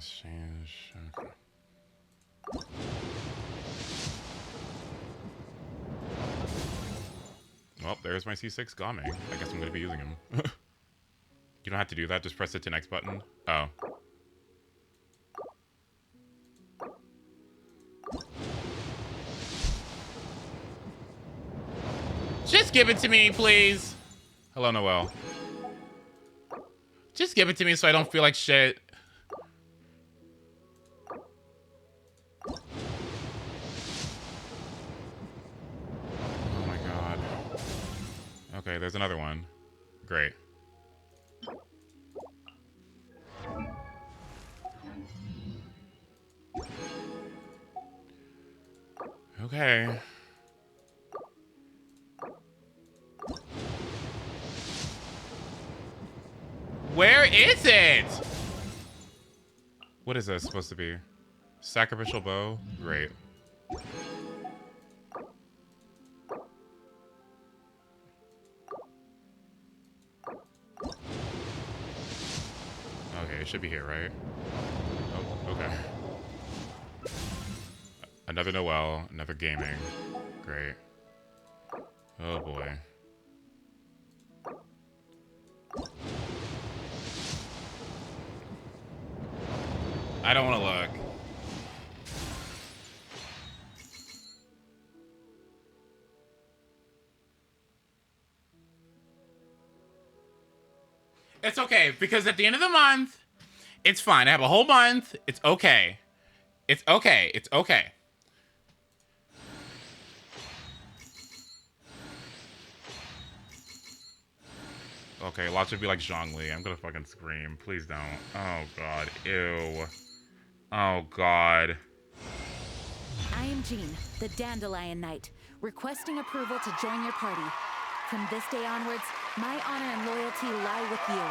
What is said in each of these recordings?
Exchange. Okay. Well, there's my C6 Gaming. I guess I'm going to be using him. You don't have to do that. Just press the 10x button. Oh. Just give it to me, please. Hello, Noelle. Just give it to me so I don't feel like shit. Oh my god. Okay, there's another one. Great. Okay. Where is it? What is this supposed to be? Sacrificial bow? Great. Okay, it should be here, right? Oh, okay. Another Noelle, another gaming. Great. Oh boy. I don't want to look. It's okay, because at the end of the month, it's fine. I have a whole month. It's okay. It's okay. It's okay. Okay, lots would be like Zhongli. I'm gonna fucking scream. Please don't. Oh god. Ew. Oh god. I am Jean, the Dandelion Knight, requesting approval to join your party. From this day onwards, my honor and loyalty lie with you.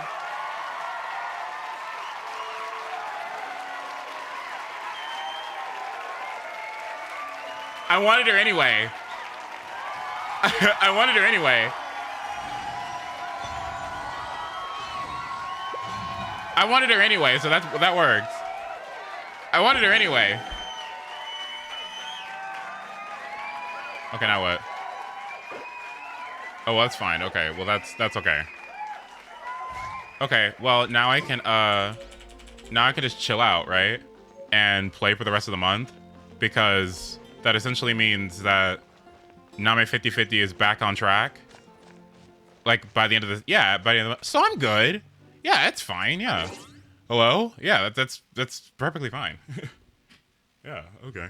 I wanted her anyway. I wanted her anyway. I wanted her anyway, so that works. I wanted her anyway. Okay, now what? Oh, well, that's fine. Okay, well that's okay. Okay, well now I can just chill out, right? And play for the rest of the month, because that essentially means that now my 50-50 is back on track. Like by the end of the by the end of the, so I'm good. Yeah, it's fine. Yeah. Hello? Yeah, that's perfectly fine. Yeah, okay.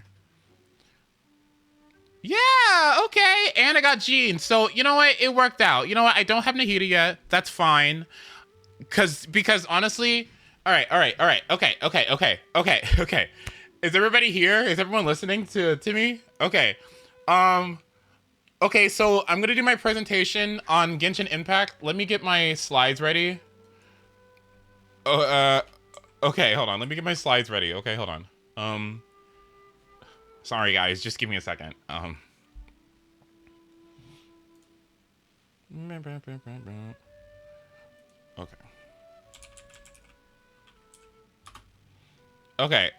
Yeah, okay. And I got Jean. So, you know what? It worked out. You know what? I don't have Nahida yet. That's fine. Because honestly, all right. Okay. Is everybody here? Is everyone listening to me? Okay. Okay, so I'm going to do my presentation on Genshin Impact. Let me get my slides ready. Okay, hold on. Let me get my slides ready. Okay, hold on. Sorry guys, just give me a second. Okay. Okay,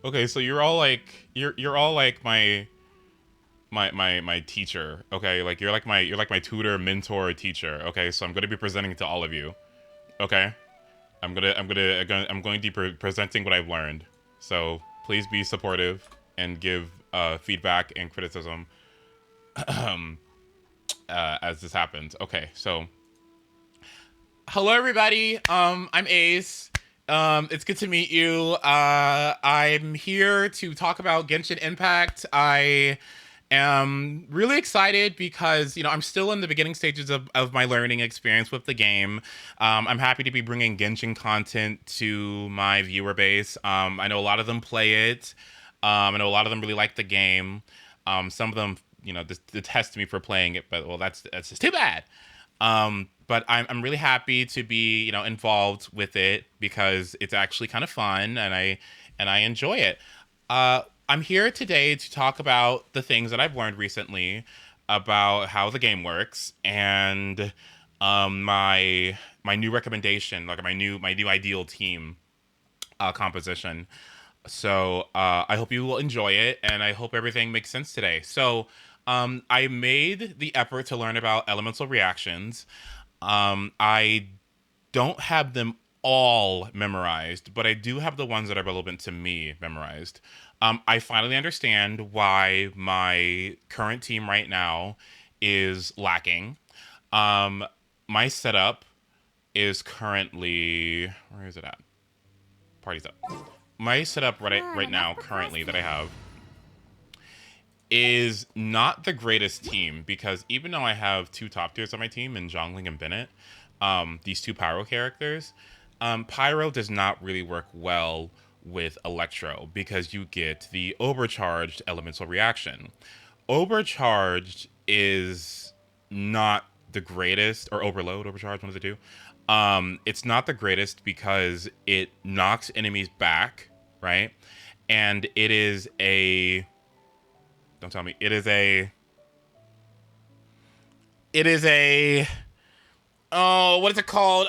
okay, so you're all like my teacher, okay? Like you're like my tutor, mentor, teacher, okay? So I'm going to be presenting to all of you. Okay? I'm going to be presenting what I've learned. So please be supportive and give feedback and criticism as this happens. Okay, so hello everybody. I'm Ace. It's good to meet you. I'm here to talk about Genshin Impact. I am really excited because, you know, I'm still in the beginning stages of my learning experience with the game. I'm happy to be bringing Genshin content to my viewer base. I know a lot of them play it. I know a lot of them really like the game. Some of them, you know, detest me for playing it, but well, that's just too bad. But I'm really happy to be, you know, involved with it because it's actually kind of fun and I enjoy it. I'm here today to talk about the things that I've learned recently about how the game works and My new recommendation, like my new ideal team composition. So I hope you will enjoy it, and I hope everything makes sense today. So I made the effort to learn about elemental reactions. I don't have them all memorized, but I do have the ones that are relevant to me memorized. I finally understand why my current team right now is lacking. Um, my setup is currently, where is it at? Party's up. My setup right Enough now currently that I procrastinating. have is not the greatest team, because even though I have two top tiers on my team in Zhongling and Bennett, these two Pyro characters, Pyro does not really work well with Electro because you get the overcharged elemental reaction. Overcharged is not the greatest, or overload, overcharge, one of the two. It's not the greatest because it knocks enemies back, right? And it is a, don't tell me, it is a, oh, what is it called?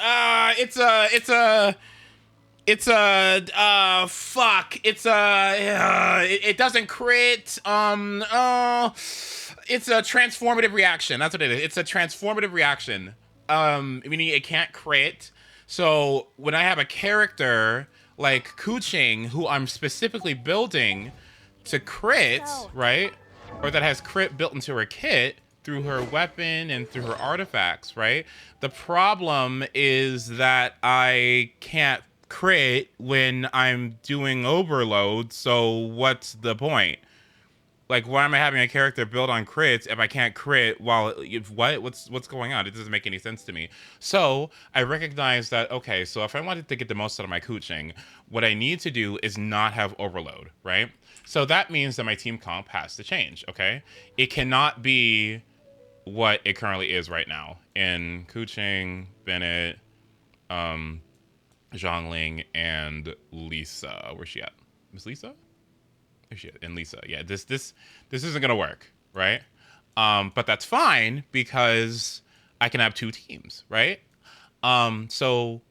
Fuck. It doesn't crit. It's a transformative reaction. That's what it is. It's a transformative reaction. Meaning it can't crit. So when I have a character like Kuching, who I'm specifically building to crit, So, right? Or that has crit built into her kit through her weapon and through her artifacts, right? The problem is that I can't crit when I'm doing overload, so what's the point? Like, why am I having a character build on crits if I can't crit while what's going on? It doesn't make any sense to me. So I recognize that, okay, so if I wanted to get the most out of my coaching, what I need to do is not have overload, right? So that means that my team comp has to change, okay? It cannot be what it currently is right now in Kuching, Bennett, Zhongling, and Lisa. Where's she at? Miss Lisa? There she is. And Lisa. Yeah, this isn't gonna work, right? But that's fine because I can have two teams, right? So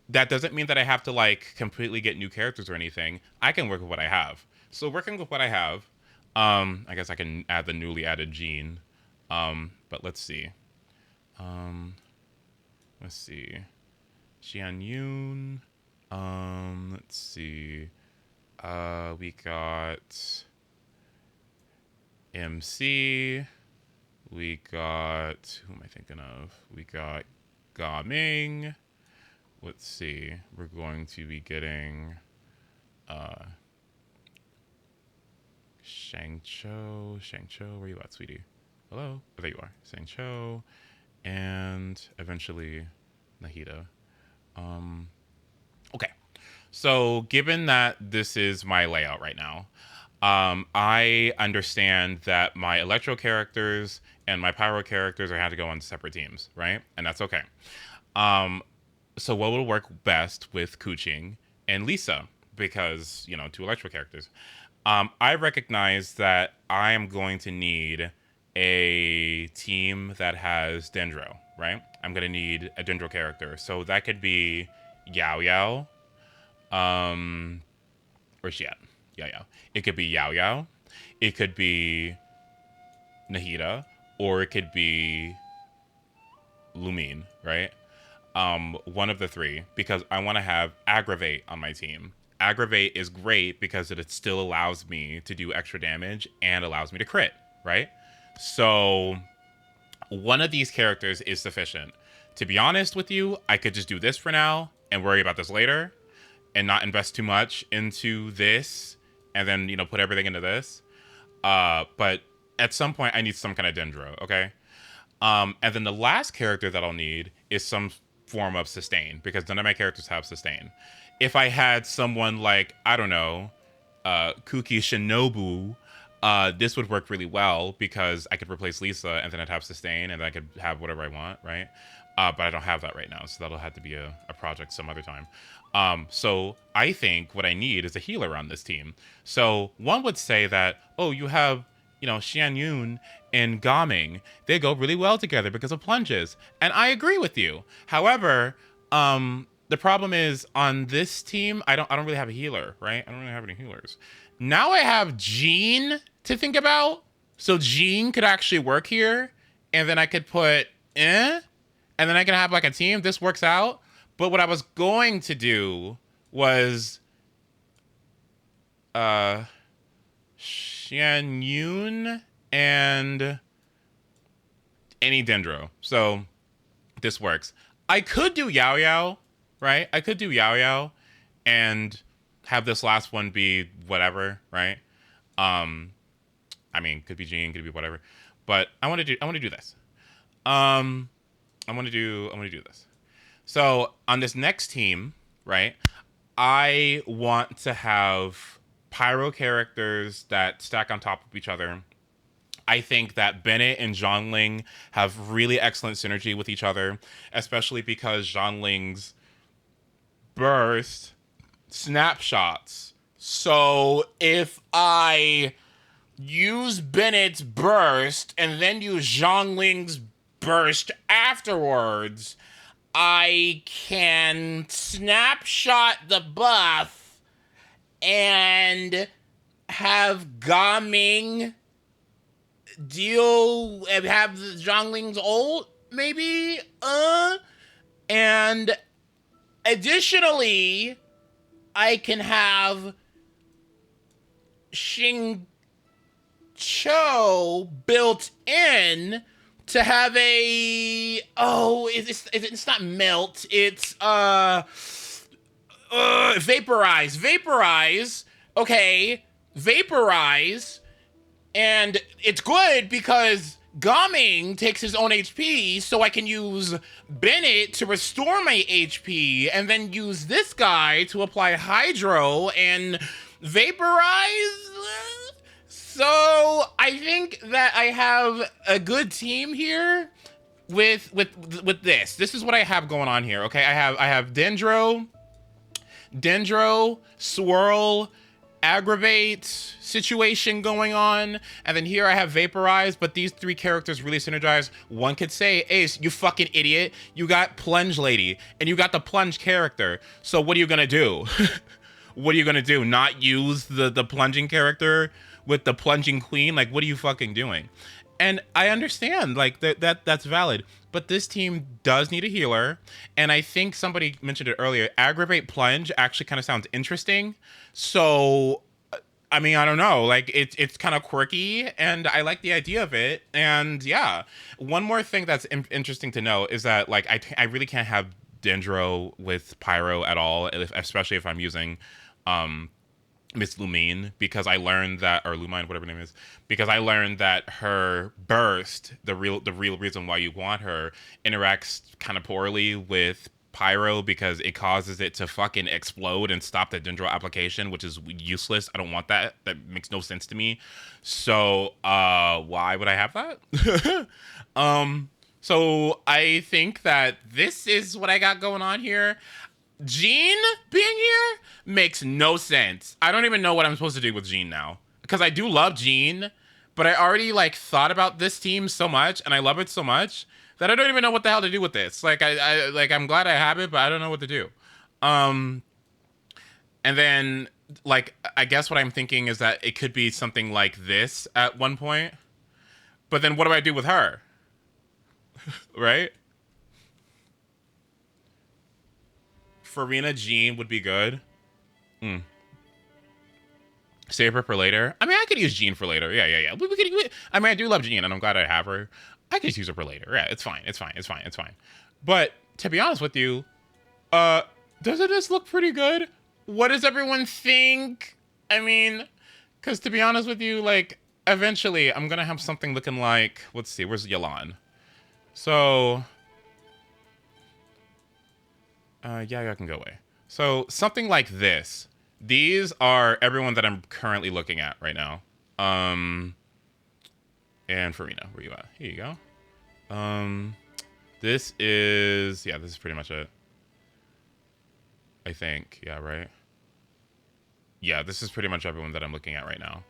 that doesn't mean that I have to like completely get new characters or anything. I can work with what I have. So working with what I have, I guess I can add the newly added gene. But let's see. Um, let's see. Xian Yun. Let's see. We got MC. We got, who am I thinking of? We got Gaming. Let's see. We're going to be getting Shangcho. Shangcho, where you at, sweetie? Hello? Oh, there you are. Shangcho. And eventually Nahida. Okay. So, given that this is my layout right now, I understand that my Electro characters and my Pyro characters are had to go on separate teams, right? And that's okay. So, what will work best with Kuching and Lisa? Because, you know, two Electro characters. I recognize that I am going to need a team that has Dendro, right? I'm going to need a Dendro character. So, that could be Yao Yao. Where's she at? Yao Yao. It could be Yao Yao. It could be Nahida. Or it could be Lumine, right? One of the three, because I want to have Aggravate on my team. Aggravate is great because it still allows me to do extra damage and allows me to crit, right? So one of these characters is sufficient. To be honest with you, I could just do this for now and worry about this later and not invest too much into this and then, you know, put everything into this. But at some point, I need some kind of Dendro, okay? And then the last character that I'll need is some form of sustain, because none of my characters have sustain. If I had someone like, I don't know, Kuki Shinobu, this would work really well because I could replace Lisa and then I'd have sustain and then I could have whatever I want, right? But I don't have that right now, so that'll have to be a project some other time. So I think what I need is a healer on this team. So one would say that, oh, you have you know, Xian Yun and Gaming, they go really well together because of plunges. And I agree with you. However, the problem is on this team, I don't really have a healer, right? I don't really have any healers. Now I have Jean to think about. So Jean could actually work here, and then I could put and then I can have like a team. This works out. But what I was going to do was Xian Yun and any Dendro. So this works. I could do Yao Yao, right? I could do Yao Yao and have this last one be whatever, right? I mean, could be Jean, could be whatever. But I want to do this. I want to do this. So on this next team, right? I want to have pyro characters that stack on top of each other. I think that Bennett and Zhongling have really excellent synergy with each other, especially because Zhongling's burst snapshots. So if I use Bennett's burst and then use Zhongling's burst afterwards, I can snapshot the buff and have Gaming have Zhongling's ult, maybe? And additionally, I can have Xing Cho built in to have a it's not melt, it's vaporize. Okay, vaporize, and it's good because Gaming takes his own HP, so I can use Bennett to restore my HP, and then use this guy to apply Hydro and vaporize. So I think that I have a good team here with this. This is what I have going on here. Okay, I have Dendro, Swirl, Aggravate situation going on, and then here I have Vaporize, but these three characters really synergize. One could say, Ace, you fucking idiot, you got Plunge Lady, and you got the Plunge character, so what are you gonna do? What are you gonna do? Not use the plunging character with the plunging queen? Like, what are you fucking doing? And I understand, like, that's valid. But this team does need a healer. And I think somebody mentioned it earlier. Aggravate Plunge actually kind of sounds interesting. So, I mean, I don't know. Like, it's kind of quirky. And I like the idea of it. And, yeah. One more thing that's interesting to know is that, like, I really can't have Dendro with Pyro at all. Especially if I'm using Miss Lumine, because I learned that, or Lumine, whatever her name is, because I learned that her burst, the real reason why you want her, interacts kind of poorly with Pyro because it causes it to fucking explode and stop the Dendro application, which is useless. I don't want that. That makes no sense to me. So why would I have that? So I think that this is what I got going on here. Jean being here makes no sense. I don't even know what I'm supposed to do with Jean now, because I do love Jean, but I already like thought about this team so much and I love it so much that I don't even know what the hell to do with this. Like I'm glad I have it, but I don't know what to do. And then like I guess what I'm thinking is that it could be something like this at one point. But then what do I do with her? Right? Farina Jean would be good. Save her for later. I mean, I could use Jean for later. Yeah. I mean, I do love Jean, and I'm glad I have her. I could just use her for later. Yeah, it's fine. But to be honest with you, doesn't this look pretty good? What does everyone think? I mean, because to be honest with you, like, eventually I'm gonna have something looking like, let's see, where's Yalan? So, yeah, I can go away. So something like this. These are everyone that I'm currently looking at right now. And Farina, where you at? Here you go. This is pretty much it. I think, yeah, right? Yeah, this is pretty much everyone that I'm looking at right now.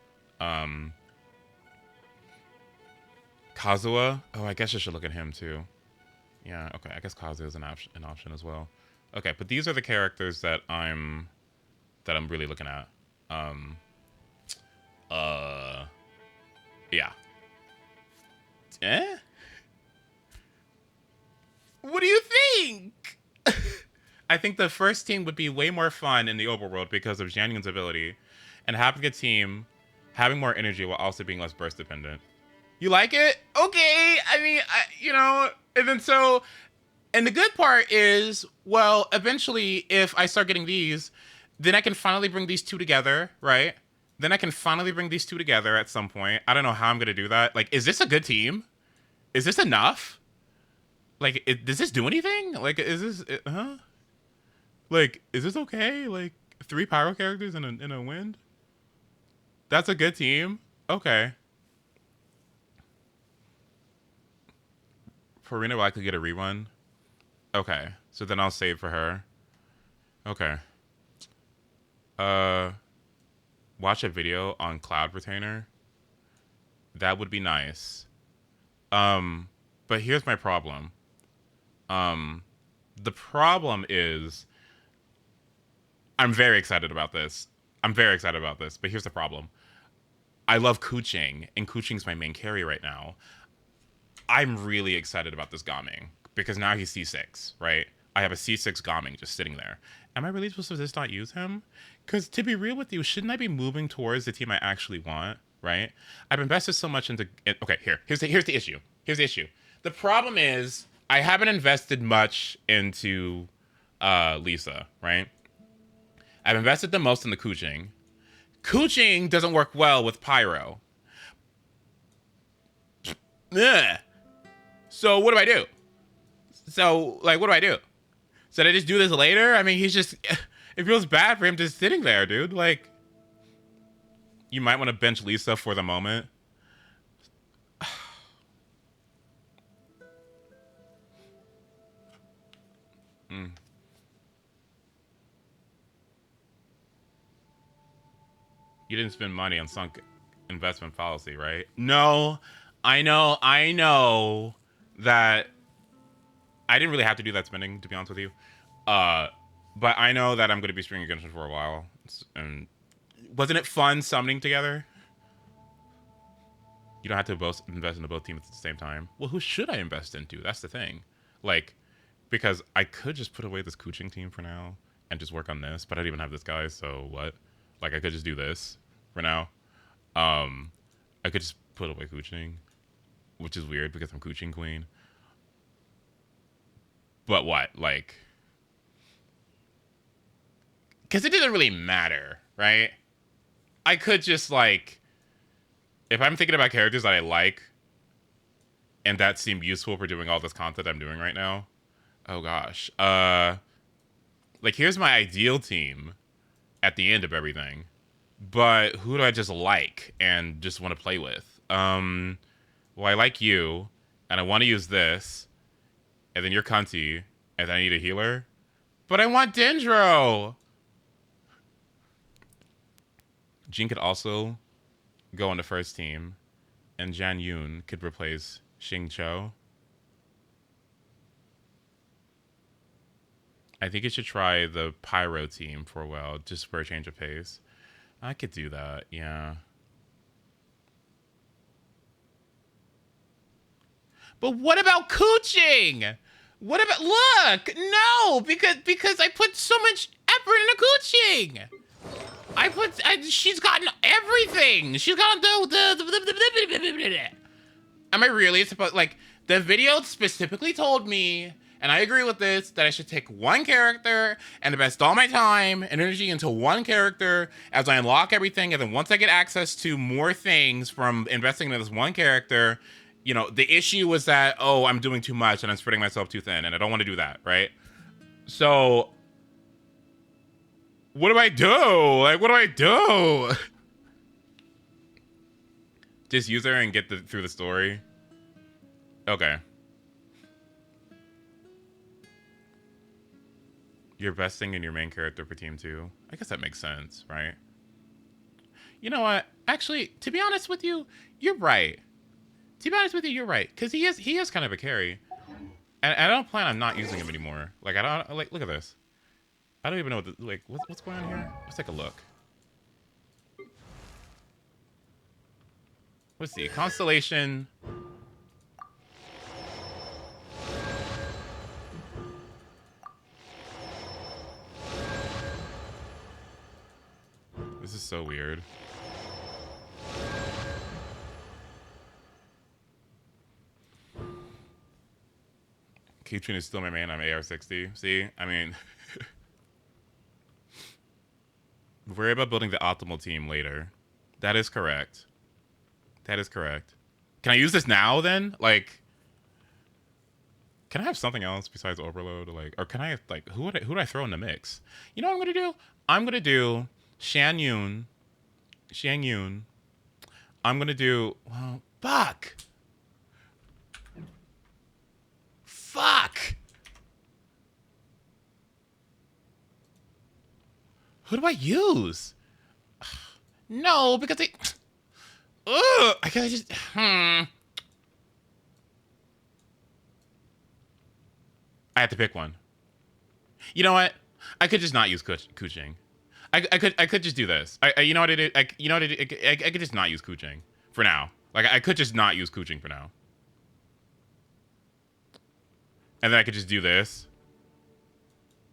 Kazuha. Oh, I guess I should look at him too. Yeah, okay. I guess Kazuha is an option as well. Okay, but these are the characters that I'm really looking at. Um, uh, yeah. Eh? What do you think? I think the first team would be way more fun in the overworld because of Jianyun's ability, and having a team having more energy while also being less burst dependent. You like it? Okay. I mean, and then so, and the good part is, well, eventually, if I start getting these, then I can finally bring these two together, right? Then I can finally bring these two together at some point. I don't know how I'm gonna do that. Like, is this a good team? Is this enough? Like, does this do anything? Like, is this, huh? Like, is this okay? Like, 3 pyro characters in a wind? That's a good team? Okay. Farina, I could get a rerun? Okay. So then I'll save for her. Okay. Watch a video on Cloud Retainer. That would be nice. But here's my problem. The problem is I'm very excited about this. But here's the problem. I love Kuching, and Kuching's my main carry right now. I'm really excited about this Gaming, because now he's C6, right? I have a C6 Gaming just sitting there. Am I really supposed to just not use him? Because to be real with you, shouldn't I be moving towards the team I actually want, right? I've invested so much into... Okay, here's the issue. The problem is I haven't invested much into Lisa, right? I've invested the most in the Kuching. Kuching doesn't work well with Pyro. Ugh. So what do I do? So I just do this later? I mean, he's just... It feels bad for him just sitting there, dude. Like, you might want to bench Lisa for the moment. You didn't spend money on sunk investment policy, right? No, I know that I didn't really have to do that spending, to be honest with you. But I know that I'm going to be streaming Genshin for a while. And wasn't it fun summoning together? You don't have to both invest into both teams at the same time. Well, who should I invest into? That's the thing. Like, because I could just put away this Kuching team for now and just work on this, but I don't even have this guy, so what? Like, I could just do this for now. I could just put away Kuching, which is weird because I'm Kuching Queen. But what? Like, because it doesn't really matter, right? I could just, like, if I'm thinking about characters that I like and that seem useful for doing all this content I'm doing right now. Oh gosh. Like, here's my ideal team at the end of everything. But who do I just like and just want to play with? Well, I like you, and I want to use this, and then you're cunty, and then I need a healer. But I want Dendro! Jin could also go on the first team, and Jan Yoon could replace Xing Cho. I think you should try the Pyro team for a while, just for a change of pace. I could do that, yeah. But what about Kuching? What about... Look! No! Because I put so much effort into Kuching! She's gotten everything! She's gotten the... Am I really supposed... Like, the video specifically told me... And I agree with this, that I should take one character and invest all my time and energy into one character as I unlock everything. And then once I get access to more things from investing in this one character, you know, the issue was that, oh, I'm doing too much and I'm spreading myself too thin. And I don't want to do that, right? So, what do I do? Like, what do I do? Just use her and get through the story? Okay. You're investing in your main character for Team 2. I guess that makes sense, right? You know what? Actually, to be honest with you, you're right. To be honest with you, you're right. Because he is kind of a carry. And I don't plan on not using him anymore. Like, I don't, like, look at this. I don't even know what, what's going on here? Let's take a look. Let's see. Constellation. This is so weird. Keytrain is still my main. I'm AR-60. See? I mean... worry about building the optimal team later. That is correct. That is correct. Can I use this now, then? Like... can I have something else besides Overload? Like, or can I, like... who do I throw in the mix? You know what I'm going to do? I'm going to do... Shang Yun. I'm going to do... well, fuck! Fuck! Who do I use? No, because they... ugh! I gotta just... I have to pick one. You know what? I could just not use Kuching. I could just do this. You know what I could just not use Kuching for now. Like, I could just not use Kuching for now. And then I could just do this.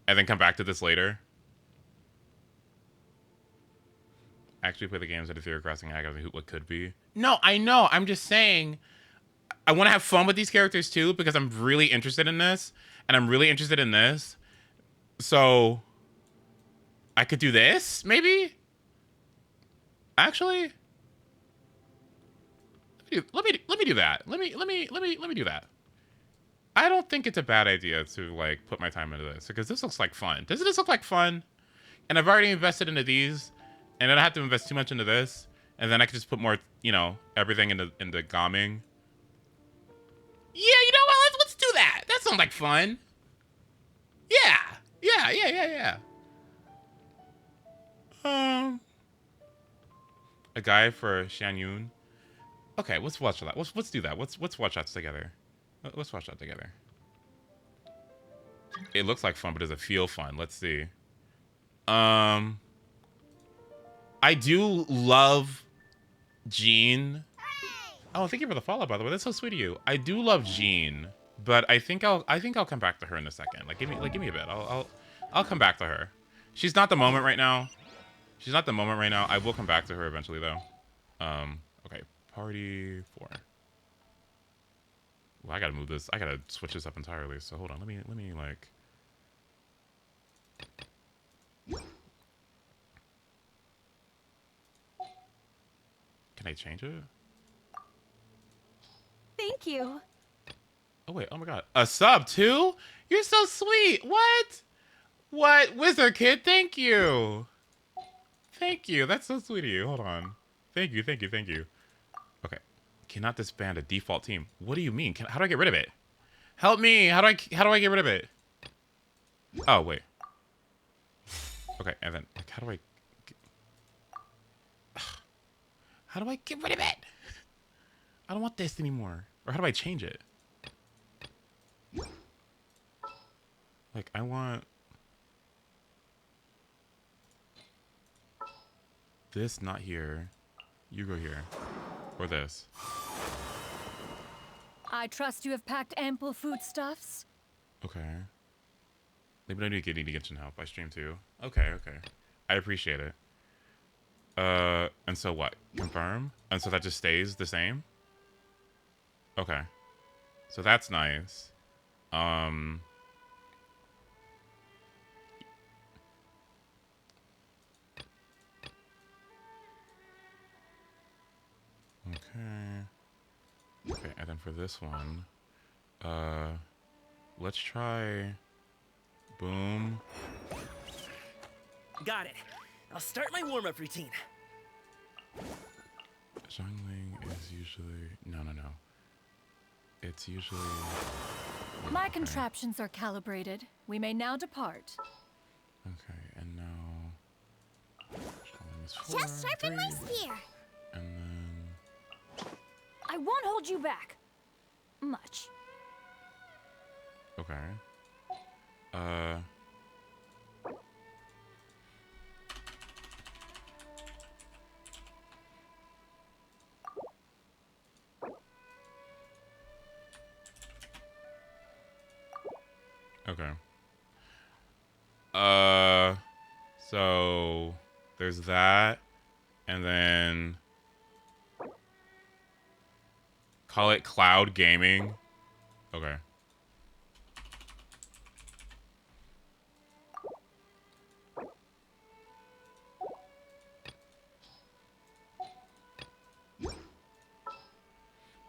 And then come back to this later. Actually play the games at a theory crossing hack of what could be. No, I know. I'm just saying I want to have fun with these characters too because I'm really interested in this. And I'm really interested in this. So I could do this, maybe? Actually, let me do that. Let me do that. I don't think it's a bad idea to like put my time into this because this looks like fun. Doesn't this look like fun? And I've already invested into these, and I don't have to invest too much into this, and then I can just put more, you know, everything into Gaming. Yeah, you know what? Let's do that. That sounds like fun. Yeah. A guy for Shan Yun. Okay, let's watch that. Let's do that. Let's watch that together. Let's watch that together. It looks like fun, but does it feel fun? Let's see. I do love Jean. Oh, thank you for the follow, by the way. That's so sweet of you. I do love Jean, but I think I'll come back to her in a second. Like give me a bit. I'll come back to her. She's not the moment right now. I will come back to her eventually though. Okay, party 4. Well, I gotta move this. I gotta switch this up entirely. So hold on. Let me like. Can I change it? Thank you. Oh wait. Oh my god. A sub too? You're so sweet. What? Wizard Kid? Thank you. Thank you. That's so sweet of you. Hold on. Thank you. Okay. Cannot disband a default team. What do you mean? How do I get rid of it? Help me. How do I get rid of it? Oh, wait. Okay, and then like how do I get rid of it? I don't want this anymore. Or how do I change it? Like I want this not here. You go here. Or this. I trust you have packed ample foodstuffs. Okay. Maybe I need to get some help. I stream too. Okay. I appreciate it. And so what? Confirm? And so that just stays the same? Okay. So that's nice. Okay, and then for this one, let's try boom. Got it. I'll start my warm-up routine. Jungling is usually no. It's usually My contraptions are calibrated. We may now depart. okay, and now Just sharpen my spear. and then I won't hold you back. Much. Okay. Okay. So there's that, and then call it cloud gaming. Okay.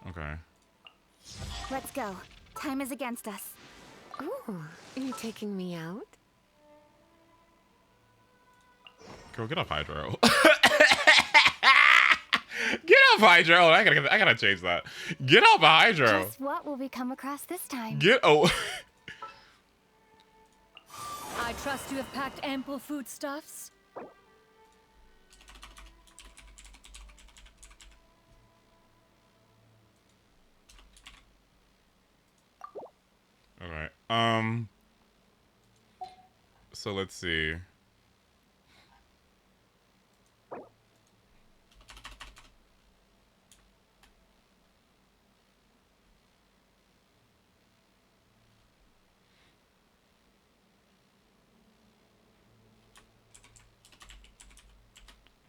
Okay. Let's go. Time is against us. Ooh, are you taking me out? Girl, get off Hydro. Get off Hydro. I gotta change that. Get off Hydro. Just what will we come across this time? Get oh. I trust you have packed ample foodstuffs. All right. So let's see.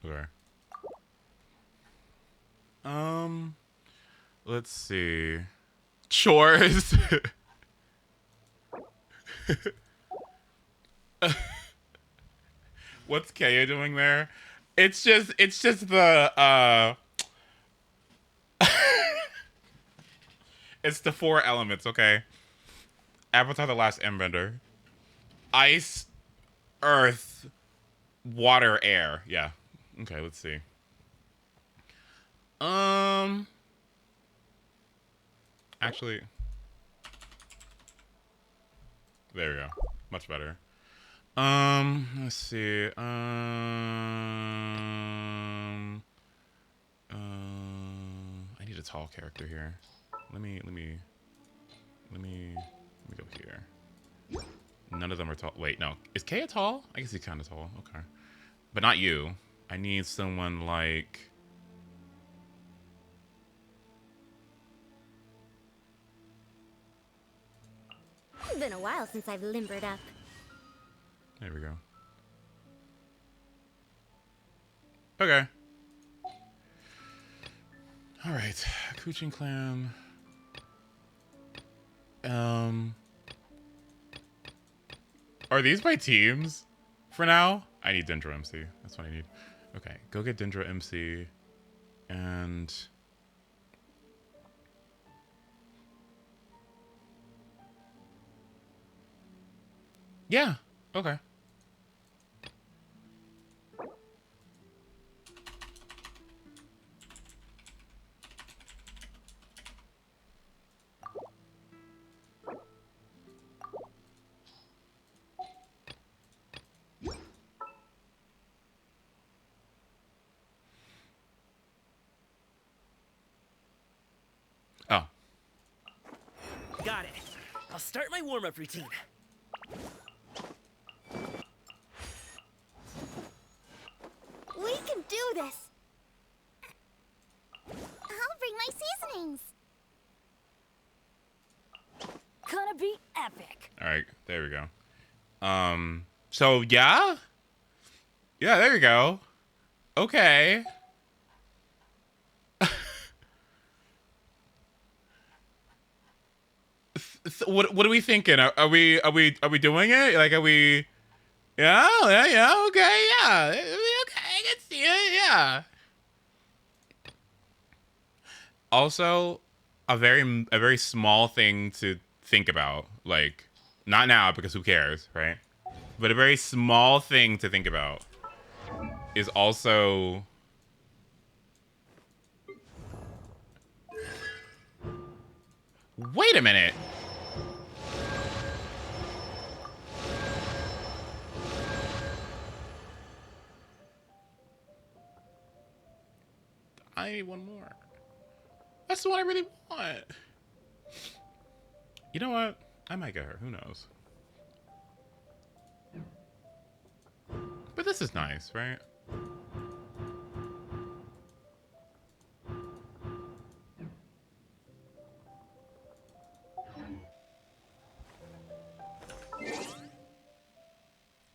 Okay. Let's see. Chores. What's Kaya doing there? It's just the it's the four elements, okay? Avatar the Last Airbender. Ice, earth, water, air. Yeah. Okay, let's see. Actually, there we go. Much better. Let's see. I need a tall character here. Let me go here. None of them are tall. Wait, no. Is Kaya tall? I guess he's kind of tall. Okay. But not you. I need someone like... It's been a while since I've limbered up. There we go. Okay. All right. Kuchin Clan. Are these by teams for now? I need Dendro MC. That's what I need. Okay, go get Dendro MC. And... yeah, okay. Oh. Got it. I'll start my warm-up routine. We can do this. I'll bring my seasonings. Gonna be epic. All right, there we go. So yeah? Yeah, there we go. Okay. What are we thinking? Are we doing it? Like, are we? Yeah, okay, yeah, okay, I can see it, yeah. Also, a very small thing to think about, like, not now because who cares, right? But a very small thing to think about is also wait a minute. I need one more. That's the one I really want. You know what? I might get her. Who knows? But this is nice, right?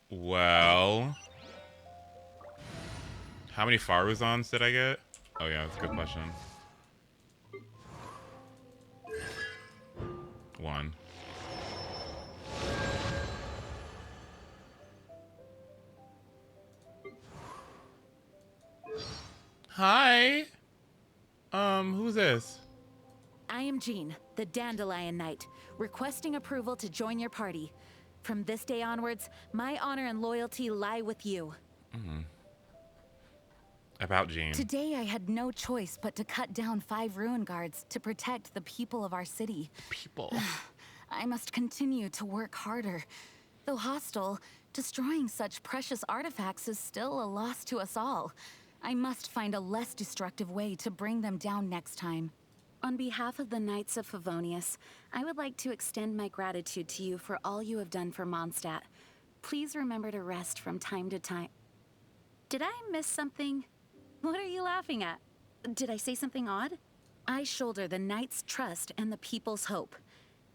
Well, how many Faruzans did I get? Oh yeah, that's a good question. 1. Hi. Who's this? I am Jean, the Dandelion Knight, requesting approval to join your party. From this day onwards, my honor and loyalty lie with you. About Jean. Today I had no choice but to cut down 5 ruin guards to protect the people of our city. People. I must continue to work harder. Though hostile, destroying such precious artifacts is still a loss to us all. I must find a less destructive way to bring them down next time. On behalf of the Knights of Favonius, I would like to extend my gratitude to you for all you have done for Mondstadt. Please remember to rest from time to time. Did I miss something? What are you laughing at? Did I say something odd? I shoulder the Knights' trust and the people's hope.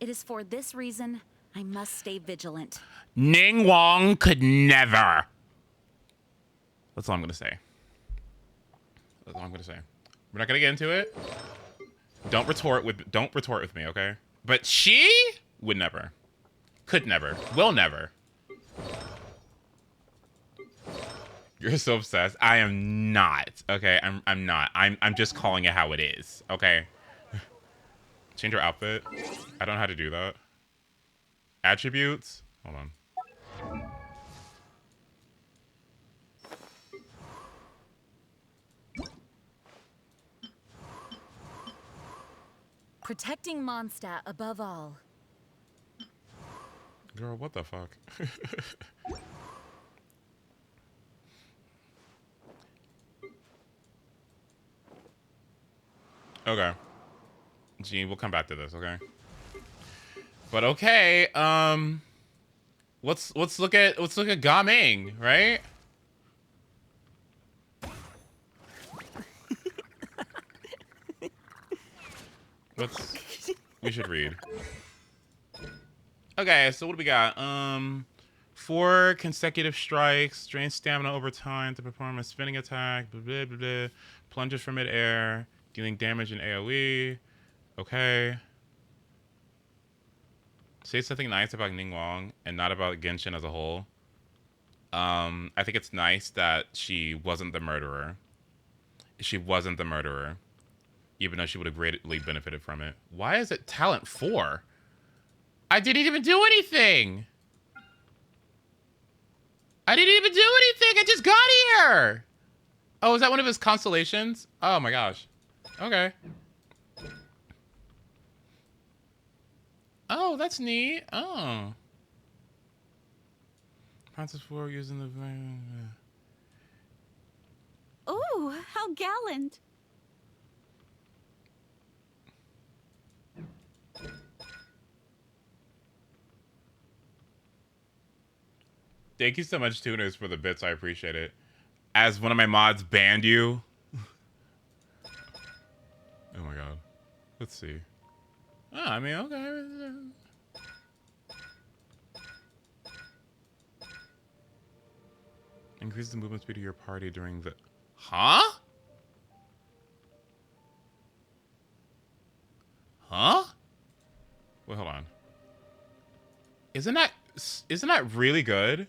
It is for this reason I must stay vigilant. Ning Wong could never. That's all I'm gonna say. That's all I'm gonna say. We're not gonna get into it. Don't retort with me, okay? But she would never. Could never. Will never. You're so obsessed. I am not. Okay, I'm not. I'm just calling it how it is. Okay. Change her outfit. I don't know how to do that. Attributes. Hold on. Protecting Mondstadt above all. Girl, what the fuck? Okay. Gene, we'll come back to this, okay? But okay, let's look at Gaming, right? We should read. Okay, so what do we got? 4 consecutive strikes, drain stamina over time to perform a spinning attack, blah, blah, blah, blah. Plunges from mid-air, dealing damage in AoE. Okay. Say something nice about Ning Wong and not about Genshin as a whole. I think it's nice that she wasn't the murderer. She wasn't the murderer, even though she would have greatly benefited from it. Why is it talent 4? I didn't even do anything. I didn't even do anything. I just got here. Oh, is that one of his constellations? Oh my gosh. Okay. Oh, that's neat. Oh. Princess 4 using the... Ooh, how gallant. Thank you so much, Tuners, for the bits. I appreciate it. As one of my mods banned you. Oh my god. Let's see. Oh, I mean, okay. Increase the movement speed of your party during the... Huh? Huh? Wait, hold on. Isn't that really good?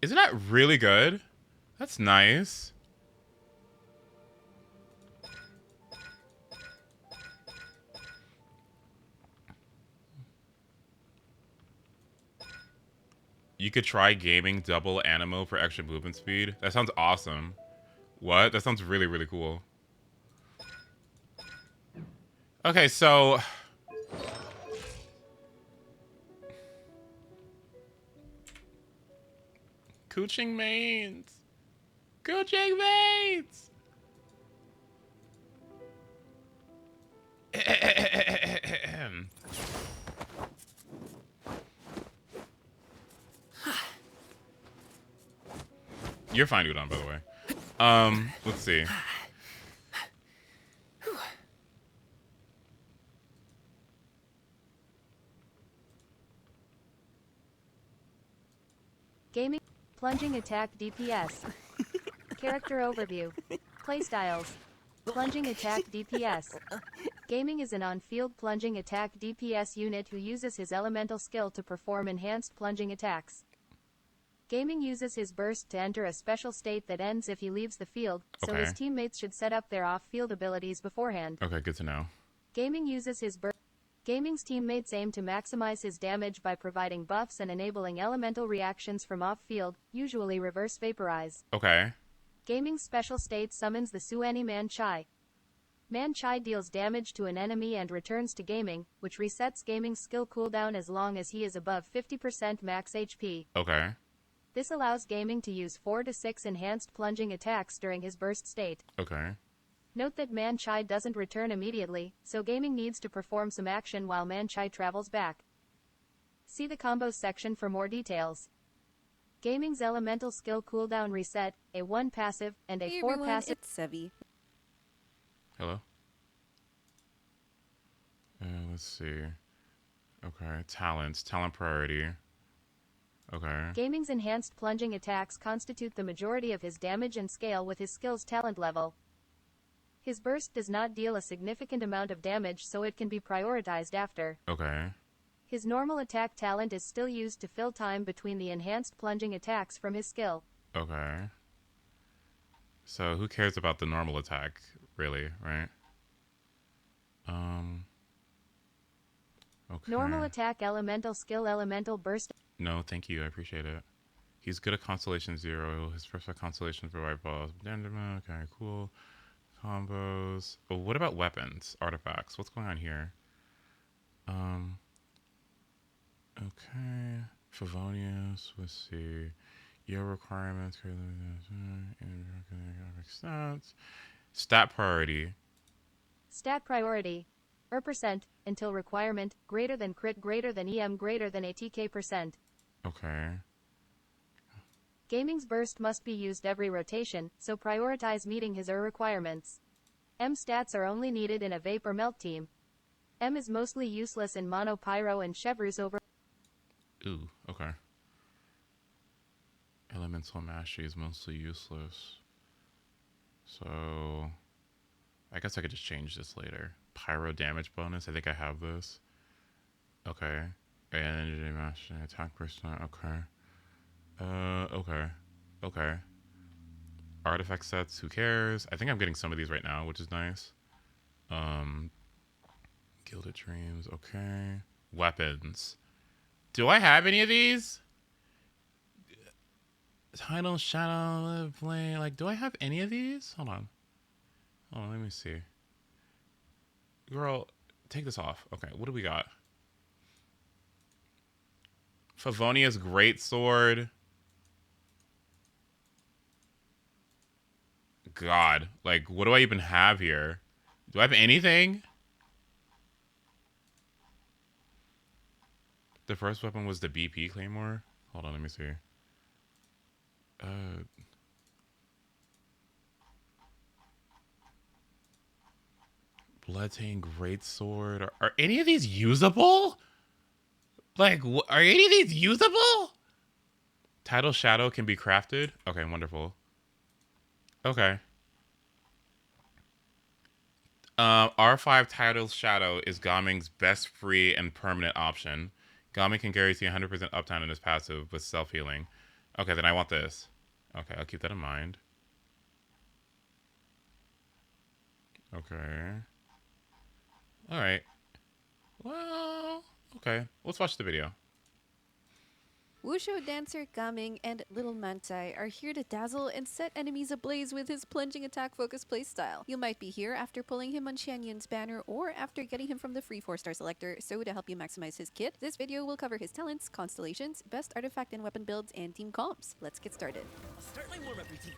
Isn't that really good? That's nice. You could try gaming double animo for extra movement speed. That sounds awesome. What? That sounds really, really cool. Okay, so... Cooching mains. Cooching mains. You're fine, Udon, by the way. Let's see. Gaming. Plunging attack DPS. Character overview. Playstyles. Plunging attack DPS. Gaming is an on-field plunging attack DPS unit who uses his elemental skill to perform enhanced plunging attacks. Gaming uses his burst to enter a special state that ends if he leaves the field, so his teammates should set up their off-field abilities beforehand. Okay, good to know. Gaming uses his burst. Gaming's teammates aim to maximize his damage by providing buffs and enabling elemental reactions from off-field, usually reverse vaporize. Okay. Gaming's special state summons the Suani Man Chai. Man Chai deals damage to an enemy and returns to Gaming, which resets Gaming's skill cooldown as long as he is above 50% max HP. Okay. This allows Gaming to use 4 to 6 enhanced plunging attacks during his burst state. Okay. Note that Man Chai doesn't return immediately, so Gaming needs to perform some action while Man Chai travels back. See the combos section for more details. Gaming's elemental skill cooldown reset, a 1 passive, and a Hey 4 everyone, passive. it's Sevi. Hello? Let's see. Okay, talents. Talent priority. Okay. Gaming's enhanced plunging attacks constitute the majority of his damage and scale with his skill's talent level. His burst does not deal a significant amount of damage, so it can be prioritized after. Okay. His normal attack talent is still used to fill time between the enhanced plunging attacks from his skill. Okay. So who cares about the normal attack, really, right? Okay. Normal attack, elemental skill, elemental burst. No, thank you. I appreciate it. He's good at Constellation 0. His perfect Constellation for white balls. Okay, cool. Combos. Oh, what about weapons? Artifacts. What's going on here? Okay. Favonius. Let's see. Your requirements. Stats. Stat priority. Stat priority. % until requirement greater than crit greater than EM greater than ATK %. Okay. Gaming's burst must be used every rotation, so prioritize meeting his requirements. M stats are only needed in a vape or melt team. M is mostly useless in mono pyro and chevrus over. Ooh, okay. Elemental mastery is mostly useless. So I guess I could just change this later. Pyro damage bonus. I think I have this. Okay. And mastery attack percent. Okay. Okay. Artifact sets. Who cares? I think I'm getting some of these right now, which is nice. Gilded Dreams. Okay. Weapons. Do I have any of these? Title, Shadow, Flame. Like, do I have any of these? Hold on. Oh, let me see. Girl, take this off. Okay, what do we got? Favonia's Greatsword. God, like, what do I even have here? Do I have anything? The first weapon was the BP Claymore. Hold on, let me see. Bloodstained Greatsword. Are any of these usable? Like, are any of these usable? Tidal Shadow can be crafted. Okay, wonderful. Okay. R5 Tidal Shadow is Gaming's best free and permanent option. Gaming can guarantee 100% uptime in his passive with self-healing. Okay, then I want this. Okay, I'll keep that in mind. Okay. Alright. Well, okay. Let's watch the video. Wushu dancer Gaming and Little Mantai are here to dazzle and set enemies ablaze with his plunging attack focus playstyle. You might be here after pulling him on Shanyan's banner or after getting him from the free 4-star selector, so to help you maximize his kit, this video will cover his talents, constellations, best artifact and weapon builds, and team comps. Let's get started. I'll start my warm-up routine.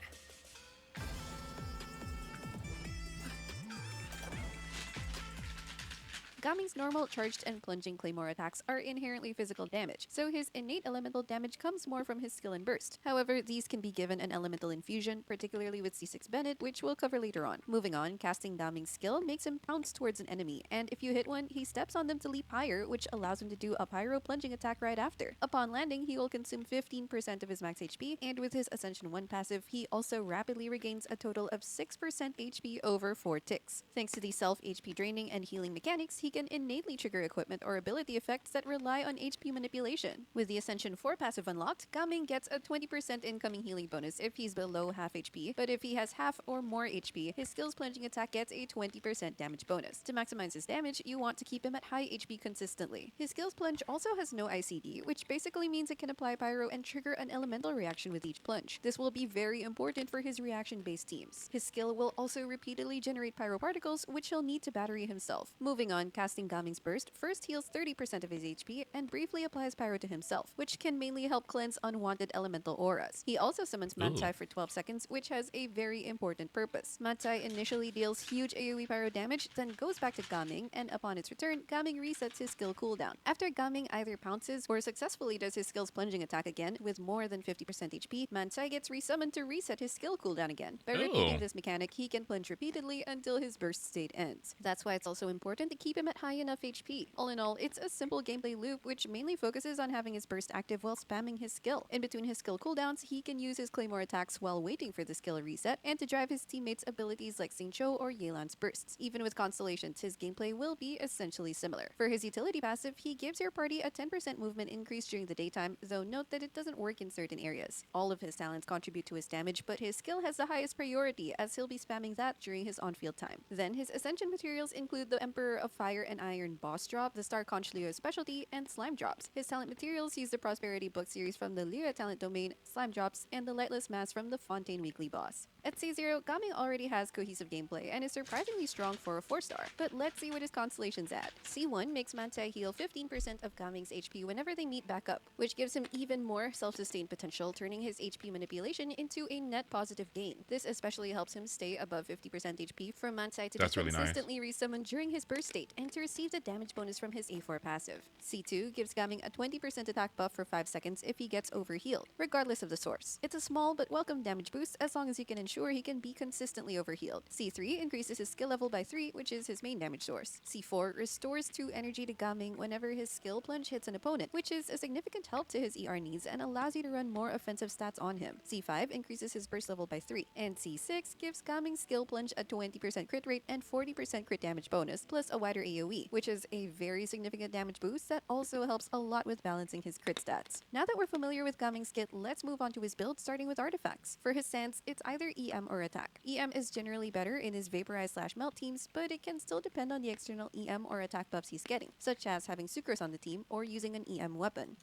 Gaming's normal, charged, and plunging claymore attacks are inherently physical damage, so his innate elemental damage comes more from his skill and burst. However, these can be given an elemental infusion, particularly with C6 Bennett, which we'll cover later on. Moving on, casting Gaming's skill makes him pounce towards an enemy, and if you hit one, he steps on them to leap higher, which allows him to do a pyro plunging attack right after. Upon landing, he will consume 15% of his max HP, and with his Ascension 1 passive, he also rapidly regains a total of 6% HP over 4 ticks. Thanks to the self-HP draining and healing mechanics, he can innately trigger equipment or ability effects that rely on HP manipulation. With the Ascension 4 passive unlocked, Gaming gets a 20% incoming healing bonus if he's below half HP, but if he has half or more HP, his skill's plunging attack gets a 20% damage bonus. To maximize his damage, you want to keep him at high HP consistently. His skill's plunge also has no ICD, which basically means it can apply pyro and trigger an elemental reaction with each plunge. This will be very important for his reaction-based teams. His skill will also repeatedly generate pyro particles, which he'll need to battery himself. Moving on, casting Gaming's burst first heals 30% of his HP and briefly applies pyro to himself, which can mainly help cleanse unwanted elemental auras. He also summons Mantai for 12 seconds, which has a very important purpose. Mantai initially deals huge AoE pyro damage, then goes back to Gaming, and upon its return, Gaming resets his skill cooldown. After Gaming either pounces or successfully does his skill's plunging attack again with more than 50% HP, Mantai gets resummoned to reset his skill cooldown again. By repeating this mechanic, he can plunge repeatedly until his burst state ends. That's why it's also important to keep him at high enough HP. All in all, it's a simple gameplay loop which mainly focuses on having his burst active while spamming his skill. In between his skill cooldowns, he can use his claymore attacks while waiting for the skill reset, and to drive his teammates' abilities like Xingqiu or Yelan's bursts. Even with constellations, his gameplay will be essentially similar. For his utility passive, he gives your party a 10% movement increase during the daytime, though note that it doesn't work in certain areas. All of his talents contribute to his damage, but his skill has the highest priority, as he'll be spamming that during his on-field time. Then his Ascension materials include the Emperor of Fire and Iron boss drop, the Star Conch Leo specialty, and slime drops. His talent materials use the Prosperity book series from the Lyra talent domain, slime drops, and the Lightless Mass from the Fontaine weekly boss. At C0, Gaming already has cohesive gameplay and is surprisingly strong for a 4-star, but let's see what his constellation's at. C1 makes Mantai heal 15% of Gaming's HP whenever they meet back up, which gives him even more self-sustained potential, turning his HP manipulation into a net positive gain. This especially helps him stay above 50% HP for Mantai to be consistently resummoned during his burst state and to receive the damage bonus from his A4 passive. C2 gives Gaming a 20% attack buff for 5 seconds if he gets overhealed, regardless of the source. It's a small but welcome damage boost as long as you can ensure he can be consistently overhealed. C3 increases his skill level by 3, which is his main damage source. C4 restores 2 energy to Gaming whenever his skill plunge hits an opponent, which is a significant help to his ER needs and allows you to run more offensive stats on him. C5 increases his burst level by 3, and C6 gives Gaming's skill plunge a 20% crit rate and 40% crit damage bonus, plus a wider AoE, which is a very significant damage boost that also helps a lot with balancing his crit stats. Now that we're familiar with Gaming's kit, let's move on to his build, starting with artifacts. For his sands, it's either EM or attack. EM is generally better in his vaporize/melt teams, but it can still depend on the external EM or attack buffs he's getting, such as having Sucrose on the team or using an EM weapon.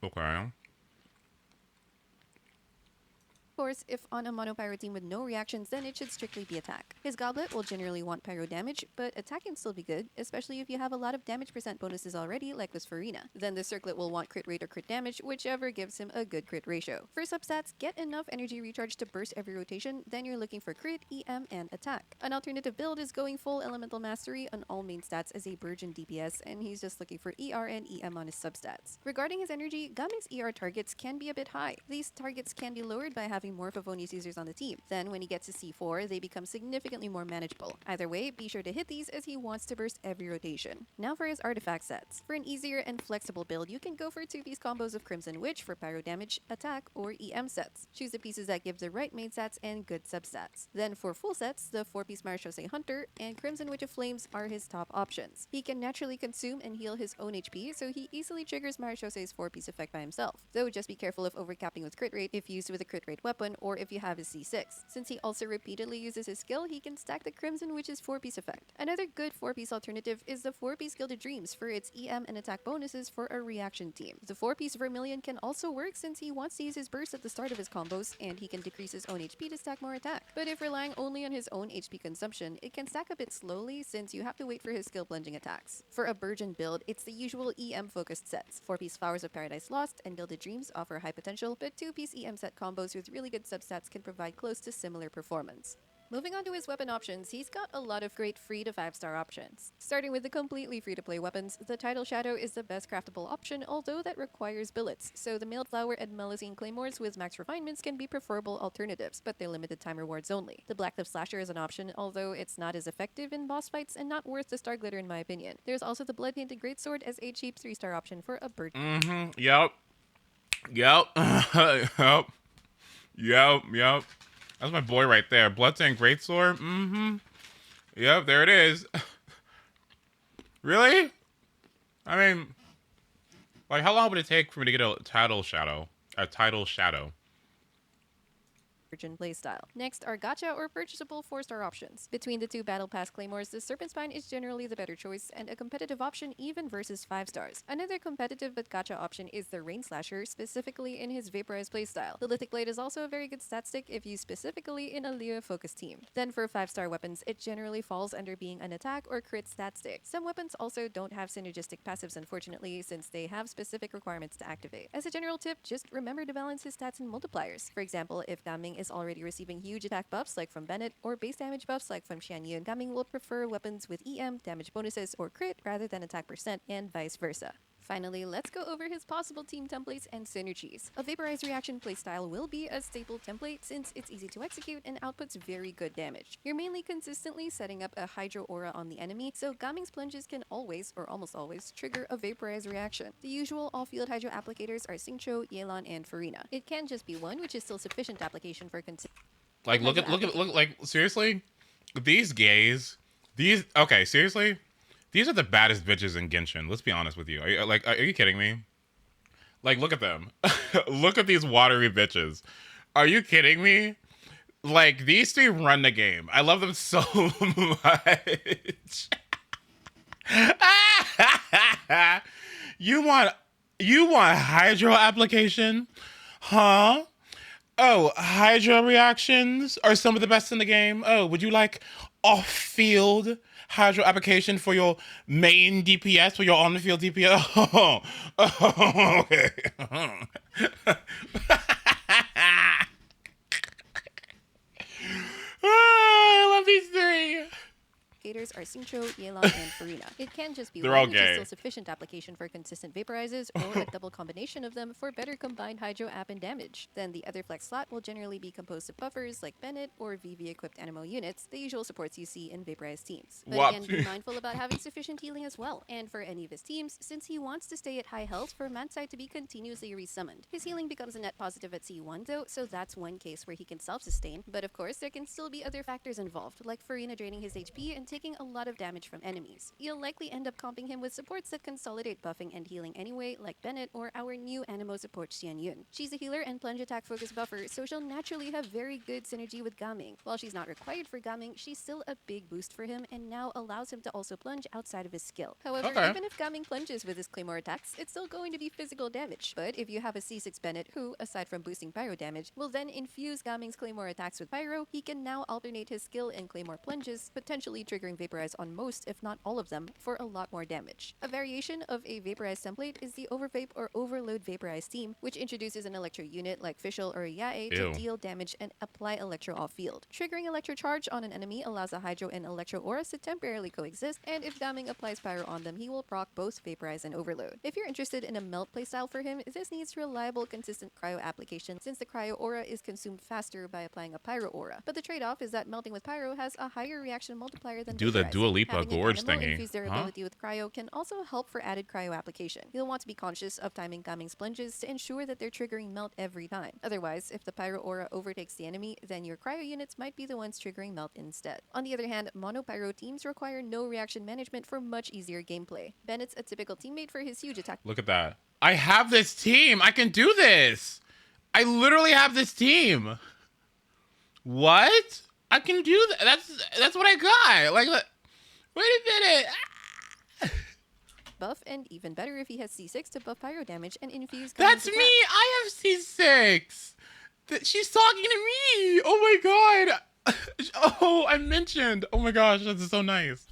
Okay. Of course, if on a monopyro team with no reactions, then it should strictly be attack. His goblet will generally want pyro damage, but attack can still be good, especially if you have a lot of damage percent bonuses already, like with Farina. Then the circlet will want crit rate or crit damage, whichever gives him a good crit ratio. For substats, get enough energy recharge to burst every rotation, then you're looking for crit, EM, and attack. An alternative build is going full elemental mastery on all main stats as a Burgeon DPS, and he's just looking for ER and EM on his substats. Regarding his energy, Gaming's ER targets can be a bit high. These targets can be lowered by having more Favonius users on the team. Then when he gets to C4, they become significantly more manageable. Either way, be sure to hit these as he wants to burst every rotation. Now for his artifact sets. For an easier and flexible build, you can go for 2-piece combos of Crimson Witch for pyro damage, attack, or EM sets. Choose the pieces that give the right main stats and good substats. Then for full sets, the 4-piece Marechaussee Hunter and Crimson Witch of Flames are his top options. He can naturally consume and heal his own HP, so he easily triggers Marechaussee's 4-piece effect by himself. Though just be careful of overcapping with crit rate if used with a crit rate weapon or if you have his C6. Since he also repeatedly uses his skill, he can stack the Crimson Witch's 4-piece effect. Another good 4-piece alternative is the 4-piece Gilded Dreams for its EM and attack bonuses for a reaction team. The 4-piece Vermilion can also work since he wants to use his burst at the start of his combos, and he can decrease his own HP to stack more attack. But if relying only on his own HP consumption, it can stack a bit slowly since you have to wait for his skill plunging attacks. For a Burgeon build, it's the usual EM focused sets. 4-piece Flowers of Paradise Lost and Gilded Dreams offer high potential, but 2-piece EM set combos with really good substats can provide close to similar performance. Moving on to his weapon options, he's got a lot of great free to 5-star options. Starting with the completely free-to-play weapons, the Tidal Shadow is the best craftable option, although that requires billets, so the Mailed Flower and Melusine Claymores with max refinements can be preferable alternatives, but they're limited time rewards only. The Blackcliff Slasher is an option, although it's not as effective in boss fights and not worth the star glitter in my opinion. There's also the Blood-Tainted Greatsword as a cheap 3-star option for a bird. Yep. Yep. That's my boy right there. Bloodstained Greatsword. Yep, there it is. Really? I mean, like, how long would it take for me to get a Tidal Shadow? A Tidal Shadow. Playstyle. Next are gacha or purchasable 4-star options. Between the two Battle Pass Claymores, the Serpent Spine is generally the better choice and a competitive option even versus 5 stars. Another competitive but gacha option is the Rain Slasher, specifically in his Vaporized playstyle. The Lithic Blade is also a very good stat stick if used specifically in a Leo focused team. Then for 5-star weapons, it generally falls under being an attack or crit stat stick. Some weapons also don't have synergistic passives unfortunately, since they have specific requirements to activate. As a general tip, just remember to balance his stats and multipliers. For example, if Gaming is already receiving huge attack buffs like from Bennett or base damage buffs like from Xianyun, Gaming will prefer weapons with EM, damage bonuses, or crit rather than attack percent, and vice versa. Finally, let's go over his possible team templates and synergies. A Vaporized Reaction playstyle will be a staple template since it's easy to execute and outputs very good damage. You're mainly consistently setting up a Hydro Aura on the enemy, so Gaming's plunges can always, or almost always, trigger a Vaporized Reaction. The usual all-field Hydro applicators are Xingqiu, Yelan, and Farina. It can just be one, which is still sufficient application for Like, look, like, seriously? These gays, okay, seriously? These are the baddest bitches in Genshin. Let's be honest with you. Are you kidding me? Like, look at them. Look at these watery bitches. Are you kidding me? Like, these three run the game. I love them so much. You want hydro application? Huh? Oh, hydro reactions are some of the best in the game. Oh, would you like off-field hydro application for your main DPS, for your on-the-field DPS? Oh, okay. I love these three. Are Xingqiu, Yelan, and Farina. It can just be They're one, all which is gay. still sufficient application for consistent vaporizes, or a double combination of them for better combined hydro app and damage. Then the other flex slot will generally be composed of buffers like Bennett or VV-equipped Animo units, the usual supports you see in vaporized teams. But What? again, be mindful about having sufficient healing as well. And for any of his teams, since he wants to stay at high health for Mansai to be continuously resummoned. His healing becomes a net positive at C1 though, so that's one case where he can self-sustain. But of course, there can still be other factors involved, like Farina draining his HP and taking a lot of damage from enemies. You'll likely end up comping him with supports that consolidate buffing and healing anyway, like Bennett or our new Animo support Xianyun. She's a healer and plunge attack focus buffer, so she'll naturally have very good synergy with Gaming. While she's not required for Gaming, she's still a big boost for him and now allows him to also plunge outside of his skill. However, Okay. even if Gaming plunges with his Claymore attacks, it's still going to be physical damage. But if you have a C6 Bennett who, aside from boosting pyro damage, will then infuse Gaming's Claymore attacks with pyro, he can now alternate his skill and Claymore plunges, potentially triggering Vaporize on most, if not all of them, for a lot more damage. A variation of a Vaporized template is the Overvape or Overload Vaporized team, which introduces an Electro unit like Fischl or Yae to Ew. deal damage and apply Electro off-field. Triggering Electro Charge on an enemy allows a Hydro and Electro Auras to temporarily coexist, and if Gaming applies Pyro on them, he will proc both Vaporize and Overload. If you're interested in a melt playstyle for him, this needs reliable, consistent Cryo application, since the Cryo Aura is consumed faster by applying a Pyro Aura. But the trade-off is that melting with Pyro has a higher reaction multiplier than Do the Vaporize. Dua Lipa Having an gorge animal thingy. infuse their Huh? ability with Cryo can also help for added Cryo application. You'll want to be conscious of timing Gaming's plunges to ensure that they're triggering melt every time. Otherwise, if the Pyro Aura overtakes the enemy, then your Cryo units might be the ones triggering melt instead. On the other hand, Mono Pyro teams require no reaction management for much easier gameplay. Bennett's a typical teammate for his huge attack. Look at that. I have this team. I can do this. I literally have this team. What? I can do that. That's what I got. Like, wait a minute. Buff, and even better if he has C6 to buff pyro damage and infuse. That's me. I have C6. She's talking to me. Oh my god. Oh, I mentioned. Oh my gosh, that's so nice.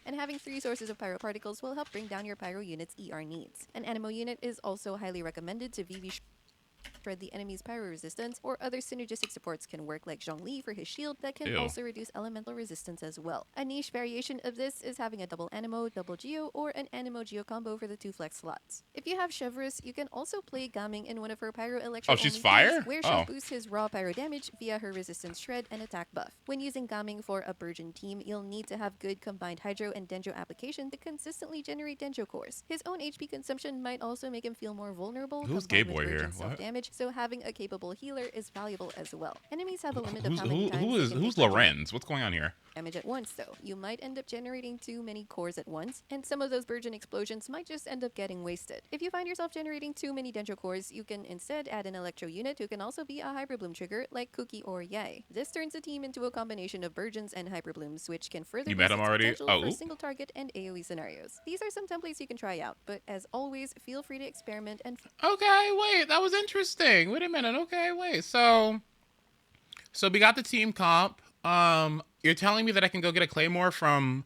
And having 3 sources of pyro particles will help bring down your pyro unit's ER needs. An Animo unit is also highly recommended to VV spread the enemy's pyro resistance, or other synergistic supports can work like Zhongli for his shield that can Ew. also reduce elemental resistance as well. A niche variation of this is having a double Animo, double Geo, or an Animo Geo combo for the 2 flex slots. If you have Chevreuse, you can also play Gaming in one of her pyro electro Oh, she's fire? where Oh. she'll boost his raw pyro damage via her resistance shred and attack buff. When using Gaming for a Burgeon team, you'll need to have good combined Hydro and Dendro application to consistently generate Dendro cores. His own HP consumption might also make him feel more vulnerable. Who's combined Gay with Boy here? Burgeon's What? self-damage, so having a capable healer is valuable as well. Enemies have a limit of Who's how many times they can who's take Burgeon Lorenz? What's going on here? damage at once, though. You might end up generating too many cores at once, and some of those Burgeon explosions might just end up getting wasted. If you find yourself generating too many Dendro cores, you can instead add an Electro unit who can also be a Hyperbloom trigger, like Cookie or Yai. This turns the team into a combination of Burgeons and Hyperblooms, which can further You met boost him its already? potential Oh, for oop. single target and AoE scenarios. These are some templates you can try out, but as always, feel free to experiment and Okay, wait, that was interesting. Wait a minute. Okay, wait. So we got the team comp. You're telling me that I can go get a Claymore from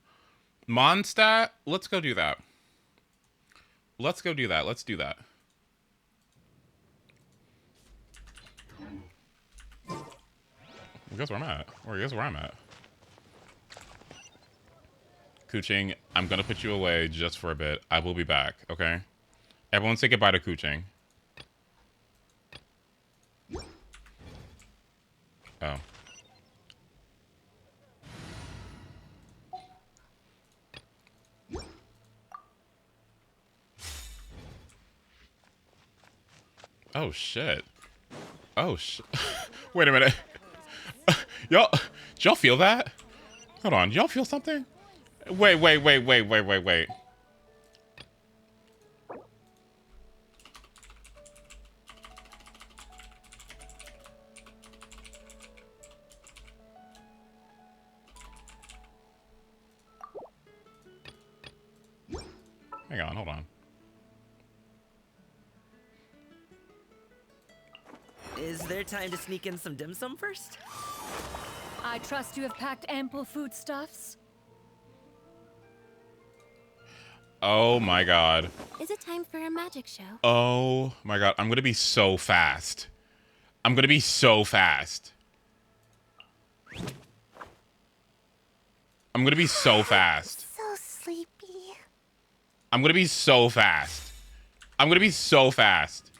Mondstadt? Let's go do that. Let's go do that. Let's do that. Well, guess where I'm at. Or guess where I'm at. Kuching, I'm gonna put you away just for a bit. I will be back, okay? Everyone say goodbye to Kuching. Oh. Oh shit. Oh shit. Wait a minute. Y'all, did y'all feel that? Hold on, y'all feel something? Wait. Hang on, hold on. Is there time to sneak in some dim sum first? I trust you have packed ample foodstuffs. Oh my god. Is it time for a magic show? Oh my god. I'm gonna be so fast. I'm gonna be so fast. I'm gonna be so fast. So sleepy. I'm gonna be so fast. I'm gonna be so fast.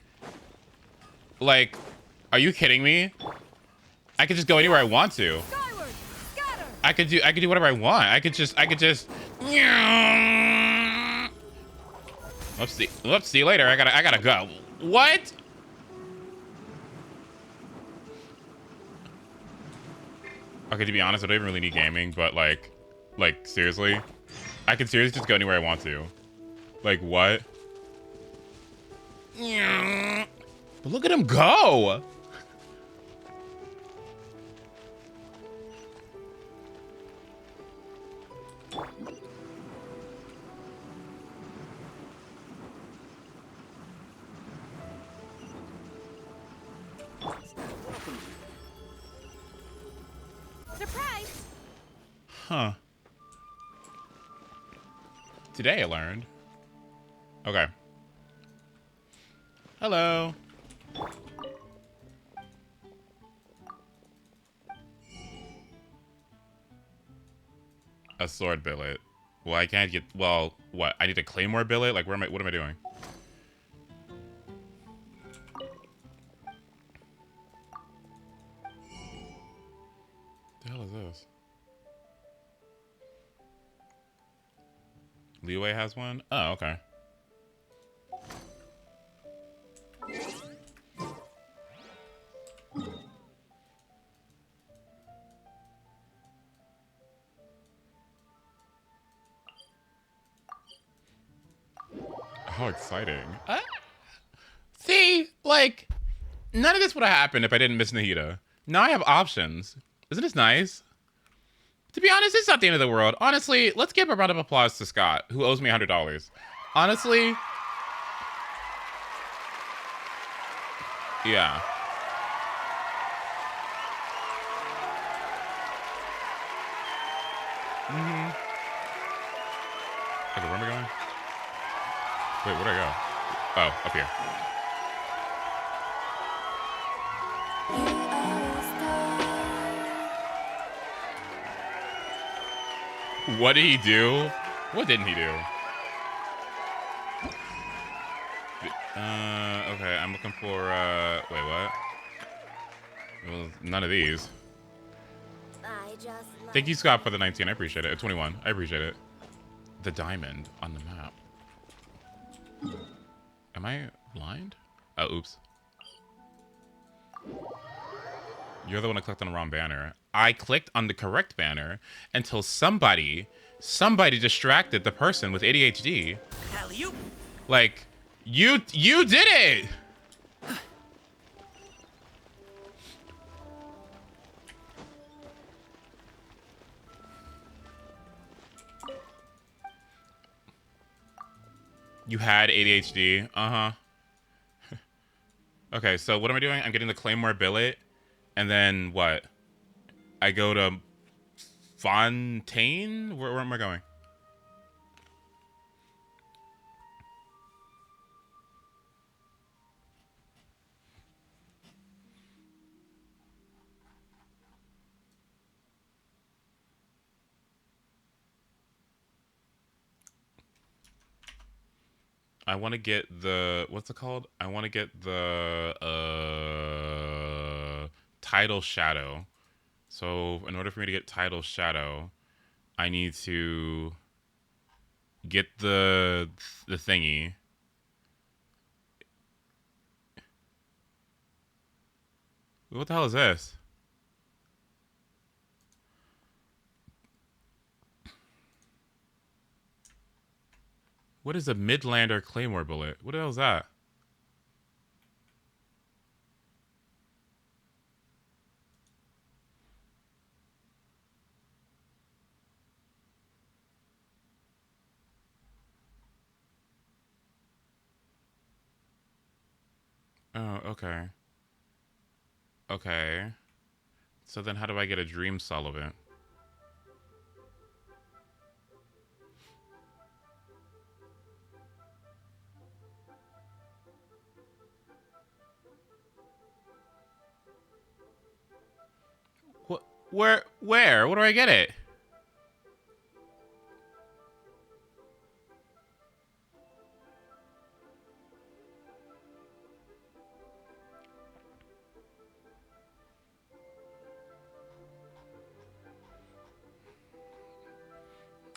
Like, are you kidding me? I could just go anywhere I want to. Skyward! Scatter! I could do whatever I want. I could just Let's see you later. I gotta go. What? Okay, to be honest, I don't even really need gaming, but like seriously, I could seriously just go anywhere I want to. Like what? But look at him go. Surprise! Huh. Today I learned. Okay. Hello. A sword billet. Well, I can't get... Well, what? I need a claymore billet? Like, what am I doing? The hell is this? Leeway has one? Oh, okay. How exciting. See, like, none of this would have happened if I didn't miss Nahida. Now I have options. Isn't this nice? To be honest, it's not the end of the world. Honestly, let's give a round of applause to Scott, who owes me $100. Honestly. Yeah. Okay, where am I going? Wait, where'd I go? Oh, up here. What did he do? What didn't he do? Okay, I'm looking for, wait, what? Well, none of these. Thank you, Scott, for the 19. I appreciate it. 21. I appreciate it. The diamond on the map. Am I blind? Oh, oops. You're the one that clicked on the wrong banner. I clicked on the correct banner until somebody distracted the person with ADHD. Alley-oop. Like, you did it! You had ADHD. Uh-huh. Okay, so what am I doing? I'm getting the Claymore billet. And then what? I go to Fontaine? Where am I going? I want to get the, what's it called? I want to get the Tidal Shadow. So in order for me to get Tidal Shadow, I need to get the thingy. What the hell is this? What is a Midlander Claymore bullet? What the hell is that? Oh, okay. Okay. So then how do I get a Dream Solvent? What? Where? Where do I get it?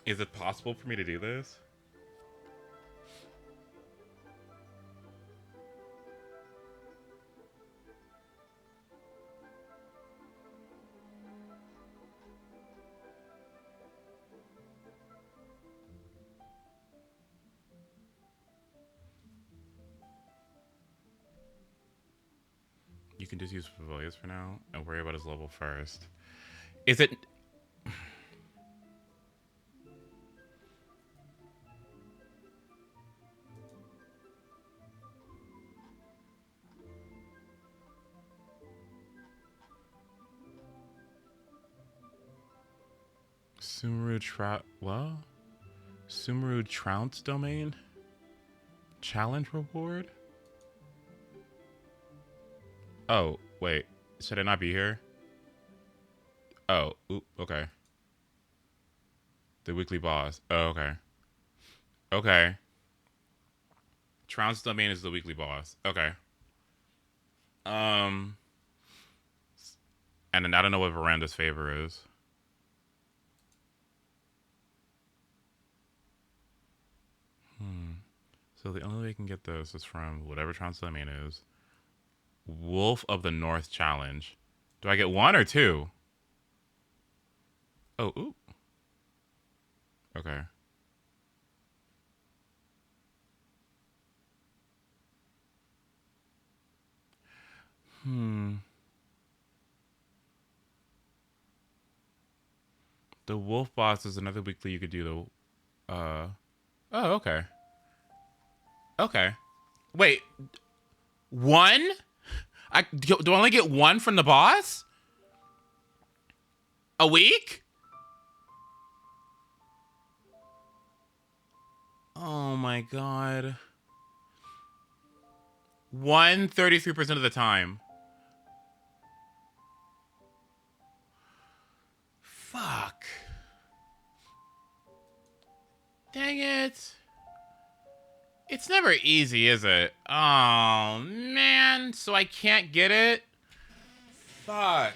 Is it possible for me to do this? You can just use Pavilions for now and worry about his level first. Is it... Sumeru Trout... What? Sumeru Trout's domain? Challenge reward? Oh, wait. Should I not be here? Oh, oop, okay. The weekly boss. Oh, okay. Okay. Trout's domain is the weekly boss. Okay. And then I don't know what Veranda's favor is. So the only way I can get this is from whatever Trout's domain is. Wolf of the North challenge. Do I get one or two? Oh, ooh. Okay. The wolf boss is another weekly you could do the oh, okay. Okay. Wait. One? Do I only get one from the boss? A week? Oh my god. 33% of the time. Fuck. Dang it. It's never easy, is it? Oh, man. So I can't get it? Fuck.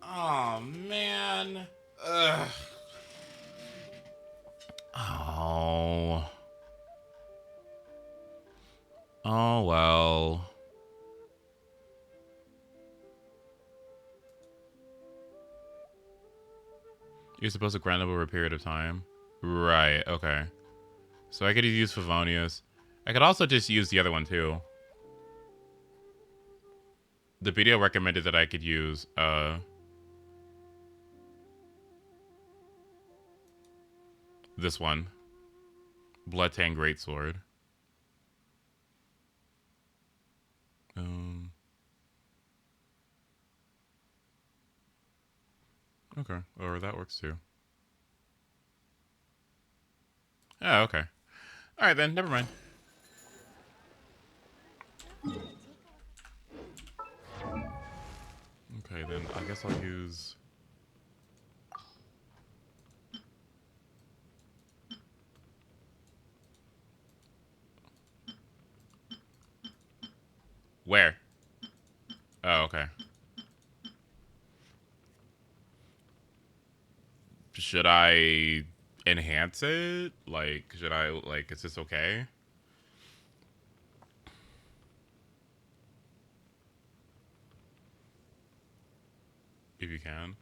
Oh, man. Ugh. Oh. Oh, well. You're supposed to grind over a period of time? Right, okay. So I could use Favonius. I could also just use the other one, too. The video recommended that I could use, this one. Bloodtang Greatsword. Okay, or that works too. Oh, okay. Alright then, never mind. Okay, then I guess I'll use... Where? Oh, okay. Should I enhance it? Like, should I, like, is this okay? If you can.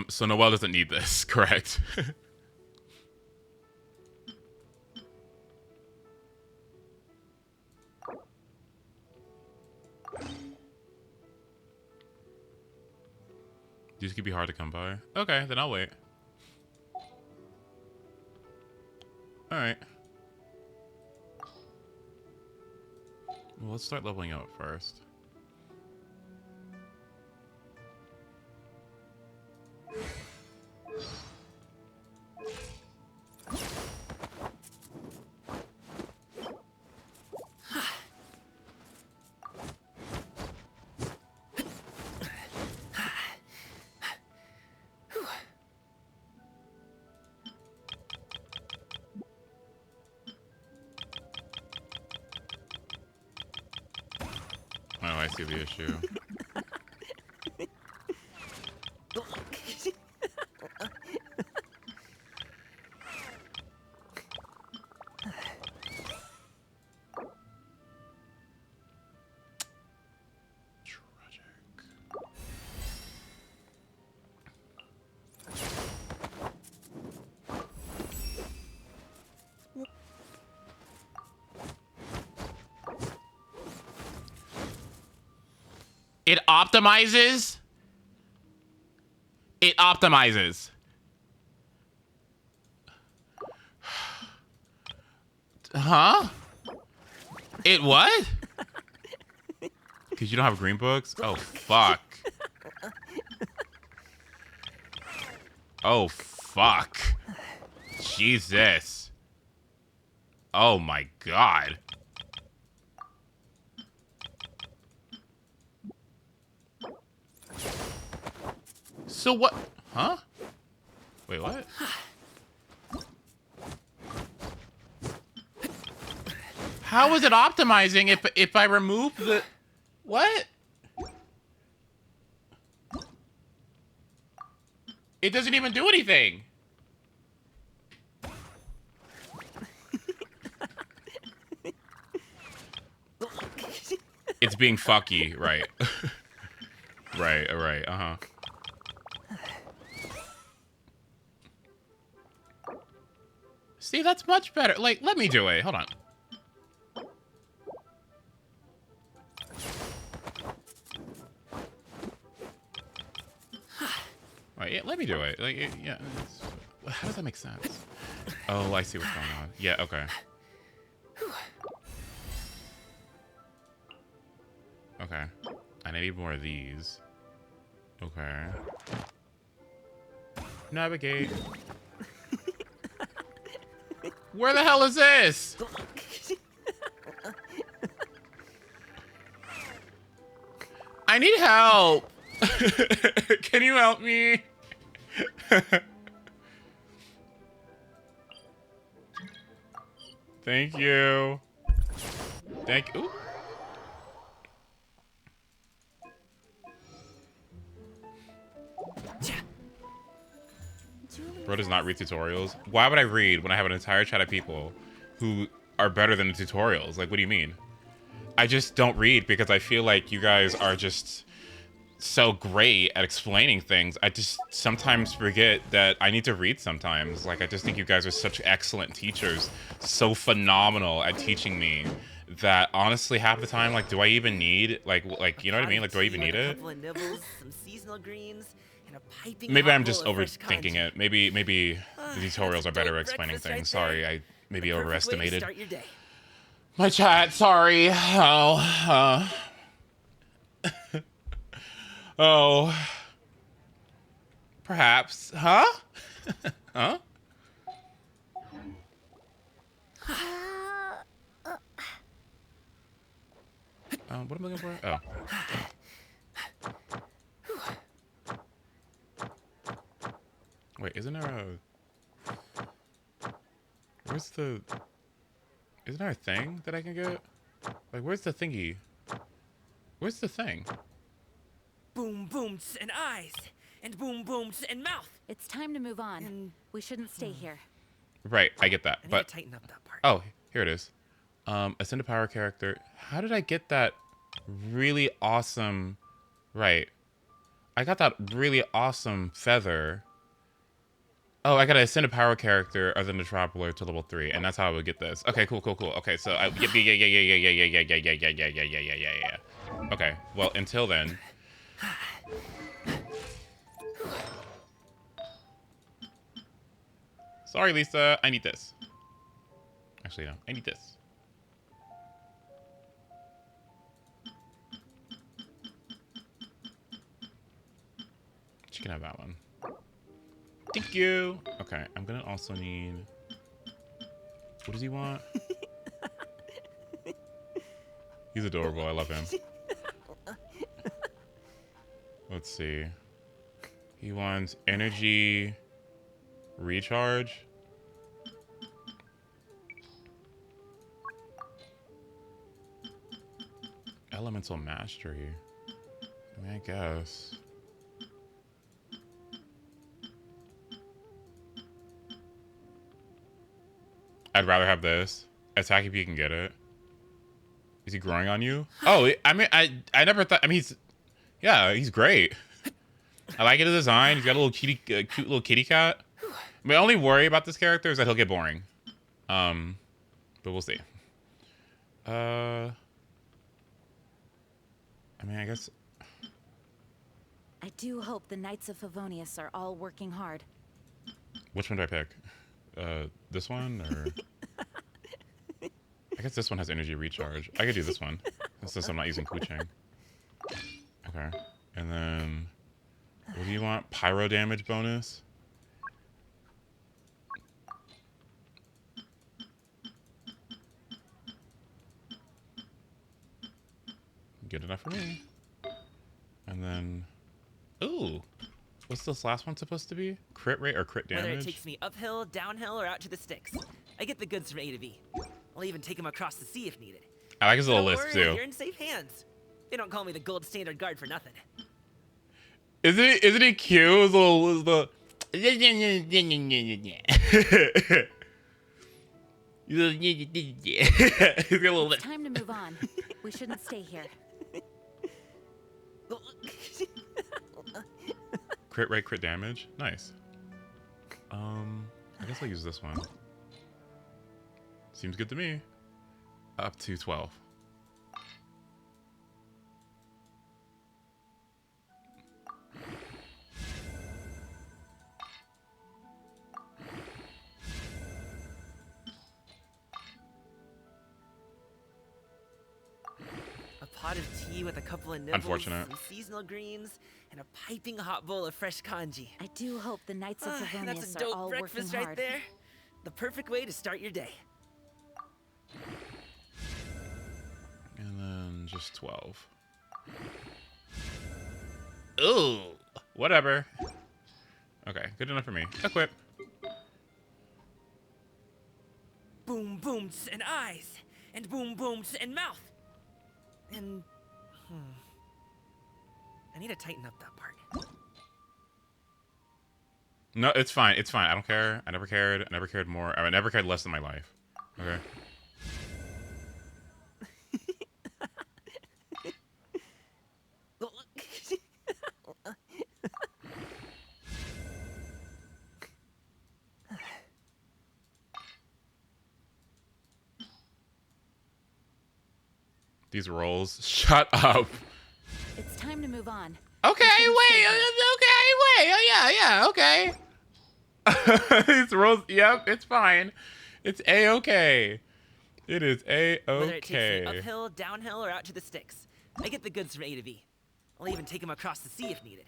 So Noelle doesn't need this, correct? These could be hard to come by. Okay, then I'll wait. Alright. Well, let's start leveling up first. Oh, I see the issue. It optimizes? It optimizes. Huh? It what? Because you don't have green books? Oh, fuck. Oh, fuck. Jesus. Oh, my God. So what? Huh? Wait, what? How is it optimizing if I remove the... What? It doesn't even do anything. It's being fucky, right. Right, uh-huh. See, that's much better. Like, let me do it. Hold on. Right, yeah, let me do it. Like, yeah. How does that make sense? Oh, I see what's going on. Yeah, okay. Okay. I need more of these. Okay. Navigate. Where the hell is this? I need help. Can you help me? Thank you. Thank you. Bro does not read tutorials. Why would I read when I have an entire chat of people who are better than the tutorials? Like, what do you mean? I just don't read because I feel like you guys are just so great at explaining things. I just sometimes forget that I need to read sometimes. Like, I just think you guys are such excellent teachers, so phenomenal at teaching me that honestly half the time, like, do I even need, like you know what I mean? Like, do I even need it? Nibbles, some seasonal greens, and a piping Maybe hot I'm bowl just of fresh overthinking congee. it. Maybe the tutorials are better at explaining things. Sorry, I maybe The perfect way to overestimated start your day. my chat. Sorry. Oh, perhaps. Huh? Huh? What am I looking for? Oh. Wait, isn't there a... Where's the... Isn't there a thing that I can get? Like, where's the thingy? Where's the thing? Boom booms and eyes, and boom booms and mouth. It's time to move on. And We shouldn't stay here. Right, I get that. I need But to tighten up that part. oh, here it is. Ascend a power character. How did I get that really awesome... Right. I got that really awesome feather. Oh, I gotta ascend a power character other than the traveler to level 3, and that's how I would get this. Okay, cool. Okay, so yeah. Okay, well, until then. Sorry, Lisa. I need this. Actually, no. I need this. She can have that one. Thank you. Okay, I'm gonna also need... What does he want? He's adorable. I love him. Let's see. He wants energy recharge. Elemental mastery. I mean, I guess. I'd rather have this. Attack if you can get it. Is he growing on you? Oh, I mean, I never thought. I mean, he's great. I like his design. He's got a little cute little kitty cat. My only worry about this character is that he'll get boring. But we'll see. I mean, I guess. I do hope the Knights of Favonius are all working hard. Which one do I pick? This one or? I guess this one has energy recharge. I could do this one since I'm not using Kuching. Okay, and then what do you want? Pyro damage bonus. Good enough for me. And then, ooh, what's this last one supposed to be? Crit rate or crit damage? Whether it takes me uphill, downhill, or out to the sticks, I get the goods from A to B. I'll even take him across the sea if needed. I like his little Don't list worry, too. You're in safe hands. They don't call me the gold standard guard for nothing. Isn't he cute? His little He's got a little It's time to move on. We shouldn't stay here. crit rate, crit damage. Nice. I guess I'll use this one. Seems good to me. Up to 12. A pot of tea with a couple of nibbles, Unfortunate. some seasonal greens, and a piping hot bowl of fresh congee. I do hope the Knights of That's a Favonius are dope all breakfast working right hard. there. The perfect way to start your day. And then just 12. Ooh, whatever. Okay, good enough for me. Equip. boom booms and eyes, and boom booms and mouth. And I need to tighten up that part. No, it's fine. It's fine. I don't care. I never cared. I never cared more. I never cared less in my life. Okay. These rolls. Shut up. It's time to move on. Okay, wait. Okay, wait. Oh, yeah, okay. These rolls. Yep, it's fine. It's a-okay. It is a-okay. Whether it takes me uphill, downhill, or out to the sticks, I get the goods from A to B. I'll even take them across the sea if needed.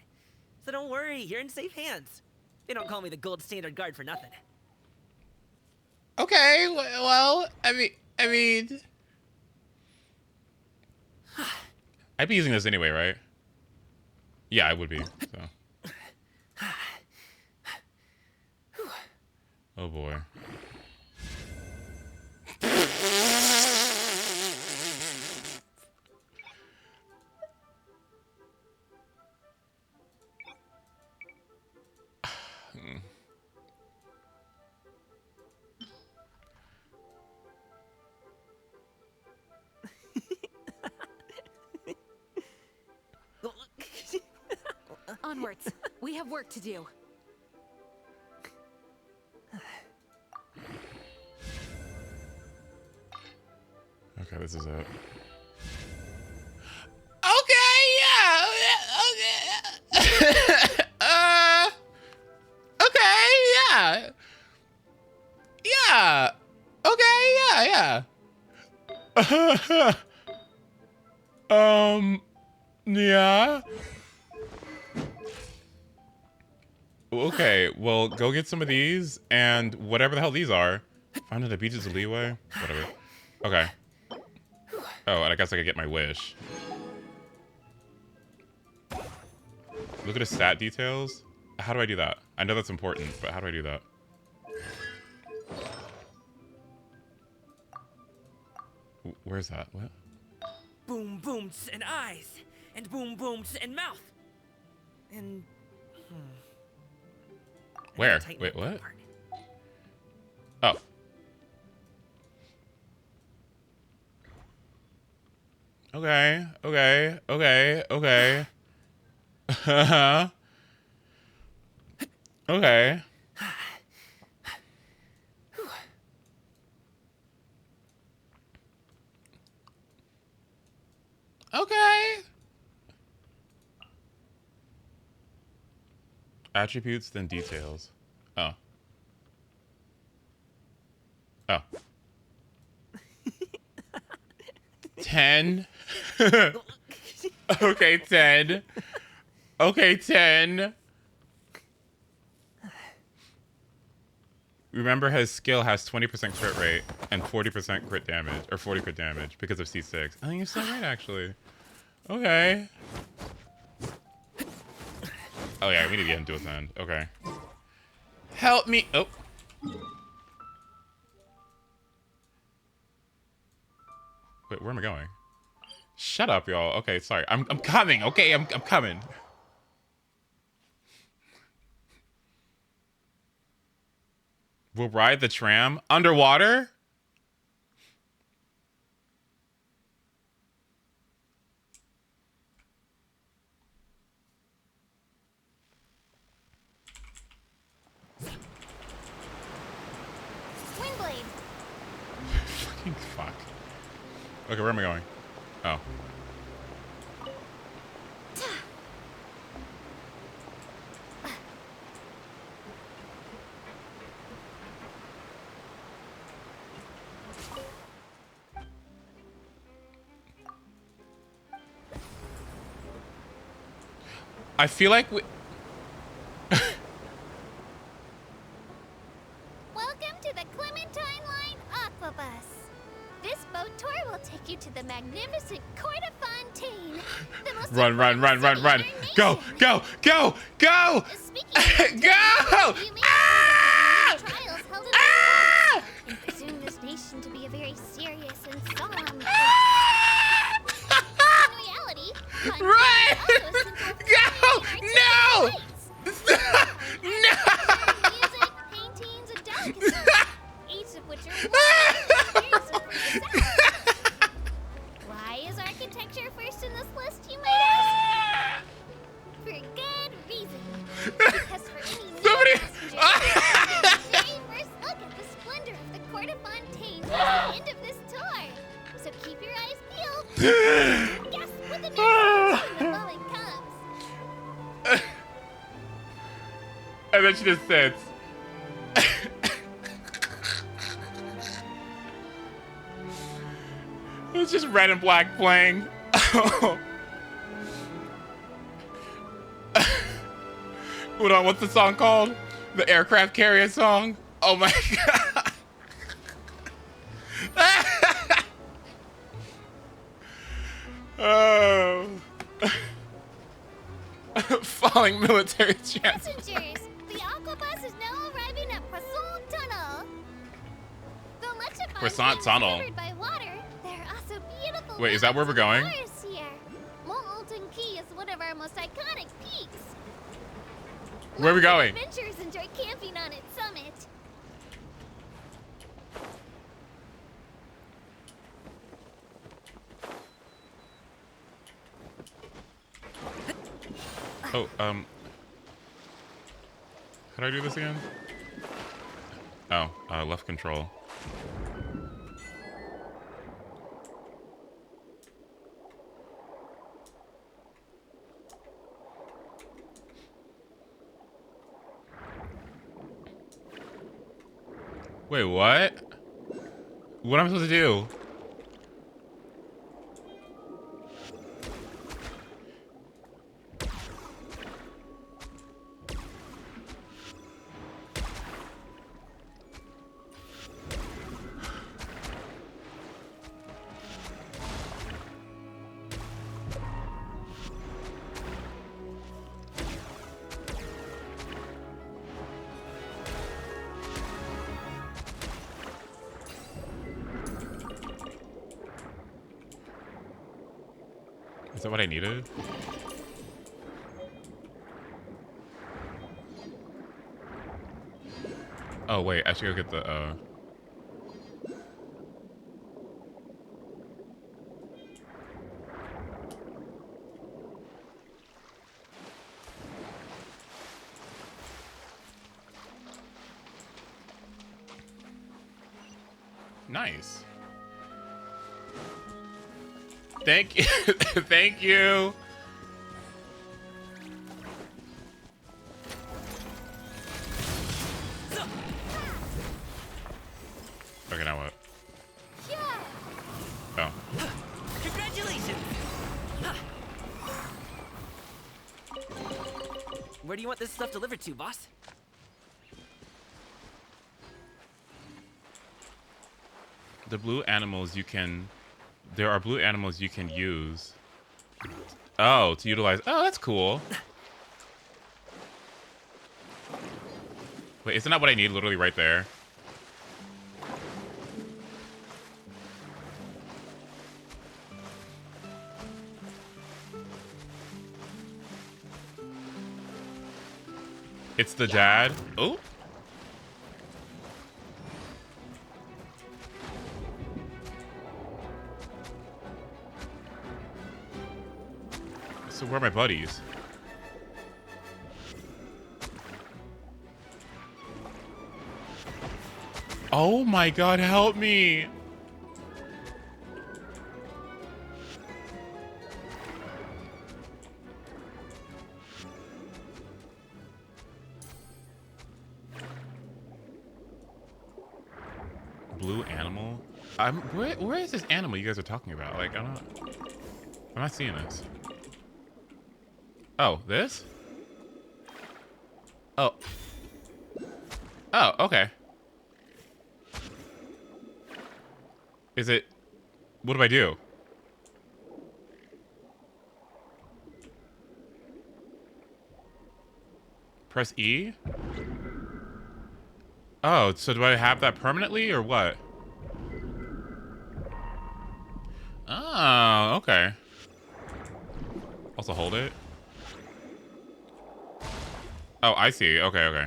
So don't worry, you're in safe hands. They don't call me the gold standard guard for nothing. Okay, well, I mean, I'd be using this anyway, right? Yeah, I would be. So. Oh boy. Onwards. We have work to do. Okay, this is it. Okay, yeah, okay. Okay, yeah. Yeah. Okay, yeah. Yeah. Okay, well, go get some of these, and whatever the hell these are. Find the beaches of leeway? Whatever. Okay. Oh, and I guess I could get my wish. Look at his stat details. How do I do that? I know that's important, but how do I do that? Where's that? What? Boom booms and eyes, and boom booms and mouth. And Where? Wait, what? Oh. Okay. Okay. Okay. Attributes, then details. Oh. Oh. 10. Okay, 10. Okay, 10. Remember, his skill has 20% crit rate and 40% crit damage, or 40 crit damage because of C6. I think you're so right, actually. Okay. Oh yeah, we need to get him to his end. Okay. Help me. Oh. Wait, where am I going? Shut up, y'all. Okay, sorry. I'm coming. Okay, I'm coming. We'll ride the tram underwater? Windblade. Fucking fuck. Okay, where am I going? Oh. I feel like we... Welcome to the Clementine Line Aquabus. This boat tour will take you to the magnificent court of Fontaine. The most Run. Go! Speaking of Go! you may have heard of the trials held in and pursuing this nation Fontaine Right! is also a center of Go! fine artistic No! delights. Music, paintings, and delicacies, each of which are wonderful experiences for yourself. Why is architecture first in this list, you might ask? For a good reason. Because for any new Somebody- passenger, the very first look at the splendor of the Court of Fontaine is the end of this tour. So keep your eyes peeled. Guess what the next station the moment comes. And then she just sits. It's just red and black playing. Hold on, what's the song called? The aircraft carrier song? Oh my god. Oh. Falling military chance. Passengers, the Aquabus is now arriving at Poisson Tunnel. Though much of Croissant Fontaine is Tunnel. covered by water, there are also beautiful Wait, is that where we're going? forests here. Molten Key is one of our most iconic peaks. Where are we going? Adventurers enjoy camping on its summit. Oh, how do I do this again? Oh, left control. Wait, what? What am I supposed to do? Is that what I needed? Oh wait, I should go get the Nice. Thank you. Thank you. Okay, now what? Oh. Congratulations! Where do you want this stuff delivered to, boss? The blue animals you can... There are blue animals you can use. Oh, to utilize... Oh, that's cool. Wait, isn't that what I need literally right there? It's the dad. Oh. So where are my buddies? Oh my god, help me! Blue animal? Where is this animal you guys are talking about? Like, I'm not seeing this. Oh, this? Oh. Oh, okay. Is it... What do I do? Press E? Oh, so do I have that permanently or what? Oh, okay. Also hold it. Oh, I see. Okay, okay.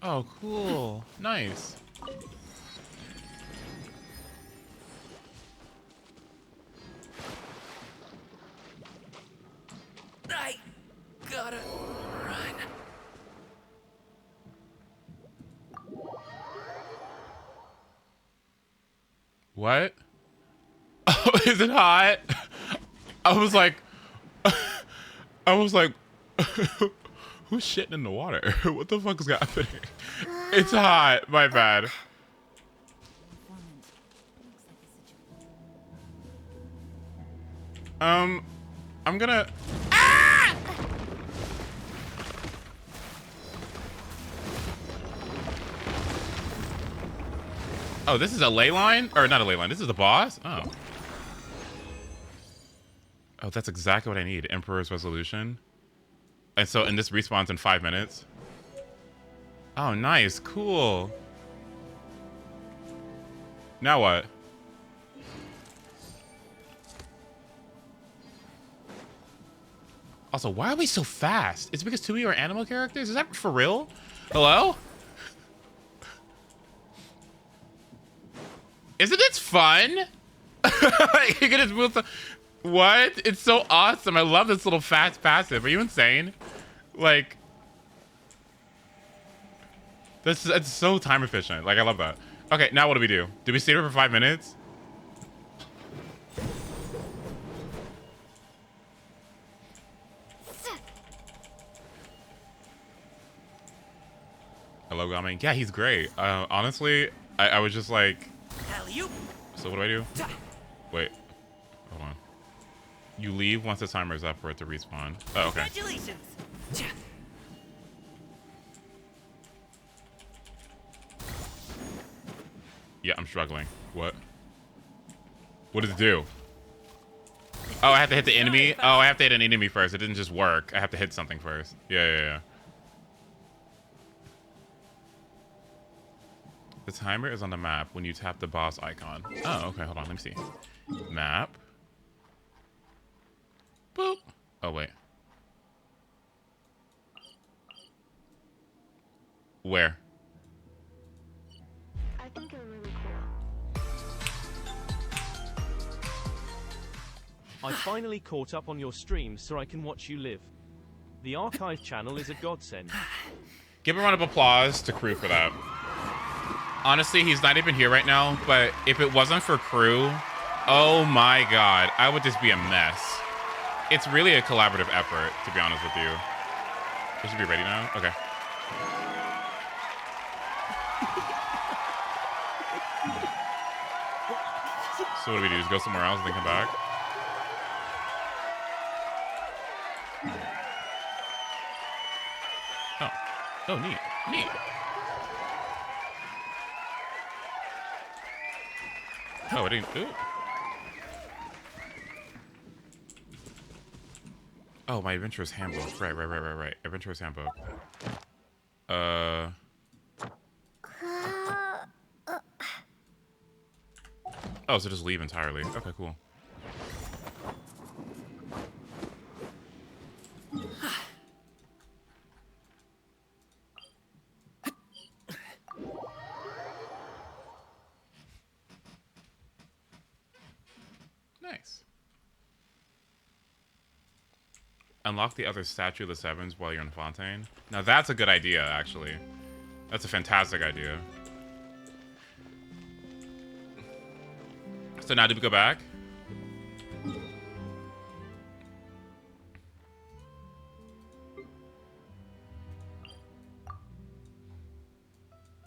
Oh, cool. Nice. I gotta run. What? Oh, is it hot? I was like, who's shitting in the water? What the fuck is happening? It's hot. My bad. I'm gonna. Ah! Oh, this is a ley line? Or not a ley line. This is the boss? Oh. Oh, that's exactly what I need. Emperor's Resolution. And so, and this respawns in 5 minutes. Oh, nice. Cool. Now what? Also, why are we so fast? It's because 2 of you are animal characters? Is that for real? Hello? Isn't it fun? You can just move the... What? It's so awesome. I love this little fast passive. Are you insane? Like... It's so time efficient. Like, I love that. Okay, now what do we do? Do we stay there for 5 minutes? Hello, Gaming. Yeah, he's great. Honestly, I was just like... Alley-oop. So what do I do? Wait. Hold on. You leave once the timer is up for it to respawn. Oh, okay. Congratulations. Yeah, I'm struggling. What? What does it do? Oh, I have to hit the enemy? Oh, I have to hit an enemy first. It didn't just work. I have to hit something first. Yeah. The timer is on the map when you tap the boss icon. Oh, okay. Hold on. Let me see. Map. Boop. Oh, wait. Where? I think you're really cool. I finally caught up on your streams so I can watch you live. The archive channel is a godsend. Give a round of applause to Crew for that. Honestly, he's not even here right now, but if it wasn't for Crew, oh my god, I would just be a mess. It's really a collaborative effort, to be honest with you. We should be ready now? Okay. So what do we do? Just go somewhere else and then come back? Oh. Oh, neat. Neat. Oh, I didn't... Ooh. Oh, my Adventurer's Handbook. Right. Adventurer's Handbook. Oh, so just leave entirely. Okay, cool. Nice. Unlock the other Statue of the Sevens while you're in Fontaine. Now that's a good idea, actually. That's a fantastic idea. So now do we go back?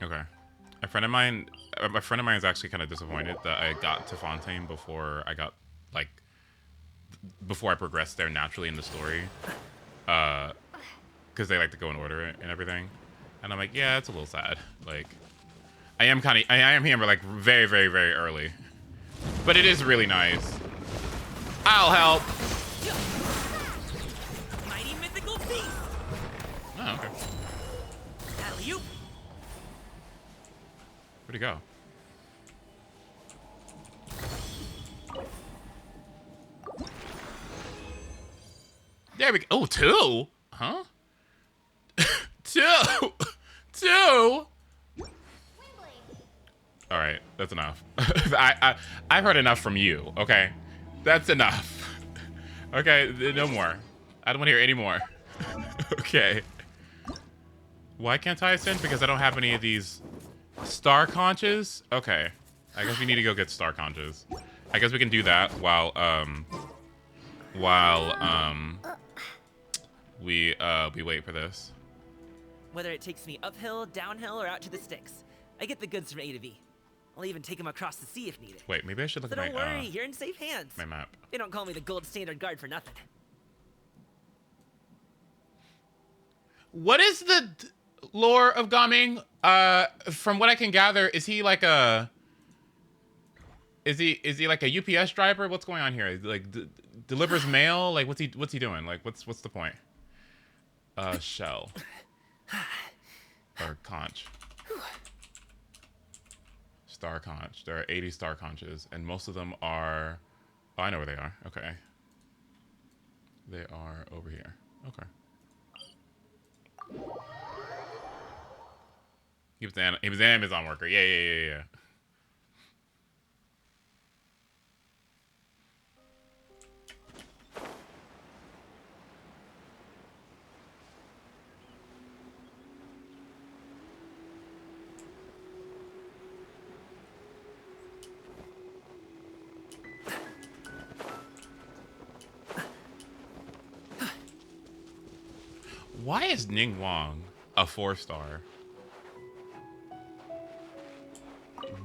Okay. A friend of mine is actually kind of disappointed that I got to Fontaine before I got, like, before I progressed there naturally in the story. Because they like to go in order and everything. And I'm like, yeah, it's a little sad. Like, I am here, but like very, very, very early. But it is really nice. I'll help. Mighty mythical beast. Oh, okay. Alley-oop. Where'd he go? There we go. Oh, 2? Huh? 2? 2? All right, that's enough. I've heard enough from you, okay? That's enough. Okay, no more. I don't want to hear any more. Okay. Why can't I ascend? Because I don't have any of these star conches? Okay. I guess we need to go get star conches. I guess we can do that while we wait for this. Whether it takes me uphill, downhill, or out to the sticks, I get the goods from A to B. I'll even take them across the sea if needed. Wait, maybe I should look So at don't my worry, you're in safe hands. my map. They don't call me the gold standard guard for nothing. What is the lore of Gaming? From what I can gather, is he like a is he like a UPS driver? What's going on here? Like delivers mail? Like what's he doing? Like what's the point? Shell or conch. Star conch. There are 80 star conches, and most of them are. Oh, I know where they are. Okay. They are over here. Okay. He was an Amazon worker. Yeah. Why is Ning Wong a 4-star?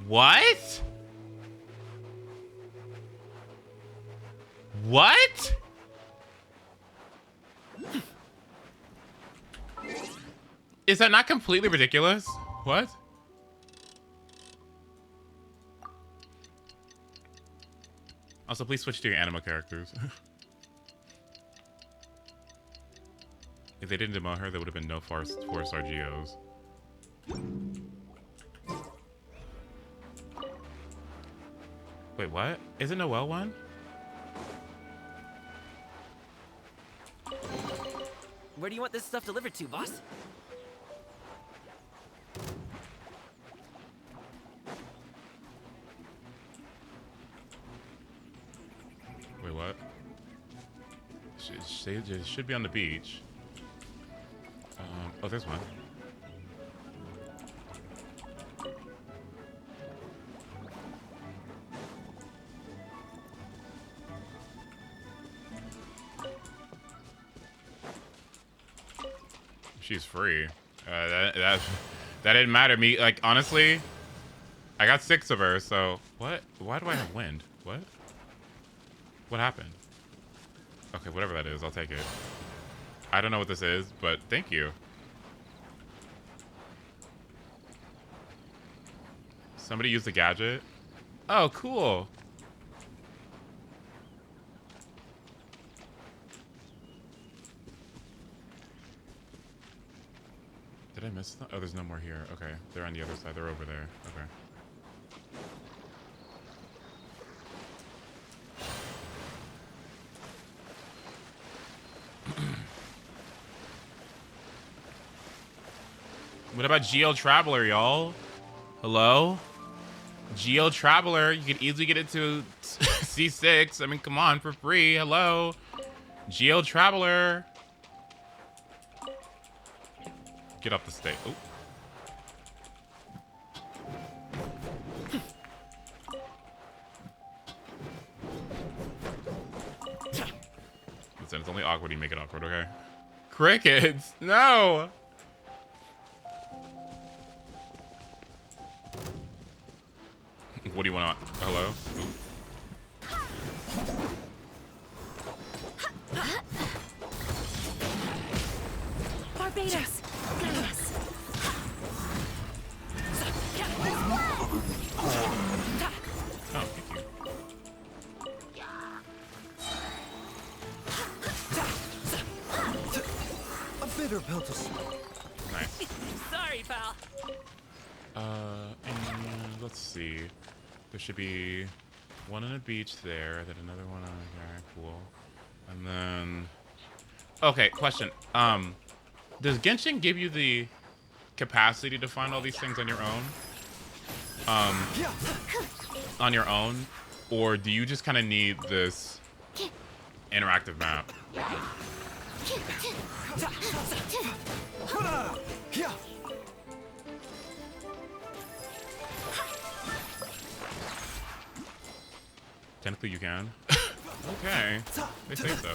What? What? Is that not completely ridiculous? What? Also, please switch to your anime characters. If they didn't demote her, there would have been no 4-star Geos. Wait, what? Isn't Noelle one? Where do you want this stuff delivered to, boss? Wait, what? It should be on the beach. Oh, there's one. She's free. That didn't matter. Me, like, honestly, I got 6 of her, so what? Why do I have wind? What? What happened? Okay, whatever that is, I'll take it. I don't know what this is, but thank you. Somebody used the gadget. Oh, cool. Did I miss them? Oh, there's no more here. Okay, they're on the other side. They're over there. Okay. What about Geo Traveler, y'all? Hello? Geo Traveler, you can easily get it to C6. I mean, come on, for free. Hello? Geo Traveler. Get off the stage. Oh. Listen, it's only awkward you make it awkward, okay? Crickets! No! What do you want? Hello? Ooh. Barbados! Nice. Sorry, pal. And let's see. There should be one on a beach there, then another one on there. Cool. And then... Okay, question. Does Genshin give you the capacity to find all these things on your own? On your own? Or do you just kind of need this interactive map? Technically you can. Okay. They say so.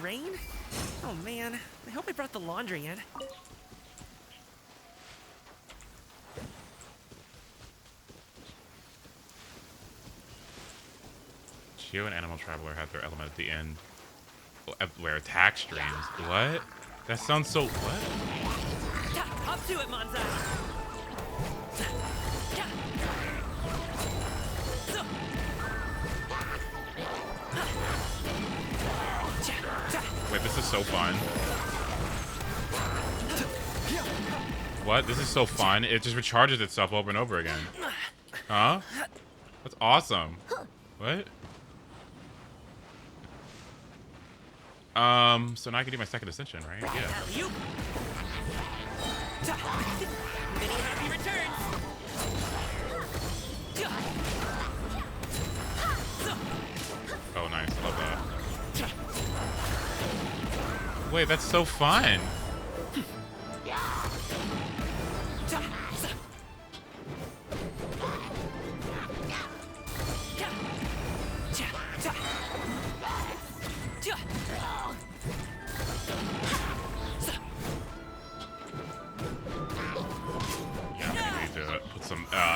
Rain? Oh man, I hope I brought the laundry in. Geo and Animal Traveler had their element at the end. Where attack streams. What? That sounds so... What? Up to it, Monza! Wait, this is so fun. What? This is so fun. It just recharges itself over and over again. Huh? That's awesome. What? So now I can do my second ascension, right? Yeah. Many happy returns! Oh, nice. Love that. Wait, that's so fun.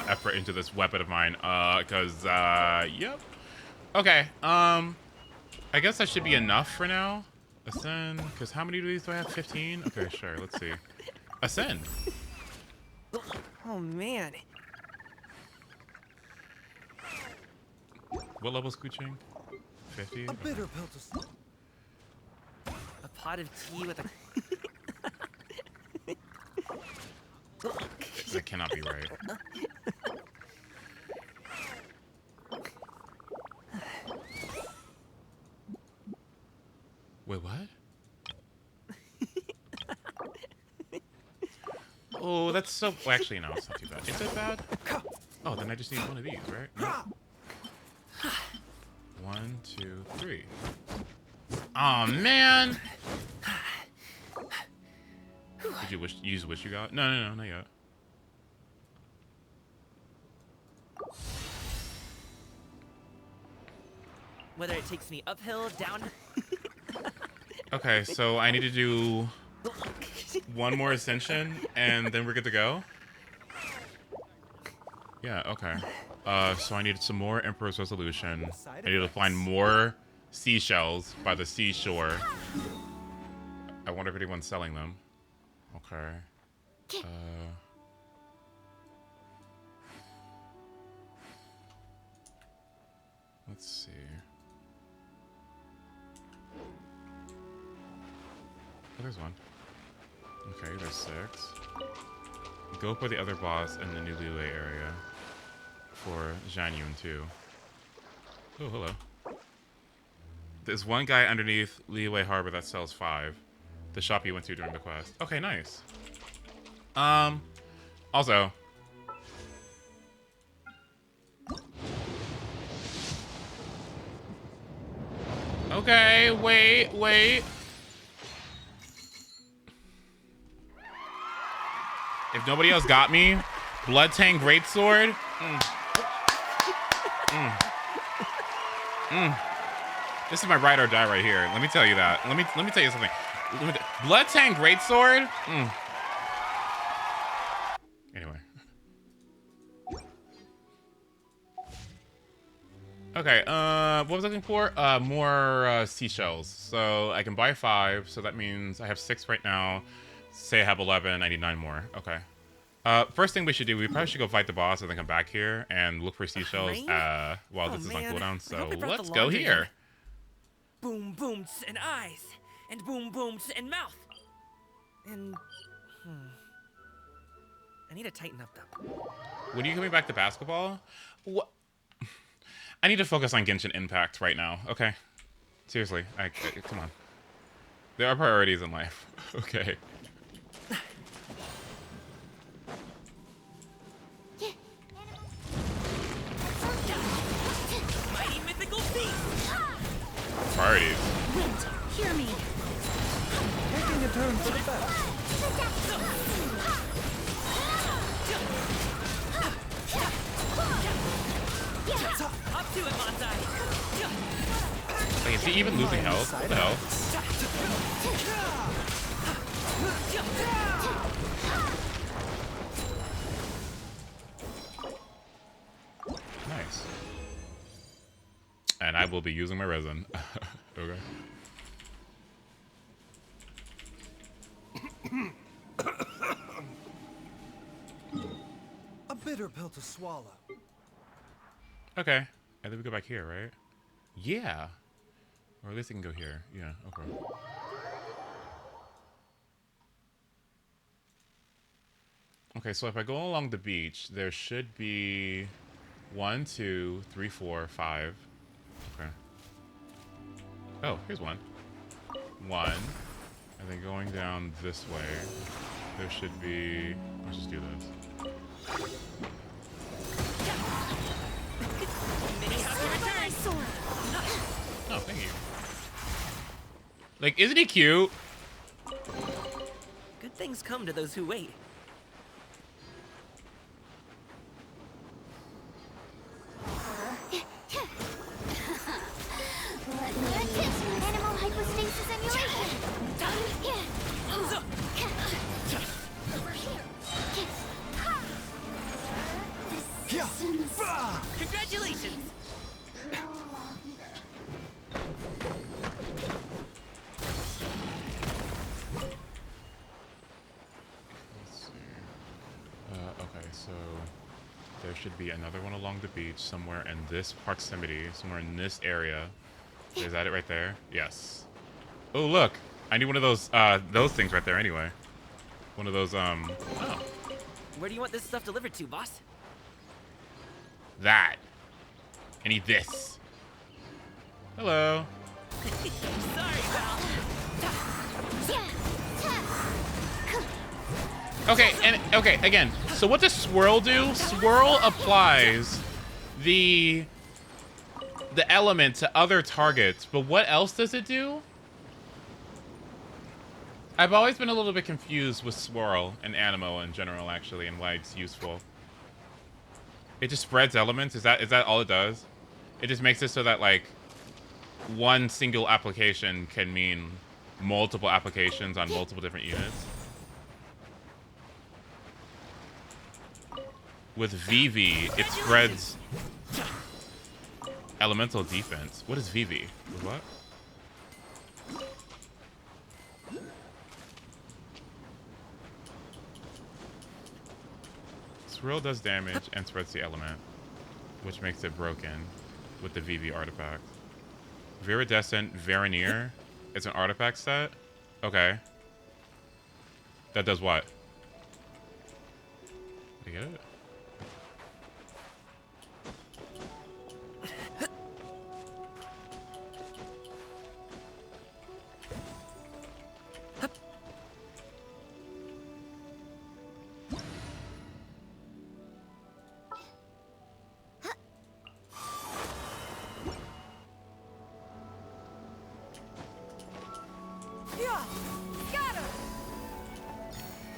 Effort into this weapon of mine, yep. Okay, I guess that should be enough for now. Ascend, because how many of these do I have? 15? Okay, sure, let's see. Ascend. Oh, man. What level is Kuching? 50? A bitter pill to... A pot of tea with a... That cannot be right. Wait, what? Oh, that's so... Well, actually, no, it's not too bad. Is it bad? Oh, then I just need one of these, right? No. 1, 2, 3. Oh man! Did you use wish you got? No, not yet. Whether it takes me uphill, down... Okay, so I need to do one more ascension, and then we're good to go? Yeah, okay. So I need some more Emperor's Resolution. I need to find more seashells by the seashore. I wonder if anyone's selling them. Okay. Let's see. Oh, there's one. Okay, there's 6. Go for the other boss in the new Liyue area. For Zhanyun too. Oh, hello. There's one guy underneath Liyue Harbor that sells 5. The shop you went to during the quest. Okay, nice. Also. Okay, wait. If nobody else got me, Bloodtang Greatsword. This is my ride or die right here. Let me tell you that. Let me tell you something. Bloodtang Greatsword. Anyway. Okay. What was I looking for? More seashells. So I can buy 5. So that means I have 6 right now. Say I have 11. I need 9 more. Okay. First thing we should do, we probably should go fight the boss and then come back here and look for seashells Rain? while Oh, this is on man. cooldown. I So hope they brought the let's go laundry here. Boom booms and eyes, and boom booms and mouth, and I need to tighten up though. When are you coming back to basketball? What? I need to focus on Genshin Impact right now. Okay, seriously, come on. There are priorities in life. Okay. Mighty mythical beast. Priorities. Wind, hear me. Taking a turn for the better. Up to it, Montai. Like, is he even losing health? What the hell? Nice. And I will be using my resin. Okay. A bitter pill to swallow. Okay. And then we go back here, right? Yeah. Or at least I can go here. Yeah, okay. Okay, so if I go along the beach, there should be 1, 2, 3, 4, 5. Okay. Oh, here's one. 1. And then going down this way, there should be... Let's just do this. Oh, thank you. Like, isn't he cute? Good things come to those who wait. Animal hypostasis emulation. Congratulations! Let's see. Okay, so there should be another one along the beach somewhere in this proximity, somewhere in this area. Is that it right there? Yes. Oh, look! I need one of those things right there anyway. One of those, oh. Where do you want this stuff delivered to, boss? That. I need this. Hello. Sorry, pal. Okay, and okay, again. So what does swirl do? Swirl applies the element to other targets, but what else does it do? I've always been a little bit confused with swirl and Animo in general, actually, and why it's useful. It just spreads elements. Is that all it does? It just makes it so that like one single application can mean multiple applications on multiple different units. With VV, it spreads elemental defense. What is VV? What? Swirl does damage and spreads the element, which makes it broken with the VV artifact. Viridescent Vernier is an artifact set? Okay. That does what? Did you get it?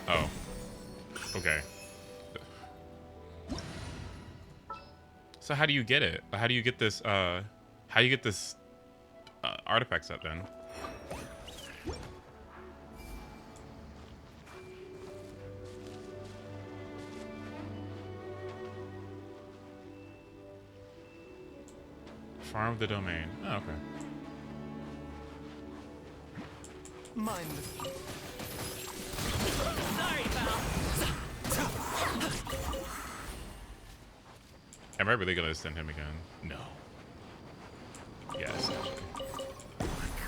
Oh. Okay. So how do you get it? How do you get this, artifact set then? Farm of the domain. Oh, okay. Mind. Sorry, pal. Am I really gonna send him again? No. Yes, actually.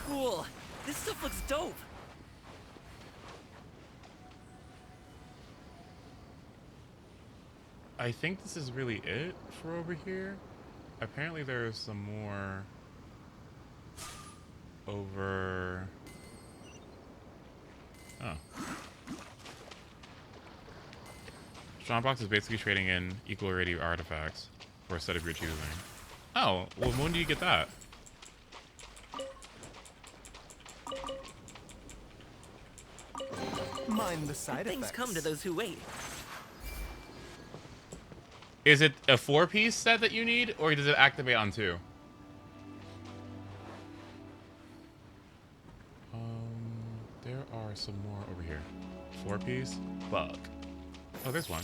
Cool. This stuff looks dope. I think this is really it for over here. Apparently there's some more over... Oh. Strongbox is basically trading in equal rarity artifacts for a set of your choosing. Oh, well, when do you get that? Mind the side Things effects. come to those who wait. Is it a 4-piece set that you need, or does it activate on 2? There are some more over here. 4-piece? Bug. Oh, there's one.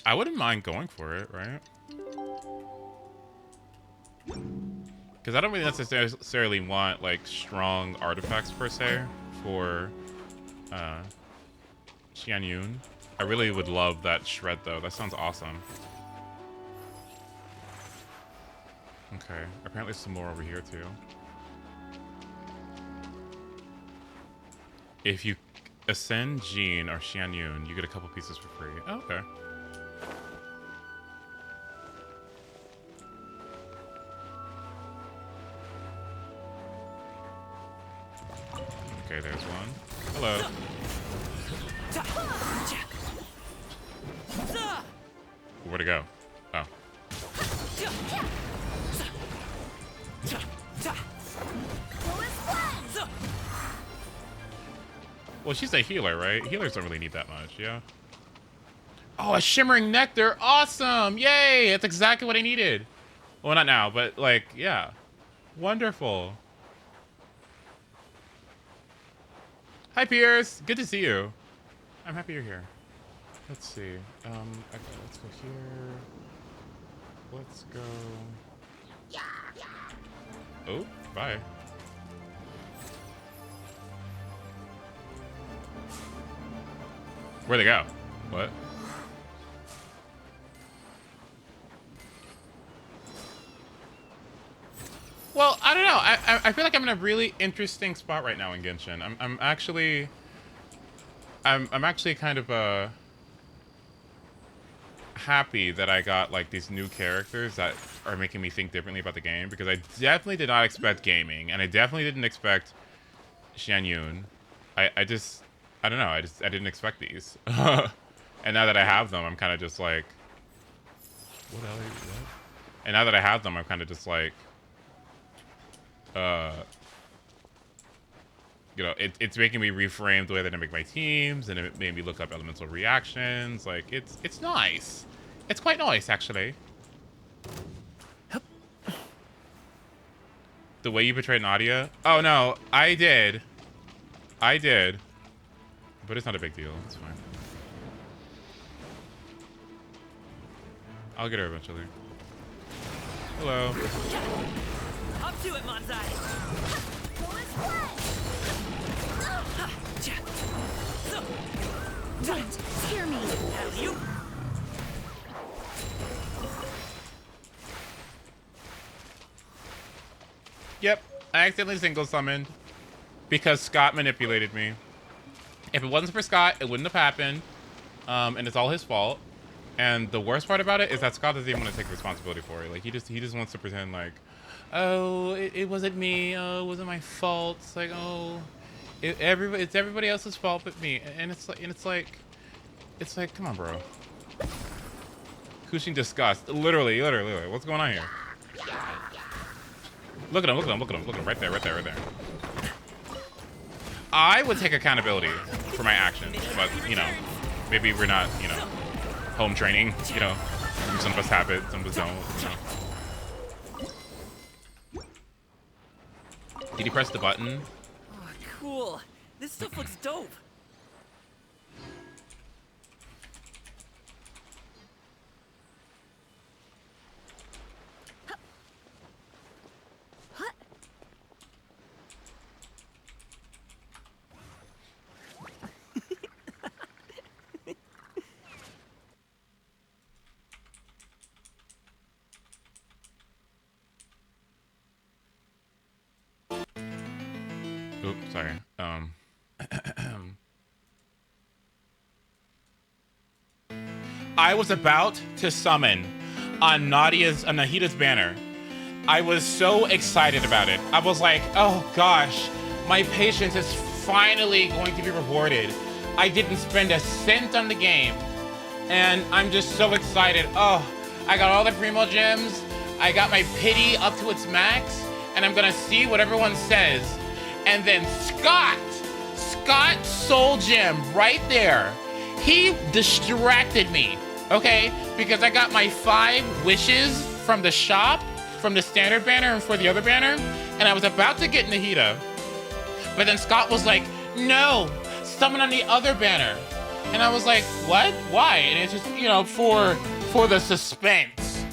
I wouldn't mind going for it, right? Because I don't really necessarily want, like, strong artifacts, per se, for, Xianyun. I really would love that shred, though. That sounds awesome. Okay. Apparently some more over here, too. If you ascend Jean or Xianyun, you get a couple pieces for free. Oh, okay. Okay, there's one. Hello. Where'd it go? Oh. Well, she's a healer, right? Healers don't really need that much, yeah? Oh, a shimmering nectar! Awesome! Yay! That's exactly what I needed. Well, not now, but, like, yeah. Wonderful. Hi, Pierce. Good to see you. I'm happy you're here. Let's see. Okay, let's go here. Let's go. Oh, bye. Where'd they go? What? Well, I don't know. I feel like I'm in a really interesting spot right now in Genshin. I'm actually kind of happy that I got like these new characters that are making me think differently about the game, because I definitely did not expect gaming, and I definitely didn't expect Xianyun. I don't know. I didn't expect these. And now that I have them, I'm kind of just like, what? And now that I have them, I'm kind of just like, you know, it's making me reframe the way that I make my teams, and it made me look up elemental reactions. Like, it's nice. It's quite nice, actually. The way you betrayed Nadia? Oh, no. I did. But it's not a big deal. It's fine. I'll get her eventually. Hello. Up to it, Manzai. Don't scare me. You. Yep, I accidentally single summoned because Scott manipulated me. If it wasn't for Scott, it wouldn't have happened, and it's all his fault. And the worst part about it is that Scott doesn't even want to take responsibility for it. Like, he just wants to pretend like, oh, it wasn't me. Oh, it wasn't my fault. It's like, oh, it's everybody else's fault but me. And it's like, come on, bro. Kushing disgust. Literally. What's going on here? Look at him. Right there. I would take accountability for my actions, but, you know, maybe we're not, you know, home training, you know. Some of us have it, some of us don't, you know. Did you press the button? Oh, cool. This stuff looks dope. Um, I was about to summon on Nahita's banner. I was so excited about it. I was like, oh gosh, my patience is finally going to be rewarded. I didn't spend a cent on the game. And I'm just so excited. Oh, I got all the Primo gems. I got my pity up to its max. And I'm gonna see what everyone says. And then Scott Soul Gem right there. He distracted me, okay? Because I got my 5 wishes from the shop, from the standard banner and for the other banner. And I was about to get Nahita. But then Scott was like, no, summon on the other banner. And I was like, what? Why? And it's just, you know, for the suspense.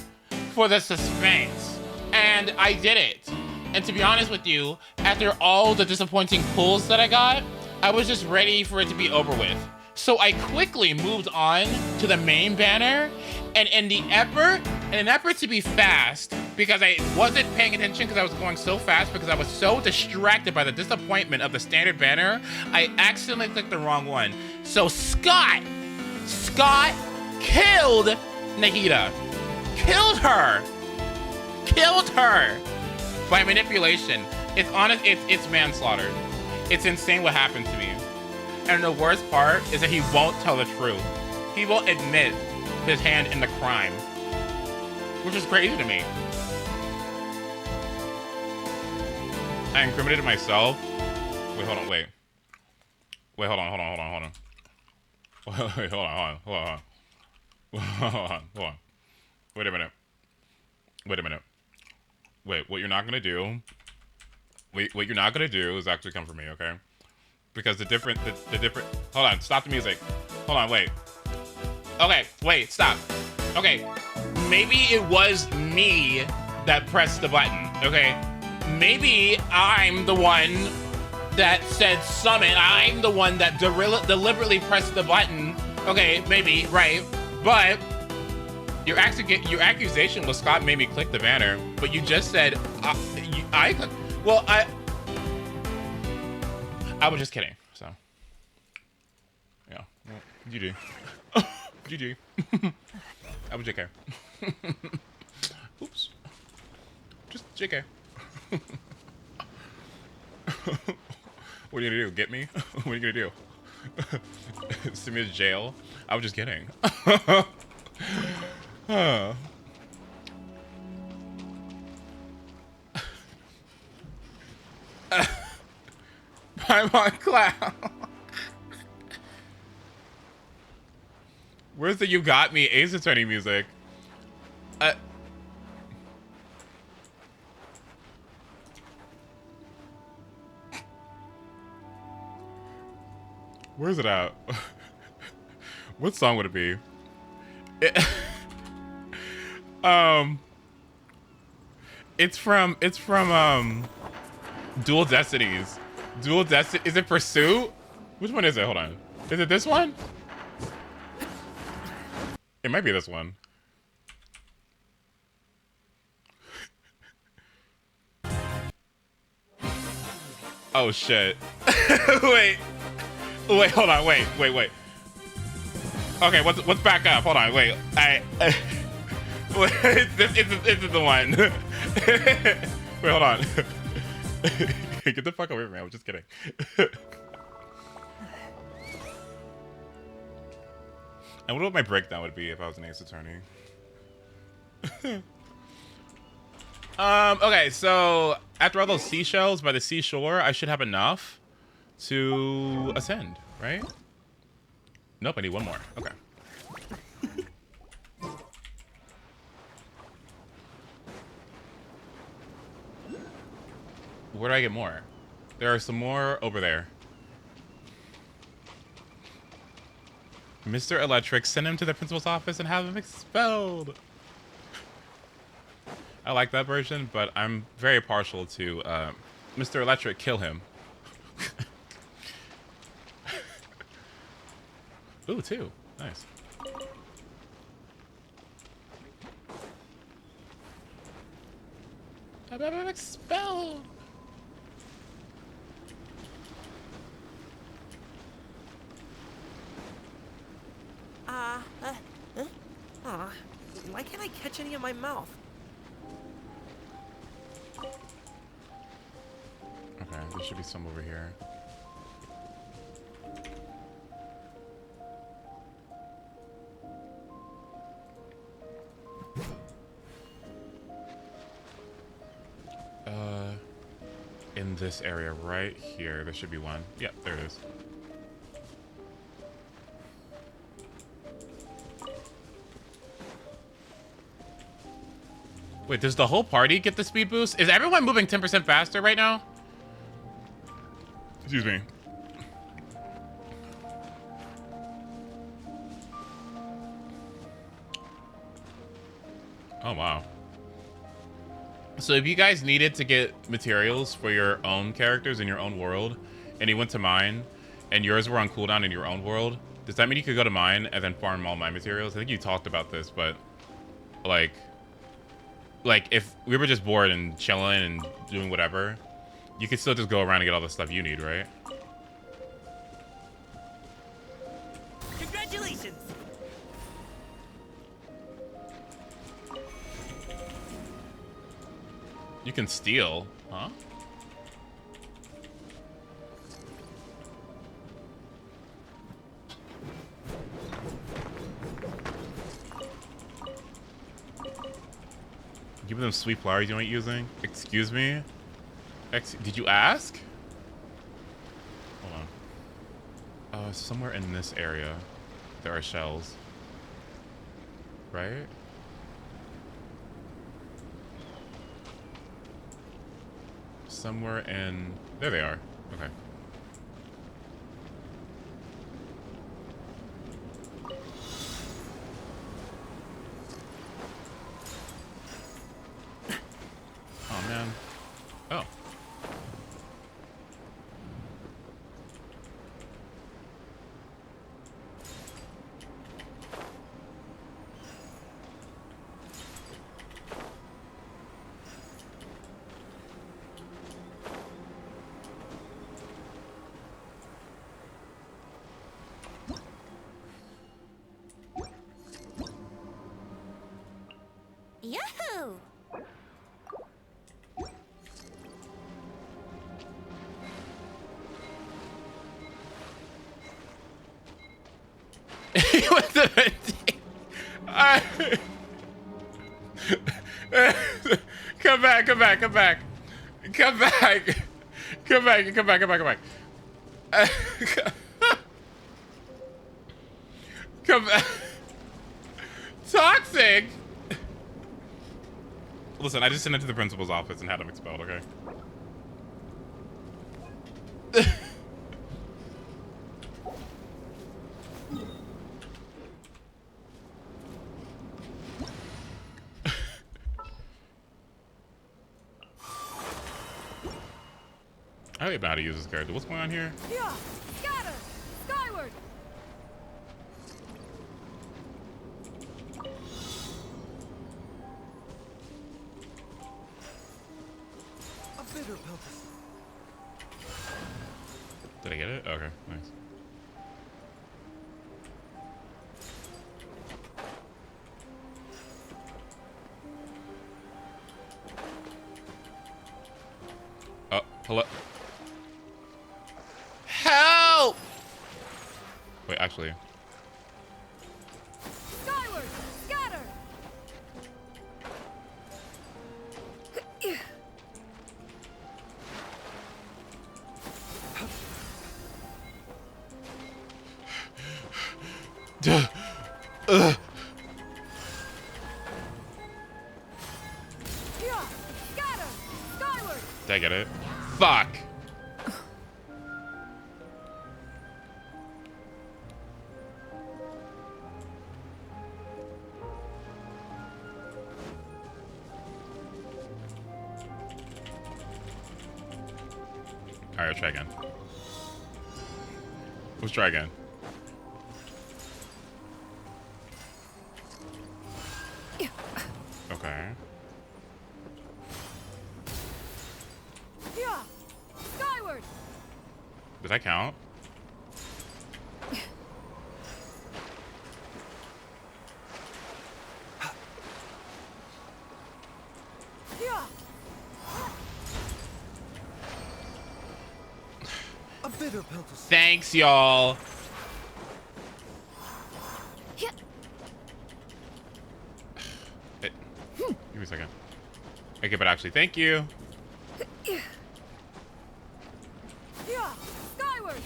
For the suspense. And I did it. And to be honest with you, after all the disappointing pulls that I got, I was just ready for it to be over with. So I quickly moved on to the main banner, and in an effort to be fast, because I wasn't paying attention because I was going so fast because I was so distracted by the disappointment of the standard banner, I accidentally clicked the wrong one. So Scott killed Nahita. Killed her by manipulation. It's honest, it's manslaughter. It's insane what happened to me. And the worst part is that he won't tell the truth. He won't admit his hand in the crime, which is crazy to me. I incriminated myself. Wait, hold on, wait. Wait, hold on. Wait, hold on. Wait a minute. Wait, what you're not gonna do? Wait, what you're not gonna do is actually come for me, okay? Because the different. Hold on, stop the music. Hold on, wait. Okay, wait, stop. Okay, maybe it was me that pressed the button, okay? Maybe I'm the one that said summon. I'm the one that deliberately pressed the button. Okay, maybe, right? But your accusation was Scott made me click the banner, but you just said I clicked. Well, I was just kidding. So yeah, well, GG. GG. I was JK. Oops. Just JK. What are you gonna do? Get me? What are you gonna do? Send me to jail? I was just kidding. Paimon Clown. Where's the You Got Me Ace Attorney music? Where's it at? What song would it be? It's from Dual Destinies. Dual Destiny. Is it Pursuit? Which one is it? Hold on. Is it this one? It might be this one. Oh shit. Wait, hold on. Wait. Okay, what's back up? Hold on. Wait. This is the one. Wait, hold on. Get the fuck away from me. I was just kidding. I wonder what my breakdown would be if I was an Ace Attorney. Okay, so after all those seashells by the seashore, I should have enough to ascend, right? Nope, I need one more. Okay. Where do I get more? There are some more over there. Mr. Electric, send him to the principal's office and have him expelled. I like that version, but I'm very partial to Mr. Electric, kill him. Ooh, 2. Nice. Have him expelled. can't I catch any in my mouth? Okay, there should be some over here. In this area right here, there should be one. Yeah, there it is. Wait, does the whole party get the speed boost? Is everyone moving 10% faster right now? Excuse me. Oh, wow. So if you guys needed to get materials for your own characters in your own world, and you went to mine, and yours were on cooldown in your own world, does that mean you could go to mine and then farm all my materials? I think you talked about this, but like if we were just bored and chilling and doing whatever, you could still just go around and get all the stuff you need, right? Congratulations! You can steal, huh? Give them sweet flowers you ain't using? Excuse me? Did you ask? Hold on. Somewhere in this area, there are shells. Right? Somewhere in... There they are. Okay. Oh, man. Oh. Yahoo! Come back, come back, come back. Come back. Come back, come back, come back, come back. Come back. Toxic! Listen, I just sent it to the principal's office and had him expelled, okay? I don't even know how to use this character. What's going on here? Yeah! Scatter! Skyward! A bitter pelvis. Did I get it? Okay, nice. Oh, hello. Help! Wait, actually. Skyward! Scatter! Duh. Yeah! Scatter! Skyward! Did I get it? Fuck! Alright, try again. Let's try again. Okay. Yeah! Skyward! Did I count? Thanks, y'all. Give me a second. Okay, but actually, thank you. Skyward!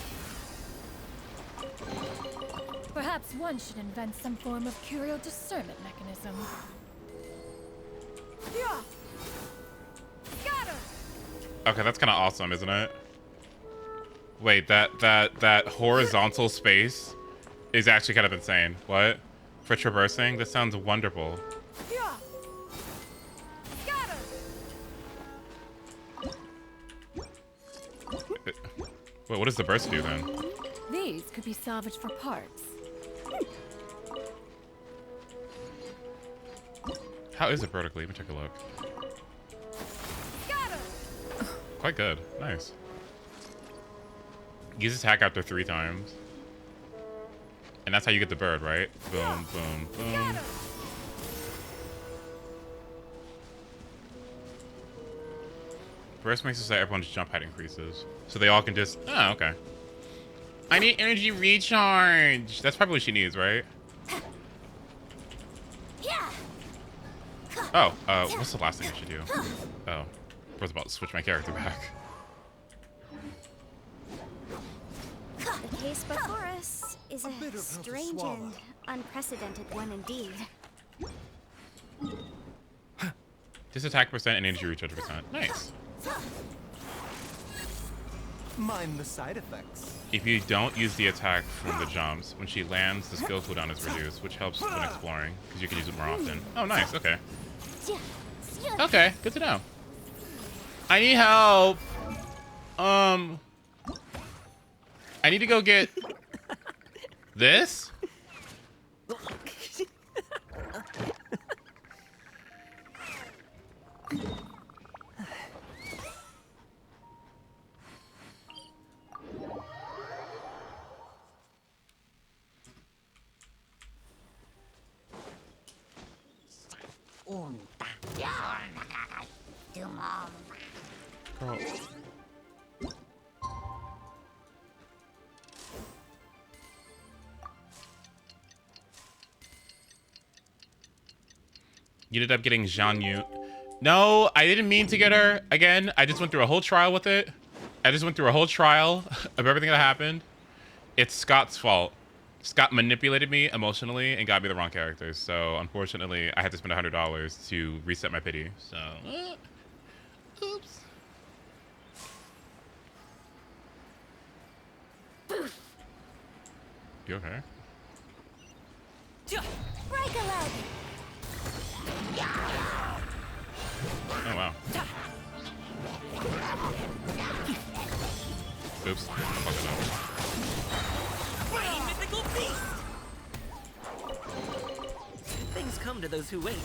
Perhaps one should invent some form of curio discernment mechanism. Scatter! Okay, that's kind of awesome, isn't it? Wait, that horizontal space is actually kind of insane. What? For traversing? This sounds wonderful. Scatter! Wait, what does the burst do then? These could be salvaged for parts. How is it vertically? Let me take a look. Scatter! Quite good. Nice. Use attack after 3 times. And that's how you get the bird, right? Boom, boom, boom. Burst makes it so that everyone's jump height increases. So they all can just... Oh, okay. I need energy recharge. That's probably what she needs, right? Oh, what's the last thing I should do? Oh, I was about to switch my character back. The case before us is a strange and unprecedented one indeed. This attack percent and energy recharge percent. Nice. Mind the side effects. If you don't use the attack from the jumps, when she lands, the skill cooldown is reduced, which helps when exploring, because you can use it more often. Oh, nice. Okay. Okay, good to know. I need help. I need to go get this. Girl. You ended up getting Jean Yu. No, I didn't mean to get her. Again, I just went through a whole trial with it. I just went through a whole trial of everything that happened. It's Scott's fault. Scott manipulated me emotionally and got me the wrong characters. So, unfortunately, I had to spend $100 to reset my pity. So, oops. You okay? Break a leg! Oh, wow. Oops. Fuck it up. Mythical beast! Things come to those who wait.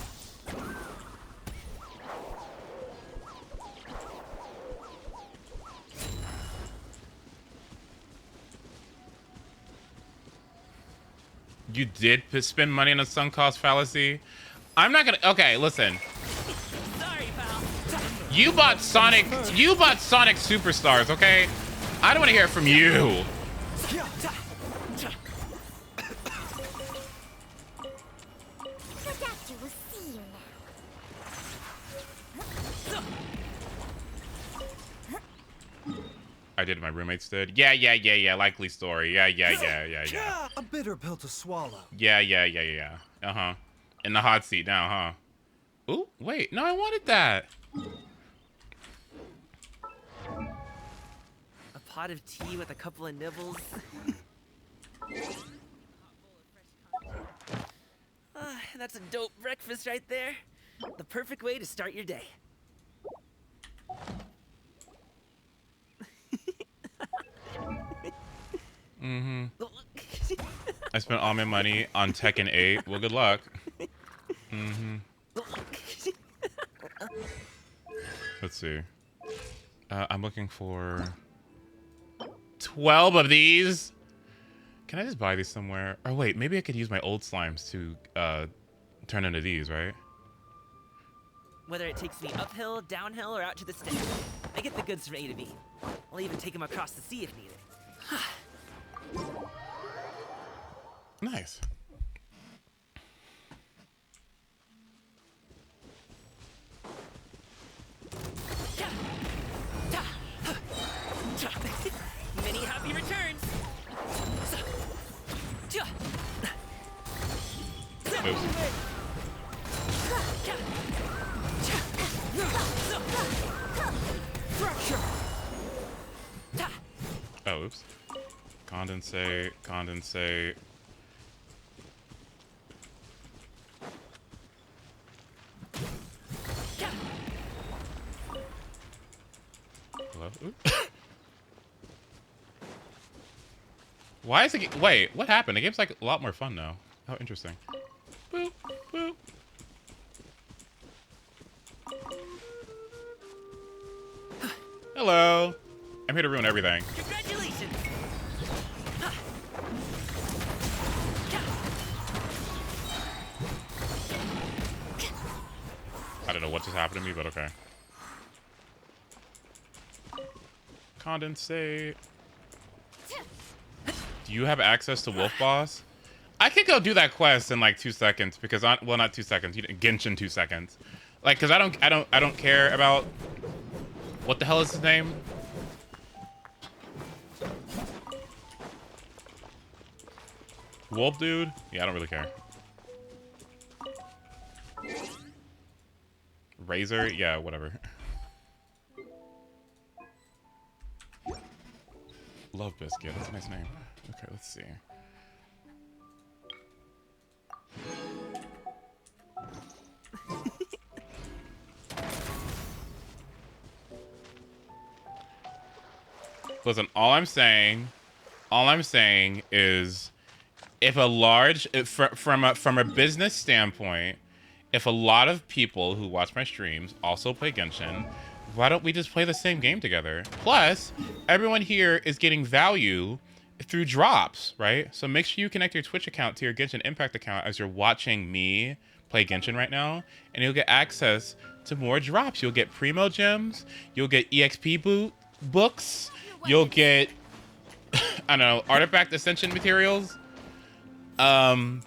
You did spend money on a sunk cost fallacy? I'm not gonna... Okay, listen. Sorry, pal. You bought Sonic Superstars, okay? I don't want to hear it from you. Adapter will see you now. I did. My roommates did. Yeah. Likely story. Yeah. A bitter pill to swallow. Yeah. Uh-huh. In the hot seat now, huh? Ooh, wait. No, I wanted that. A pot of tea with a couple of nibbles. That's a dope breakfast right there. The perfect way to start your day. Mm-hmm. I spent all my money on Tekken 8. Well, good luck. Mm-hmm. Let's see. I'm looking for 12 of these. Can I just buy these somewhere? Or wait, maybe I could use my old slimes to turn into these, right? Whether it takes me uphill, downhill, or out to the sticks, I get the goods from A to B. I'll even take them across the sea if needed. Nice. Many happy returns. Oh, oops. Condensate, condensate. Hello? Why is it? Wait, what happened? The game's like a lot more fun now. How interesting. Boop, boop. Hello. I'm here to ruin everything. Congratulations. I don't know what just happened to me, but okay. Condensate. Do you have access to Wolf Boss? I could go do that quest in like 2 seconds because well, not 2 seconds. Genshin 2 seconds. Like, cause I don't care about what the hell is his name. Wolf dude? Yeah, I don't really care. Razor? Yeah, whatever. Love Biscuit. That's a nice name. Okay, let's see. Listen, all I'm saying is, if a large, from a business standpoint, if a lot of people who watch my streams also play Genshin, why don't we just play the same game together? Plus, everyone here is getting value through drops, right? So make sure you connect your Twitch account to your Genshin Impact account as you're watching me play Genshin right now, and you'll get access to more drops. You'll get Primo Gems, you'll get EXP books, you'll get, I don't know, Artifact Ascension materials, or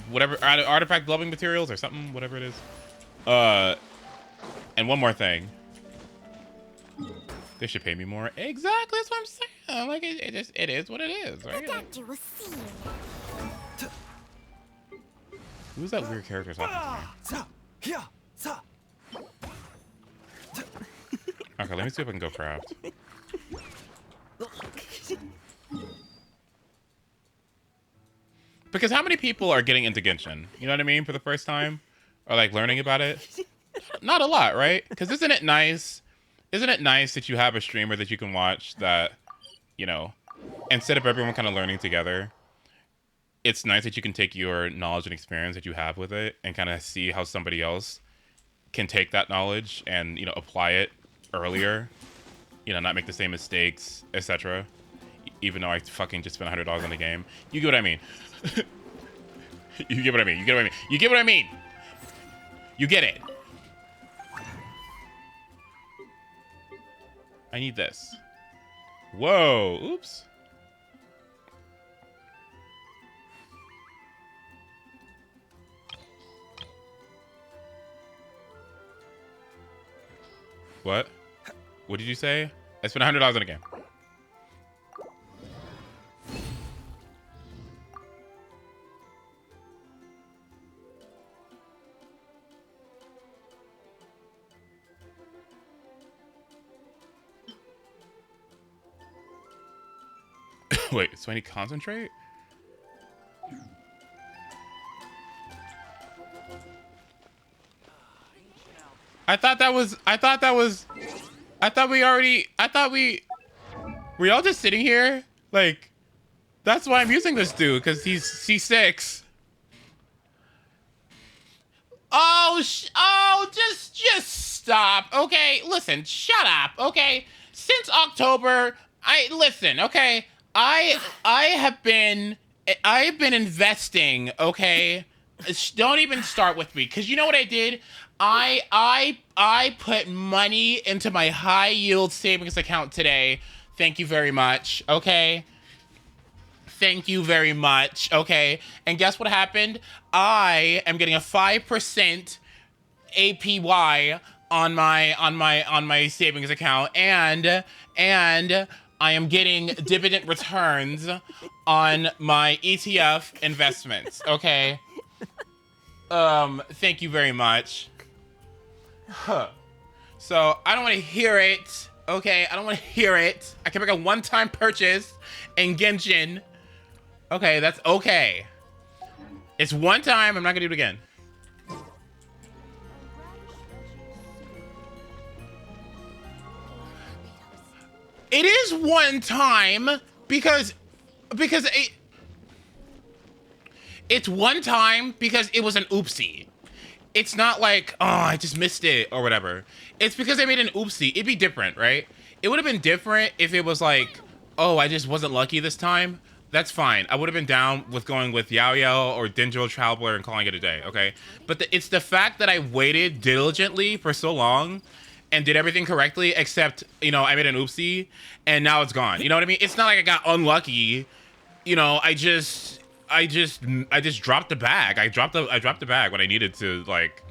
whatever, Artifact Gloving materials or something, whatever it is. And one more thing. They should pay me more. Exactly, that's what I'm saying. Like, it is what it is, right? Like, who's that weird character talking to me? Okay, let me see if I can go craft. Because how many people are getting into Genshin? You know what I mean? For the first time? Or like learning about it? Not a lot, right? Because isn't it nice? Isn't it nice that you have a streamer that you can watch that, you know, instead of everyone kind of learning together, it's nice that you can take your knowledge and experience that you have with it and kind of see how somebody else can take that knowledge and, you know, apply it earlier, you know, not make the same mistakes, etc. Even though I fucking just spent $100 on the game. You get what I mean. You get what I mean. You get what I mean. You get what I mean. You get it. I need this. Whoa. Oops. What? What did you say? I spent $100 on a game. Wait, so I need concentrate? I thought we all just sitting here? Like, that's why I'm using this dude, because he's C6. Oh, just stop, okay? Listen, shut up, okay? Since October, listen, okay? I've been investing, okay? Don't even start with me, because you know what I did? I put money into my high yield savings account today. Thank you very much, okay? Thank you very much. Okay. And guess what happened? I am getting a 5% APY on my savings account, and I am getting dividend returns on my ETF investments. Okay. Thank you very much. Huh. So I don't want to hear it. Okay, I don't want to hear it. I can make a one-time purchase in Genshin. Okay, that's okay. It's one time. I'm not gonna do it again. It is one time because it's one time because it was an oopsie. It's not like, oh, I just missed it or whatever. It's because I made an oopsie. It'd be different, right? It would have been different if it was like, oh, I just wasn't lucky this time. That's fine. I would have been down with going with Yao Yao or Dinjo Traveler and calling it a day, okay? But it's the fact that I waited diligently for so long and did everything correctly, except, you know, I made an oopsie and now it's gone. You know what I mean? It's not like I got unlucky. You know, I just dropped the bag. I dropped the bag when I needed to, like,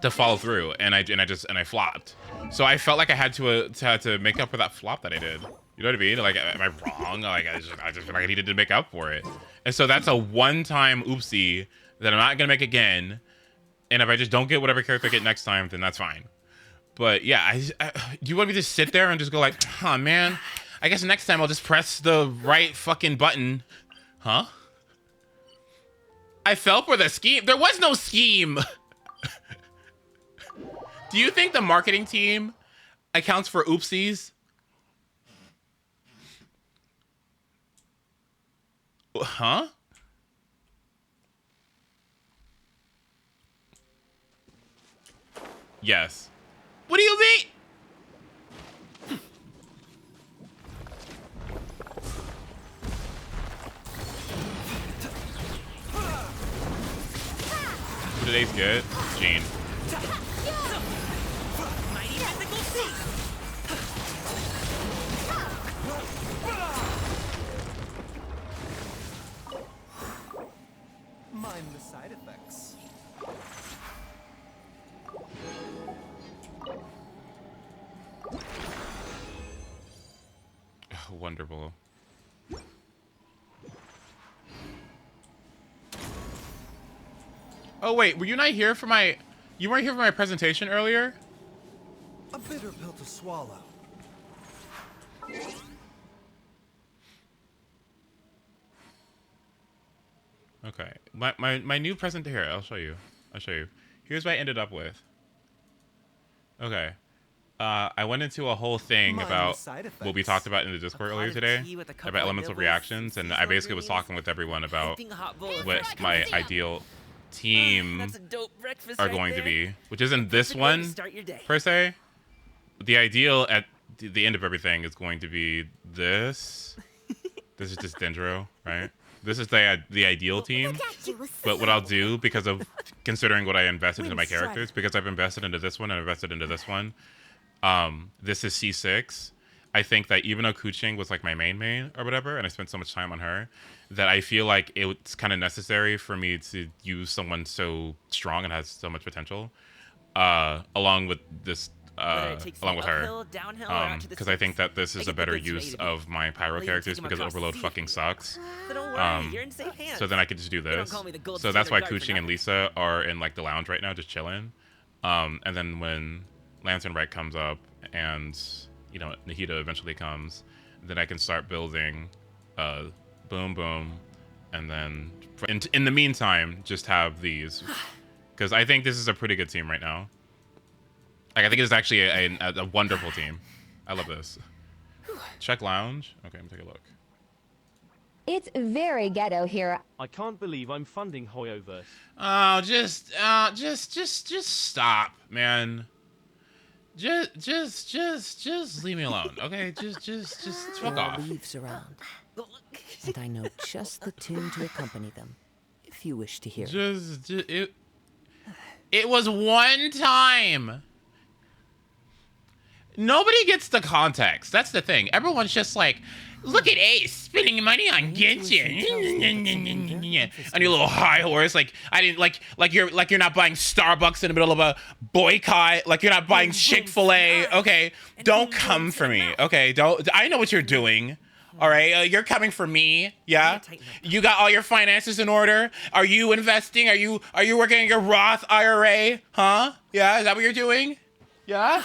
to follow through, and I flopped. So I felt like I had to make up for that flop that I did. You know what I mean? Like, am I wrong? Like, I just feel like I needed to make up for it. And so that's a one-time oopsie that I'm not gonna make again. And if I just don't get whatever character I get next time, then that's fine. But yeah, do you want me to sit there and just go like, huh, man? I guess next time I'll just press the right fucking button. Huh? I fell for the scheme. There was no scheme. Do you think the marketing team accounts for oopsies? Huh? Yes. What do you mean? Today's good. Gene. Mind the side effects. Wonderful. Oh wait, were you not here for my? You weren't here for my presentation earlier? A bitter pill to swallow. Okay, my new present here. I'll show you. Here's what I ended up with. Okay, I went into a whole thing about what we talked about in the Discord earlier today about elemental reactions, and I basically was talking with everyone about what my ideal team are going to be, which isn't this one per se. The ideal at the end of everything is going to be this. This is just Dendro, right? This is the ideal team. But what I'll do, because of considering what I invested into my characters, because I've invested into this one and invested into this one, this is C6. I think that even though Kuching was like my main or whatever, and I spent so much time on her, that I feel like it's kind of necessary for me to use someone so strong and has so much potential, along with this, along with her, because I think that this is a better use of my pyro characters because Overload fucking sucks. So then I could just do this. So that's why Kuching and Lisa are in like the lounge right now, just chilling. And then when Lantern Rite comes up and, you know, Nahida eventually comes, then I can start building Boom Boom, and then in the meantime just have these, because I think this is a pretty good team right now. Like, I think it's actually a wonderful team. I love this. Check lounge. Okay, let me take a look. It's very ghetto here. I can't believe I'm funding Hoyoverse. Oh, just stop, man. Just leave me alone, okay? Just fuck off. Leaves around, and I know just the tune to accompany them, if you wish to hear. It was one time. Nobody gets the context. That's the thing. Everyone's just like, look at Ace spending money on Genshin. On your little high horse. Like I didn't like you're not buying Starbucks in the middle of a boycott. Like you're not buying Chick-fil-A. Okay, don't come for me. Okay, don't. I know what you're doing. All right, you're coming for me. Yeah, you got all your finances in order. Are you investing? Are you working on your Roth IRA? Huh? Yeah, is that what you're doing? Yeah.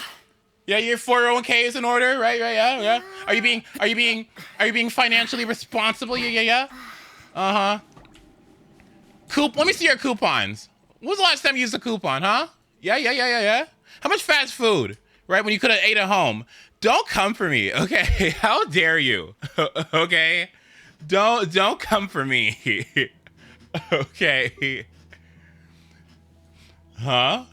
Yeah, your 401k is in order, right? Yeah. Are you being financially responsible? Yeah. Uh-huh. Let me see your coupons. When was the last time you used a coupon, huh? Yeah. How much fast food, right? When you could have ate at home. Don't come for me, okay? How dare you? Okay? Don't come for me. Okay. Huh?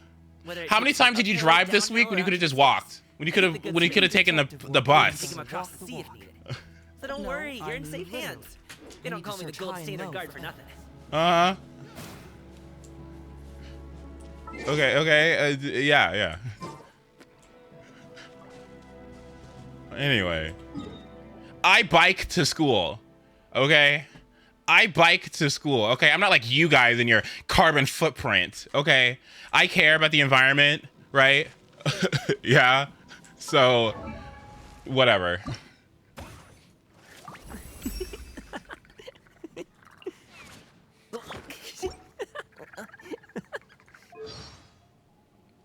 How many times did you drive this week when you could have just walked? When you could have taken the bus. Take him across the sea if needed. So don't worry, you're in safe hands. They don't call me the gold standard guard for nothing. Uh-huh. Okay. Yeah. Anyway, I bike to school. Okay, I bike to school. Okay, I'm not like you guys in your carbon footprint. Okay, I care about the environment, right? Yeah. So, whatever.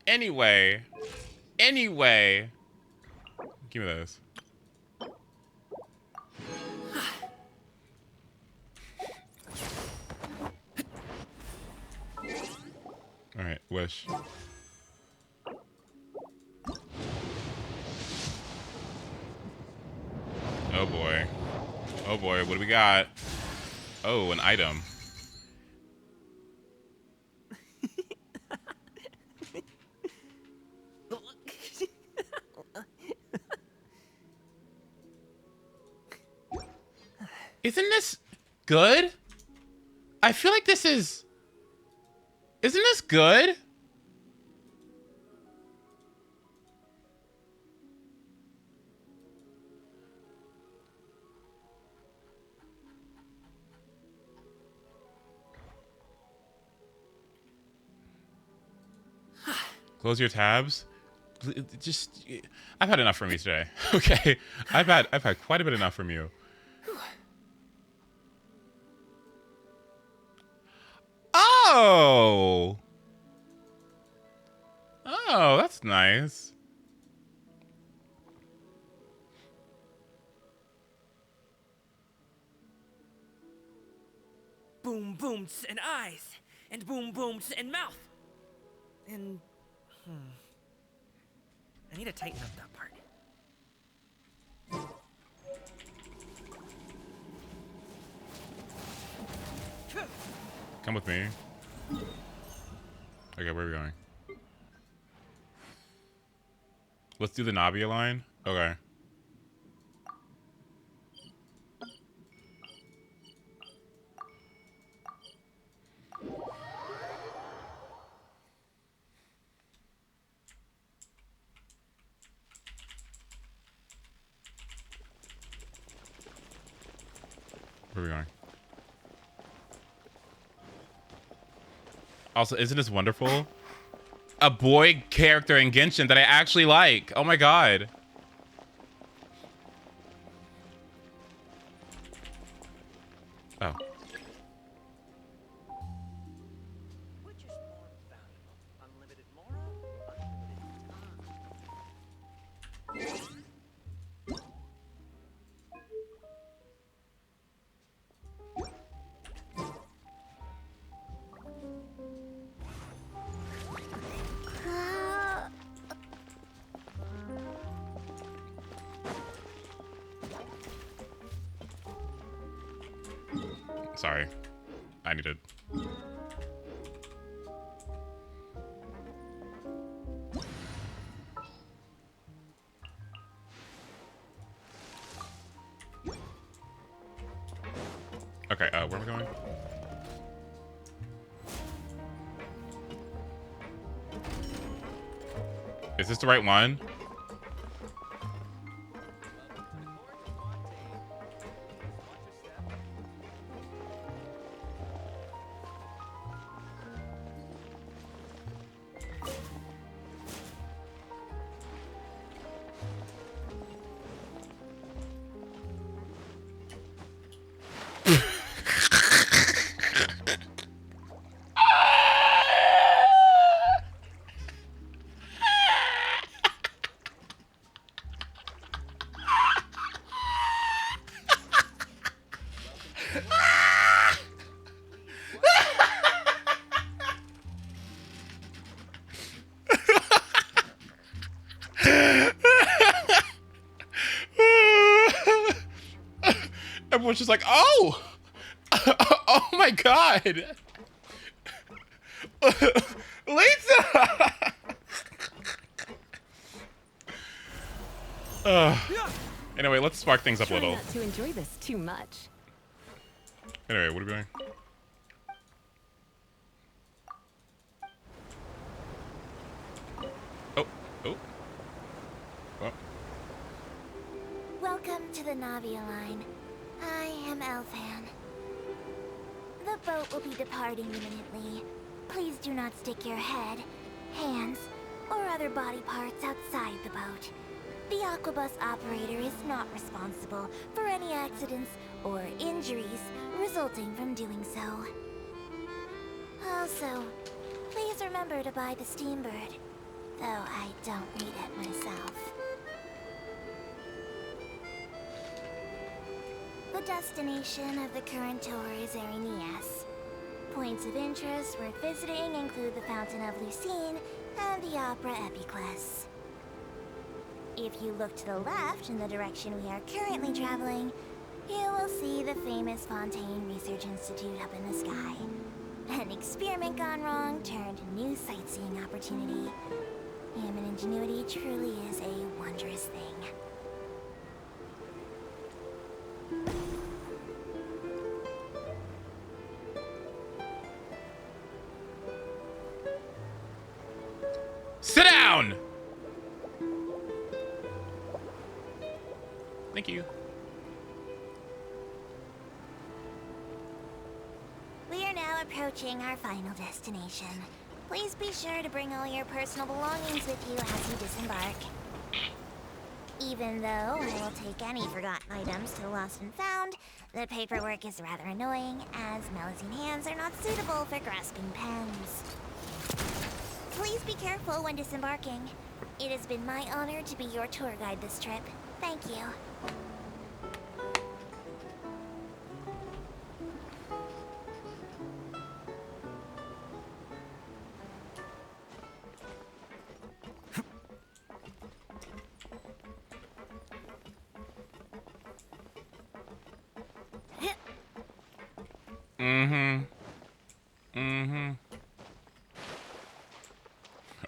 Anyway. Give me this. All right, wish. Oh boy, what do we got? Oh, an item. Isn't this good? I feel like this is... Isn't this good? Close your tabs. Just... I've had enough from you today. Okay. I've had quite a bit enough from you. Oh, that's nice. Boom booms and eyes, and boom booms and mouth, and I need to tighten up that part. Come with me. Okay, where are we going? Let's do the Nabia line. Okay. Where are we going? Also, isn't this wonderful? A boy character in Genshin that I actually like. Oh my god. Oh. Which is more valuable, unlimited mora or unlimited time? Sorry. I needed. Okay, where am I going? Is this the right one? Everyone's just like, oh, oh my god, Lisa. Anyway, let's spark things up a little. Not to enjoy this too much. Anyway, what are we doing? Oh, oh. Well. Welcome to the Navia line. I am Elfan. The boat will be departing imminently. Please do not stick your head, hands, or other body parts outside the boat. The Aquabus operator is not responsible for any accidents or injuries resulting from doing so. Also, please remember to buy the Steambird, though I don't need it myself. The destination of the current tour is Erinias. Points of interest worth visiting include the Fountain of Lucine and the Opera Epiclese. If you look to the left in the direction we are currently traveling, you will see the famous Fontaine Research Institute up in the sky. An experiment gone wrong turned a new sightseeing opportunity. Human ingenuity truly is a wondrous thing. Sit down! Thank you. We are now approaching our final destination. Please be sure to bring all your personal belongings with you as you disembark. Even though I will take any forgotten items to the lost and found, the paperwork is rather annoying, as Melusine hands are not suitable for grasping pens. Please be careful when disembarking. It has been my honor to be your tour guide this trip. Thank you.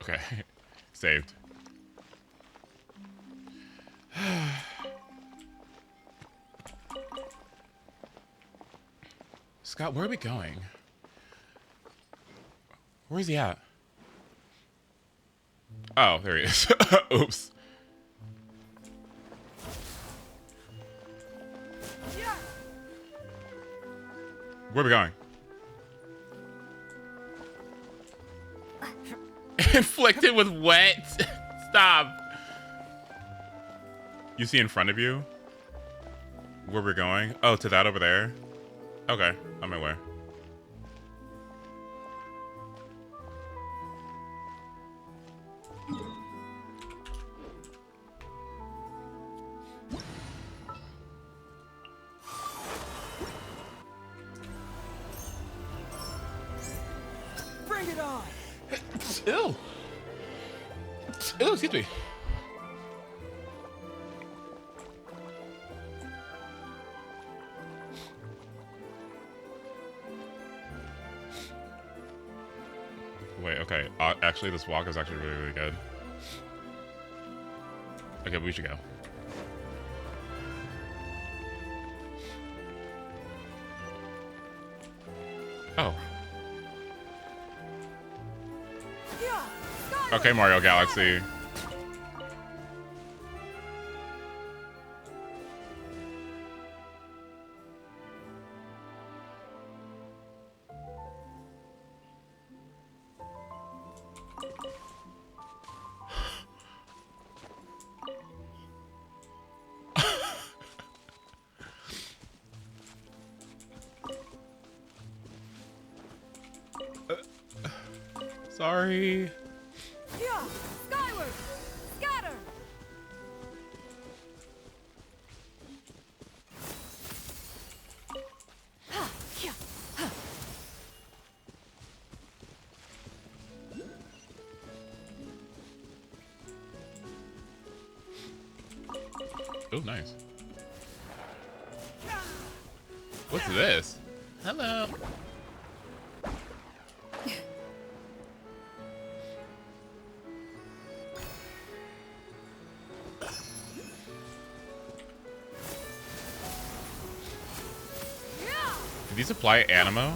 Okay. Saved. Scott, where are we going? Where is he at? Oh, there he is. Oops. Where are we going? Inflicted with wet. Stop. You see in front of you? Where we're going? Oh, to that over there? Okay, on my way. Bring it on! Ew. Ew, excuse me. Wait, okay. Actually, this walk is actually really, really good. Okay, but we should go. Oh. Okay, Mario Galaxy. Sorry. Yeah, skyward! Scatter! Oh, nice. What's this? Hello. Did these apply animo?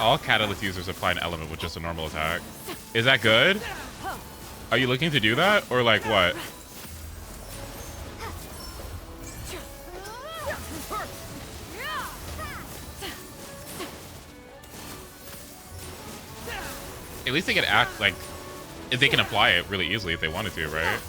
All catalyst users apply an element with just a normal attack. Is that good? Are you looking to do that? Or like what? At least they can act like if they can apply it really easily if they wanted to, right?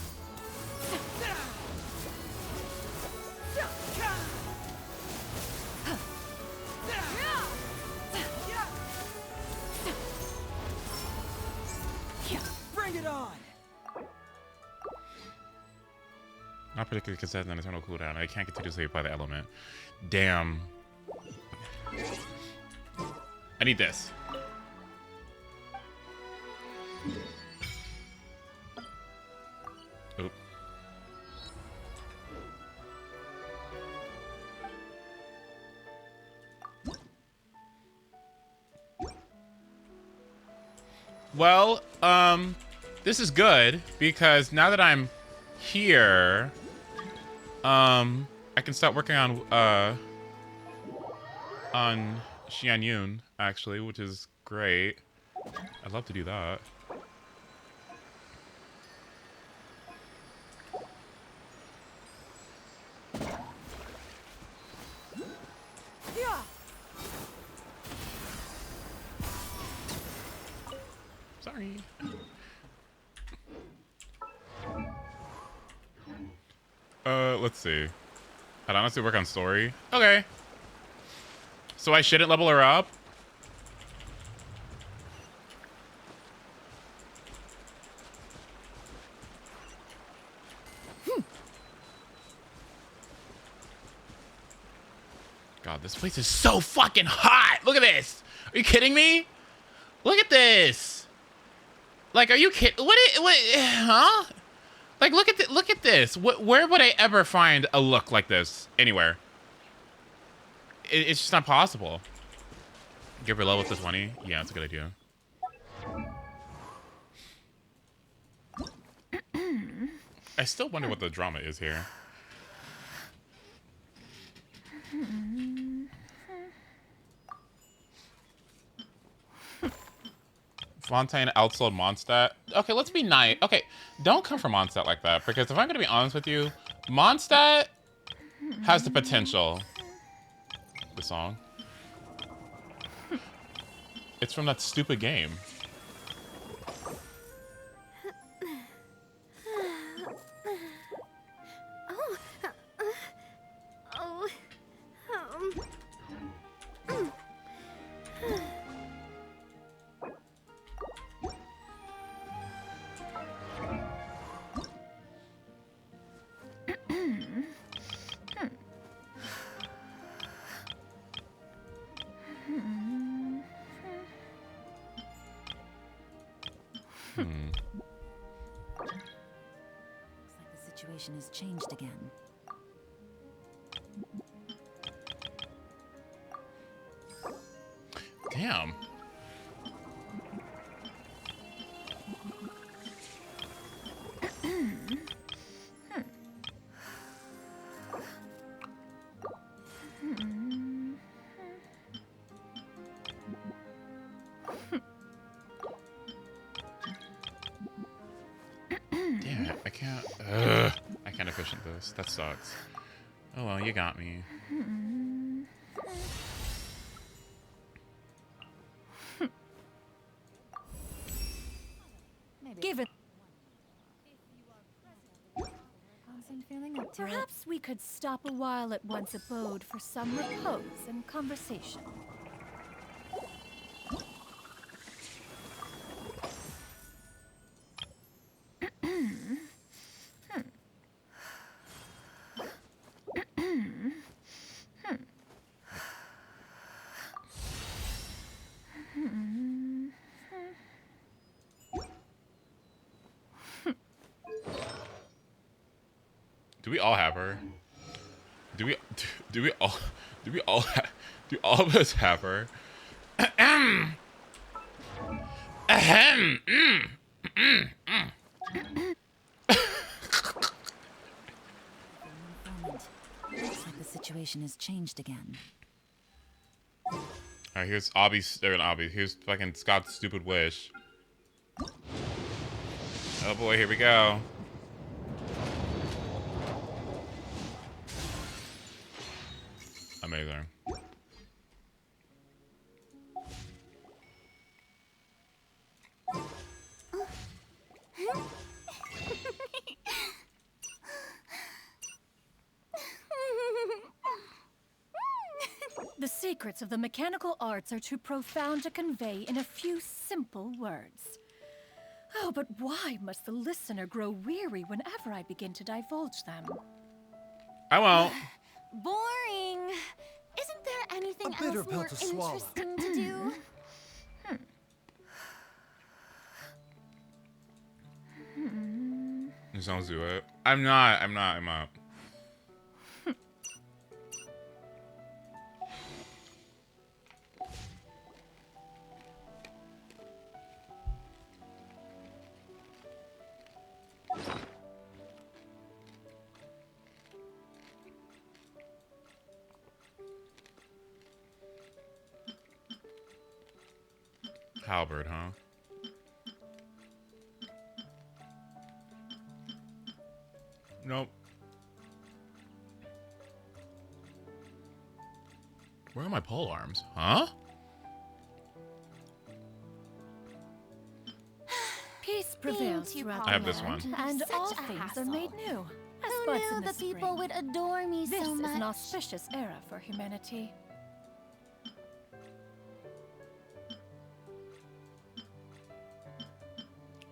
Bring it on. Not particularly because it has an eternal cooldown. I can't continuously apply the element. Damn. I need this. Oop. Well, this is good because now that I'm here, I can start working on Xianyun actually, which is great. I'd love to do that. Sorry. Let's see. I'd honestly work on story. Okay. So I shouldn't level her up? God, this place is so fucking hot! Look at this! Are you kidding me? Look at this! Like, are you kidding? What, huh? Like, look at this. Where would I ever find a look like this? Anywhere. It's just not possible. Give her level to 20? Yeah, that's a good idea. I still wonder what the drama is here. Fontaine outsold Mondstadt. Okay, let's be nice. Okay, don't come for Mondstadt like that, because if I'm going to be honest with you, Mondstadt has the potential. The song. It's from that stupid game. Has changed again. Damn. Damn it, I can't. I can't efficient this. That sucks. Oh well, you got me. Give it. Perhaps we could stop a while at one's abode for some repose and conversation. Do we all have her? Do all of us have her? Ahem. Ahem. Looks like the situation has changed again. Alright, here's Obby's, or not Obby, here's fucking Scott's stupid wish. Oh boy, here we go. Amazing. The secrets of the mechanical arts are too profound to convey in a few simple words. Oh, but why must the listener grow weary whenever I begin to divulge them? I won't. Boring. Isn't there anything else more interesting to do? Just don't do it. I'm not. Halberd, huh? Nope. Where are my pole arms? Huh? Peace prevails throughout I have the this land, one. and Such all a things hassle. are made new. As Who buds knew in the the people spring. would adore me This so is much? an auspicious era for humanity.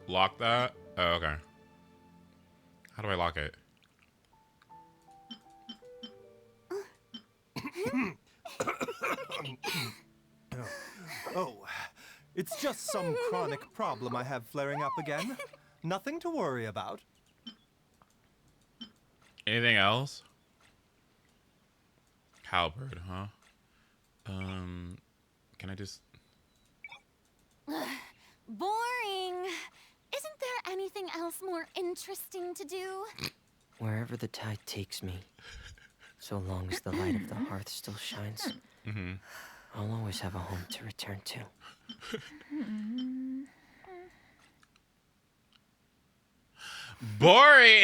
Lock that? Oh, okay. How do I lock it? Oh, it's just some chronic problem I have flaring up again. Nothing to worry about. Anything else? Halberd, huh? Can I just... Boring. Isn't there anything else more interesting to do? Wherever the tide takes me, so long as the light of the hearth still shines, I'll always have a home to return to. Boring!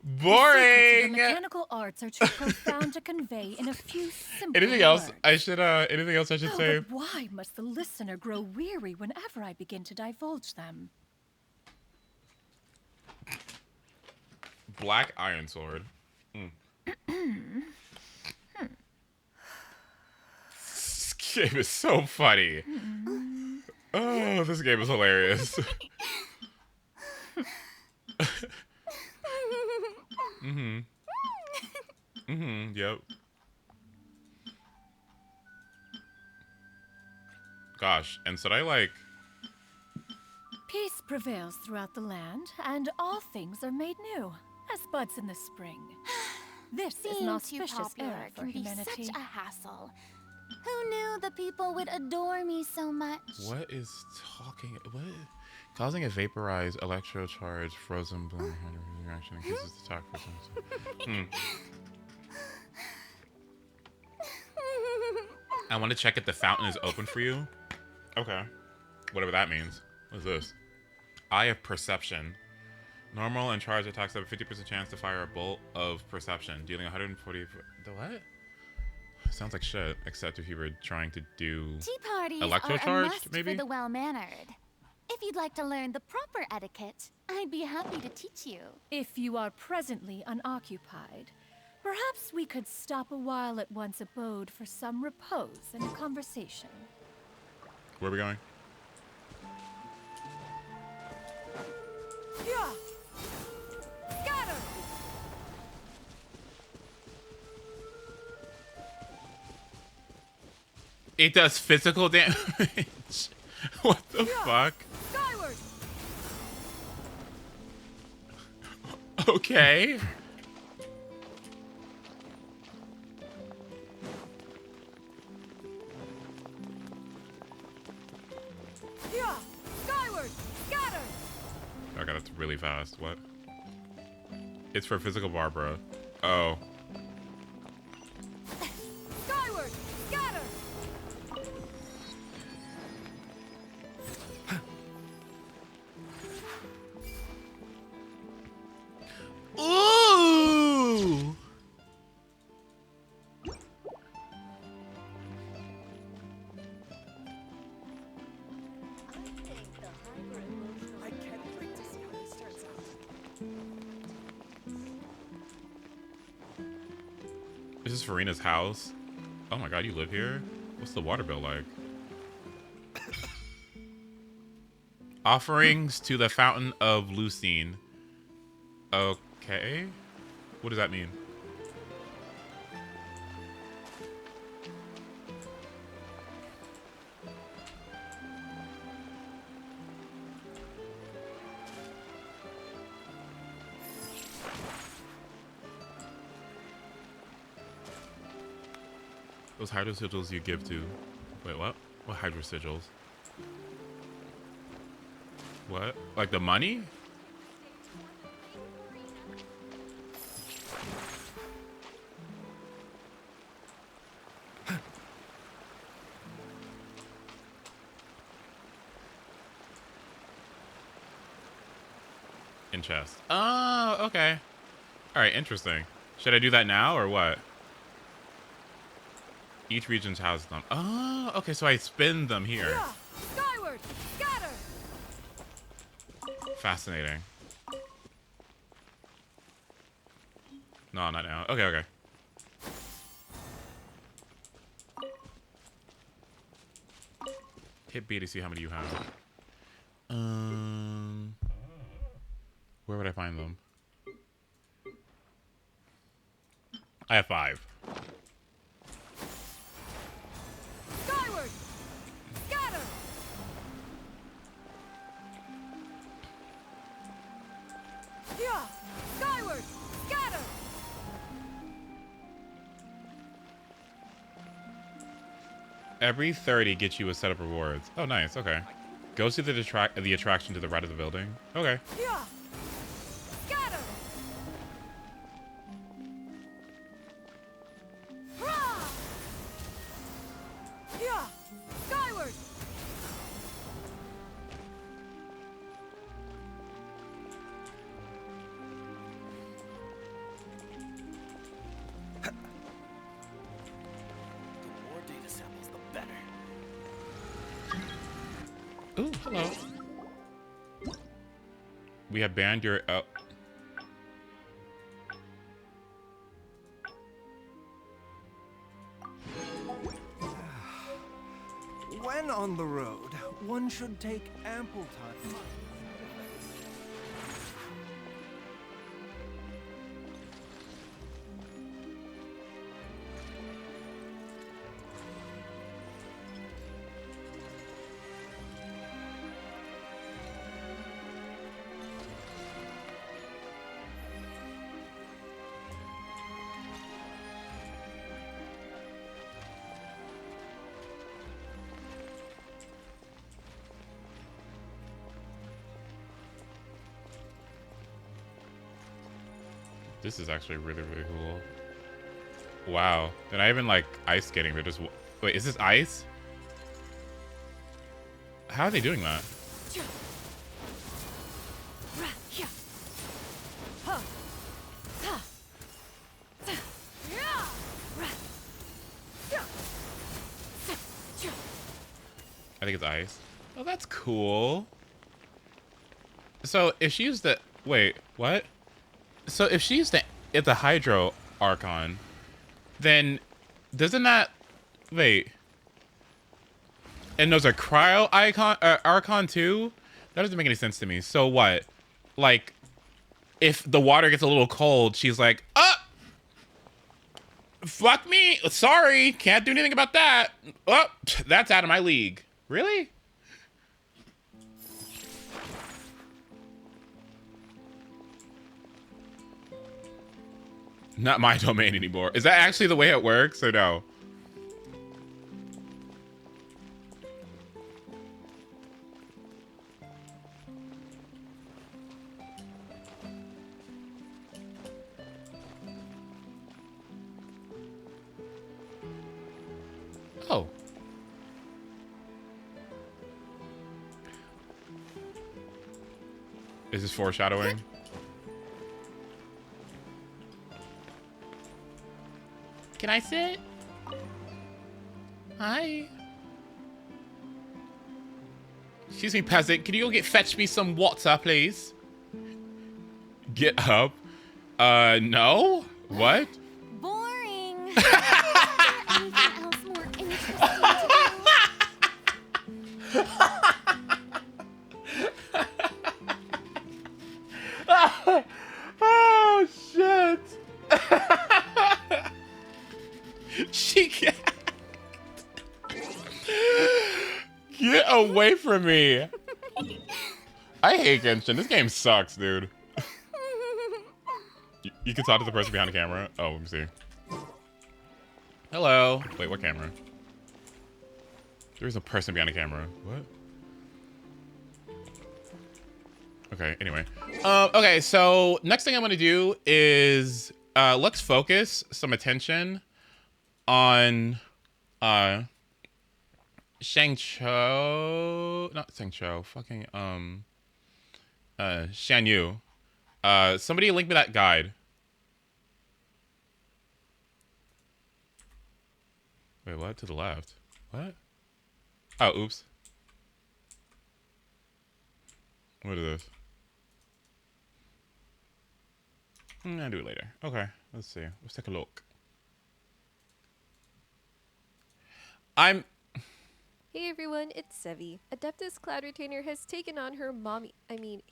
Boring! The mechanical arts are too profound to convey in a few simple Anything else words. I should, anything else I should Oh, say? but why must the listener grow weary whenever I begin to divulge them? Black Iron Sword. This game is so funny. Oh, this game is hilarious. Yep. Gosh, and should I like... Peace prevails throughout the land, and all things are made new, as buds in the spring. This is an Being too auspicious popular era for can be humanity. such a hassle. Who knew the people would adore me so much? What is talking... What? Causing a vaporized electro charge frozen bloom reaction increases the attack for some... I want to check if the fountain is open for you. Okay. Whatever that means. What is this? Eye of Perception. Normal and charged attacks have a 50% chance to fire a bolt of perception, dealing 140... The what? Sounds like shit, except if you were trying to do... Tea parties electro are a charged, must maybe? for the well-mannered. If you'd like to learn the proper etiquette, I'd be happy to teach you. If you are presently unoccupied, perhaps we could stop a while at one's abode for some repose and conversation. Where are we going? Yeah. Scatter! It does physical damage. What the fuck? Skyward! Okay. Yeah! Skyward! Scatter! Okay, that's really fast. What? It's for physical Barbara. Oh. Skyward! Scatter! Ooh! I can't wait to see how this turns out. This is Farina's house. Oh my god, you live here? What's the water bill like? Offerings to the Fountain of Lucine. Okay. What does that mean? Those hydro sigils you give to... Wait, what? What hydro sigils? What? Like the money? In chest. Oh, okay. Alright, interesting. Should I do that now or what? Each region's has them. Oh, okay, so I spin them here. Yeah! Skyward! Scatter! Fascinating. No, not now. Okay, okay. Hit B to see how many you have. Where would I find them? I have 5. Skyward! Scatter! Yeah! Skyward! Scatter! Every 30 gets you a set of rewards. Oh, nice. Okay. Go see the attraction to the right of the building. Okay. Yeah! Scatter! Hurrah! Yeah! Skyward! The more data samples, the better. Ooh, hello. We have banned your... Oh. When on the road, one should take ample time. This is actually really, really cool. Wow. They're not even like ice skating. They're just... Wait, is this ice? How are they doing that? I think it's ice. Oh, that's cool. So if she used the... Wait, what? So if she used the Hydro Archon, then doesn't that... Wait. And there's a Cryo Archon too? That doesn't make any sense to me. So what? Like, if the water gets a little cold, she's like, ah! Fuck me. Sorry. Can't do anything about that. Oh, that's out of my league. Really? Not my domain anymore. Is that actually the way it works or no? Oh. Is this foreshadowing? Can I sit? Hi. Excuse me, peasant. Can you go fetch me some water, please? Get up. No? What? Boring. Is there anything else more interesting to do? Oh, shit. She can't. Get away from me. I hate Genshin. This game sucks, dude. You can talk to the person behind the camera. Oh, let me see. Hello. Wait, what camera? There's a person behind the camera. What? Okay, anyway. Okay, so next thing I'm gonna do is let's focus some attention on fucking Shan Yu. Somebody link me that guide. Wait, what? To the left. What? Oh, oops. What is this? I'll do it later. Okay, let's see. Let's take a look. Hey everyone, it's Sevi. Adeptus Cloud Retainer has taken on her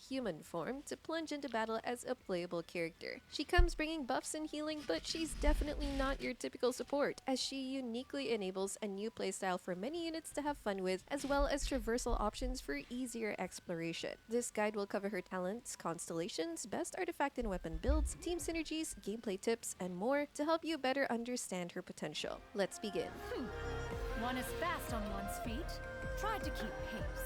human form to plunge into battle as a playable character. She comes bringing buffs and healing, but she's definitely not your typical support, as she uniquely enables a new playstyle for many units to have fun with, as well as traversal options for easier exploration. This guide will cover her talents, constellations, best artifact and weapon builds, team synergies, gameplay tips, and more to help you better understand her potential. Let's begin. One is fast on one's feet. Try to keep pace.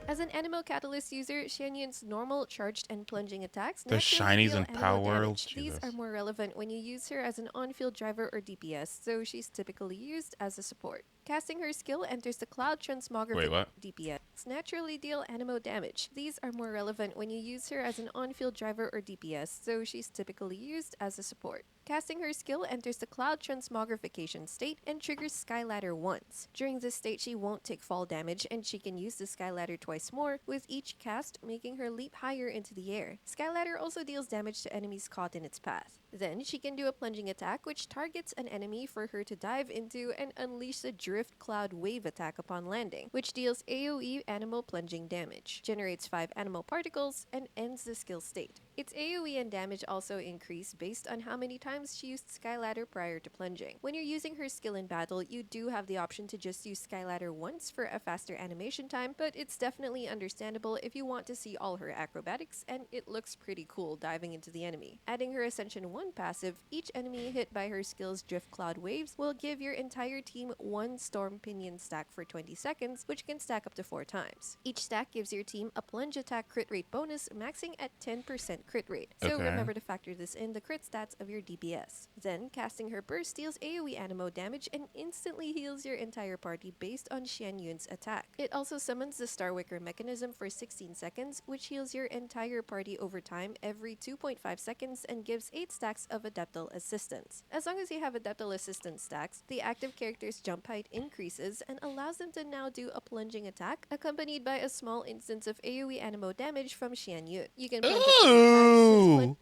As an Animo Catalyst user, Shan Yun's normal, charged, and plunging attacks The shinies and power. These are more relevant when you use her as an on-field driver or DPS, so she's typically used as a support. Casting her skill enters the Cloud Transmography. Wait, what? DPS naturally deal animo damage. These are more relevant when you use her as an on-field driver or DPS, so she's typically used as a support. Casting her skill enters the Cloud Transmogrification state and triggers Skyladder once. During this state, she won't take fall damage, and she can use the Skyladder twice more, with each cast making her leap higher into the air. Skyladder also deals damage to enemies caught in its path. Then, she can do a plunging attack, which targets an enemy for her to dive into and unleash a Drift Cloud Wave attack upon landing, which deals AoE animal plunging damage, generates 5 animal particles, and ends the skill state. Its AoE and damage also increase based on how many times she used Skyladder prior to plunging. When you're using her skill in battle, you do have the option to just use Skyladder once for a faster animation time, but it's definitely understandable if you want to see all her acrobatics, and it looks pretty cool diving into the enemy. Adding her Ascension 1 passive, each enemy hit by her skill's Drift Cloud Waves will give your entire team 1 Storm Pinion stack for 20 seconds, which can stack up to 4 times. Each stack gives your team a plunge attack crit rate bonus, maxing at 10% crit rate. So remember to factor this in the crit stats of your DPS. Then, casting her burst deals AoE animo damage and instantly heals your entire party based on Shan Yun's attack. It also summons the Star Wicker mechanism for 16 seconds, which heals your entire party over time every 2.5 seconds and gives 8 stacks of Adeptal Assistance. As long as you have Adeptal Assistance stacks, the active character's jump height increases and allows them to now do a plunging attack, accompanied by a small instance of AoE animo damage from Shan Yun. You can plunge Ooh!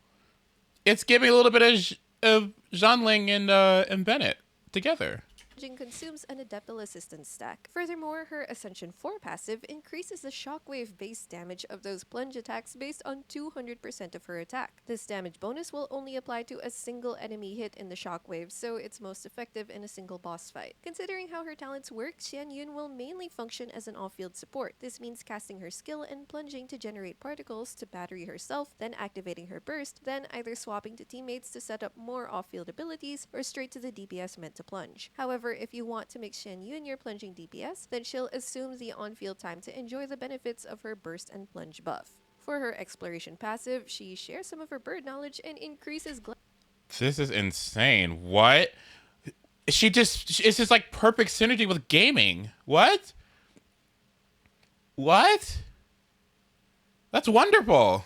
It's giving a little bit of Zhanling and Bennett together. Plunging consumes an adeptal assistance stack. Furthermore, her Ascension 4 passive increases the shockwave base damage of those plunge attacks based on 200% of her attack. This damage bonus will only apply to a single enemy hit in the shockwave, so it's most effective in a single boss fight. Considering how her talents work, Xianyun will mainly function as an off-field support. This means casting her skill and plunging to generate particles to battery herself, then activating her burst, then either swapping to teammates to set up more off-field abilities, or straight to the DPS meant to plunge. However, if you want to make Xianyun your plunging DPS, then she'll assume the on-field time to enjoy the benefits of her burst and plunge buff. For her exploration passive, she shares some of her bird knowledge and increases This is insane. What? It's just like perfect synergy with gaming. What? What? That's wonderful.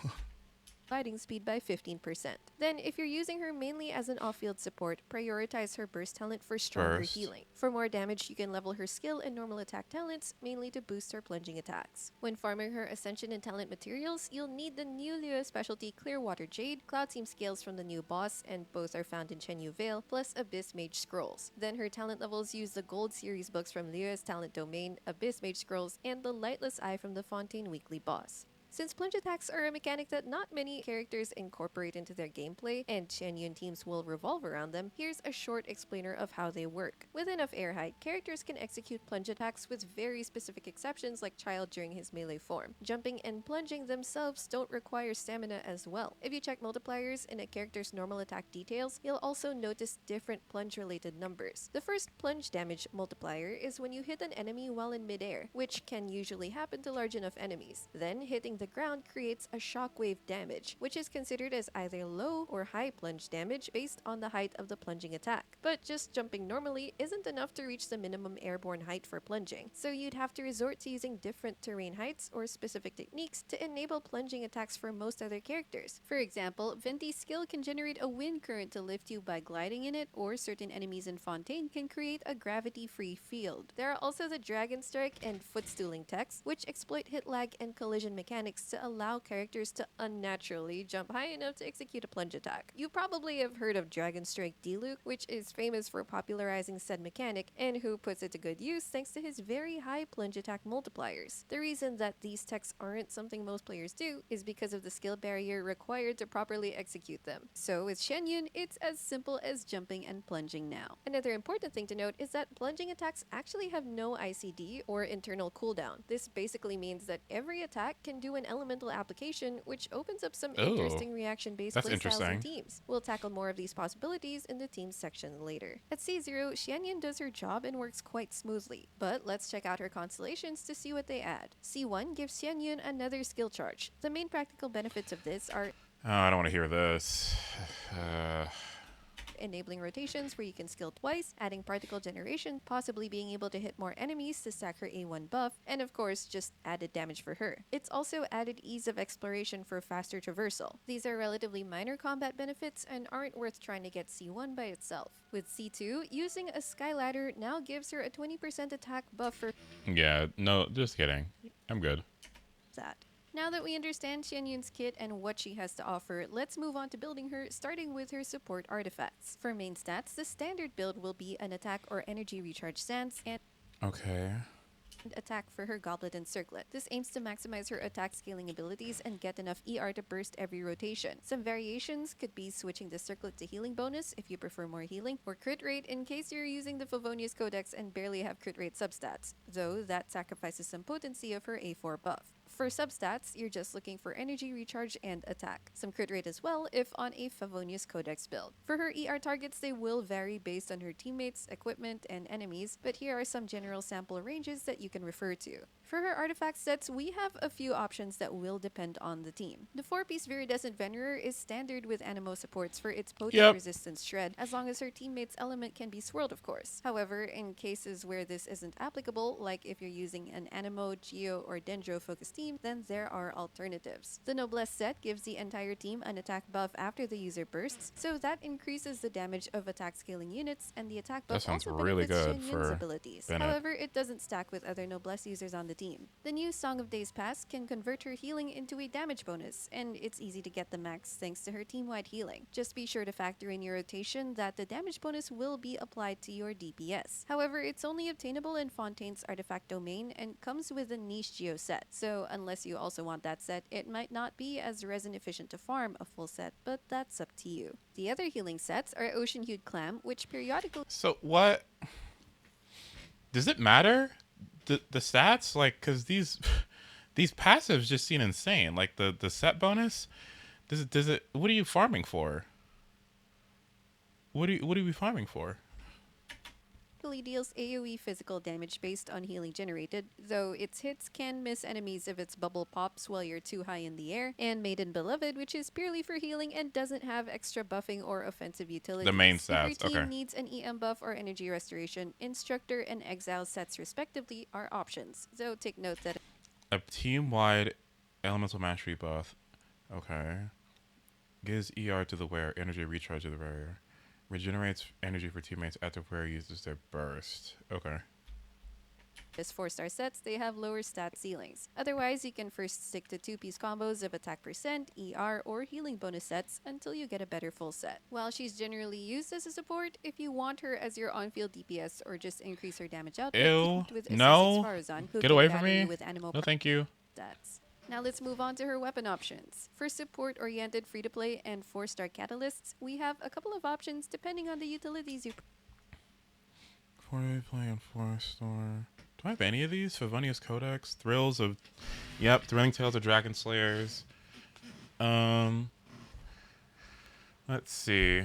gliding speed by 15%. Then, if you're using her mainly as an off-field support, prioritize her burst talent for stronger healing. For more damage, you can level her skill and normal attack talents, mainly to boost her plunging attacks. When farming her Ascension and talent materials, you'll need the new Liyue specialty Clearwater Jade, Cloud Seam Scales from the new boss, and both are found in Chenyu Vale, plus Abyss Mage Scrolls. Then her talent levels use the Gold Series books from Liyue's talent domain, Abyss Mage Scrolls, and the Lightless Eye from the Fontaine weekly boss. Since plunge attacks are a mechanic that not many characters incorporate into their gameplay, and Xianyun teams will revolve around them, here's a short explainer of how they work. With enough air height, characters can execute plunge attacks with very specific exceptions like Child during his melee form. Jumping and plunging themselves don't require stamina as well. If you check multipliers in a character's normal attack details, you'll also notice different plunge-related numbers. The first plunge damage multiplier is when you hit an enemy while in midair, which can usually happen to large enough enemies. Then, hitting the ground creates a shockwave damage, which is considered as either low or high plunge damage based on the height of the plunging attack. But just jumping normally isn't enough to reach the minimum airborne height for plunging, so you'd have to resort to using different terrain heights or specific techniques to enable plunging attacks for most other characters. For example, Venti's skill can generate a wind current to lift you by gliding in it, or certain enemies in Fontaine can create a gravity-free field. There are also the Dragon Strike and footstooling techs, which exploit hit lag and collision mechanics to allow characters to unnaturally jump high enough to execute a plunge attack. You probably have heard of Dragon Strike Diluc, which is famous for popularizing said mechanic, and who puts it to good use thanks to his very high plunge attack multipliers. The reason that these techs aren't something most players do is because of the skill barrier required to properly execute them. So with Xianyun, it's as simple as jumping and plunging now. Another important thing to note is that plunging attacks actually have no ICD or internal cooldown. This basically means that every attack can do an elemental application, which opens up some interesting reaction-based playstyles and teams. We'll tackle more of these possibilities in the teams section later. At C0, Xianyun does her job and works quite smoothly, but let's check out her constellations to see what they add. C1 gives Xianyun another skill charge. The main practical benefits of this are I don't want to hear this. enabling rotations where you can skill twice, adding particle generation, possibly being able to hit more enemies to stack her A1 buff, and of course, just added damage for her. It's also added ease of exploration for faster traversal. These are relatively minor combat benefits and aren't worth trying to get C1 by itself. With C2, using a sky ladder now gives her a 20% attack buff for Yeah, no, just kidding. I'm good. that. Now that we understand Xianyun's kit and what she has to offer, let's move on to building her, starting with her support artifacts. For main stats, the standard build will be an attack or energy recharge stance and attack for her goblet and circlet. This aims to maximize her attack scaling abilities and get enough ER to burst every rotation. Some variations could be switching the circlet to healing bonus if you prefer more healing, or crit rate in case you're using the Favonius Codex and barely have crit rate substats, though that sacrifices some potency of her A4 buff. For substats, you're just looking for energy recharge and attack. Some crit rate as well if on a Favonius Codex build. For her ER targets, they will vary based on her teammates, equipment, and enemies, but here are some general sample ranges that you can refer to. For her artifact sets, we have a few options that will depend on the team. The 4-piece Viridescent Venerer is standard with Anemo supports for its potent resistance shred, as long as her teammate's element can be swirled, of course. However, in cases where this isn't applicable, like if you're using an Anemo, Geo, or Dendro focused team, then there are alternatives. The Noblesse set gives the entire team an attack buff after the user bursts, so that increases the damage of attack scaling units, and the attack buff also benefits Xianyun's abilities. However, it doesn't stack with other Noblesse users on the team. The new Song of Days pass can convert her healing into a damage bonus, and it's easy to get the max thanks to her team-wide healing. Just be sure to factor in your rotation that the damage bonus will be applied to your DPS. However, it's only obtainable in Fontaine's artifact domain and comes with a niche geo set, so unless you also want that set, it might not be as resin efficient to farm a full set, but that's up to you. The other healing sets are Ocean Hued Clam, which periodically... So what? Does it matter? The stats? Like, because these passives just seem insane. Like the set bonus, does it what are you farming for? What are we farming for? deals AoE physical damage based on healing generated, though its hits can miss enemies if its bubble pops while you're too high in the air, and Maiden Beloved, which is purely for healing and doesn't have extra buffing or offensive utility. The main stats, if your team okay. needs an EM buff or energy restoration, Instructor and Exile sets respectively are options, though take note that A team-wide elemental mastery buff. Okay. Gives ER to the wearer, energy recharge to the wearer. Regenerates energy for teammates after wearer uses their burst. Okay. as 4-star sets, they have lower stat ceilings. Otherwise, you can first stick to 2-piece combos of attack percent, ER, or healing bonus sets until you get a better full set. While she's generally used as a support, if you want her as your on-field DPS or just increase her damage output, Ew. with No. Farazan, who Get can away from batter you me. with animal No, thank you. stats. Now let's move on to her weapon options. For support-oriented free-to-play and 4-star catalysts, we have a couple of options depending on the utilities you... 4-day play and 4-star. Do I have any of these? Favonius Codex, Thrills of... Yep, Thrilling Tales of Dragon Slayers. Let's see.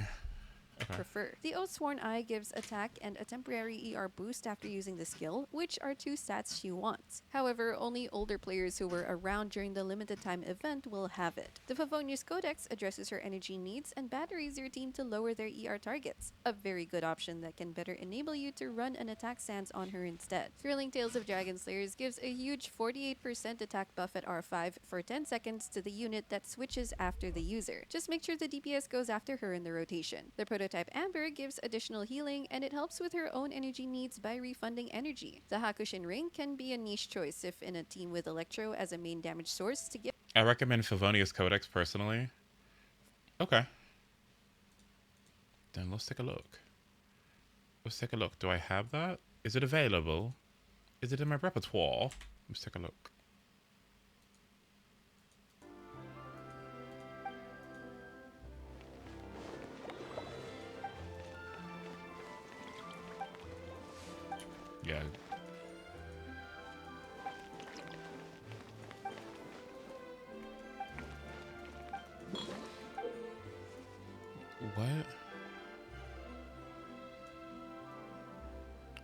Okay. prefer. The Oathsworn Eye gives attack and a temporary ER boost after using the skill, which are 2 stats she wants. However, only older players who were around during the limited time event will have it. The Favonius Codex addresses her energy needs and batteries your team to lower their ER targets. A very good option that can better enable you to run an attack stance on her instead. Thrilling Tales of Dragon Slayers gives a huge 48% attack buff at R5 for 10 seconds to the unit that switches after the user. Just make sure the DPS goes after her in the rotation. The Prototype Amber gives additional healing, and it helps with her own energy needs by refunding energy. The Hakushin Ring can be a niche choice if in a team with Electro as a main damage source to get... I recommend Favonius Codex personally. Okay. Then let's take a look. Let's take a look. Do I have that? Is it available? Is it in my repertoire? Let's take a look. Yeah. What?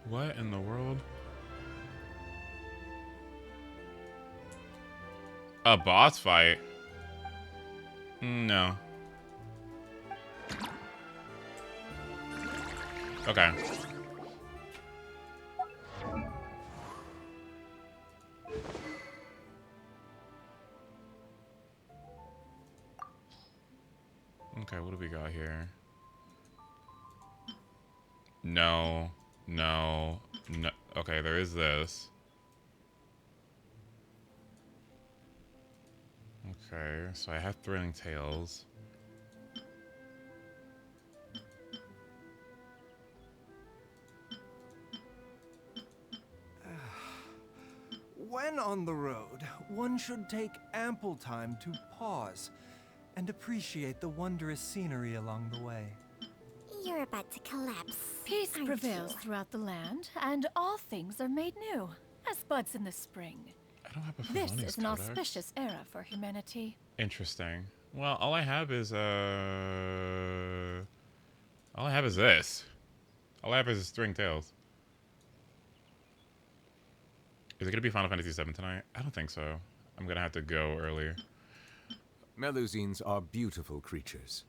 What in the world? A boss fight? No. Okay. Okay, what do we got here? No, no, no. Okay, there is this. Okay, so I have Thrilling Tales. When on the road, one should take ample time to pause and appreciate the wondrous scenery along the way. You're about to collapse. Peace aren't prevails you? throughout the land, and all things are made new, as buds in the spring. I don't have a This Favonius is an Codex. auspicious era for humanity. Interesting. Well, all I have is this. All I have is Thrilling Tales. Is it gonna be Final Fantasy VII tonight? I don't think so. I'm gonna have to go early. Melusines are beautiful creatures.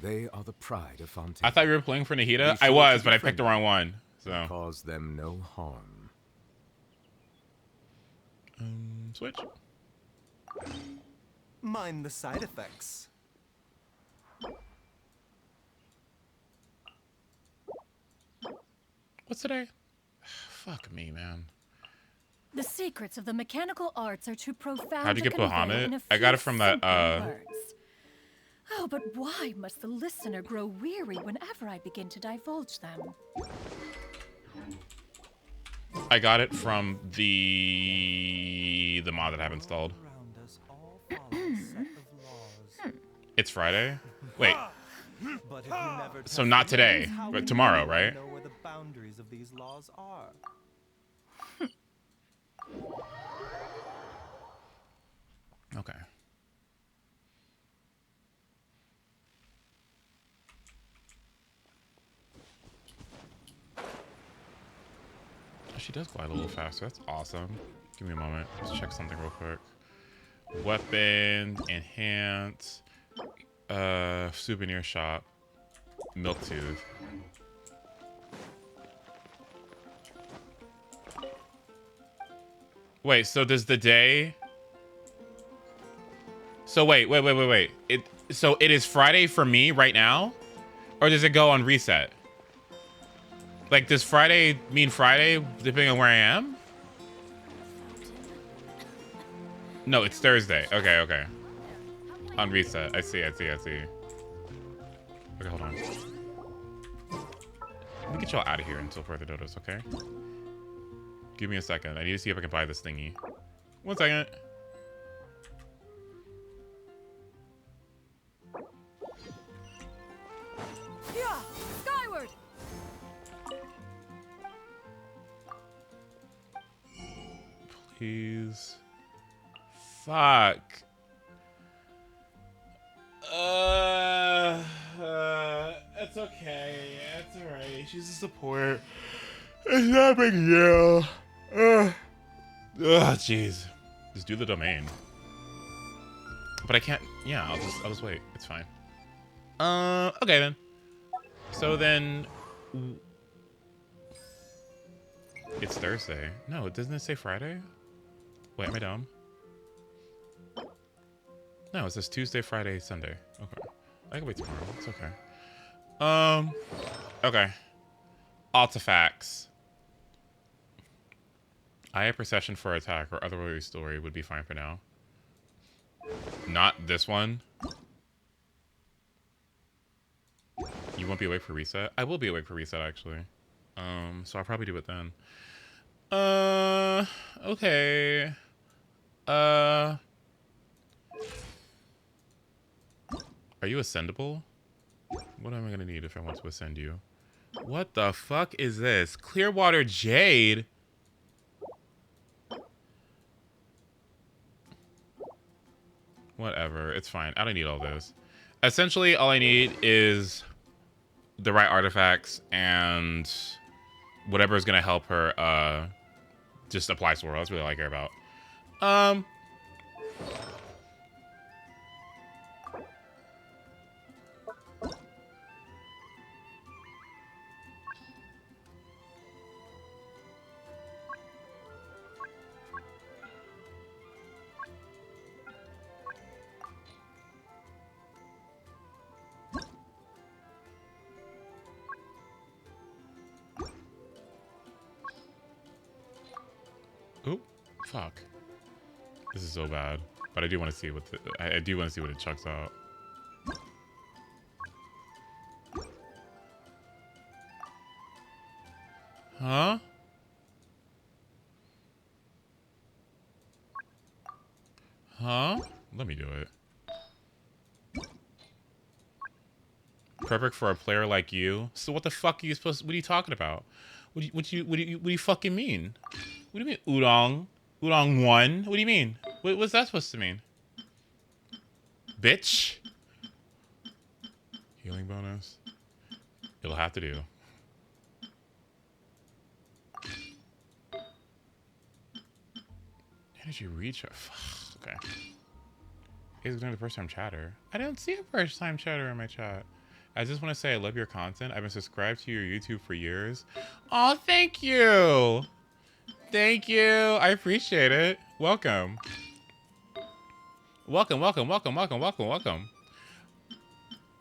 They are the pride of Fontaine. I thought you were playing for Nahida. Be I sure was, to but I befriend picked the wrong one. So and cause them no harm. Switch. Mind the side effects. What's today? Fuck me, man. The secrets of the mechanical arts are too profound How'd you to get convey Bahamut? in a I got it few from that, simple words. Oh, but why must the listener grow weary whenever I begin to divulge them? I got it from the mod that I have installed. It's Friday? Wait. But if you never So test not the today, limits, how but will tomorrow, you right? know where the boundaries of these laws are? Okay. She does glide a little faster. That's awesome. Give me a moment. Let's check something real quick. Weapon, enhance, souvenir shop, milk tooth. Wait, so does the day... So wait. So it is Friday for me right now? Or does it go on reset? Like, does Friday mean Friday, depending on where I am? No, it's Thursday. Okay. On reset. I see. Okay, hold on. Let me get y'all out of here until further notice, okay? Give me a second. I need to see if I can buy this thingy. 1 second. Yeah, skyward! Please. Fuck. It's okay. It's alright. She's a support. It's not a big deal. Jeez. Just do the domain. But I can't. Yeah, I'll just wait. It's fine. Okay then. So then, it's Thursday. No, doesn't it say Friday? Wait, am I dumb? No, it says Tuesday, Friday, Sunday. Okay. I can wait tomorrow. It's okay. Okay. Artifacts. I have procession for attack or otherwise story would be fine for now. Not this one. You won't be awake for reset? I will be awake for reset actually. So I'll probably do it then. Okay. Are you ascendable? What am I gonna need if I want to ascend you? What the fuck is this? Clearwater Jade? Whatever, it's fine. I don't need all this. Essentially, all I need is the right artifacts and whatever is gonna help her just apply swirl. That's really all I care about. Oop, fuck. This is so bad. But I do want to see what I do want to see what it chucks out. Huh? Huh? Let me do it. Perfect for a player like you. So what the fuck are you supposed to, what are you talking about? What do you fucking mean? What do you mean, Udong? Udong 1? What do you mean? What's that supposed to mean? Bitch? Healing bonus? It'll have to do. How did you reach her? Okay. Is going to the first time chatter? I don't see a first time chatter in my chat. I just want to say I love your content. I've been subscribed to your YouTube for years. Oh, thank you. Thank you. I appreciate it. Welcome. Welcome.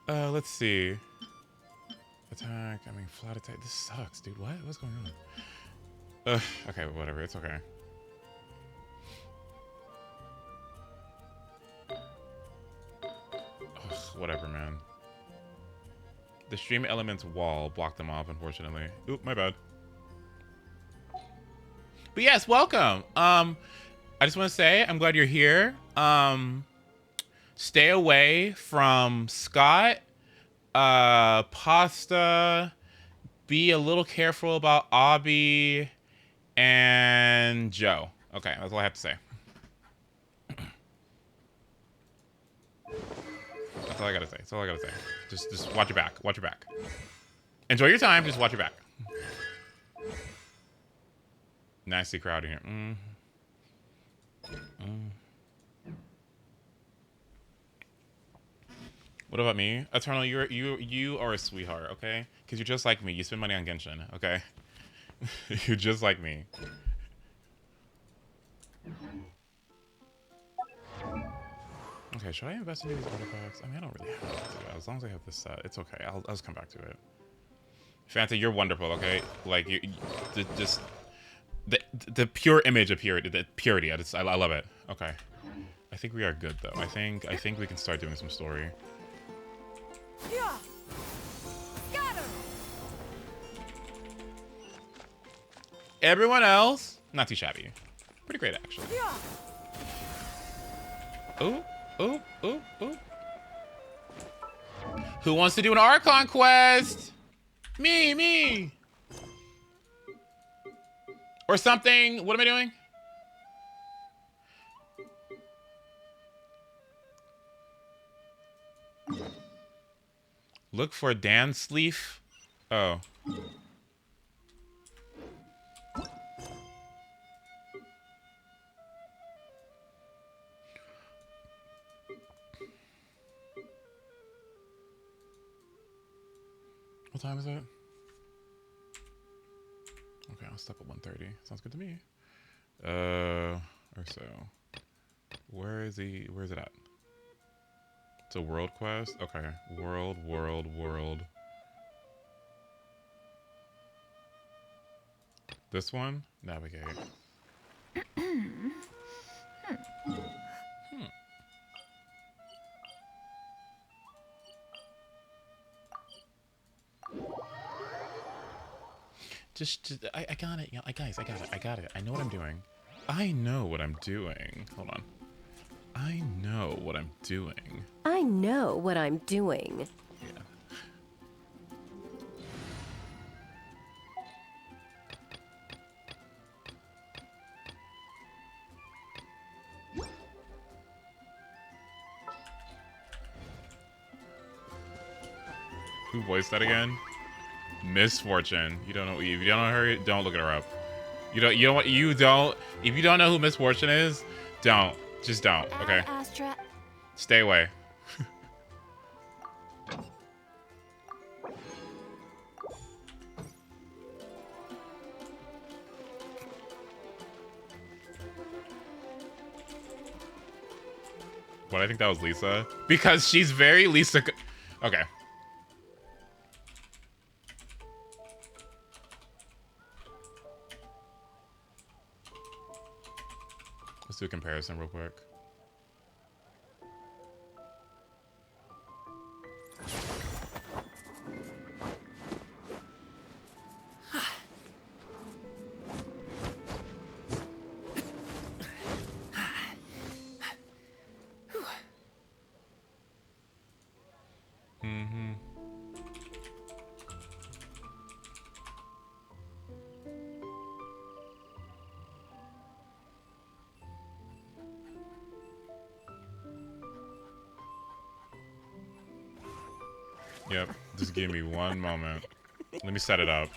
Let's see. Attack. I mean, flat attack. This sucks, dude. What's going on? Okay, whatever. It's okay. whatever, man. The stream elements wall blocked them off, unfortunately. Oop, my bad. But yes, welcome. I just want to say I'm glad you're here. Stay away from Scott, Pasta. Be a little careful about Abby and Joe. Okay, that's all I have to say. That's all I gotta say. That's all I gotta say. Just watch your back. Watch your back. Enjoy your time. Just watch your back. Nasty crowd in here. What about me? Eternal, you are a sweetheart, okay? Because you're just like me. You spend money on Genshin, okay? You're just like me. Okay, should I invest in these artifacts? I mean, I don't really have to. As long as I have this set, it's okay. I'll just come back to it. Fanta, you're wonderful, okay? Like, just the pure image of purity, the purity. I love it. Okay. I think we are good, though. I think we can start doing some story. Yeah. Got him. Everyone else, not too shabby. Pretty great, actually. Yeah. Ooh, ooh, ooh, ooh. Who wants to do an Archon quest? Me. Or something. What am I doing? Look for Dainsleif. Oh. What time is it? Okay, I'll stop at 1:30. Sounds good to me. Or so. Where is it at? It's a world quest? Okay. World. This one? Navigate. I got it. Yeah, guys, I got it. I know what I'm doing. I know what I'm doing. Hold on. I know what I'm doing. I know what I'm doing. Yeah. Who voiced that again? Misfortune. You don't know. If you don't know her, don't look at her up. If you don't know who Misfortune is, don't. Just don't. Okay. Astra. Stay away. What? I think that was Lisa because she's very Lisa. Okay. Let's do a comparison real quick. Yep, just give me one moment. Let me set it up.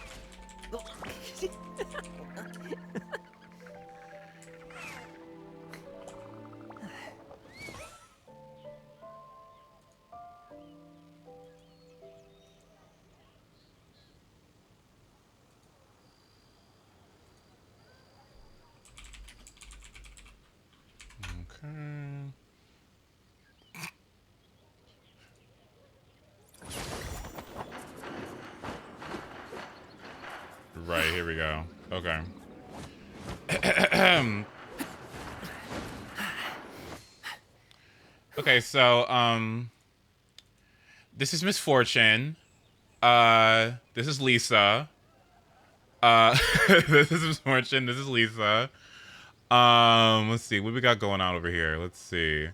Okay. Right, here we go. Okay. Okay, so, This is Misfortune. This is Lisa. This is Misfortune. This is Lisa. Let's see what we got going on over here. Let's see.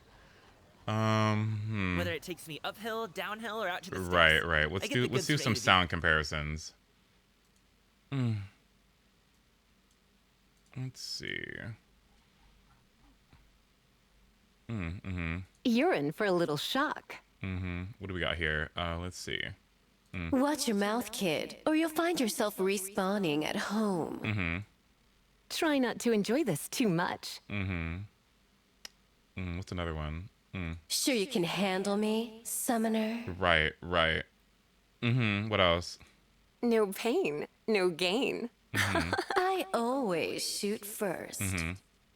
Whether it takes me uphill, downhill, or out to the sticks. Right. Let's do some sound comparisons. Let's see. You're in for a little shock. What do we got here? Let's see. Watch your mouth, kid, or you'll find yourself respawning at home. Try not to enjoy this too much. What's another one? Sure you can handle me, summoner? Right. What else? No pain, no gain. I always shoot first.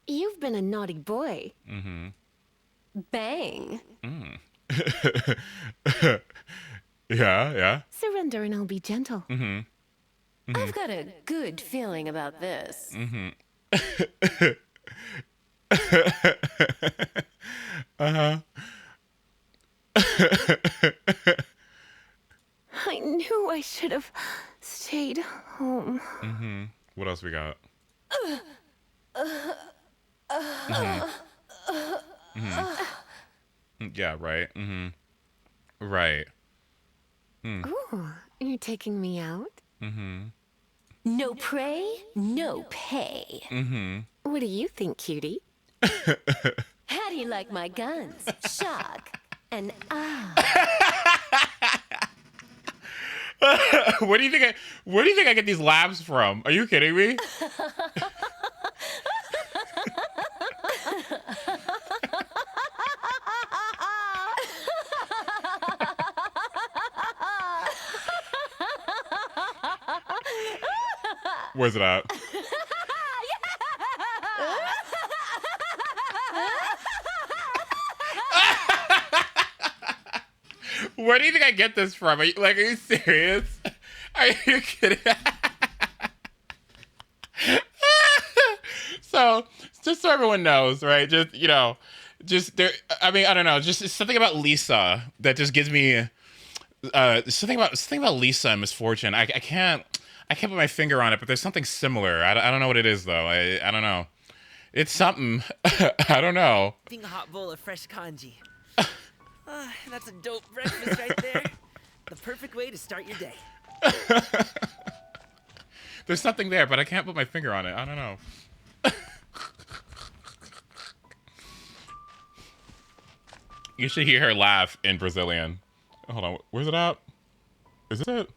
You've been a naughty boy. Bang. Yeah. Surrender and I'll be gentle. I've got a good feeling about this. I knew I should have stayed home. What else we got? Yeah, right. Right. Ooh, you're taking me out? No prey, no pay. What do you think, cutie? How do you like my guns? Shock and Where do you think I get these labs from? Are you kidding me? Where's it at? Where do you think I get this from? Are you serious? Are you kidding? So, just so everyone knows, right? Just there. I mean, I don't know. Just something about Lisa that just gives me something about Lisa and Misfortune. I can't put my finger on it, but there's something similar. I don't know what it is though. I don't know. It's something. I don't know. Being a hot bowl of fresh kanji. That's a dope breakfast right there. The perfect way to start your day. There's something there, but I can't put my finger on it. I don't know. You should hear her laugh in Brazilian. Hold on, where's it at? Is this it?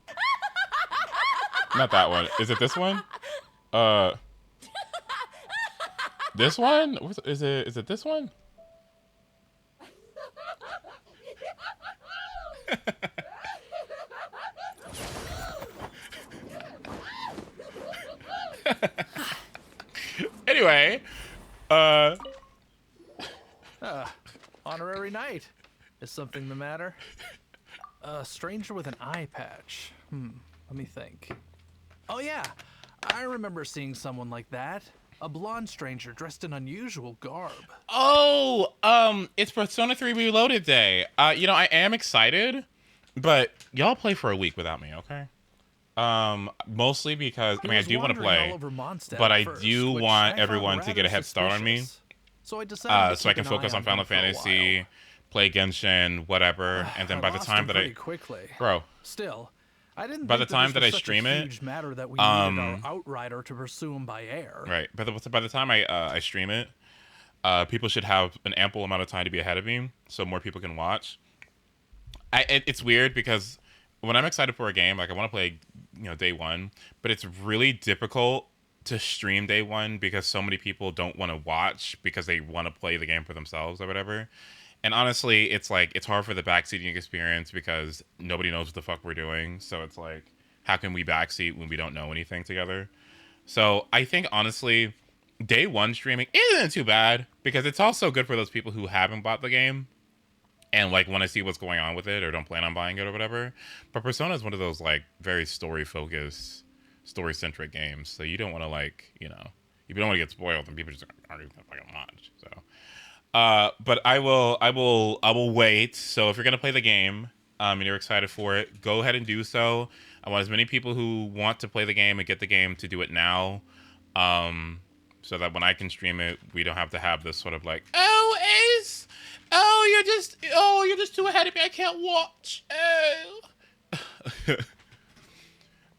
Not that one. Is it this one? This one? Is it this one? Anyway, honorary knight. Is something the matter? A stranger with an eye patch. Let me think. Oh yeah, I remember seeing someone like that. A blonde stranger dressed in unusual garb. Oh, it's Persona 3 Reloaded Day. You know, I am excited, but y'all play for a week without me, okay? Mostly because, I mean, I do want to play, but I do want everyone to get a head start on me. So I can focus on Final Fantasy, play Genshin, whatever, and then by the time that by the time that I stream it, outrider to pursue him by air. Right, by the time I stream it, people should have an ample amount of time to be ahead of me, so more people can watch. It's weird because when I'm excited for a game, like I want to play, you know, day one, but it's really difficult to stream day one because so many people don't want to watch because they want to play the game for themselves or whatever. And honestly, it's like, it's hard for the backseating experience because nobody knows what the fuck we're doing. So it's like, how can we backseat when we don't know anything together? So I think honestly, day one streaming isn't too bad because it's also good for those people who haven't bought the game and like want to see what's going on with it or don't plan on buying it or whatever. But Persona is one of those like very story-focused, story-centric games. So you don't want to like, you know, if you don't want to get spoiled, then people just aren't even gonna fucking watch. So. But I will wait. So if you're gonna play the game, and you're excited for it, go ahead and do so. I want as many people who want to play the game and get the game to do it now, so that when I can stream it, we don't have to have this sort of like, oh, Ace, oh, you're just too ahead of me, I can't watch. Oh.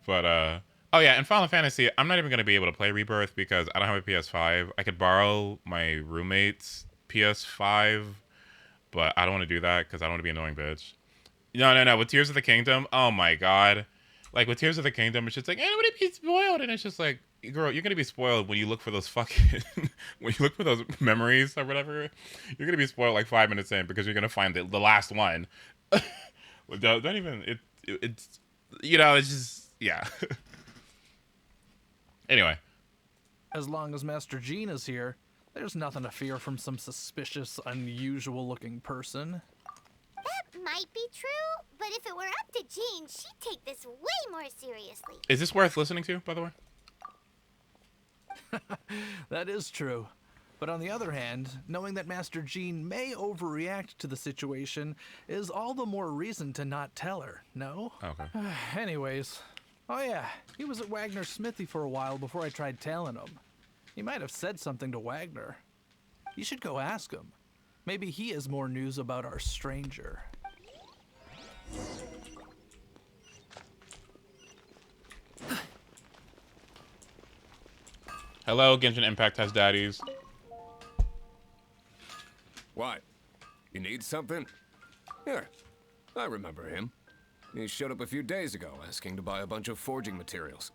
But oh yeah, in Final Fantasy, I'm not even gonna be able to play Rebirth because I don't have a PS5. I could borrow my roommate's PS5, but I don't want to do that because I don't want to be an annoying bitch. No. With Tears of the Kingdom, oh my god, like with Tears of the Kingdom, it's just like anybody be spoiled, and it's just like, girl, you're gonna be spoiled when you look for those fucking when you look for those memories or whatever. You're gonna be spoiled like 5 minutes in because you're gonna find the last one. Don't even it's you know, it's just yeah. Anyway, as long as Master Gene is here, there's nothing to fear from some suspicious, unusual-looking person. That might be true, but if it were up to Jean, she'd take this way more seriously. is this worth listening to, by the way? That is true. But on the other hand, knowing that Master Gene may overreact to the situation is all the more reason to not tell her, no? Okay. Anyways, oh yeah, he was at Wagner's smithy for a while before I tried tailing him. He might have said something to Wagner. You should go ask him. Maybe he has more news about our stranger. Hello, Genshin Impact has daddies. What? You need something? Here, I remember him. He showed up a few days ago asking to buy a bunch of forging materials.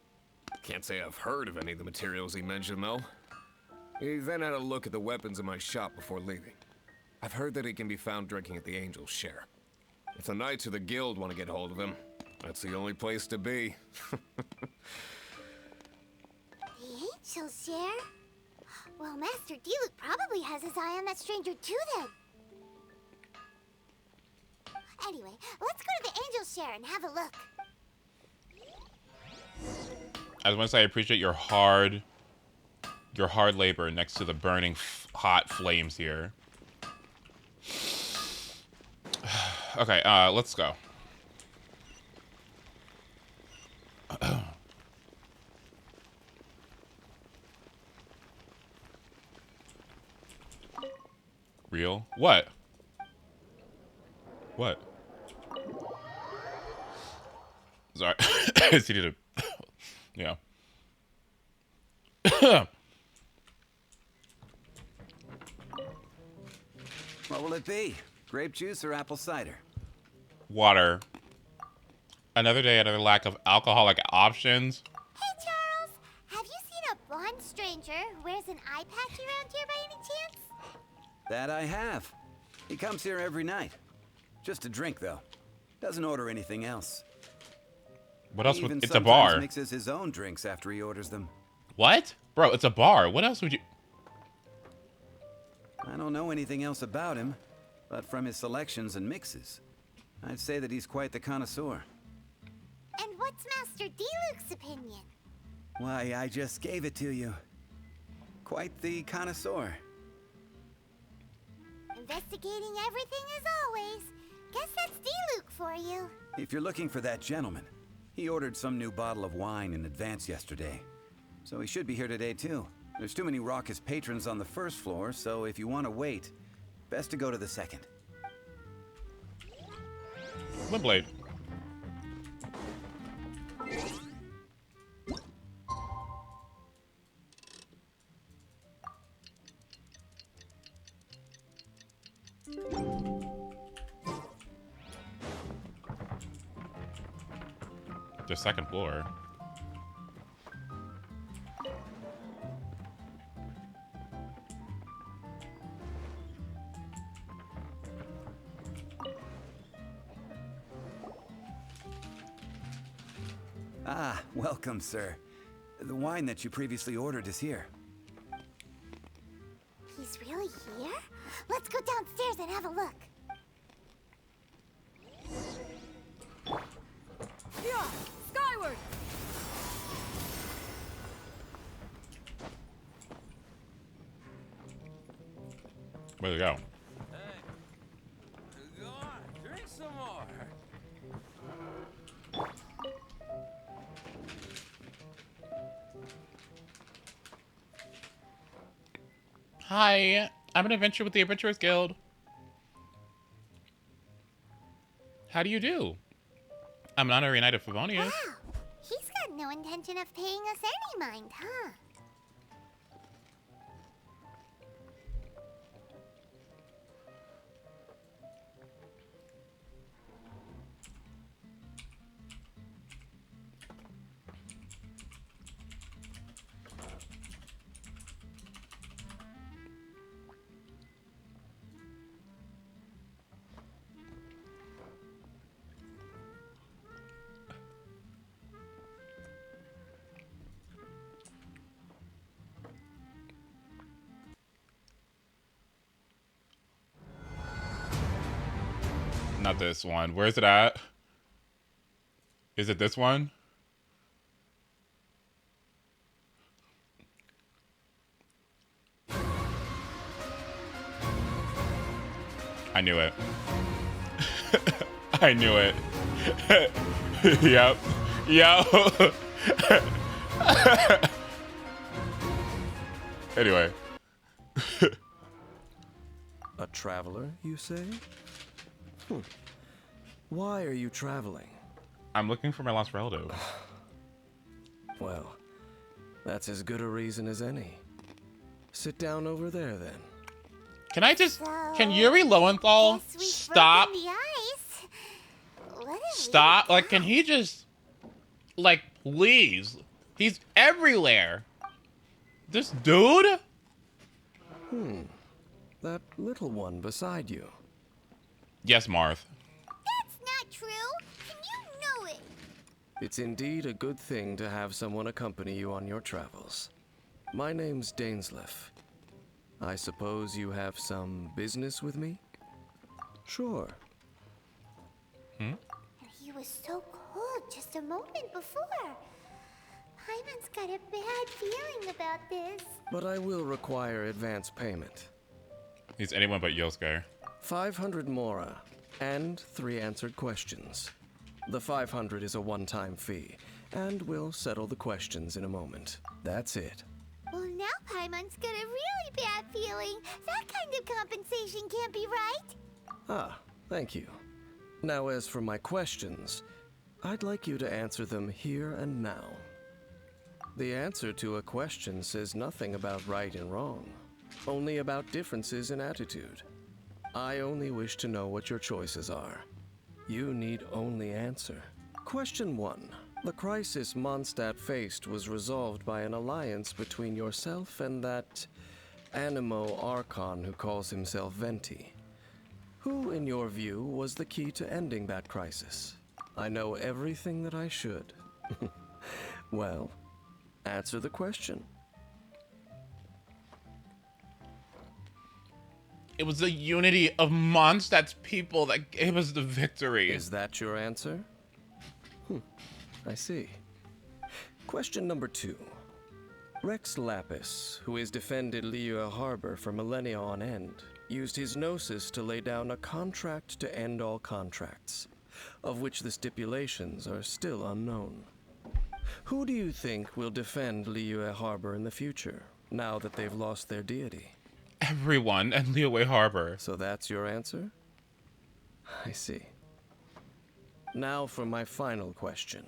Can't say I've heard of any of the materials he mentioned, though. He then had a look at the weapons in my shop before leaving. I've heard that he can be found drinking at the Angel's Share. If the Knights of the Guild want to get hold of him, that's the only place to be. The Angel's Share? Well, Master Diluc probably has his eye on that stranger too, then. Anyway, let's go to the Angel's Share and have a look. I just want to say I appreciate your hard labor next to the burning hot flames here. Okay, let's go. Real? What? What? Sorry. She did a... Yeah. What will it be? Grape juice or apple cider? Water. Another day, another lack of alcoholic options. Hey, Charles! Have you seen a blonde stranger who wears an eye patch around here by any chance? That I have. He comes here every night. Just to drink, though. Doesn't order anything else. What else? Even It's a bar. sometimes mixes his own drinks after he orders them. What? Bro, it's a bar. What else would you... I don't know anything else about him, but from his selections and mixes, I'd say that he's quite the connoisseur. And what's Master Diluc's opinion? Why, I just gave it to you. Quite the connoisseur. Investigating everything as always. Guess that's Diluc for you. If you're looking for that gentleman, he ordered some new bottle of wine in advance yesterday. So he should be here today too. There's too many raucous patrons on the first floor, so if you want to wait, best to go to the second. The blade. The second floor. Ah, welcome, sir. The wine that you previously ordered is here. He's really here? Let's go downstairs and have a look. Yeah, skyward! Where'd it go? Go on, drink some more. Hi, I'm an adventurer with the Adventurers Guild. How do you do? I'm an honorary knight of Favonius. Wow, he's got no intention of paying us any mind, huh? Not this one. Where's it at? Is it this one? I knew it. I knew it. Yep. Yep. Anyway. A traveler, you say? Why are you traveling? I'm looking for my lost relative. Well, that's as good a reason as any. Sit down over there, then. Can I just... Can Yuri Lowenthal stop? Stop. Like, can he just... Like, please. He's everywhere. This dude? That little one beside you. Yes, Marth. That's not true. And you know it. It's indeed a good thing to have someone accompany you on your travels. My name's Dainsleif. I suppose you have some business with me? Sure. He was so cold just a moment before. Paimon's got a bad feeling about this. But I will require advance payment. He's anyone but Yosuke. 500 mora, and 3 answered questions. The 500 is a one-time fee, and we'll settle the questions in a moment. That's it. Well, now Paimon's got a really bad feeling. That kind of compensation can't be right. Ah, thank you. Now, as for my questions, I'd like you to answer them here and now. The answer to a question says nothing about right and wrong, only about differences in attitude. I only wish to know what your choices are. You need only answer. Question 1. The crisis Mondstadt faced was resolved by an alliance between yourself and that Animo Archon who calls himself Venti. Who, in your view, was the key to ending that crisis? I know everything that I should. Well, answer the question. It was the unity of Mondstadt's people that gave us the victory. Is that your answer? I see. Question number 2. Rex Lapis, who has defended Liyue Harbor for millennia on end, used his gnosis to lay down a contract to end all contracts, of which the stipulations are still unknown. Who do you think will defend Liyue Harbor in the future, now that they've lost their deity? Everyone at Liyue Harbor. So that's your answer? I see. Now for my final question.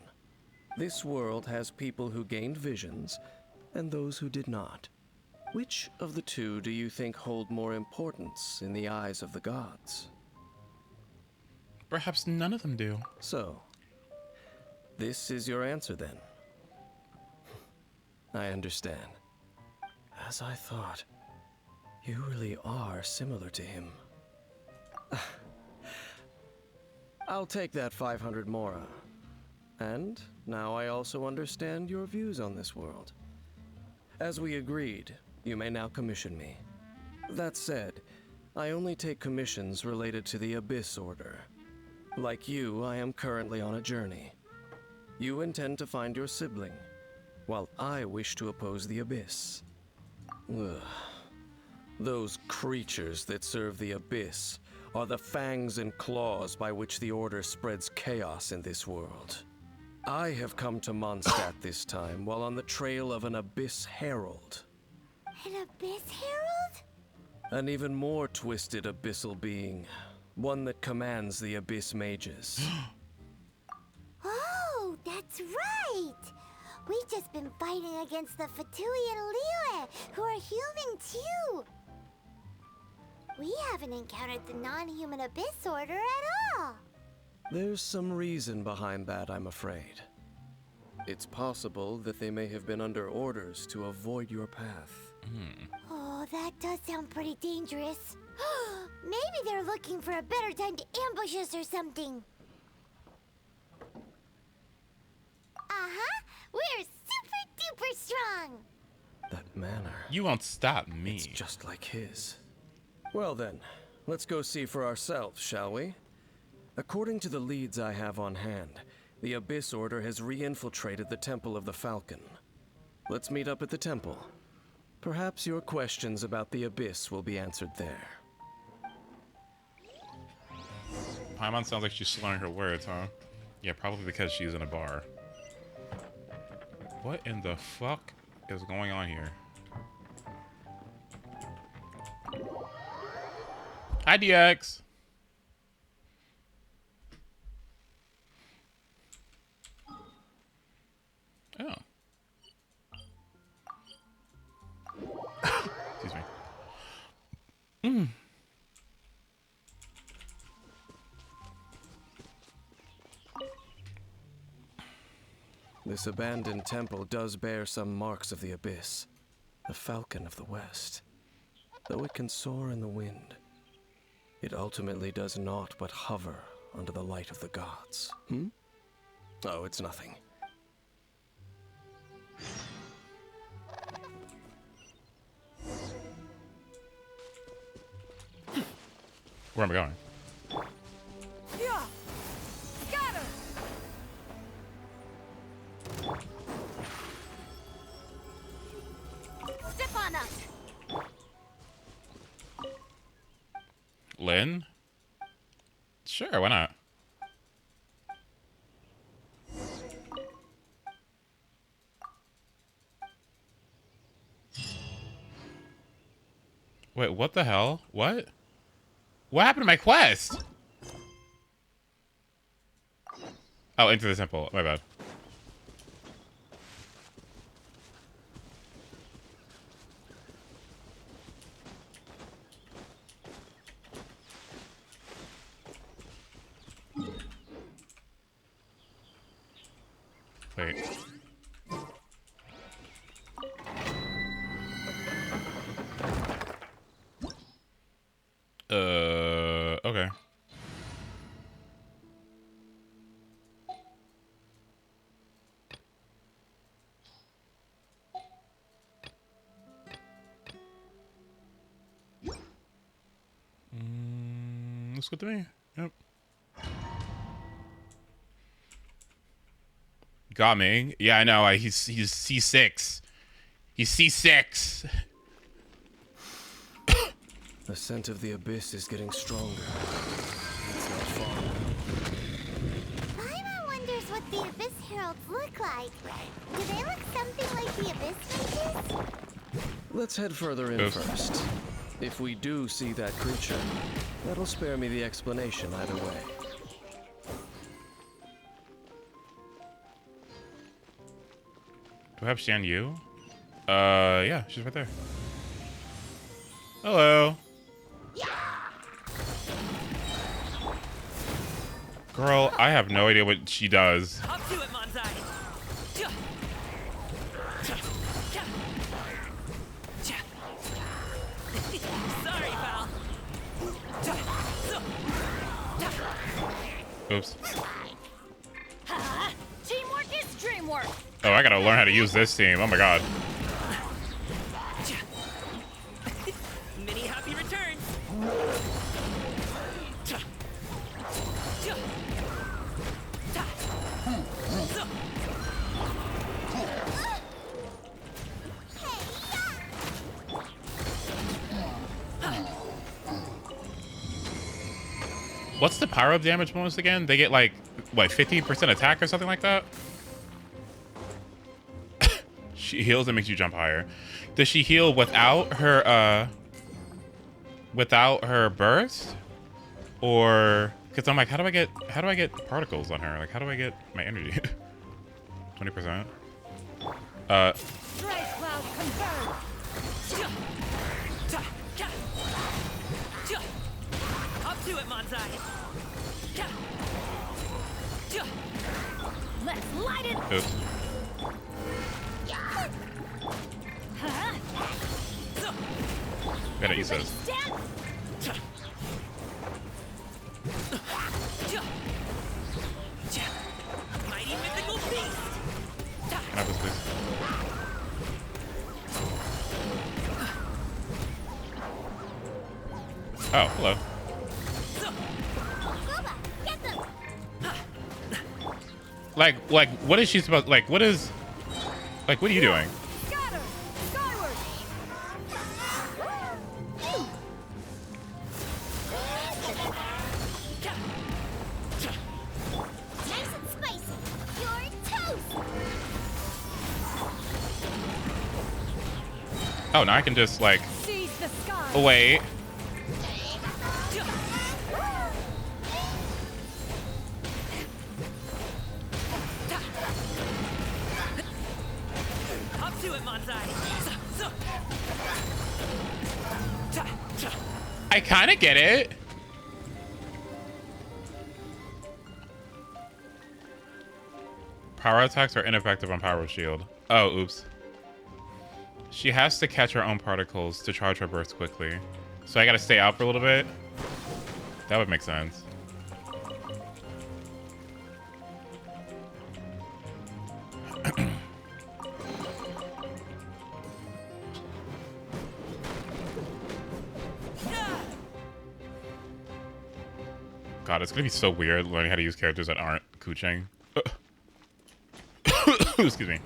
This world has people who gained visions, and those who did not. Which of the two do you think hold more importance in the eyes of the gods? Perhaps none of them do. So, this is your answer then. I understand. As I thought, you really are similar to him. I'll take that 500 mora. And now I also understand your views on this world. As we agreed, you may now commission me. That said, I only take commissions related to the Abyss Order. Like you, I am currently on a journey. You intend to find your sibling, while I wish to oppose the Abyss. Ugh. Those creatures that serve the Abyss are the fangs and claws by which the Order spreads chaos in this world. I have come to Mondstadt this time while on the trail of an Abyss Herald. An Abyss Herald? An even more twisted abyssal being. One that commands the Abyss Mages. Oh, that's right! We've just been fighting against the Fatui and Liyue, who are human too! We haven't encountered the non-human Abyss Order at all! There's some reason behind that, I'm afraid. It's possible that they may have been under orders to avoid your path. Oh, that does sound pretty dangerous. Maybe they're looking for a better time to ambush us or something. Uh-huh! We're super duper strong! That manner. You won't stop me. It's just like his. Well then, let's go see for ourselves, shall we? According to the leads I have on hand, the Abyss Order has re-infiltrated the Temple of the Falcon. Let's meet up at the temple. Perhaps your questions about the Abyss will be answered there. Paimon sounds like she's slurring her words, huh? Yeah, probably because she's in a bar. What in the fuck is going on here? Hi, DX. Oh. Excuse me. This abandoned temple does bear some marks of the Abyss. The Falcon of the West. Though it can soar in the wind, it ultimately does naught but hover under the light of the gods. Oh, it's nothing. Where am I going? Yeah! Got her! Step on us! Lynn? Sure, why not? Wait, what the hell? What? What happened to my quest? Oh, into the temple. My bad. Wait. Okay. Looks good to me. Yep. Got me. Yeah, I know. He's C6. He's C6. The scent of the Abyss is getting stronger. It's not far. Paimon wonders what the Abyss Heralds look like. Do they look something like the Abyss Mages? Let's head further in first. If we do see that creature, that'll spare me the explanation either way. Do I have Shan Yu? Yeah, she's right there. Hello. Girl, I have no idea what she does. Up to it, Manzai. Sorry, pal. Oops. Teamwork is dreamwork! Oh, I gotta learn how to use this team. Oh my god. Many happy returns. What's the power up damage bonus again? They get like, what, 15% attack or something like that? She heals and makes you jump higher. Does she heal without her without her burst? Or because I'm like, how do I get particles on her? Like, how do I get my energy? 20%. Strike cloud converge. Up to it, Monzai. Let's light it. Oops. Gotta eat those. Mighty mythical beast. Can I have this, please? Oh, hello. Like, what is she supposed? Like, what is? Like, what are you doing? Scatter. Skyward. Nice and spicy. You're toast. Oh, now I can just like. Seize the sky. Oh, wait. Up to it, Monzai. I kind of get it. Power attacks are ineffective on Power Shield. Oh, oops. She has to catch her own particles to charge her burst quickly. So I gotta stay out for a little bit. That would make sense. God, it's gonna be so weird learning how to use characters that aren't Kuching. Excuse me.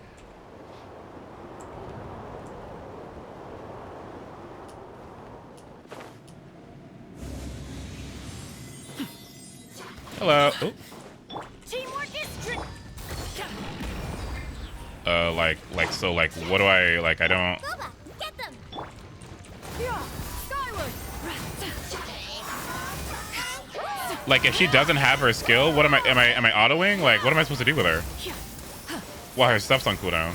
Hello. Oh. Teamwork is trick. So, what do I, like, I don't... Boba, get them. Skyward. Like, if she doesn't have her skill, what am I autoing? Like, what am I supposed to do with her? While her stuff's on cooldown.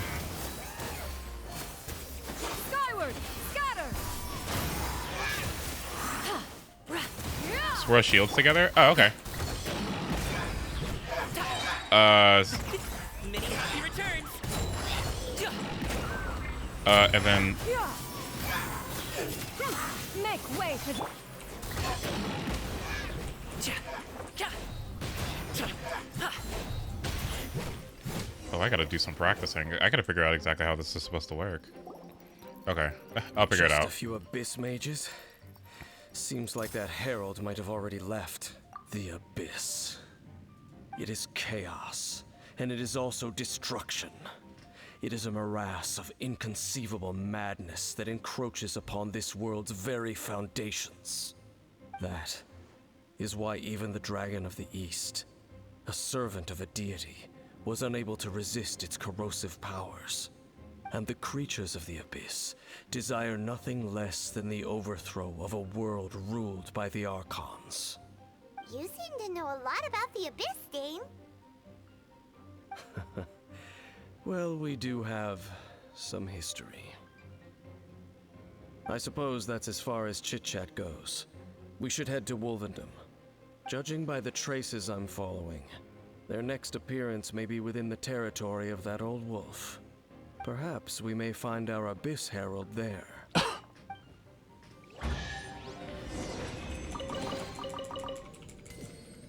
Skyward. Scatter. Swirl shields together? Oh, okay. Many happy returns. And then... Make way for... Oh, I gotta do some practicing. I gotta figure out exactly how this is supposed to work. Okay, I'll figure it out. Just a few abyss mages. Seems like that herald might have already left. The abyss. It is chaos, and it is also destruction. It is a morass of inconceivable madness that encroaches upon this world's very foundations. That is why even the Dragon of the East, a servant of a deity, was unable to resist its corrosive powers. And the creatures of the Abyss desire nothing less than the overthrow of a world ruled by the Archons. You seem to know a lot about the Abyss, Dane. Well, we do have some history. I suppose that's as far as chit-chat goes. We should head to Wolvendom. Judging by the traces I'm following, their next appearance may be within the territory of that old wolf. Perhaps we may find our Abyss Herald there.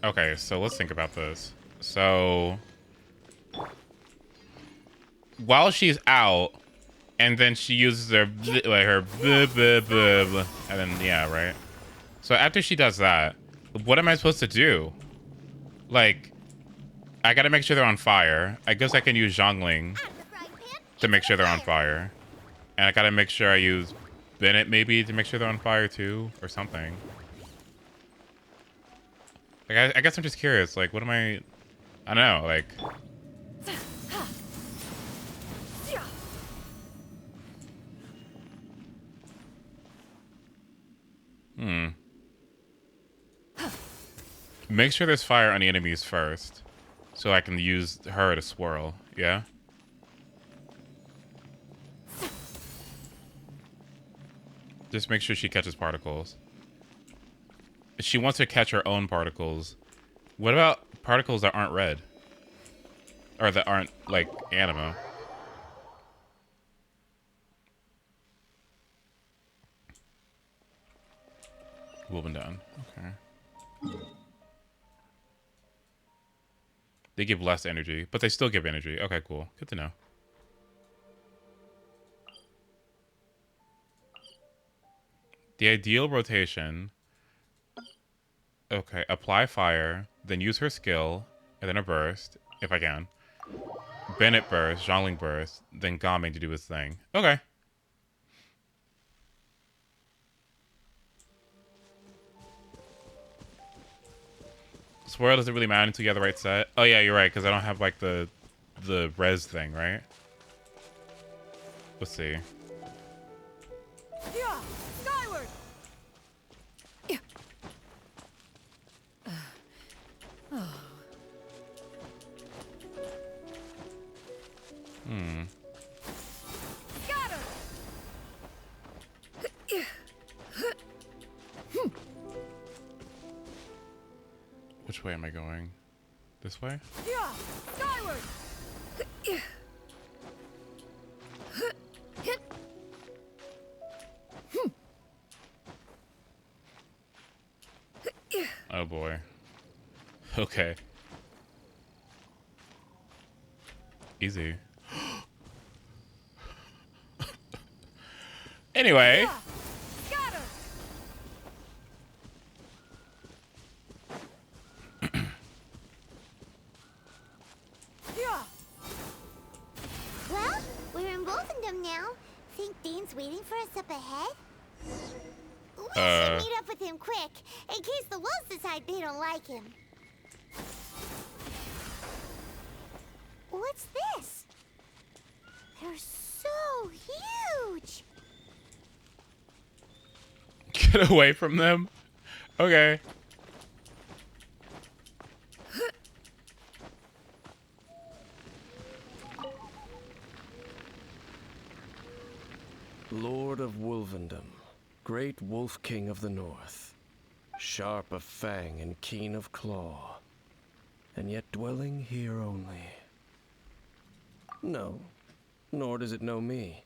Okay, so let's think about this. So... while she's out, and then she uses her, and then, yeah, right? So after she does that, what am I supposed to do? Like, I gotta make sure they're on fire. I guess I can use Zhongling to make sure they're on fire. And I gotta make sure I use Bennett, maybe, to make sure they're on fire, too, or something. Like, I guess I'm just curious, like, what am I don't know, like... Make sure there's fire on the enemies first, so I can use her to swirl. Yeah. Just make sure she catches particles. She wants to catch her own particles. What about particles that aren't red? Or that aren't, like, anima? Woven down. Okay. They give less energy, but they still give energy. Okay, cool. Good to know. The ideal rotation. Okay, apply fire, then use her skill, and then a burst, if I can. Bennett burst, Zhongling burst, then Gaming to do his thing. Okay. Swirl doesn't really matter until you have the right set. Oh yeah, you're right, because I don't have like the res thing, right? Let's see. Yeah, skyward. Hmm. Scatter. Which way am I going? This way? Yeah, skyward. Oh boy. Okay. Easy. Anyway. Well, we're in Wolfendom now. Think Dane's waiting for us up ahead? We should meet up with him quick, in case the wolves decide they don't like him. What's this? They're so huge! Get away from them. Okay. Lord of Wolvendom, great wolf king of the north, sharp of fang and keen of claw, and yet dwelling here only. No, nor does it know me.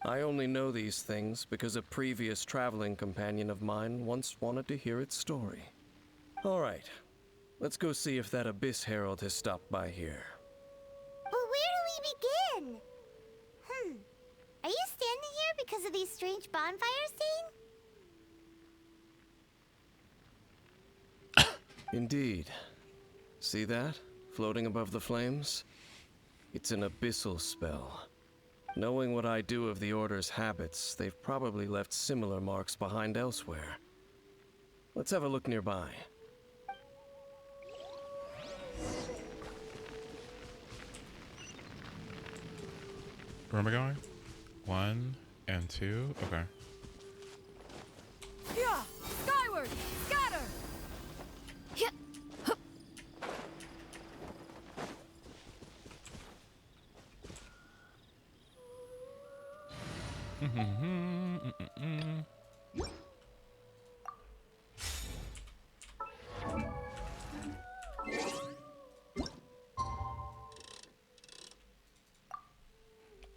I only know these things because a previous traveling companion of mine once wanted to hear its story. All right, let's go see if that Abyss Herald has stopped by here. But where do we begin? Are you standing here because of these strange bonfires, Dane? Indeed. See that? Floating above the flames? It's an abyssal spell. Knowing what I do of the Order's habits, they've probably left similar marks behind elsewhere. Let's have a look nearby. Where am I going? 1 and 2. Okay. Yeah, skyward. Scatter. Yeah.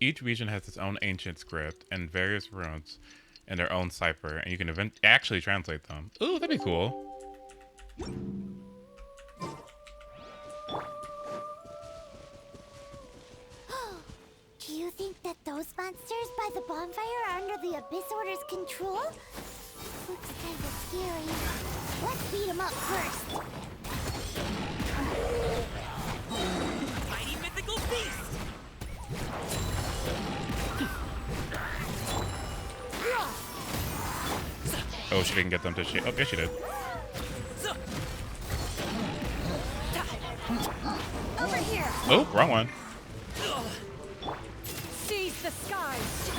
Each region has its own ancient script and various runes and their own cipher, and you can actually translate them. Ooh, that'd be cool. Do you think that those monsters by the bonfire are under the Abyss Order's control? Looks kinda scary. Let's beat them up first. Mighty mythical beast! Oh, she didn't get them to shit. Oh, yes, she did. Over here. Oh, wrong one. Seize the skies.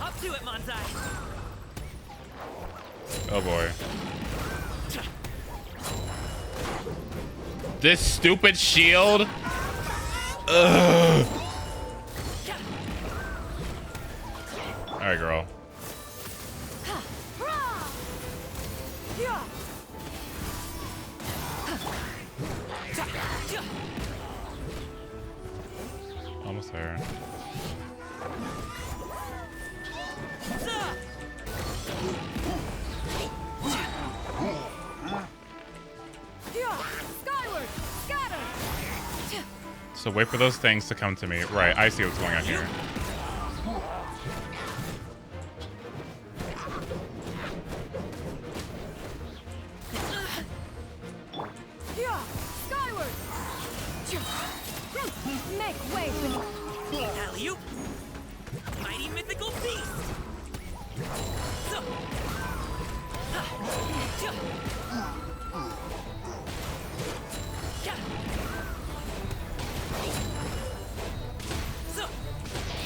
Up. To it, Manzai. Oh boy. This stupid shield. Ugh. All right, girl. Almost there. So wait for those things to come to me. Right, I see what's going on here. Skyward! Make way for me! Alley-oop! Mighty mythical beast!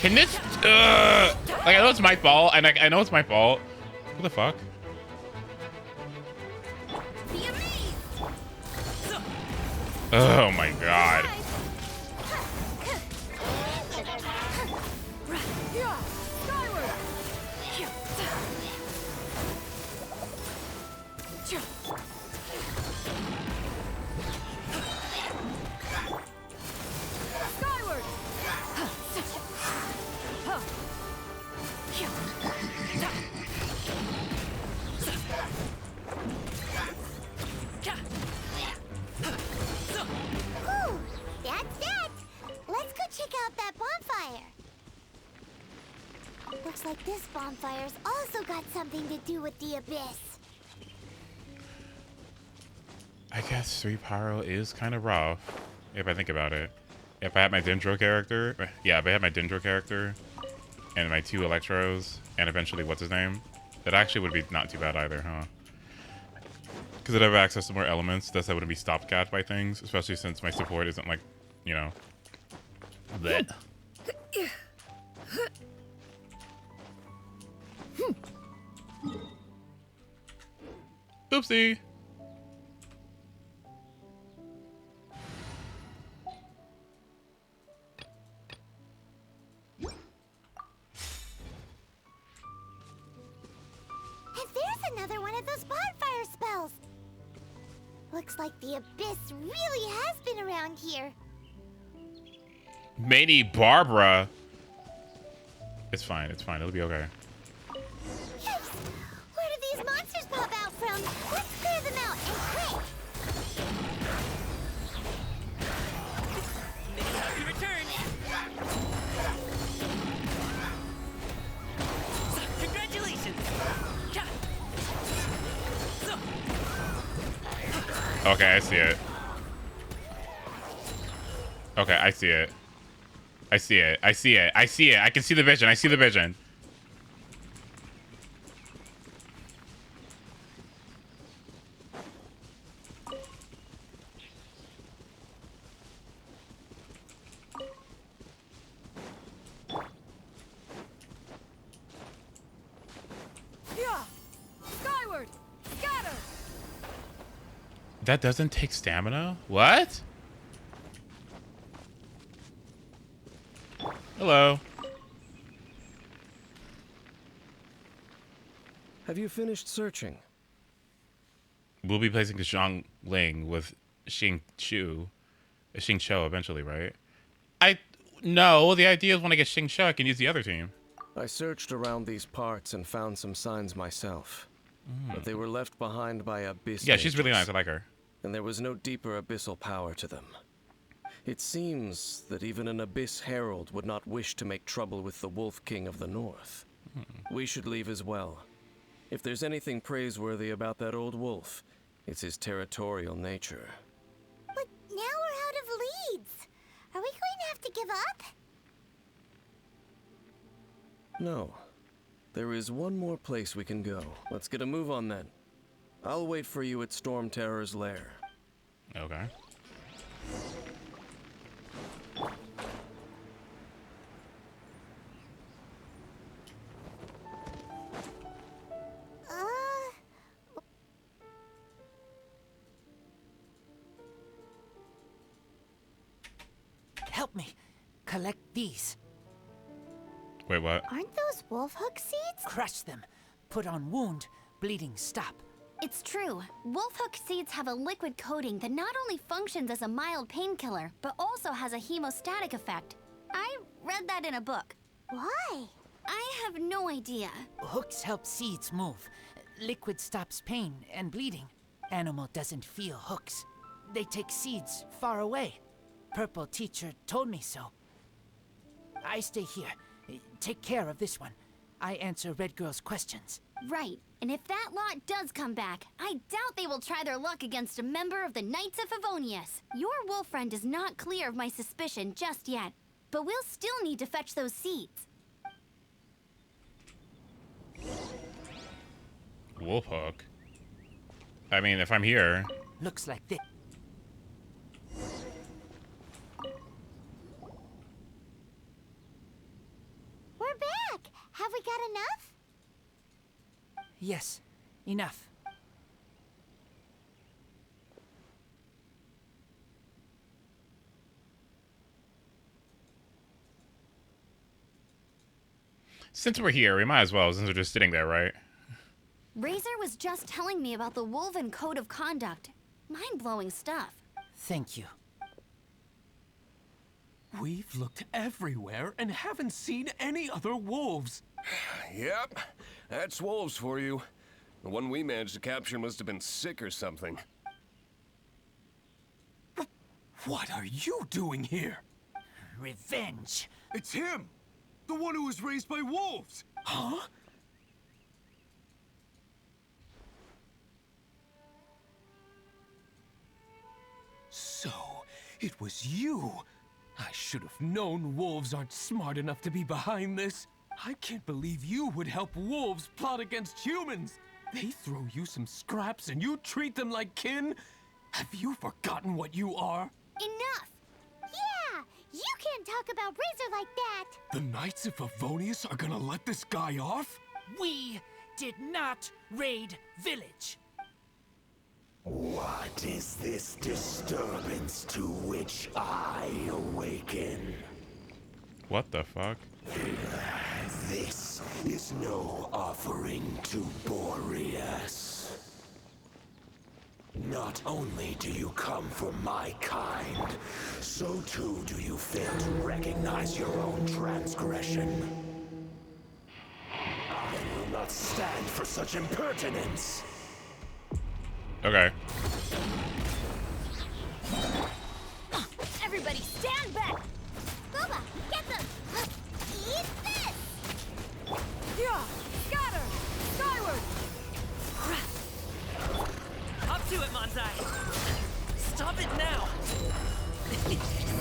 Can this? Like I know it's my fault, and I know it's my fault. What the fuck? Oh my god. Whew, that's that. Let's go check out that bonfire. Looks like this bonfire's also got something to do with the abyss. I guess 3 Pyro is kind of rough, if I think about it. If I had my Dendro character, yeah, if I had my Dendro character, and my 2 Electros, and eventually what's his name, that actually would be not too bad either, huh? Because I'd have access to more elements, thus I wouldn't be stopgap by things, especially since my support isn't like, you know, bleh. Oopsie. And there's another one of those bonfire spells. Looks like the abyss really has been around here. Manny Barbara. It's fine, it'll be okay. Yikes! Where do these monsters pop out from? Let's clear them out and quick! Happy return! Congratulations! Okay, I see it. Okay, I see it. I see it. I see it. I see it. I can see the vision. I see the vision. Skyward! Scatter! That doesn't take stamina? What? Hello. Have you finished searching? We'll be placing Zhang Ling with Xing Cho eventually, right? No, the idea is when I get Xing Cho, I can use the other team. I searched around these parts and found some signs myself. But they were left behind by abyss. Yeah, she's really mages, nice. I like her. And there was no deeper abyssal power to them. It seems that even an Abyss Herald would not wish to make trouble with the Wolf King of the North. We should leave as well. If there's anything praiseworthy about that old wolf, it's his territorial nature. But now we're out of leads. Are we going to have to give up? No. There is one more place we can go. Let's get a move on then. I'll wait for you at Storm Terror's lair. Okay. collect these. Wait, what? Aren't those wolf hook seeds? Crush them. Put on wound. Bleeding stop. It's true. Wolf hook seeds have a liquid coating that not only functions as a mild painkiller, but also has a hemostatic effect. I read that in a book. Why? I have no idea. Hooks help seeds move. Liquid stops pain and bleeding. Animal doesn't feel hooks. They take seeds far away. Purple teacher told me so. I stay here. Take care of this one. I answer Red Girl's questions. Right. And if that lot does come back, I doubt they will try their luck against a member of the Knights of Favonius. Your wolf friend is not clear of my suspicion just yet, but we'll still need to fetch those seeds. Wolf hook? I mean, if I'm here... Looks like this. We're back! Have we got enough? Yes, enough. Since we're here, we might as well, since we're just sitting there, right? Razor was just telling me about the Woven Code of Conduct. Mind-blowing stuff. Thank you. We've looked everywhere and haven't seen any other wolves. Yep, that's wolves for you. The one we managed to capture must have been sick or something. What are you doing here? Revenge. It's him! The one who was raised by wolves! Huh? So, it was you. I should have known wolves aren't smart enough to be behind this. I can't believe you would help wolves plot against humans. They throw you some scraps and you treat them like kin? Have you forgotten what you are? Enough! Yeah! You can't talk about Razor like that! The Knights of Favonius are gonna let this guy off? We did not raid village. What is this disturbance to which I awaken? What the fuck? This is no offering to Boreas. Not only do you come from my kind, so too do you fail to recognize your own transgression. I will not stand for such impertinence. Okay. Everybody stand back! Booba, get them! Eat this! Yeah! Scatter! Skyward! Hop to it, Monzai! Stop it now!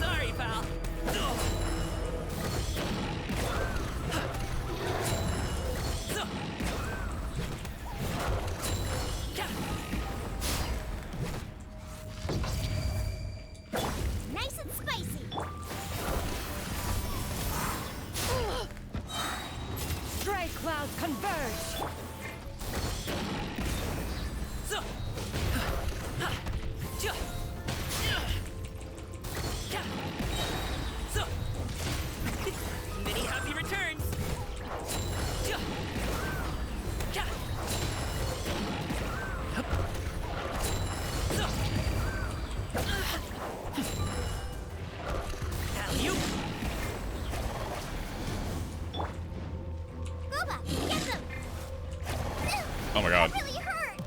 Sorry, pal. Nice and spicy! Stray clouds converge! Many happy returns! Alley-oop! Booba, get them! Oh my god. That really hurt!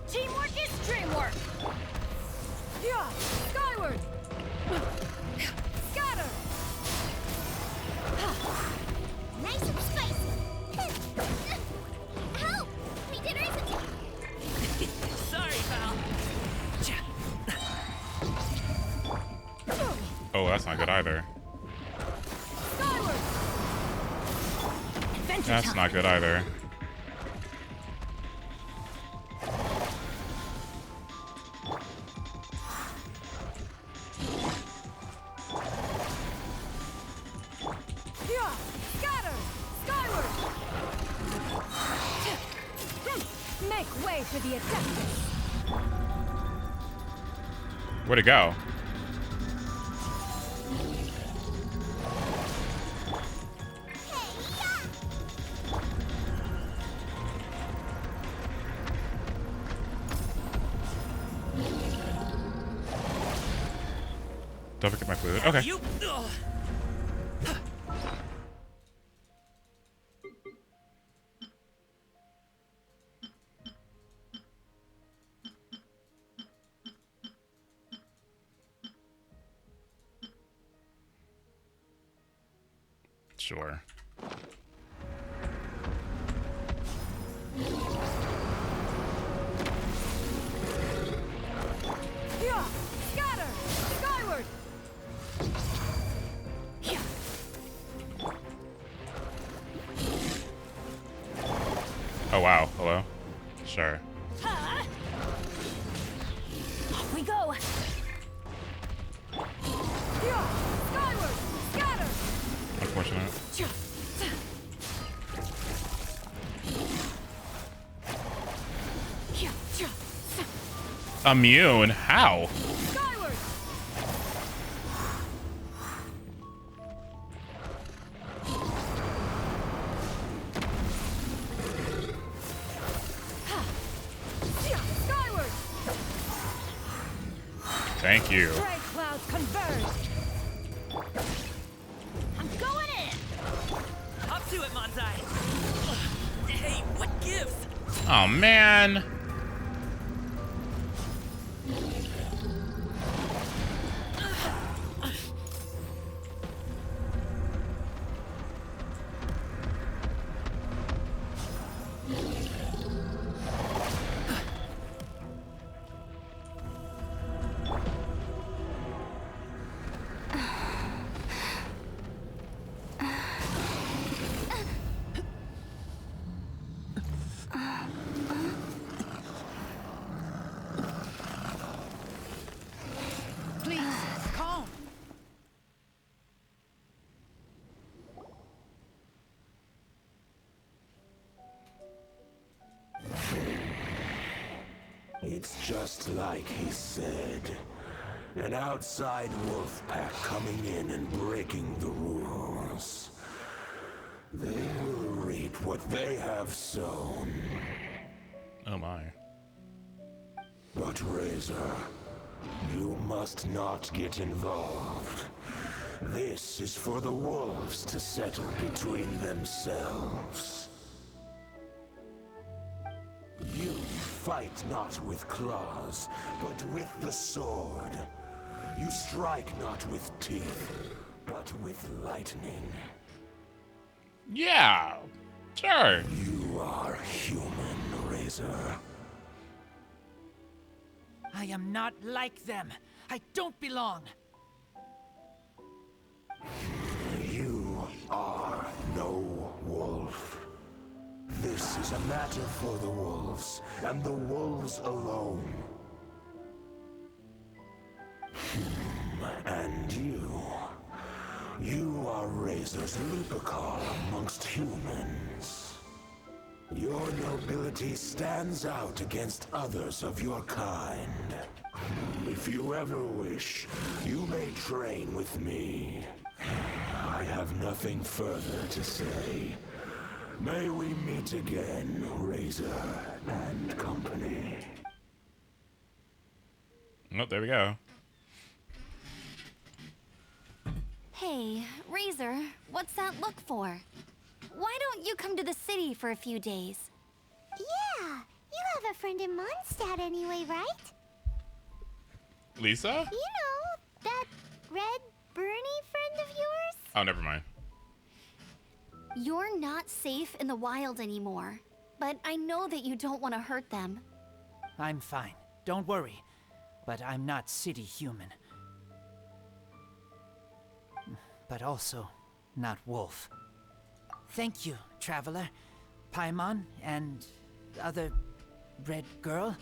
Teamwork is dreamwork! Yeah! Skyward! Scatter! Nice and spicy! Help! My dinner isn't... Sorry, pal. Oh, that's not good either. Skyward! That's not good either. Yeah! Scatter! Skyward! Make way for the attackers! Where'd it go? Don't forget my food. Okay. You. Sure. Yeah, scatter! Skyward! Oh wow. Hello. Sure. Off we go! Yeah, skyward! Scatter! Unfortunate. Immune? How? Skyward! Skyward! Thank you. Strike clouds converge! I'm going in. Hop to it, Manzai. Hey, what gives? Oh man. Please, calm. It's just like he said. An outside wolf pack coming in and breaking the rules. They will reap what they have sown. Oh my. But Razor, you must not get involved. This is for the wolves to settle between themselves. You fight not with claws, but with the sword. You strike not with teeth, but with lightning. Yeah. Sure. You are human, Razor. I am not like them. I don't belong. You are no wolf. This is a matter for the wolves, and the wolves alone. And you are Razor's Lupercal amongst humans. Your nobility stands out against others of your kind. If you ever wish, you may train with me. I have nothing further to say. May we meet again, Razor and company. Oh, there we go. Hey, Razor, what's that look for? Why don't you come to the city for a few days? Yeah, you have a friend in Mondstadt anyway, right? Lisa? You know, that red Bernie friend of yours? Oh, never mind. You're not safe in the wild anymore, but I know that you don't want to hurt them. I'm fine. Don't worry. But I'm not city human. But also not wolf. Thank you, traveler. Paimon and other red girl.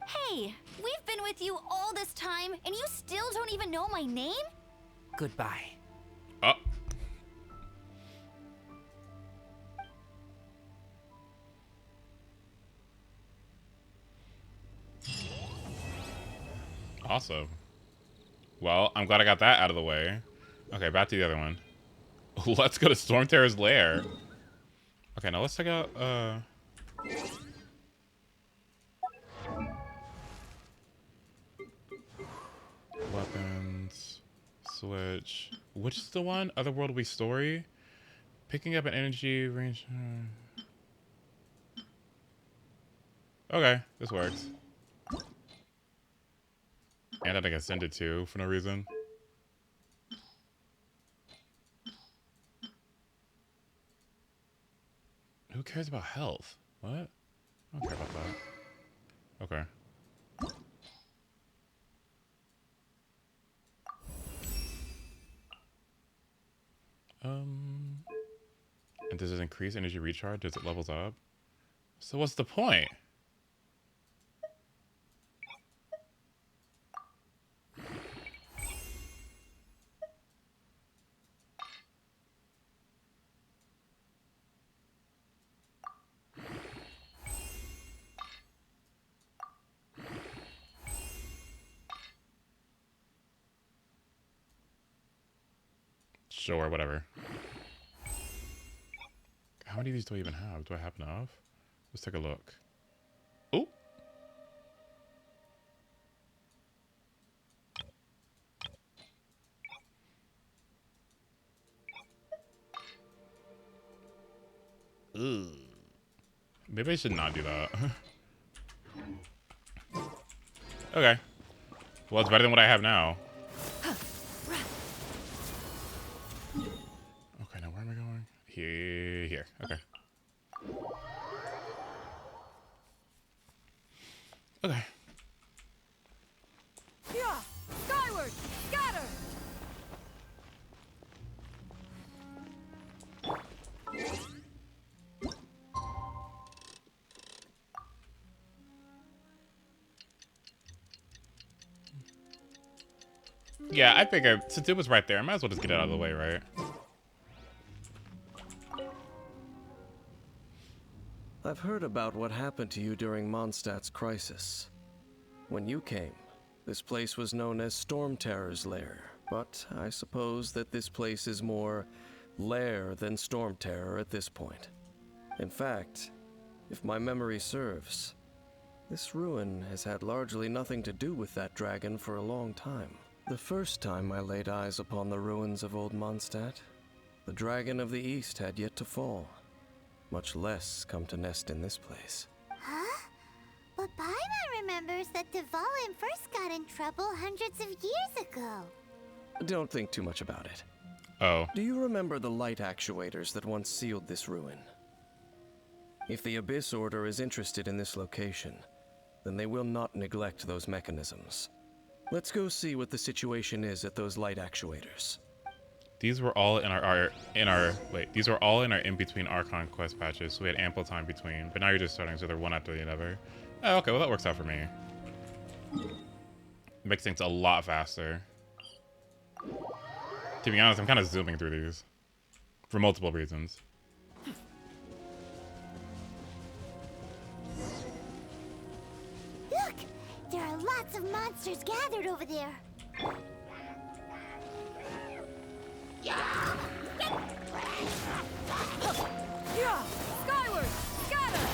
Hey, we've been with you all this time, and you still don't even know my name? Goodbye. Oh. Awesome. Well, I'm glad I got that out of the way. Okay, back to the other one. Let's go to Stormterror's lair. Okay, now let's check out, weapons. switch. Which is the one? Otherworldly story? Picking up an energy range. Okay, this works. And I think I sent it to for no reason. Who cares about health? What? I don't care about that. Okay. And does it increase energy recharge? Does it levels up? So what's the point? Sure, whatever. How many of these do I even have? Do I have enough? Let's take a look. Oh. Ugh. Maybe I should not do that. Okay. Well, it's better than what I have now. Okay, now where am I going? Here. Okay. Okay. Yeah! Skyward! Scatter! Yeah, I figured since it was right there, I might as well just get it out of the way, right? I've heard about what happened to you during Mondstadt's crisis. When you came, this place was known as Storm Terror's Lair, but I suppose that this place is more lair than Storm Terror at this point. In fact, if my memory serves, this ruin has had largely nothing to do with that dragon for a long time. The first time I laid eyes upon the ruins of Old Mondstadt, the Dragon of the East had yet to fall, much less come to nest in this place. Huh? But Paimon remembers that Dvalin first got in trouble hundreds of years ago. Don't think too much about it. Oh. Do you remember the light actuators that once sealed this ruin? If the Abyss Order is interested in this location, then they will not neglect those mechanisms. Let's go see what the situation is at those light actuators. These were all in our in-between Archon quest patches, so we had ample time between. But now you're just starting, so they're one after the other. Oh, okay, well that works out for me. Makes things a lot faster. To be honest, I'm kind of zooming through these for multiple reasons. Look! There are lots of monsters gathered over there. Yeah! Skyward! Scatter!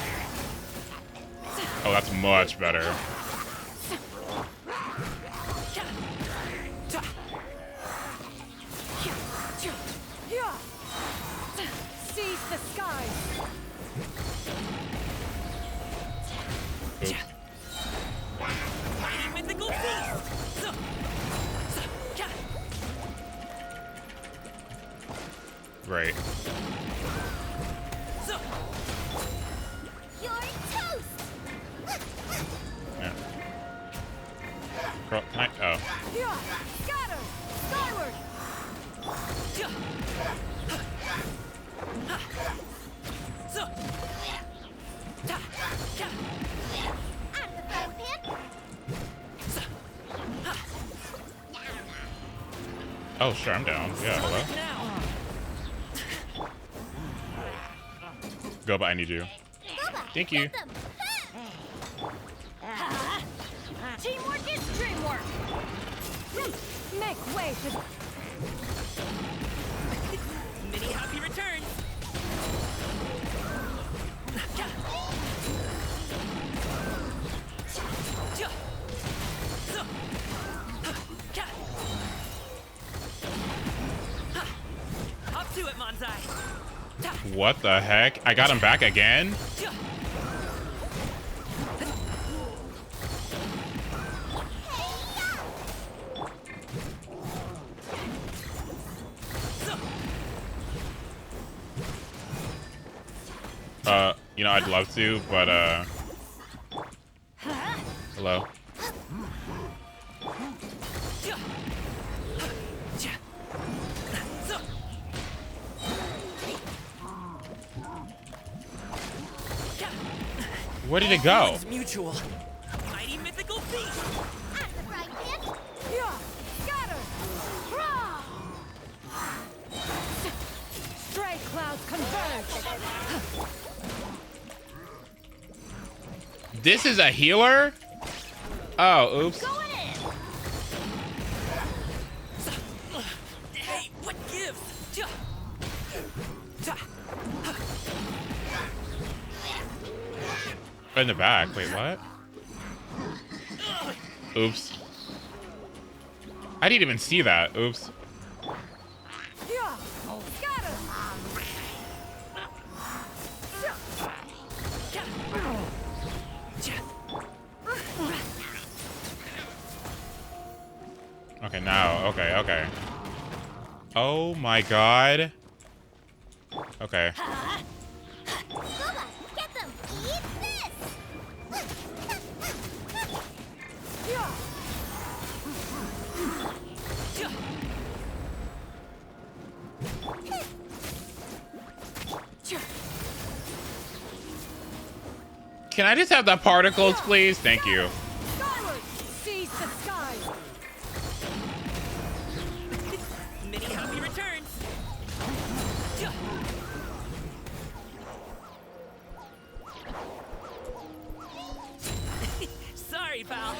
Oh, that's much better. Seize the skies! Mighty mythical beast! Right. You're toast! Yeah. Girl, can I? Oh. Scatter! Skyward! I'm the frying pan. Oh, sure, I'm down. Yeah, hello. Go, but I need you. Thank you. Teamwork is dreamwork! Make way for... Many happy returns! What the heck? I got him back again? You know, I'd love to, but, hello? Where did it go? Mutual. Mighty mythical beast. At the frying pan. Scatter! Stray clouds converge! This is a healer? Oh, oops. Hey, what gives? In the back. Wait, what? Oops. I didn't even see that. Oops. Okay, now. Okay, okay. Oh my god. Okay. Bubba, get them! Eat this! Can I just have the particles, please? Thank you. Skyward! Seize the sky! Many happy returns. Sorry, pal.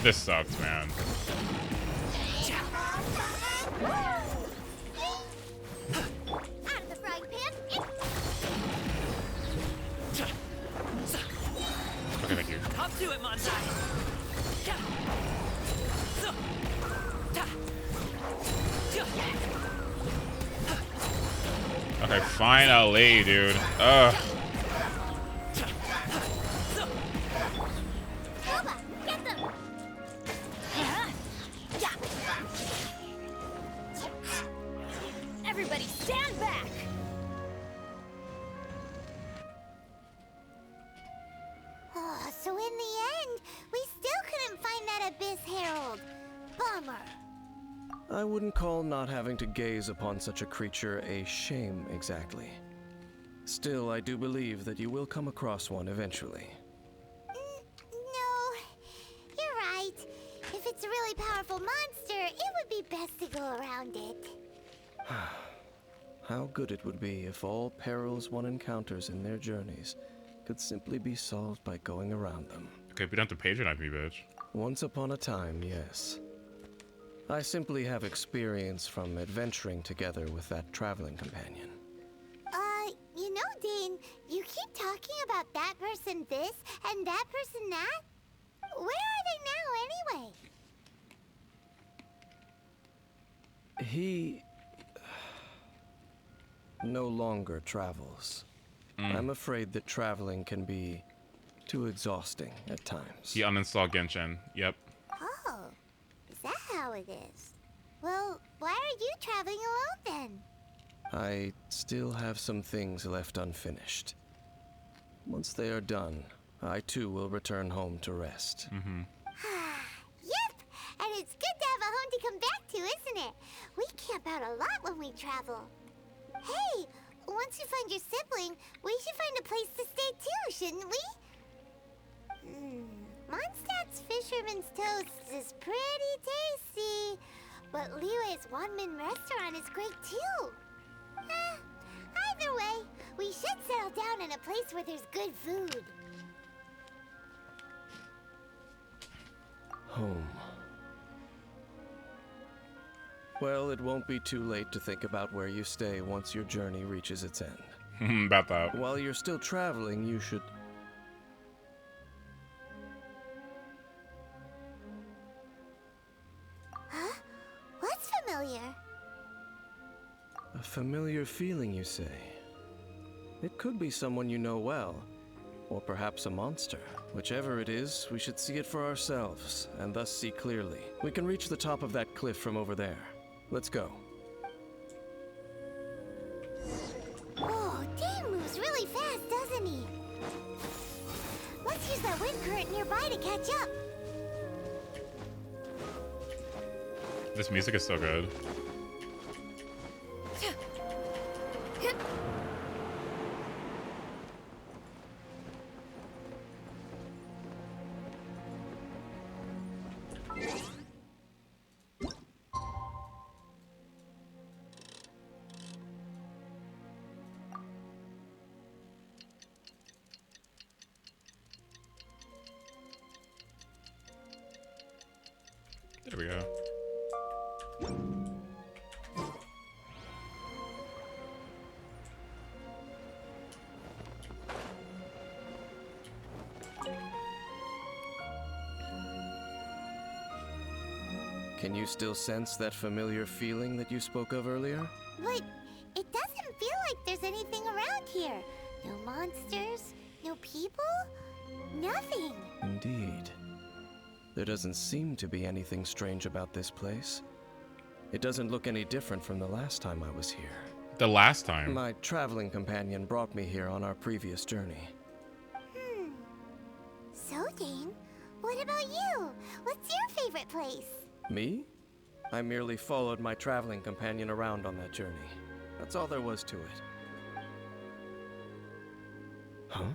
This sucks, man. Out of the frying pan. Okay, thank you. Hop to it, Monsai. Okay, finally, dude. Ugh. Bubba, get them! Everybody stand back! Oh, so in the end, we still couldn't find that Abyss Herald. Bummer. I wouldn't call not having to gaze upon such a creature a shame exactly. Still, I do believe that you will come across one eventually. No, you're right. If it's a really powerful monster, it would be best to go around it. How good it would be if all perils one encounters in their journeys could simply be solved by going around them. Okay, but you don't have to patronize me, bitch. Once upon a time, yes. I simply have experience from adventuring together with that traveling companion. You know, Dane, you keep talking about that person this and that person that. Where are they now, anyway? He no longer travels. I'm afraid that traveling can be too exhausting at times. He uninstalled Genshin. Yep. Oh, is that how it is? Well, why are you traveling alone then? I still have some things left unfinished. Once they are done, I too will return home to rest. Yep, and it's good to have a home to come back to, isn't it? We camp out a lot when we travel. Hey, once you find your sibling, we should find a place to stay too, shouldn't we? Mondstadt's Fisherman's Toast is pretty tasty, but Liyue's one-man restaurant is great too. Either way, we should settle down in a place where there's good food. Home. Well, it won't be too late to think about where you stay once your journey reaches its end. About that. While you're still traveling, you should... Huh? What's familiar? familiar feeling, you say? It could be someone you know well, or perhaps a monster. Whichever it is, we should see it for ourselves, and thus see clearly. We can reach the top of that cliff from over there. Let's go. Oh, Dan moves really fast, doesn't he? Let's use that wind current nearby to catch up. This music is so good. There we go. Can you still sense that familiar feeling that you spoke of earlier? But it doesn't feel like there's anything around here. No monsters, no people, nothing. Indeed. There doesn't seem to be anything strange about this place. It doesn't look any different from the last time I was here. The last time? My traveling companion brought me here on our previous journey. So, Dane, what about you? What's your favorite place? Me? I merely followed my traveling companion around on that journey. That's all there was to it. Huh?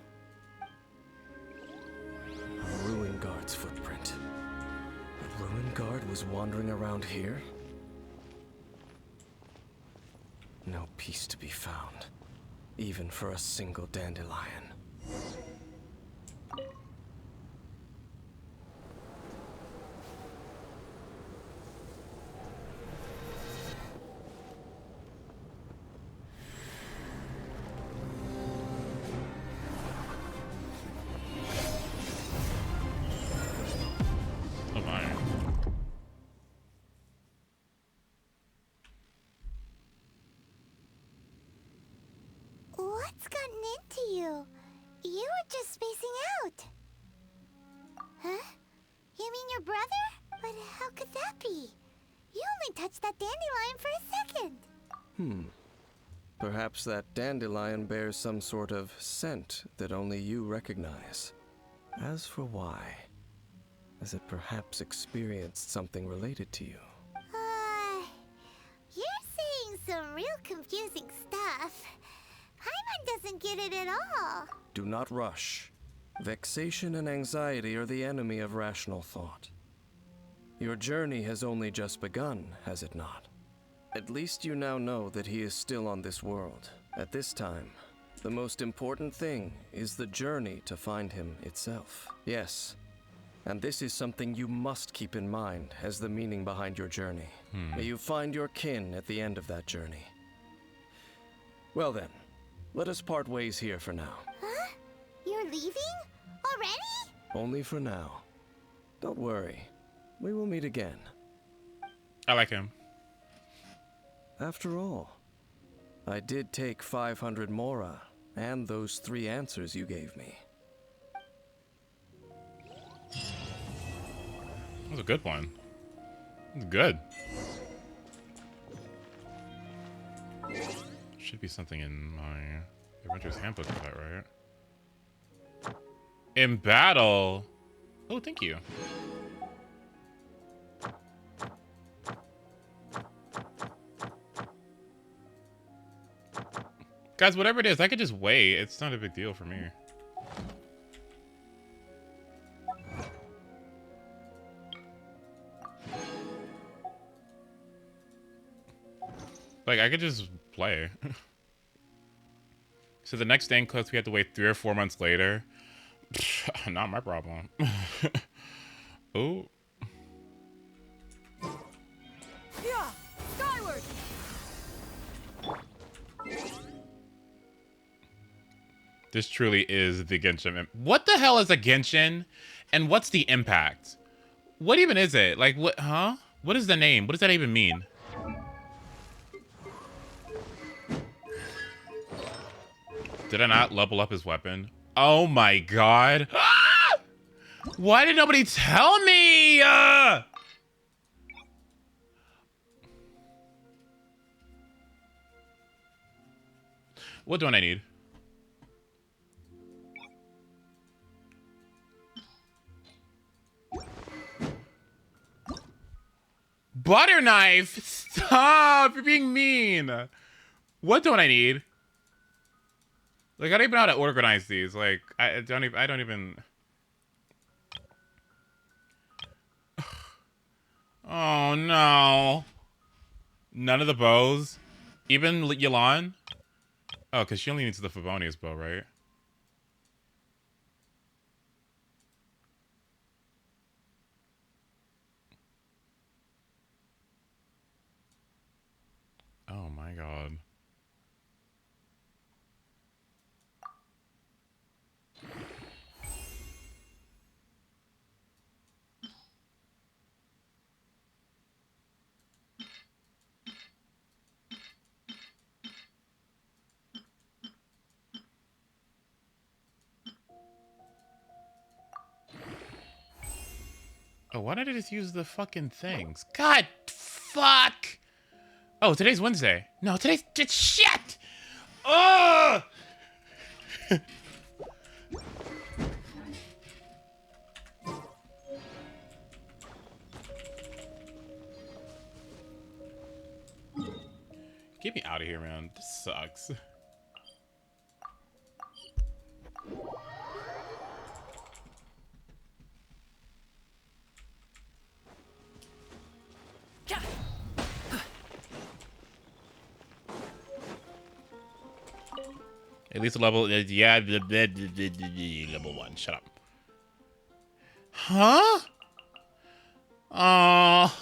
A ruin guard's footprint. A ruin guard was wandering around here? No peace to be found, even for a single dandelion. Oh my. What's gotten into you? You were just spacing out. Huh? You mean your brother? But how could that be? You only touched that dandelion for a second. Perhaps that dandelion bears some sort of scent that only you recognize. As for why, has it perhaps experienced something related to you? You're saying some real confusing stuff. Paimon doesn't get it at all. Do not rush. Vexation and anxiety are the enemy of rational thought. Your journey has only just begun, has it not? At least you now know that he is still on this world. At this time, the most important thing is the journey to find him itself. Yes, and this is something you must keep in mind as the meaning behind your journey. May you find your kin at the end of that journey. Well then, let us part ways here for now. Huh? You're leaving? Already? Only for now. Don't worry, we will meet again. I like him. After all, I did take 500 mora and those 3 answers you gave me. That was a good one. That was good. Should be something in my Adventurer's Handbook for that, right? In battle. Oh, thank you. Guys, whatever it is, I could just wait. It's not a big deal for me. Like, I could just play. So the next day in class, we have to wait 3 or 4 months later. Not my problem. Oh. Yeah, skyward. This truly is the Genshin. What the hell is a Genshin? And what's the impact? What even is it? Like, what, huh? What is the name? What does that even mean? Did I not level up his weapon? Oh my god. Ah! Why did nobody tell me? What do I need? Butter knife! Stop! You're being mean. What don't I need? Like, I don't even know how to organize these. Like, I don't even. Oh no. None of the bows? Even Yelan? Oh, because she only needs the Favonius bow, right? Oh my god. Oh, why did I just use the fucking things? God, fuck! Oh, today's Wednesday. No, today's shit! Ugh! Get me out of here, man. This sucks. At least a level, yeah, level 1. Shut up. Huh? Oh.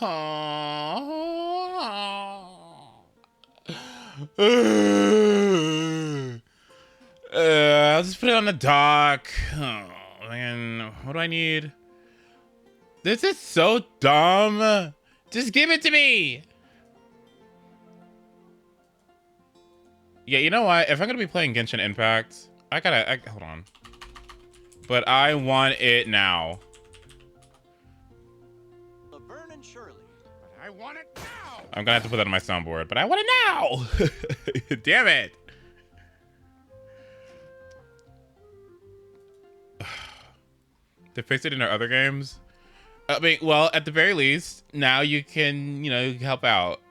I'll just put it on the dock. Oh, man. What do I need? This is so dumb. Just give it to me. Yeah, you know what? If I'm gonna be playing Genshin Impact, hold on. But I want it now. Laverne and Shirley, but I want it now. I'm gonna have to put that on my soundboard, but I want it now. Damn it. They fixed it in our other games. I mean, well, at the very least, now you can, help out.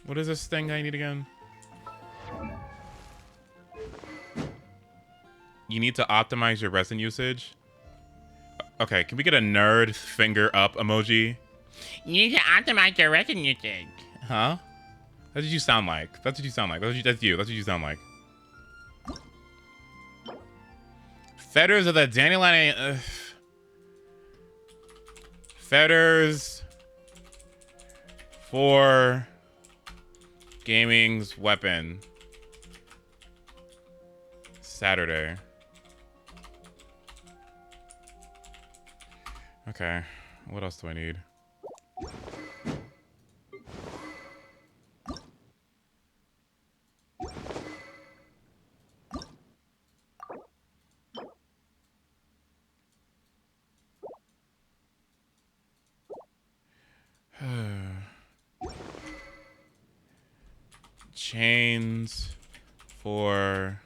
What is this thing I need again? You need to optimize your resin usage. Okay, can we get a nerd finger up emoji? You need to optimize your resin usage. Huh? That's what you sound like. That's what you sound like. That's you. That's what you sound like. Fetters of the Dandelion. Fetters for gaming's weapon. Saturday. Okay. What else do I need? Chains for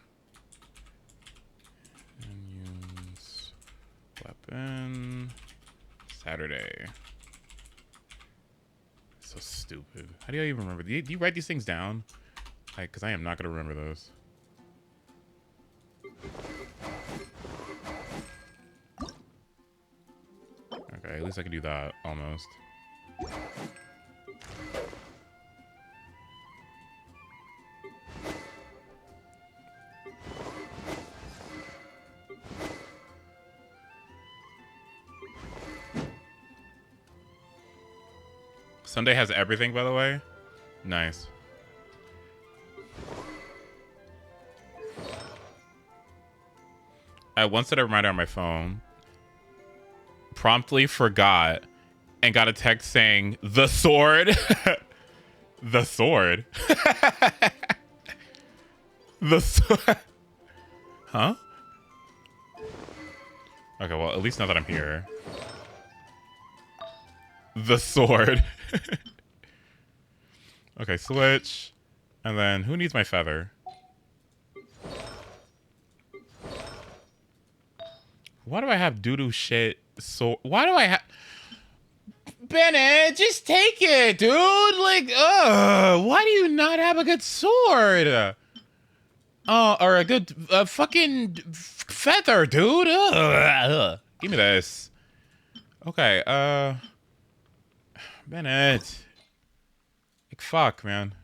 use weapon Saturday. So stupid. How do I even remember? Do you write these things down? Like, because I am not going to remember those. Okay, at least I can do that almost. Sunday has everything, by the way. Nice. I once set a reminder on my phone, promptly forgot, and got a text saying, "The sword." The sword. Huh? Okay, well, at least now that I'm here. The sword. Okay, switch. And then, who needs my feather? Why do I have doo-doo shit? So why do I have... Bennett, just take it, dude. Like, why do you not have a good sword? Or a good fucking feather, dude. Give me this. Okay, Bennett. Like, fuck, man.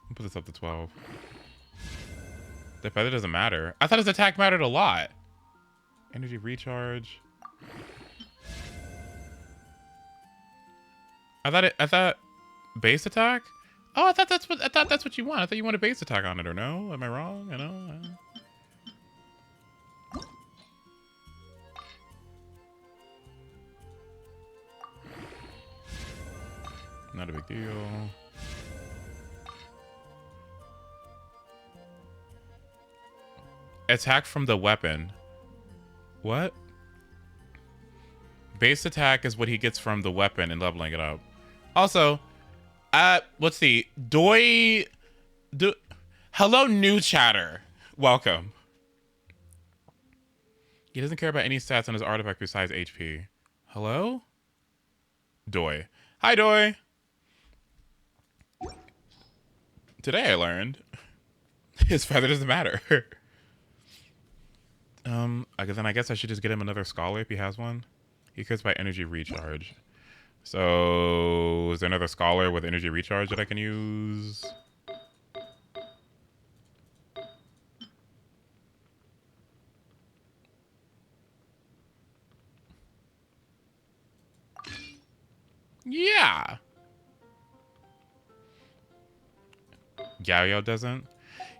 I'll put this up to 12. The feather doesn't matter. I thought his attack mattered a lot. Energy recharge. I thought base attack? Oh, I thought that's what you want. I thought you wanted base attack on it, or no? Am I wrong? I know. Not a big deal. Attack from the weapon. What? Base attack is what he gets from the weapon and leveling it up. Also, let's see. Hello, new chatter. Welcome. He doesn't care about any stats on his artifact besides HP. Hello? Doi. Hi, Doi. Today I learned his feather doesn't matter. Then I guess I should just get him another scholar if he has one. He crits by energy recharge. So, is there another scholar with energy recharge that I can use? Yeah. Yao doesn't.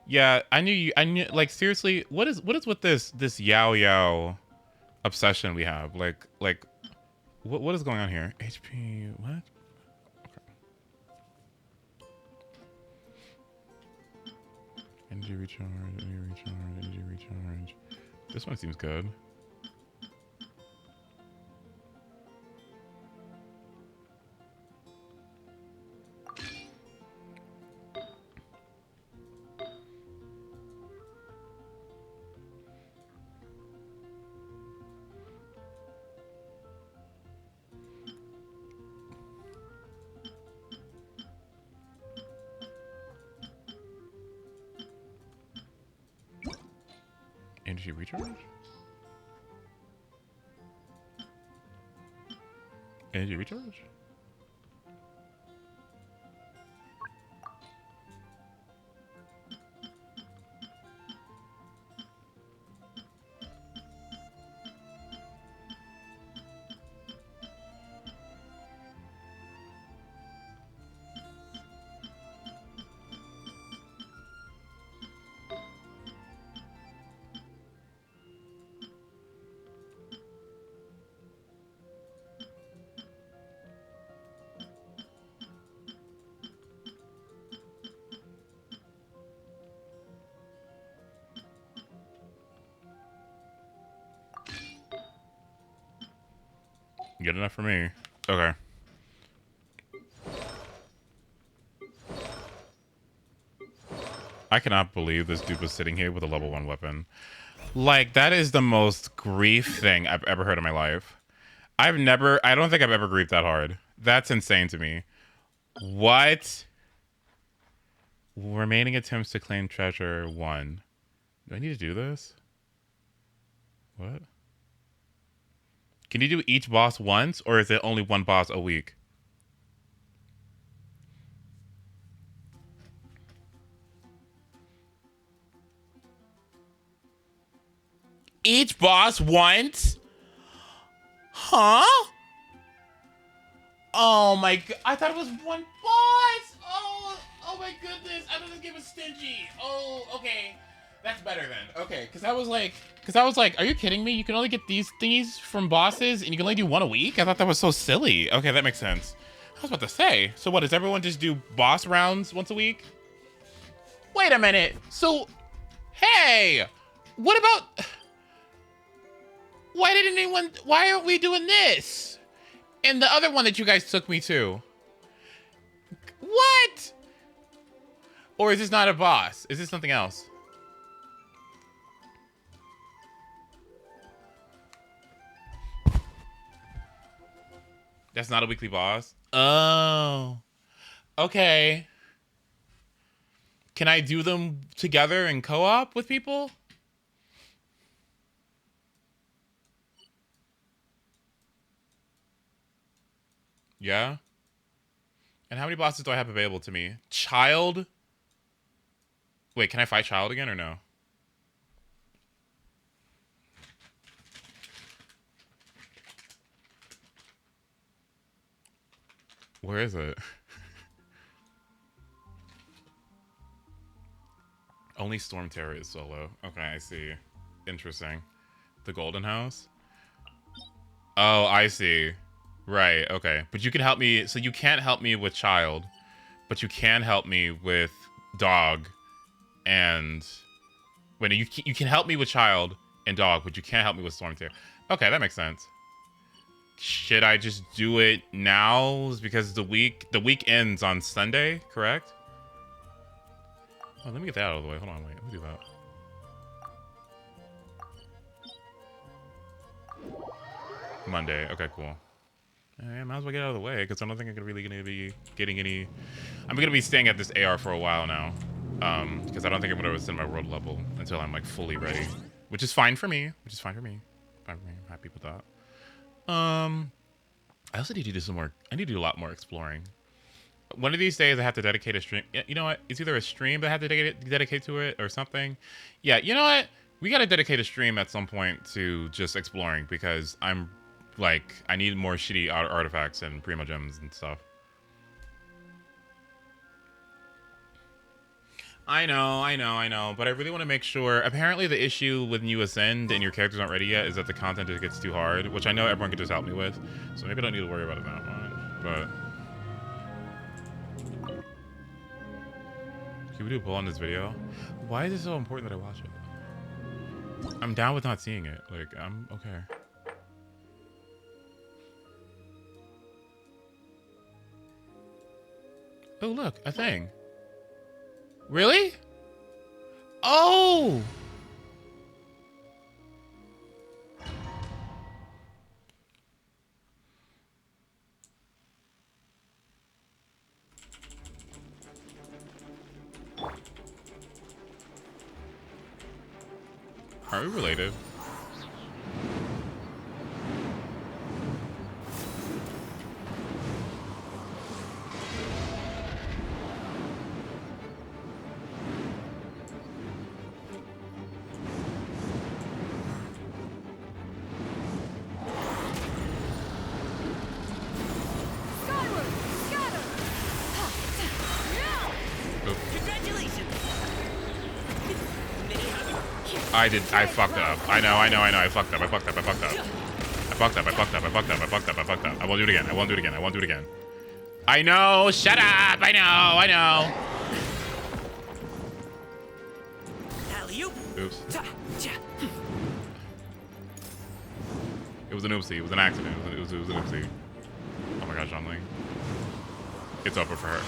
Yeah, I knew like seriously, what is with this Yao obsession we have? Like what is going on here? HP what? Okay. Energy recharge, energy recharge. This one seems good. Energy recharge? Energy recharge? Good enough for me. Okay. I cannot believe this dude was sitting here with a level 1 weapon. Like, that is the most grief thing I've ever heard in my life. I don't think I've ever griefed that hard. That's insane to me. What? Remaining attempts to claim treasure 1. Do I need to do this? What? Can you do each boss once, or is it only one boss a week? Each boss once? Huh? Oh my god, I thought it was one boss! Oh my goodness, I thought this game was stingy. Oh, okay. That's better then. Okay, because I was like, are you kidding me? You can only get these thingies from bosses and you can only do one a week? I thought that was so silly. Okay, that makes sense. I was about to say, so what, does everyone just do boss rounds once a week? Wait a minute. So, hey, what about... Why aren't we doing this? And the other one that you guys took me to. What? Or is this not a boss? Is this something else? That's not a weekly boss? Oh. Okay. Can I do them together in co-op with people? Yeah. And how many bosses do I have available to me? Child? Wait, can I fight Child again or no? Where is it? Only Storm Terror is solo. Okay, I see. Interesting. The Golden House? Oh, I see. Right, okay. But you can help me. So you can't help me with Child, but you can help me with Dog and... Wait, you can help me with Child and Dog, but you can't help me with Storm Terror. Okay, that makes sense. Should I just do it now? Because the week ends on Sunday, correct? Oh, let me get that out of the way. Hold on, wait. Let me do that. Monday. Okay, cool. I might as well get out of the way because I don't think I'm really going to be getting any... I'm going to be staying at this AR for a while now. Because I don't think I'm going to ascend my world level until I'm like fully ready. Which is fine for me. I'm happy with that. I also need to do some more... I need to do a lot more exploring. One of these days I have to dedicate a stream. You know what? It's either a stream that I have to dedicate to it or something. Yeah, you know what? We got to dedicate a stream at some point to just exploring because I'm... Like, I need more shitty artifacts and primo gems and stuff. I know. But I really want to make sure... Apparently the issue when you ascend and your characters aren't ready yet is that the content just gets too hard, which I know everyone can just help me with. So maybe I don't need to worry about it that much. But... Can we do a poll on this video? Why is it so important that I watch it? I'm down with not seeing it. Like, I'm okay. Oh, look, a thing. Really? Oh! Are we related? I fucked up. I know. I fucked up. I won't do it again. I know. Shut up. I know. Oops. It was an oopsie. It was an accident. It was an oopsie. Oh my gosh, John Ling. It's over for her.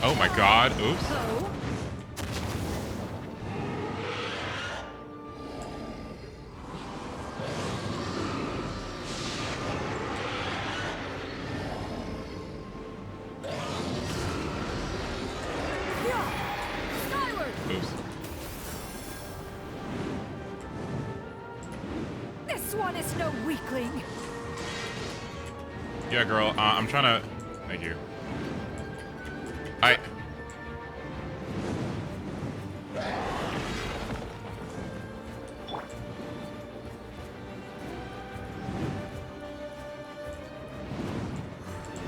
Oh my god, oops. Yeah, girl. I'm trying to. Thank you.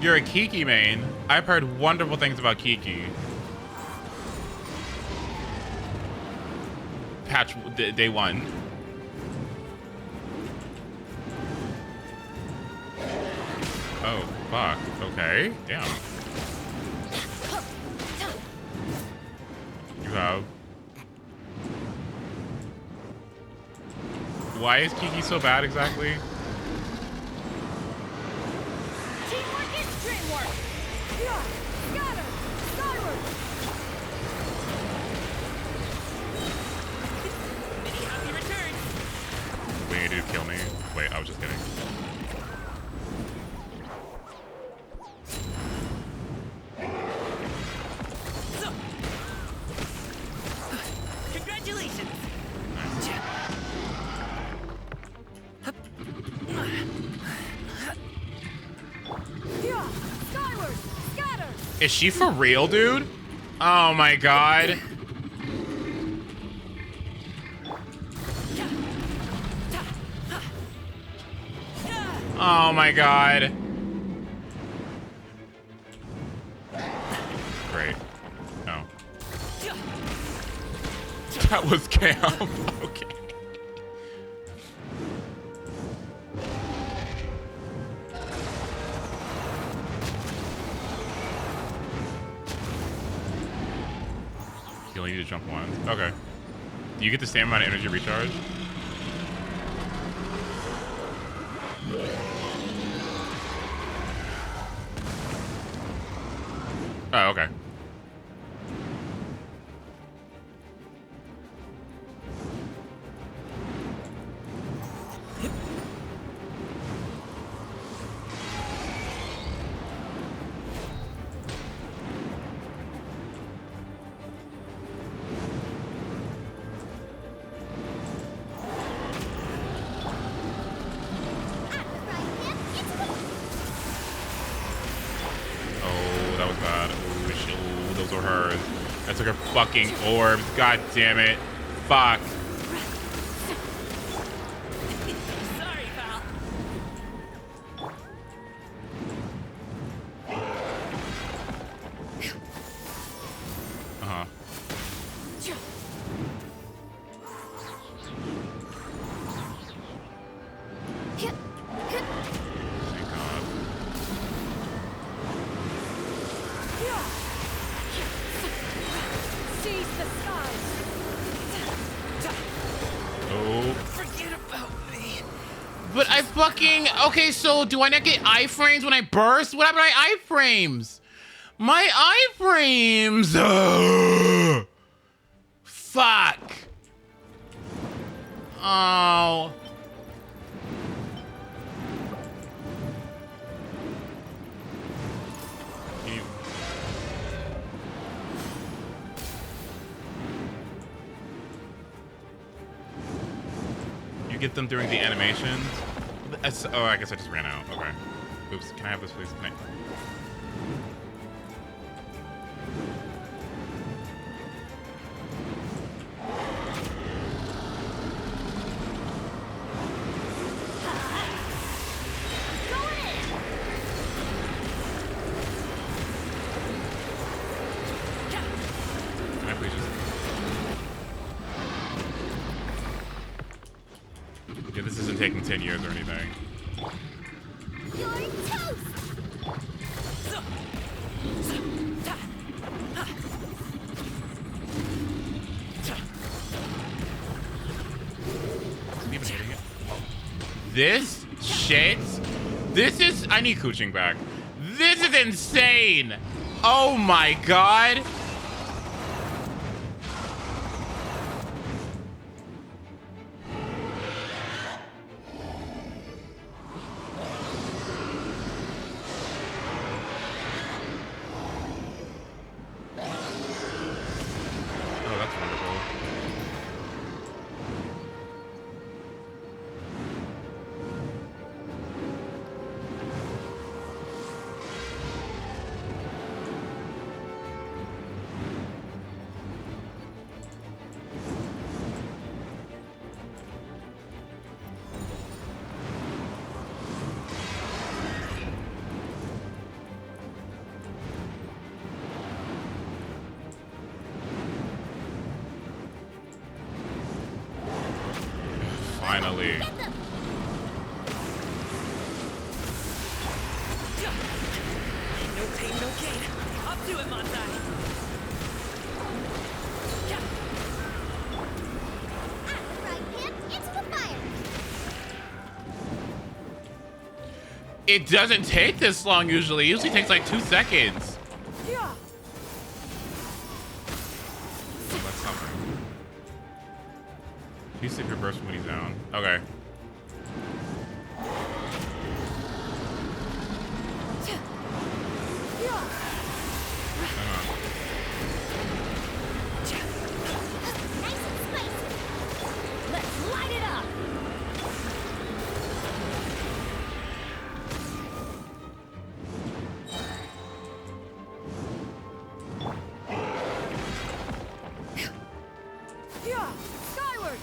You're a Kiki main. I've heard wonderful things about Kiki. Patch day 1. Oh, fuck. Okay. Damn. You have. Why is Kiki so bad exactly? Teamwork is dreamwork. Yeah, scatter, skyward. Many happy returns. What do you do? Kill me? Wait, I was just kidding. Congratulations. Yeah, skyward, scatter. Is she for real, dude? Oh my god. Oh my god. Great. No. That was camp. Okay. You only need to jump once. Okay. Do you get the same amount of energy recharge? Oh, okay. Oh, that was bad. Oh, shit. Oh, those were hers. That took her fucking orbs. God damn it. Fuck. Sorry, pal. Uh-huh. Thank God. Seize the skies. Oh. Forget about me. But I fucking... Okay, so do I not get iframes when I burst? What happened to my iframes? My iframes! Ugh. Fuck. Oh. You... You get them during the animations? Oh, I guess I just ran out. Okay. Oops. Can I have this, please? Can I... Can I please just... Yeah, this isn't taking 10 years or anything. You're toast. Isn't even hitting it. This shit? This is... I need Kuching back. This is insane! Oh my god! Oh, that's wonderful. immediately. Get them. No pain, no gain. Up to it, Montai. Right, Pip, into the fire. It doesn't take this long usually. It usually takes like 2 seconds. That's something. You sip your burst when he's down. Okay. Nice and spicy. Let's light it up. Skyward!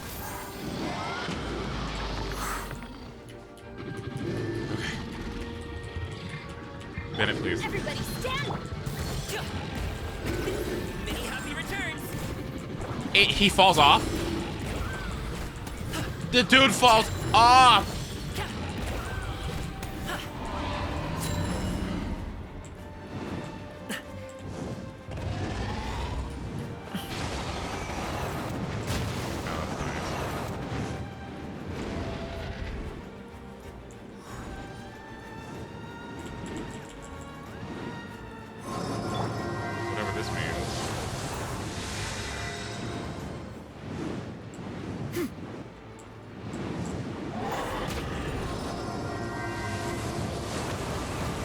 Bennett, please. Everybody stand. Many happy returns. He falls off. The dude falls off. Whatever this means.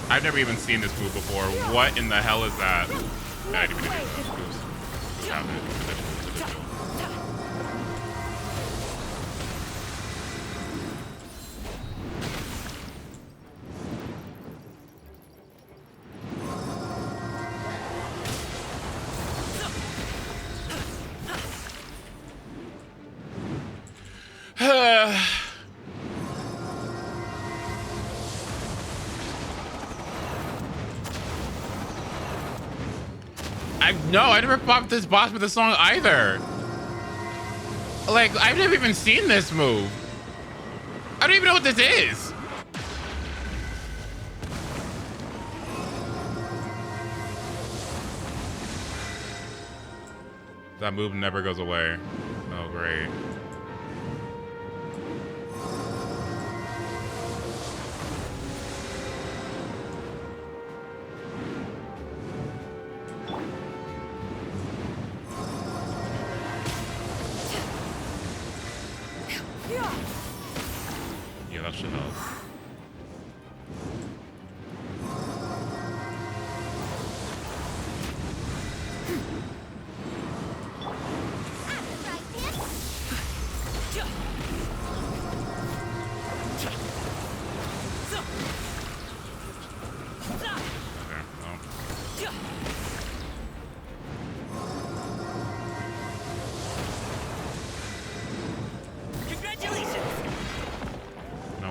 I've never even seen this move before. What in the hell is that? I didn't even know this moves. Just have it. I never popped this boss with this song either. Like, I've never even seen this move. I don't even know what this is. That move never goes away. Oh, great. Yeah, that should help.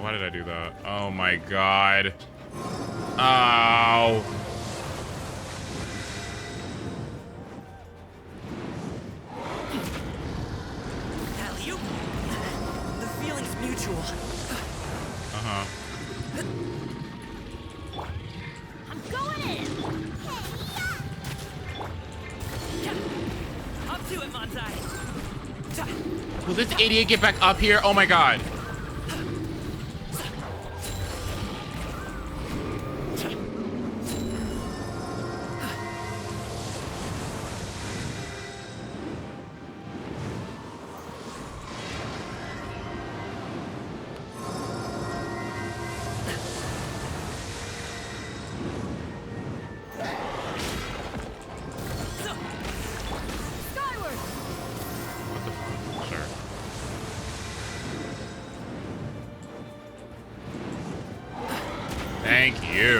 Why did I do that? Oh my god. Ow. Alley-oop. The feeling's mutual. Uh-huh. I'm going in. Up to it, Montai. Will this idiot get back up here? Oh my god. What the fuck? Sure. Thank you.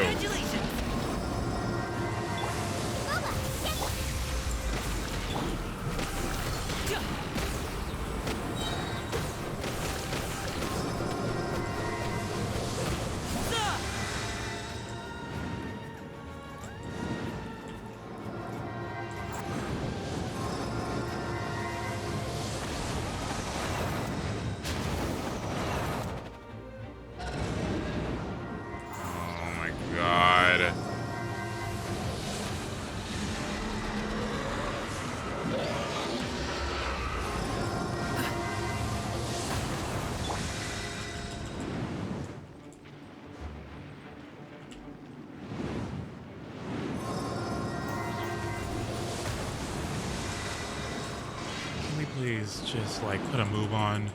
please just like put a move on.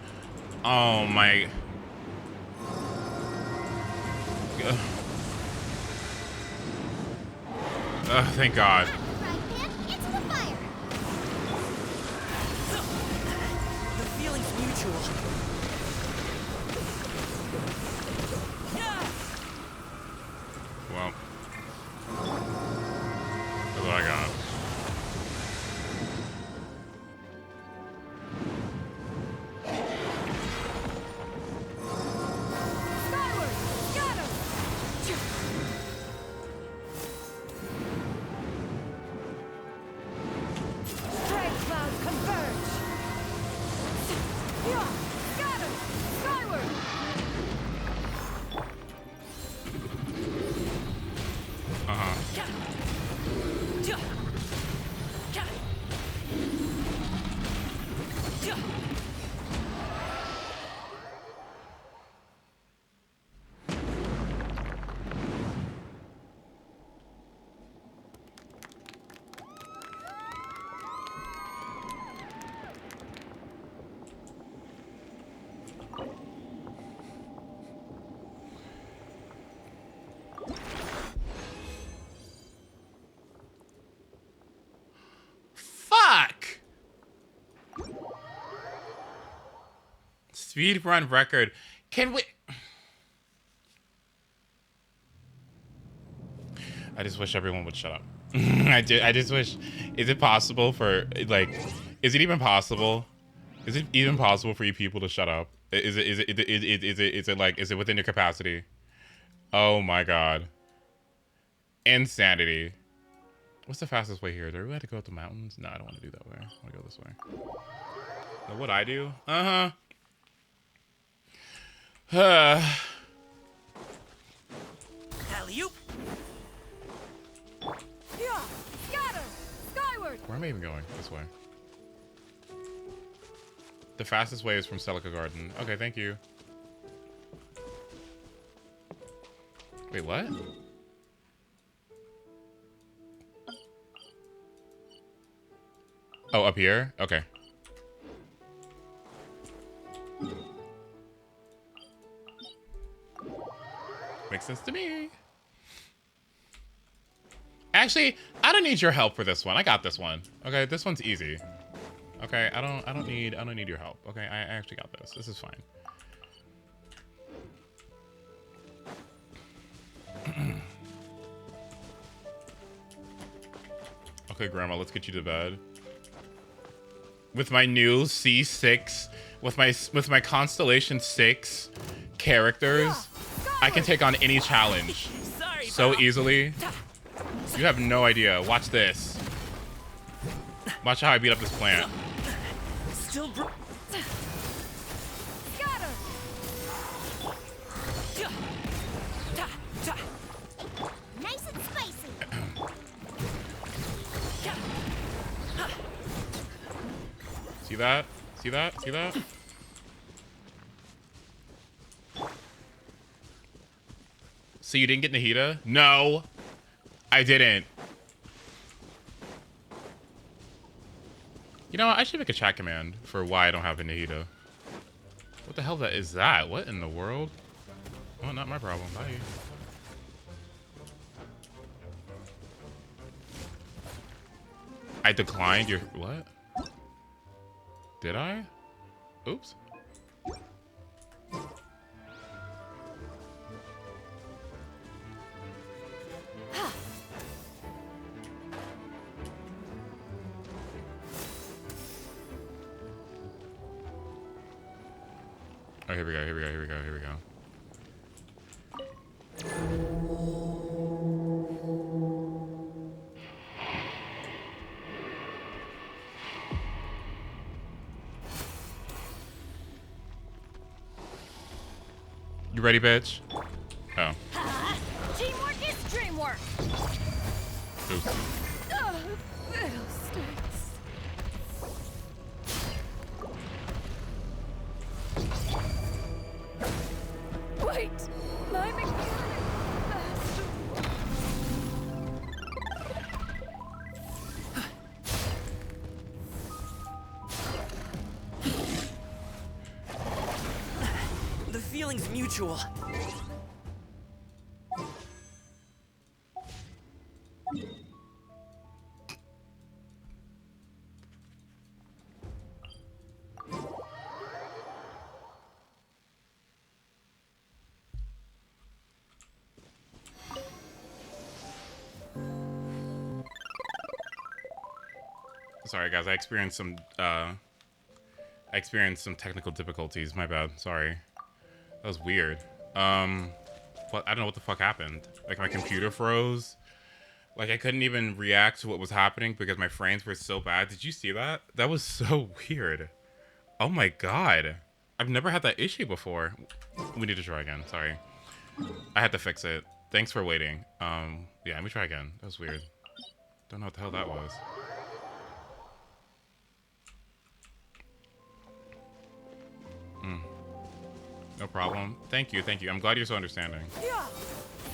Oh my. Thank God. The feeling's mutual. Well, that's what I got. Fuck! Speedrun record. Can we... I just wish everyone would shut up. I just wish... Is it possible for, like... Is it even possible? Is it even possible for you people to shut up? Is it like... Is it within your capacity? Oh my God. Insanity. What's the fastest way here? Do we have to go up the mountains? No, I don't want to do that way. I want to go this way. Now, what I do? Alley-oop. Yeah, scatter, skyward. Where am I even going? This way. The fastest way is from Celica Garden. Okay, thank you. Wait, what? Oh, up here? Okay. Makes sense to me. Actually, I don't need your help for this one. I got this one. Okay, this one's easy. Okay, I don't need your help. Okay, I actually got this. This is fine. Okay, Grandma, let's get you to bed. With my new C6, with my Constellation 6 characters, I can take on any challenge so easily. You have no idea. Watch this. Watch how I beat up this plant. Still Scatter. Nice and spicy. See that? See that? See that? So you didn't get Nahida? No, I didn't. You know what? I should make a chat command for why I don't have a Nahida. What the hell is that? What in the world? Oh, not my problem. Bye. I declined your... What? Did I? Oops. Oh, here we go, here we go, here we go, here we go. You ready, bitch? Oh. Teamwork is dreamwork. Oops. Fiddlesticks. Wait, my mechanic faster. feeling's mutual. Sorry guys, I experienced some technical difficulties. My bad. Sorry. That was weird. But I don't know what the fuck happened. Like my computer froze. Like I couldn't even react to what was happening because my frames were so bad. Did you see that? That was so weird. Oh my god. I've never had that issue before. We need to try again. Sorry. I had to fix it. Thanks for waiting. Yeah, let me try again. That was weird. Don't know what the hell that was. No problem. Thank you, thank you. I'm glad you're so understanding. Yeah,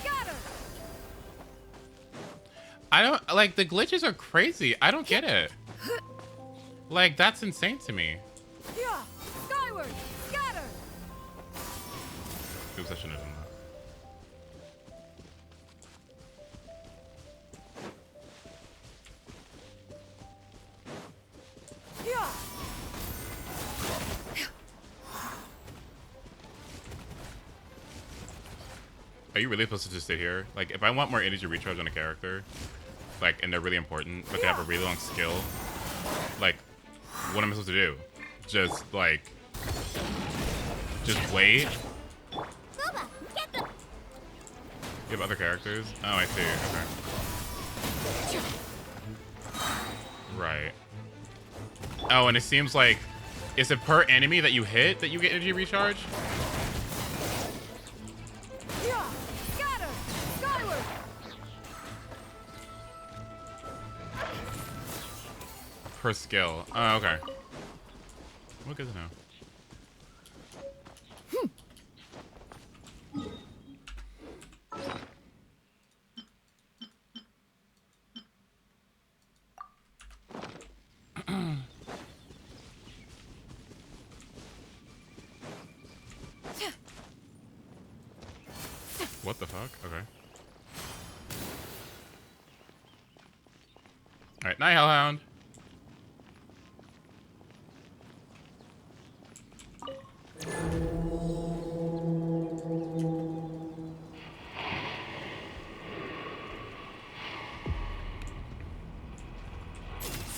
got her. I don't like the glitches are crazy. I don't get it. Like that's insane to me. Yeah, skyward, scatter. Oops, I shouldn't have done that. Yeah. Are you really supposed to just sit here? Like, if I want more energy recharge on a character, like, and they're really important, but they have a really long skill, like, what am I supposed to do? Just, like, just wait? You have other characters? Oh, I see. Okay. Right. Oh, and it seems like, is it per enemy that you hit that you get energy recharge? Per skill. Oh, okay. Well, good to know. What the fuck? Okay. Alright, night, Hellhound.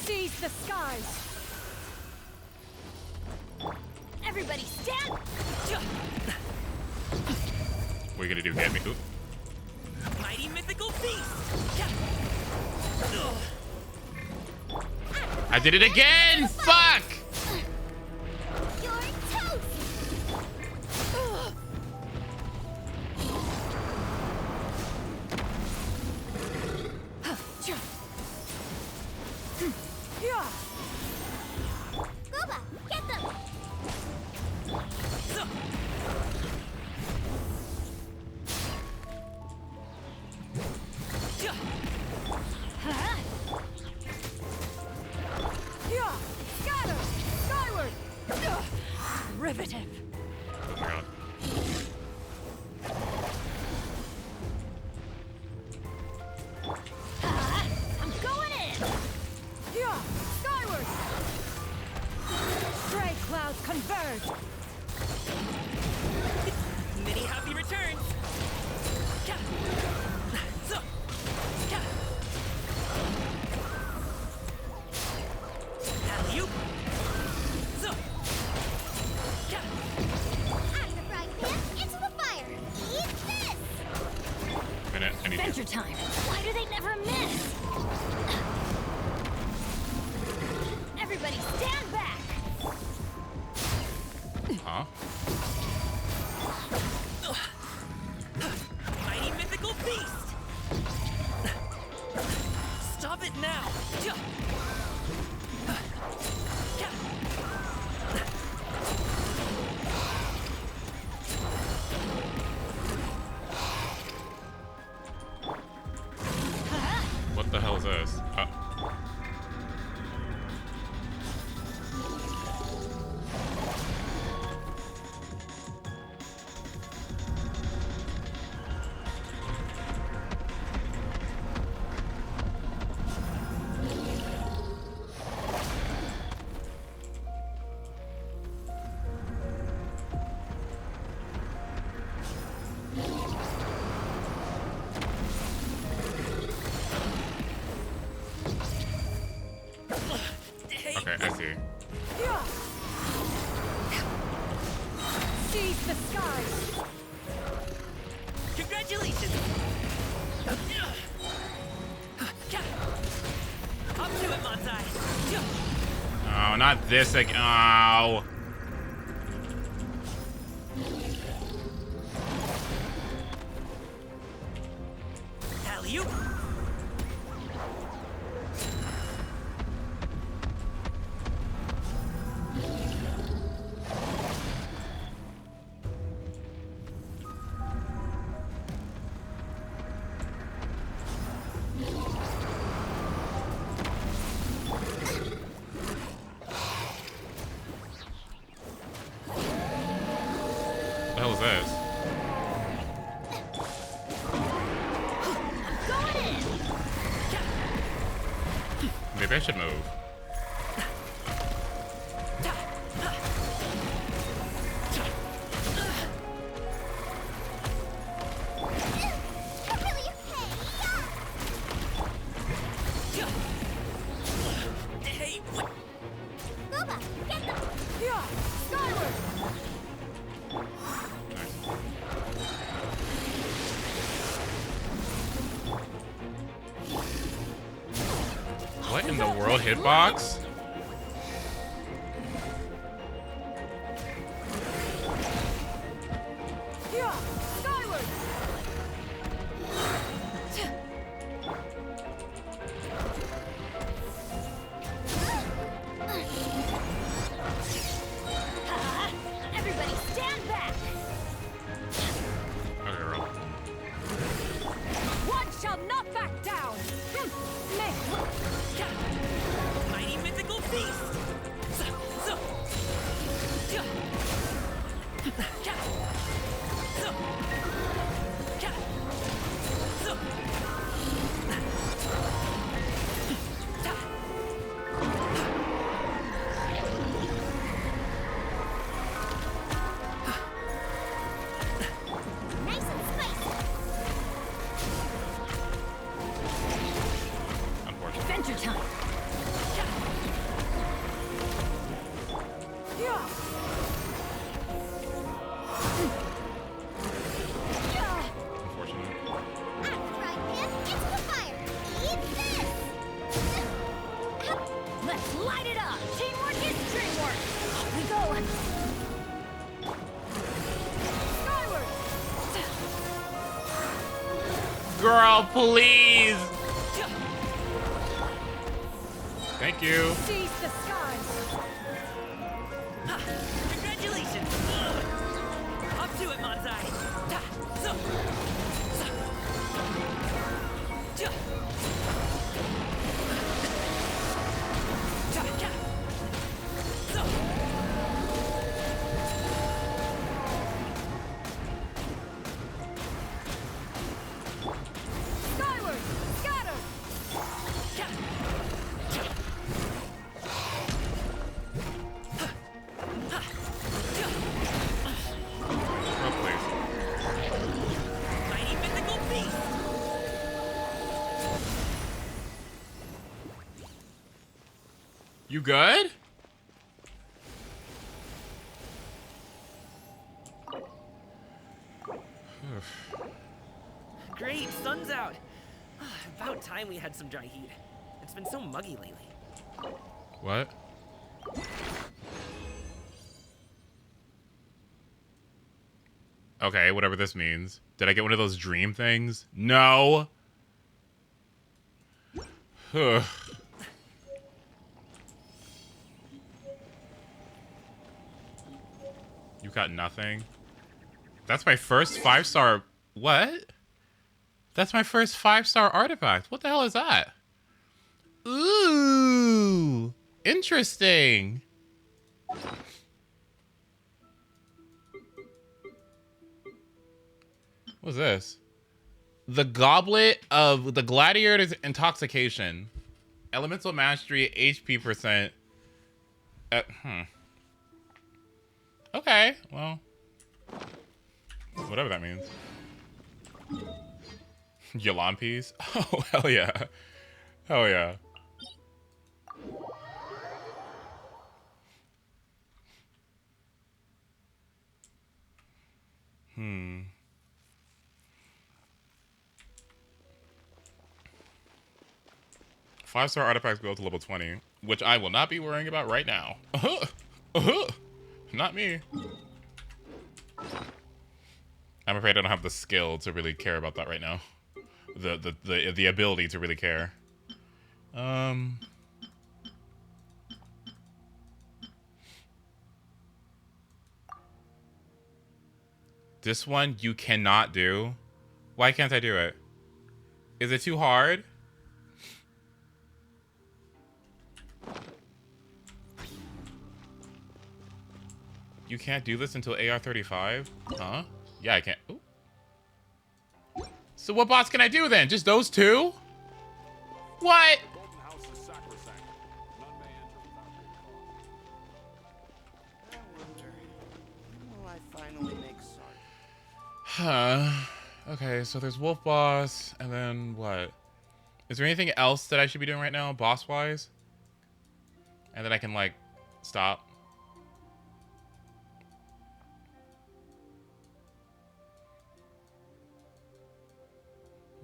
Seize the skies. Everybody stand. What are you gonna do? Get me? Oop. Mighty mythical beast. I did it again! Fuck! You're toast. Yeah. Booba, get them. Yeah, scatter, skyward. Riveting. Oh my god. I'm going in. Yeah, skyward. Stray clouds converge. Many happy returns. You. Out of the frying pan, into the fire. Eat this. Minute, I need Adventure time. Why do they never miss? Everybody stand back. Huh? Mighty mythical beast. Stop it now. What the hell is this? see. Seize the skies. Congratulations! Up to it, Montai! Oh, not this again. Oh. Alley-oop! What the hell is this? Maybe I should move. Hey, what? Booba, get them! Skyward! What in the world, hitbox? Skyward! Everybody stand back! Okay, girl. One shall not back down! Mighty mythical beast! Nice and spicy! Unfortunate. Adventure time! Unfortunate. Right, man, it's the fire! Eat this! Let's light it up! Teamwork is dreamwork! Off we go! Skyward! Girl, please! Thank you. Seize the skies! Congratulations! Up to it, Montai! Skyward! Scatter! Girl, please. Mighty mythical beast! You good? Great, sun's out! About time we had some dry heat. It's been so muggy lately. What? Okay, whatever this means. Did I get one of those dream things? No. Ugh. You got nothing? That's my first 5-star... What? That's my first 5-star artifact. What the hell is that? Ooh. Interesting. What's this? The Goblet of the Gladiator's Intoxication. Elemental Mastery, HP percent. Okay, well. Whatever that means. Yalampis? Oh, hell yeah. Hell yeah. 5-star artifacts go to level 20, which I will not be worrying about right now. Not me. I'm afraid I don't have the skill to really care about that right now. The ability to really care. This one you cannot do. Why can't I do it? Is it too hard? You can't do this until AR35? Huh? Yeah, I can't. Ooh. So what boss can I do then? Just those two? What? Huh. Okay, so there's Wolf Boss, and then what? Is there anything else that I should be doing right now, boss-wise? And then I can, like, stop.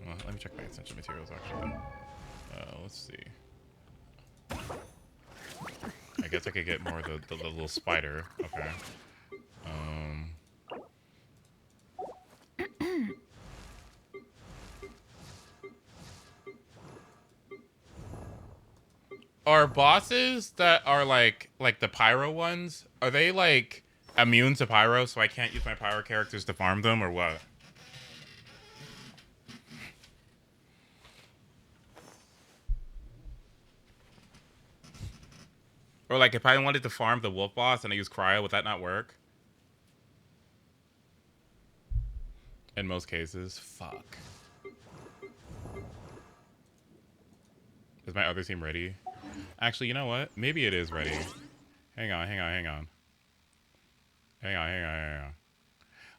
Well, let me check my essential materials, actually. Let's see. I guess I could get more of the little spider. Okay. Are bosses that are like the pyro ones, are they like immune to pyro, so I can't use my pyro characters to farm them, or what? Or like if I wanted to farm the wolf boss and I use cryo, would that not work? In most cases. Fuck. Is my other team ready? Actually, you know what? Maybe it is ready. Hang on.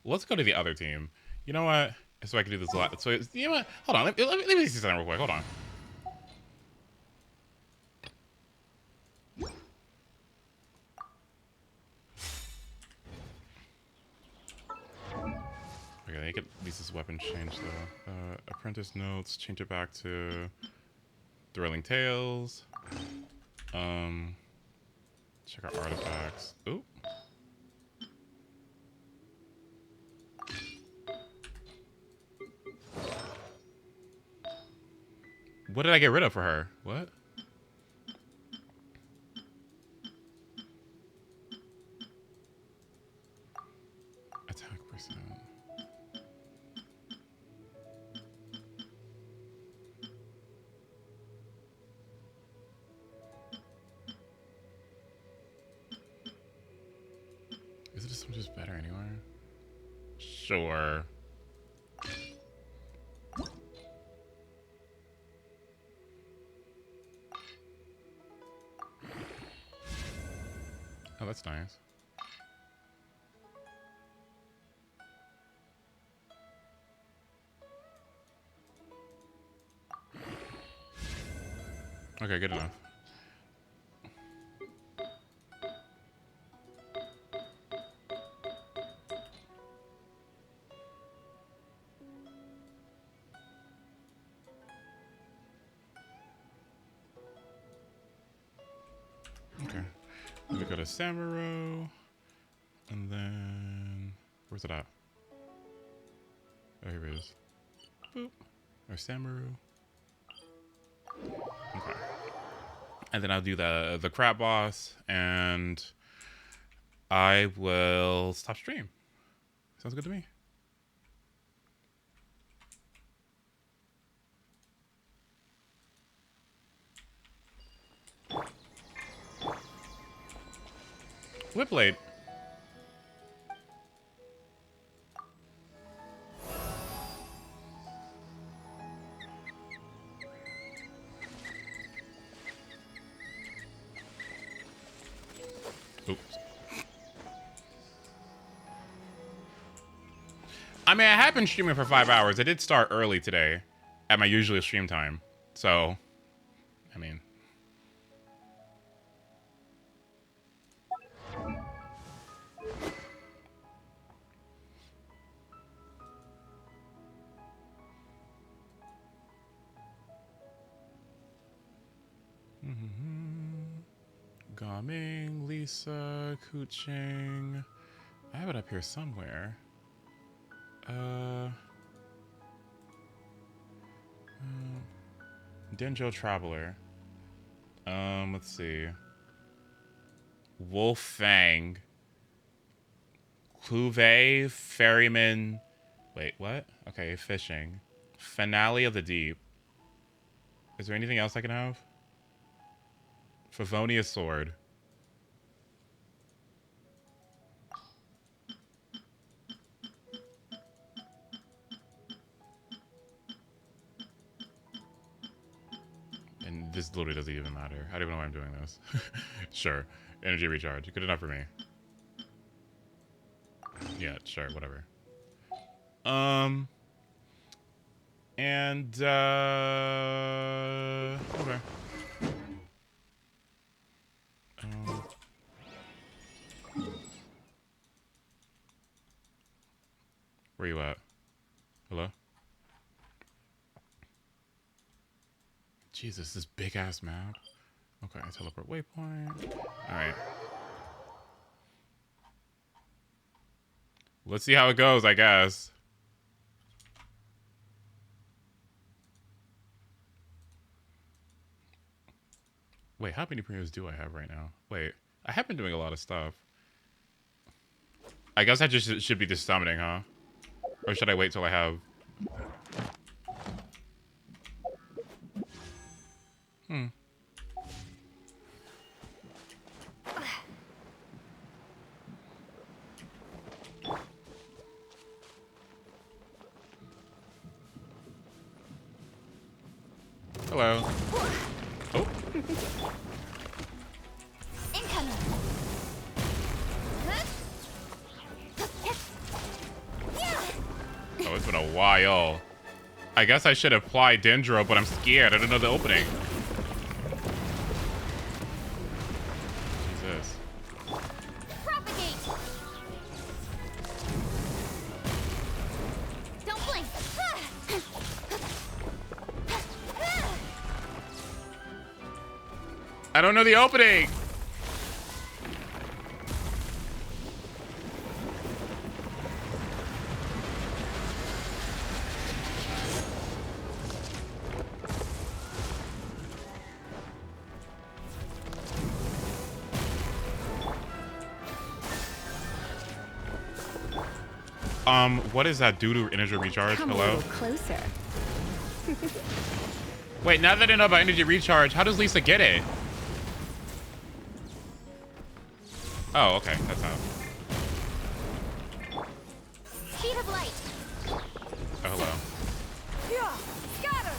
Let's go to the other team. You know what? So I can do this a lot. So, you know what? Hold on. Let me see something real quick. Hold on. Okay, they get at least this weapon changed though. Apprentice notes, change it back to Thrilling Tales. Check our artifacts. Ooh. What did I get rid of for her? What? Attack percent. Is it just better anywhere? Sure. Oh, that's nice. Okay, good enough. Okay. Let me go to Samuro. And then... Where's it at? Oh, here it is. Boop. Or Samuro. Okay. And then I'll do the crab boss, and I will stop stream. Sounds good to me. Whipblade. Oops. I mean, I have been streaming for 5 hours. I did start early today at my usual stream time. So, I mean... Gaming, Lisa, Kuching. I have it up here somewhere. Denjo Traveler. Let's see. Wolf Fang. Clouvet, Ferryman. Wait, what? Okay, fishing. Finale of the Deep. Is there anything else I can have? Favonius Sword. And this literally doesn't even matter. I don't even know why I'm doing this. Sure. Energy recharge. Good enough for me. Yeah, sure, whatever. Okay. Where you at? Hello? Jesus, this big ass map. Okay, teleport waypoint. Alright. Let's see how it goes, I guess. Wait, how many premiums do I have right now? Wait, I have been doing a lot of stuff. I guess I just should be just summoning, huh? Or should I wait till I have... Hello. Oh. Incoming. Oh, it's been a while. I guess I should apply Dendro, but I'm scared. I don't know the opening. Jesus. Propagate. Don't blink. I don't know the opening. What is that doo-doo energy recharge? Come Hello? a little closer. Wait, now that I know about energy recharge, how does Lisa get it? Oh, okay, that's how. Sheet of light. Oh, hello. Yeah. Scatter.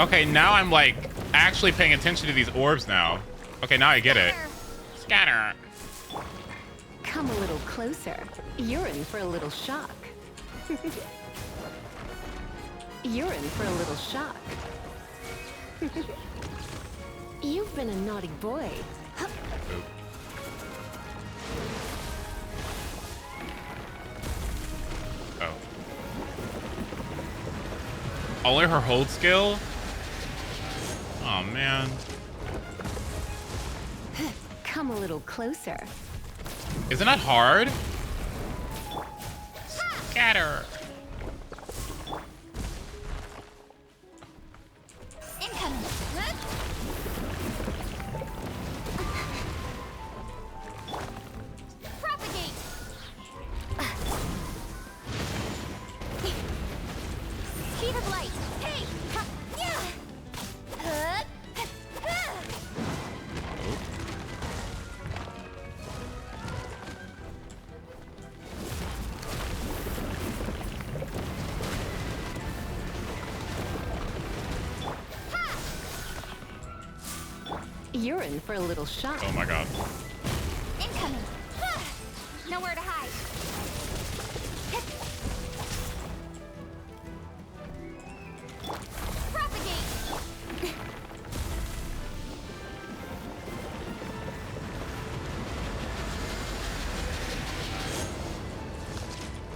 Okay, now I'm like actually paying attention to these orbs now. Okay, now I get it. Scatter. Come a little closer. You're in for a little shock. You're in for a little shock. You've been a naughty boy. Oh. Only her hold skill? Oh, man. Come a little closer. Isn't that hard? Scatter. Incoming. Propagate. Sheet of light. Hey. Yeah. You're in for a little shock. Oh my god. Incoming. Nowhere to hide. Propagate.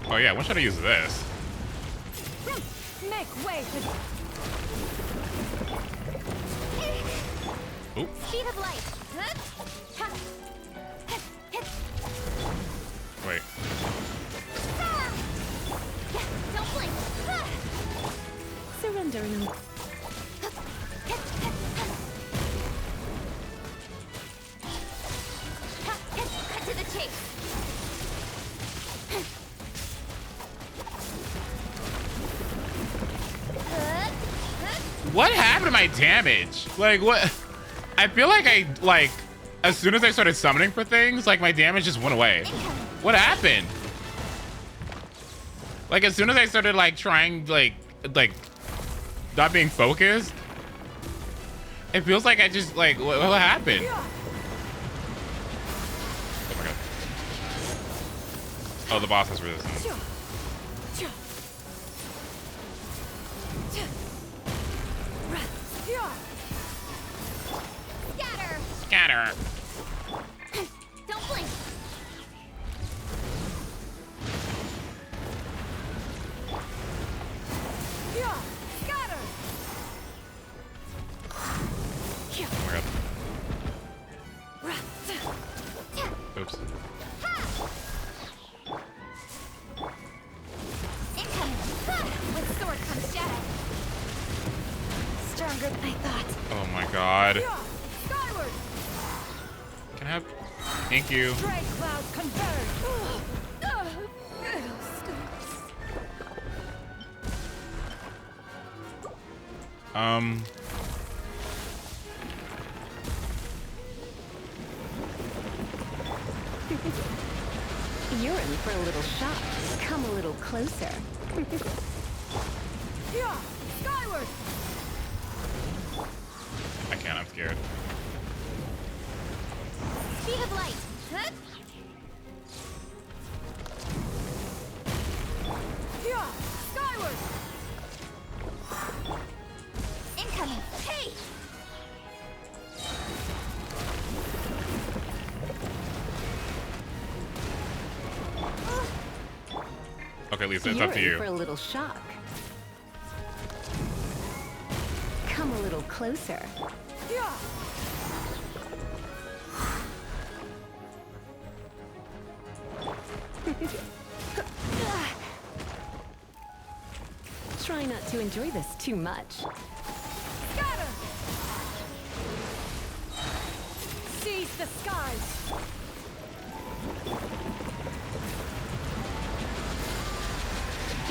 Oh yeah, when should I use this? Make way for... Oop. Speed of light. Wait. Don't blink. Surrender in a Cut to the chase. What happened to my damage? Like, what? I feel like as soon as I started summoning for things, like, my damage just went away. What happened? Like, as soon as I started, like, trying, like, not being focused, it feels like I just, like, what happened? Oh, my God. Oh, the boss has resistance. Scatter. Don't blink. Scatter. Oh my God. Oops. Incoming. With sword comes shadow. Stronger than I thought. Oh my God. Skyward. Can I have? Thank you. Stray cloud converge. You're in for a little shock. Come a little closer. Yeah, skyward. I can't, I'm scared. Speed of light. Yeah, skyward. Incoming. Hey. Okay, Lisa, it's You're up to in you. for a little shock. Come a little closer. Yeah. Try not to enjoy this too much. Scatter. Seize the skies.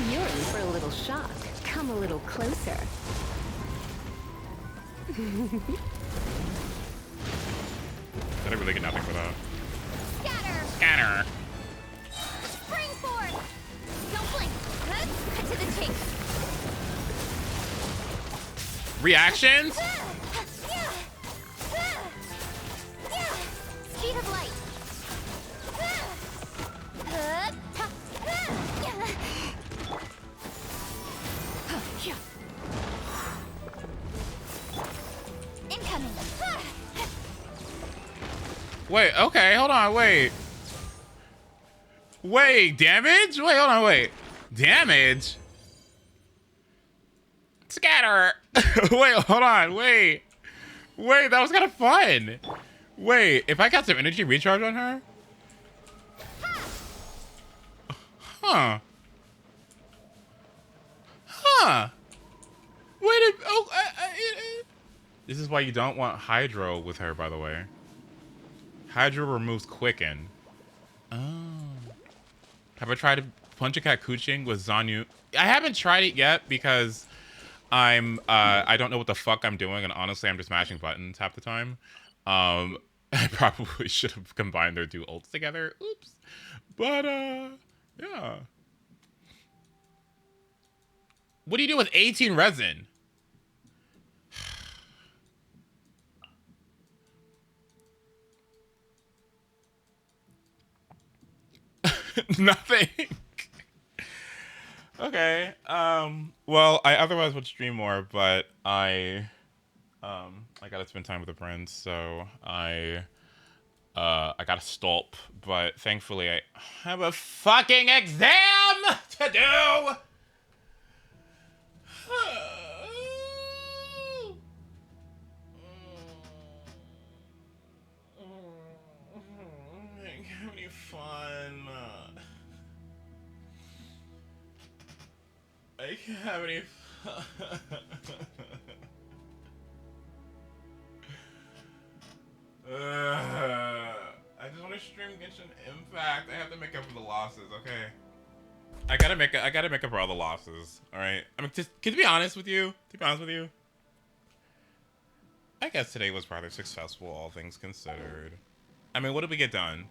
You're in for a little shock. Come a little closer. I really get nothing for that. Scatter. Scanner. Spring forth. Don't blink. Cut to the chase. Reactions? Speed of light. Incoming. Wait, okay, hold on, wait. Wait, damage? Wait, hold on, wait. Damage? Scatter. Wait, hold on, wait. Wait, that was kind of fun. Wait, if I got some energy recharge on her? Huh. Huh. Wait, this is why you don't want Hydro with her, by the way. Hydro removes Quicken. Oh. Have I tried Punch a Cat Kuching with Zanyu? I haven't tried it yet because I don't know what the fuck I'm doing, and honestly, I'm just mashing buttons half the time. I probably should have combined their two ults together. Oops. But, yeah. What do you do with 18 resin? Nothing. Okay. Well, I otherwise would stream more, but I gotta spend time with a friend, so I gotta stop. But thankfully, I have a fucking exam to do. can't have any fun. I can't have any fun. I just want to stream Genshin Impact. I have to make up for the losses, okay? I gotta make up for all the losses. All right. I mean, just to be honest with you, I guess today was rather successful, all things considered. I mean, what did we get done?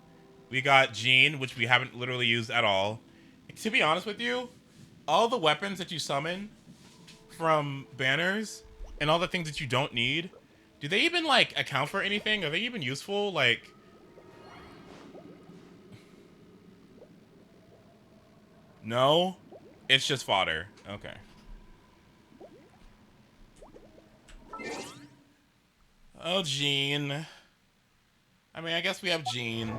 We got Jean, which we haven't literally used at all. To be honest with you, all the weapons that you summon from banners and all the things that you don't need, do they even, like, account for anything? Are they even useful? Like... No? It's just fodder. Okay. Oh, Jean. I mean, I guess we have Jean.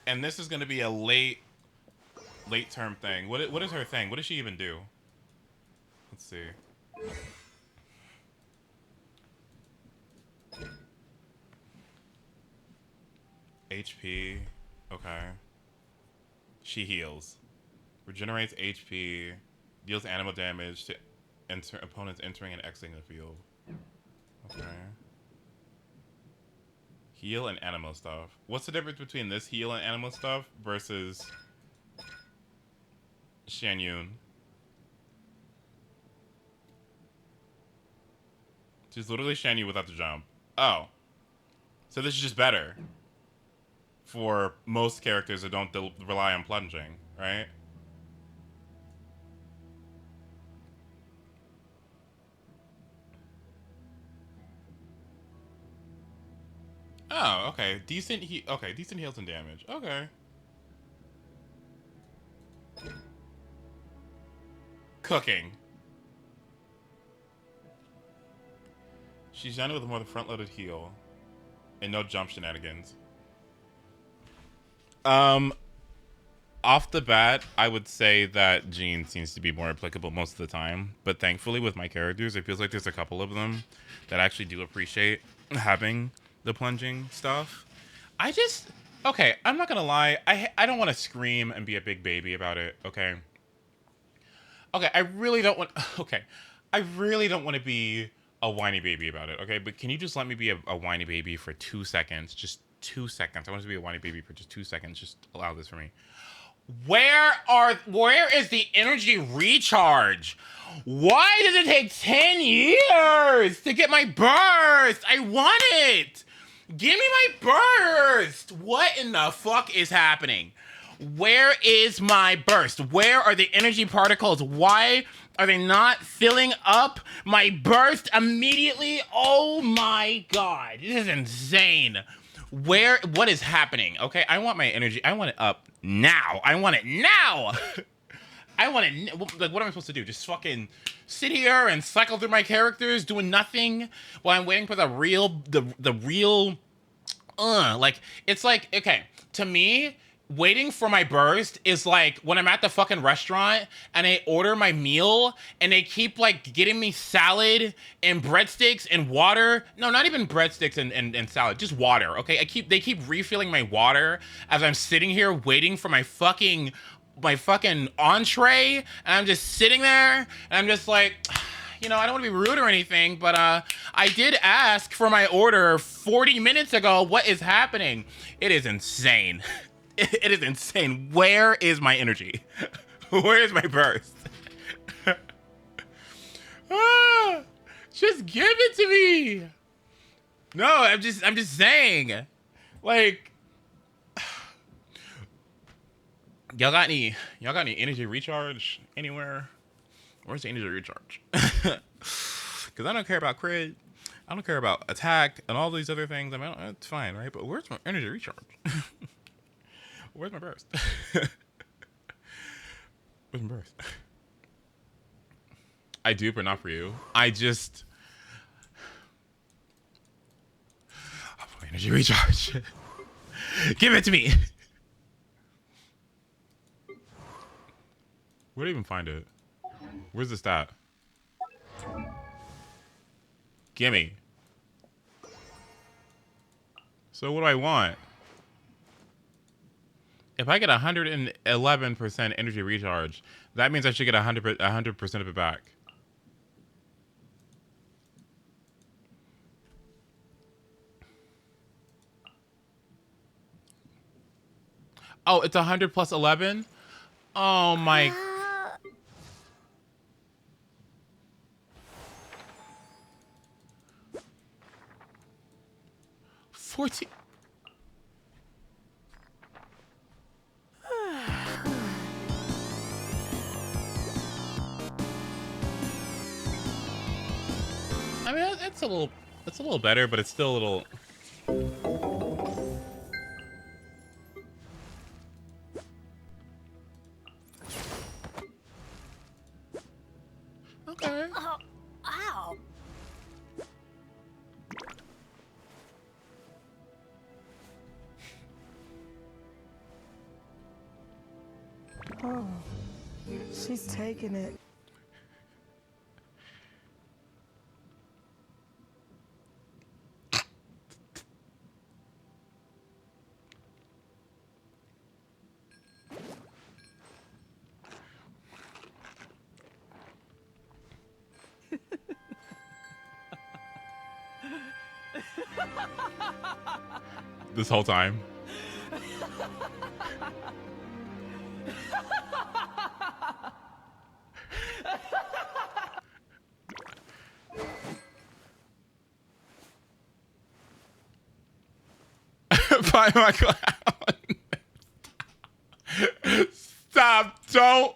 And this is going to be a late term thing. What is her thing? What does she even do? Let's see. HP. Okay. She heals. Regenerates HP. Deals animal damage to opponents entering and exiting the field. Okay. Heal and animal stuff. What's the difference between this heal and animal stuff versus Shan Yun? She's literally Shan Yun without the jump. Oh. So this is just better for most characters that don't rely on plunging, right? Oh, okay. Decent heals and damage. Okay. Cooking. She's done it with a more front-loaded heal. And no jump shenanigans. Off the bat, I would say that Jean seems to be more applicable most of the time. But thankfully, with my characters, it feels like there's a couple of them that actually do appreciate having the plunging stuff. Okay, I'm not gonna lie. I don't want to scream and be a big baby about it, okay? Okay, I really don't want to be a whiny baby about it, okay? But can you just let me be a whiny baby for 2 seconds? Just 2 seconds. I want to be a whiny baby for just 2 seconds. Just allow this for me. Where is the energy recharge? Why does it take 10 years to get my burst? I want it. Give me my burst. What in the fuck is happening? Where is my burst? Where are the energy particles? Why are they not filling up my burst immediately? Oh my god. This is insane. What is happening? Okay, I want my energy. I want it up now. I want it now. I want it. Like, what am I supposed to do? Just fucking sit here and cycle through my characters doing nothing while I'm waiting for the real, like, it's like, okay, to me, waiting for my burst is like when I'm at the fucking restaurant and I order my meal and they keep like getting me salad and breadsticks and water. No, not even breadsticks and salad, just water. Okay, they keep refilling my water as I'm sitting here waiting for my fucking entree, and I'm just sitting there and I'm just like, you know, I don't want to be rude or anything, but I did ask for my order 40 minutes ago. What is happening? It is insane. It is insane. Where is my energy? Where is my burst? Just give it to me. No, I'm just saying. Like, y'all got any energy recharge anywhere? Where's the energy recharge? Because I don't care about crit. I don't care about attack and all these other things. I mean, it's fine, right? But where's my energy recharge? Where's my burst? Where's my burst? I do, but not for you. I want my energy recharge. Give it to me. Where do you even find it? Where's the stat? Gimme. So what do I want? If I get 111% energy recharge, that means I should get 100% of it back. Oh, it's 100 plus 11? Oh my. 14. I mean, it's a little better, but it's still a little. Okay. Ow. Oh, she's taking it. This whole time. Paimon Clown. Stop. Don't.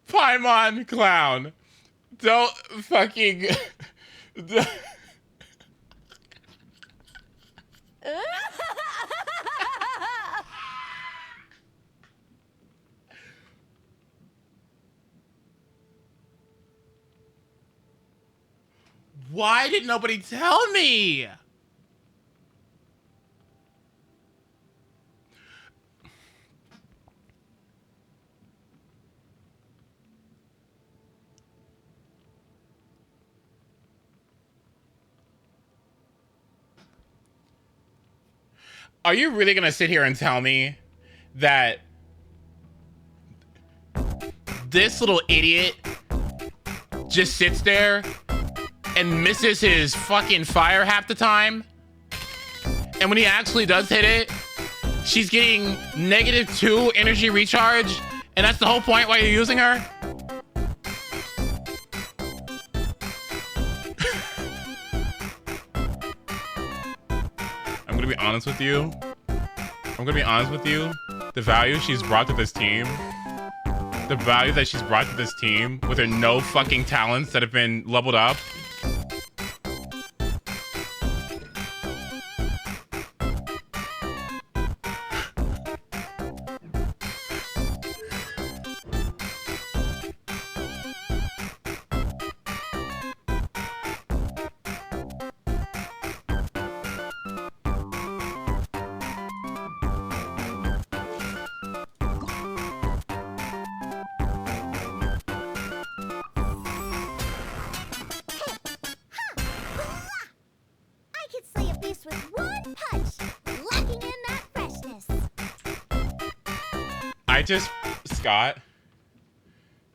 Paimon Clown. Don't fucking. Why did nobody tell me? Are you really gonna sit here and tell me that this little idiot just sits there and misses his fucking fire half the time? And when he actually does hit it, she's getting -2 energy recharge, and that's the whole point why you're using her? I'm gonna be honest with you. The value she's brought to this team, the value that she's brought to this team with her no fucking talents that have been leveled up.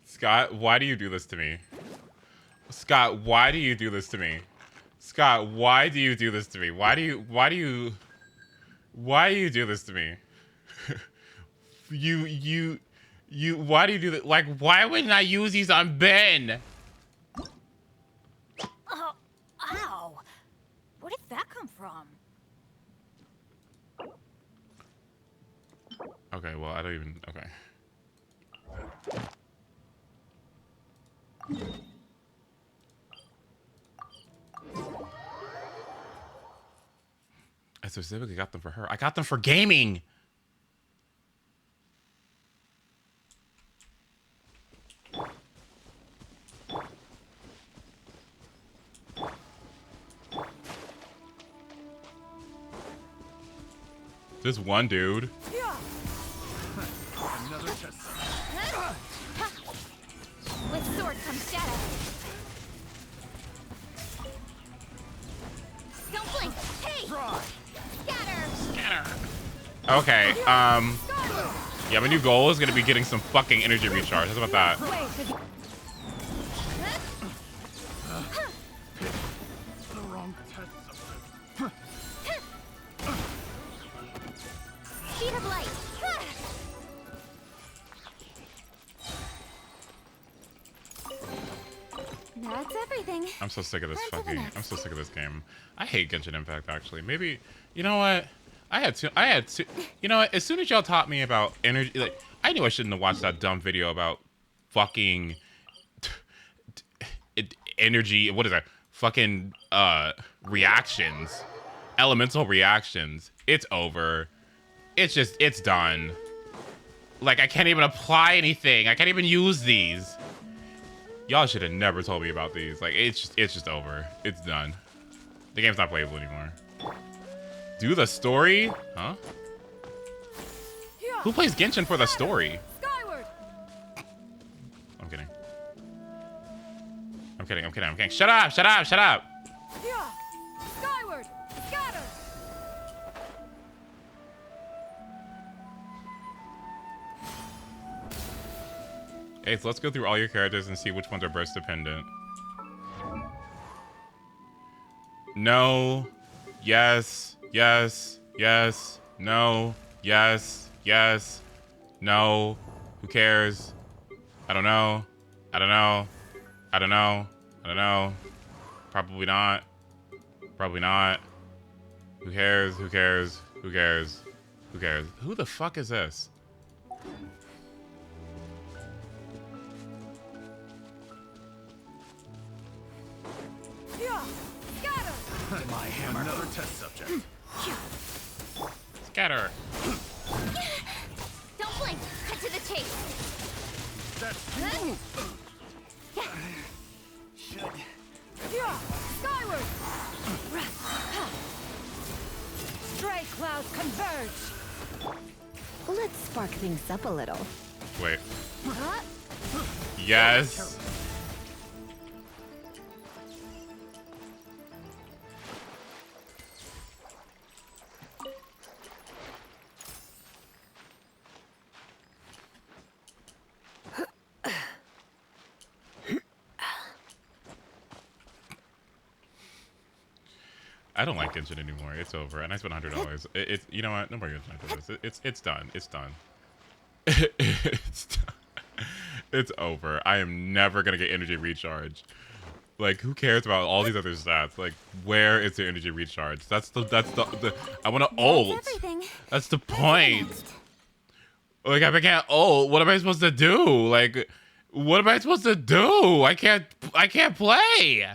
Scott, why do you do this to me? Scott, why do you do this to me? Scott, why do you do this to me? Why do you do this to me? Why do you do that? Like, why wouldn't I use these on Ben? Ow. Where did that come from? Okay, well, I don't even, okay. I specifically got them for her. I got them for gaming. This one dude. Another test. With sword comes shadow. Don't blink. Hey! Scatter! Okay, Yeah, my new goal is gonna be getting some fucking energy recharge. How about that? The wrong test Speed of light. That's everything. I'm so sick of this On to the fucking. next. I'm so sick of this game. I hate Genshin Impact. Actually, maybe you know what? I had to. You know what? As soon as y'all taught me about energy, like I knew I shouldn't have watched that dumb video about fucking energy. What is that? Fucking reactions, elemental reactions. It's over. It's done. Like I can't even apply anything. I can't even use these. Y'all should have never told me about these. Like it's just over. It's done. The game's not playable anymore. Do the story? Huh? Who plays Genshin for the story? Skyward. I'm kidding. I'm kidding. I'm kidding. I'm kidding. Shut up! Shut up! Shut up! Skyward. Scatter. Hey, so let's go through all your characters and see which ones are burst dependent. No. Yes. Yes. Yes. No. Yes. Yes. No. Who cares? I don't know. I don't know. I don't know. I don't know. Probably not. Probably not. Who cares? Who cares? Who cares? Who cares? Who the fuck is this? My hammer. Another test subject. Scatter. Don't blink. Cut to the chase. Skyward. Stray clouds converge. Let's spark things up a little. Wait. Yes. I don't like Genshin anymore. It's over, and I spent $100. It's you know what? Nobody gets $100. It's done. It's done. It's done. It's over. I am never gonna get energy recharge. Like, who cares about all these other stats? Like, where is the energy recharge? That's the I want to ult. That's the point. Like, if I can't ult, what am I supposed to do? Like, what am I supposed to do? I can't play.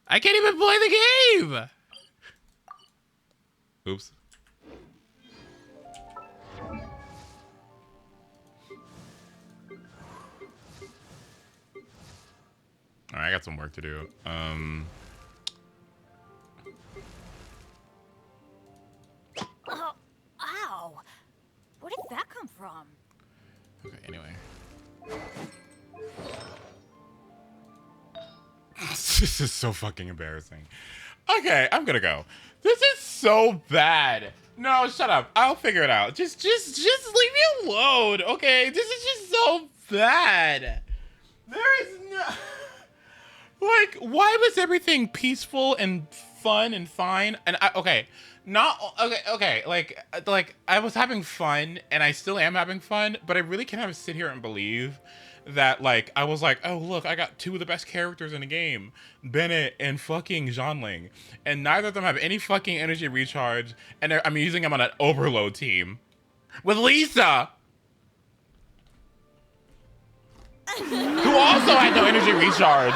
I can't even play the game. Oops. Alright, I got some work to do. Oh, ow. Where did that come from? Okay, anyway. This is so fucking embarrassing. Okay, I'm gonna go. This is so bad. No, shut up. I'll figure it out. Just leave me alone, okay? This is just so bad. There is no... Like, why was everything peaceful and fun and fine? And okay, like I was having fun, and I still am having fun, but I really can't sit here and believe that, like, I was like, oh, look, I got two of the best characters in the game, Bennett and fucking Zhanling, and neither of them have any fucking energy recharge, and I'm using them on an overload team with Lisa, who also had no energy recharge.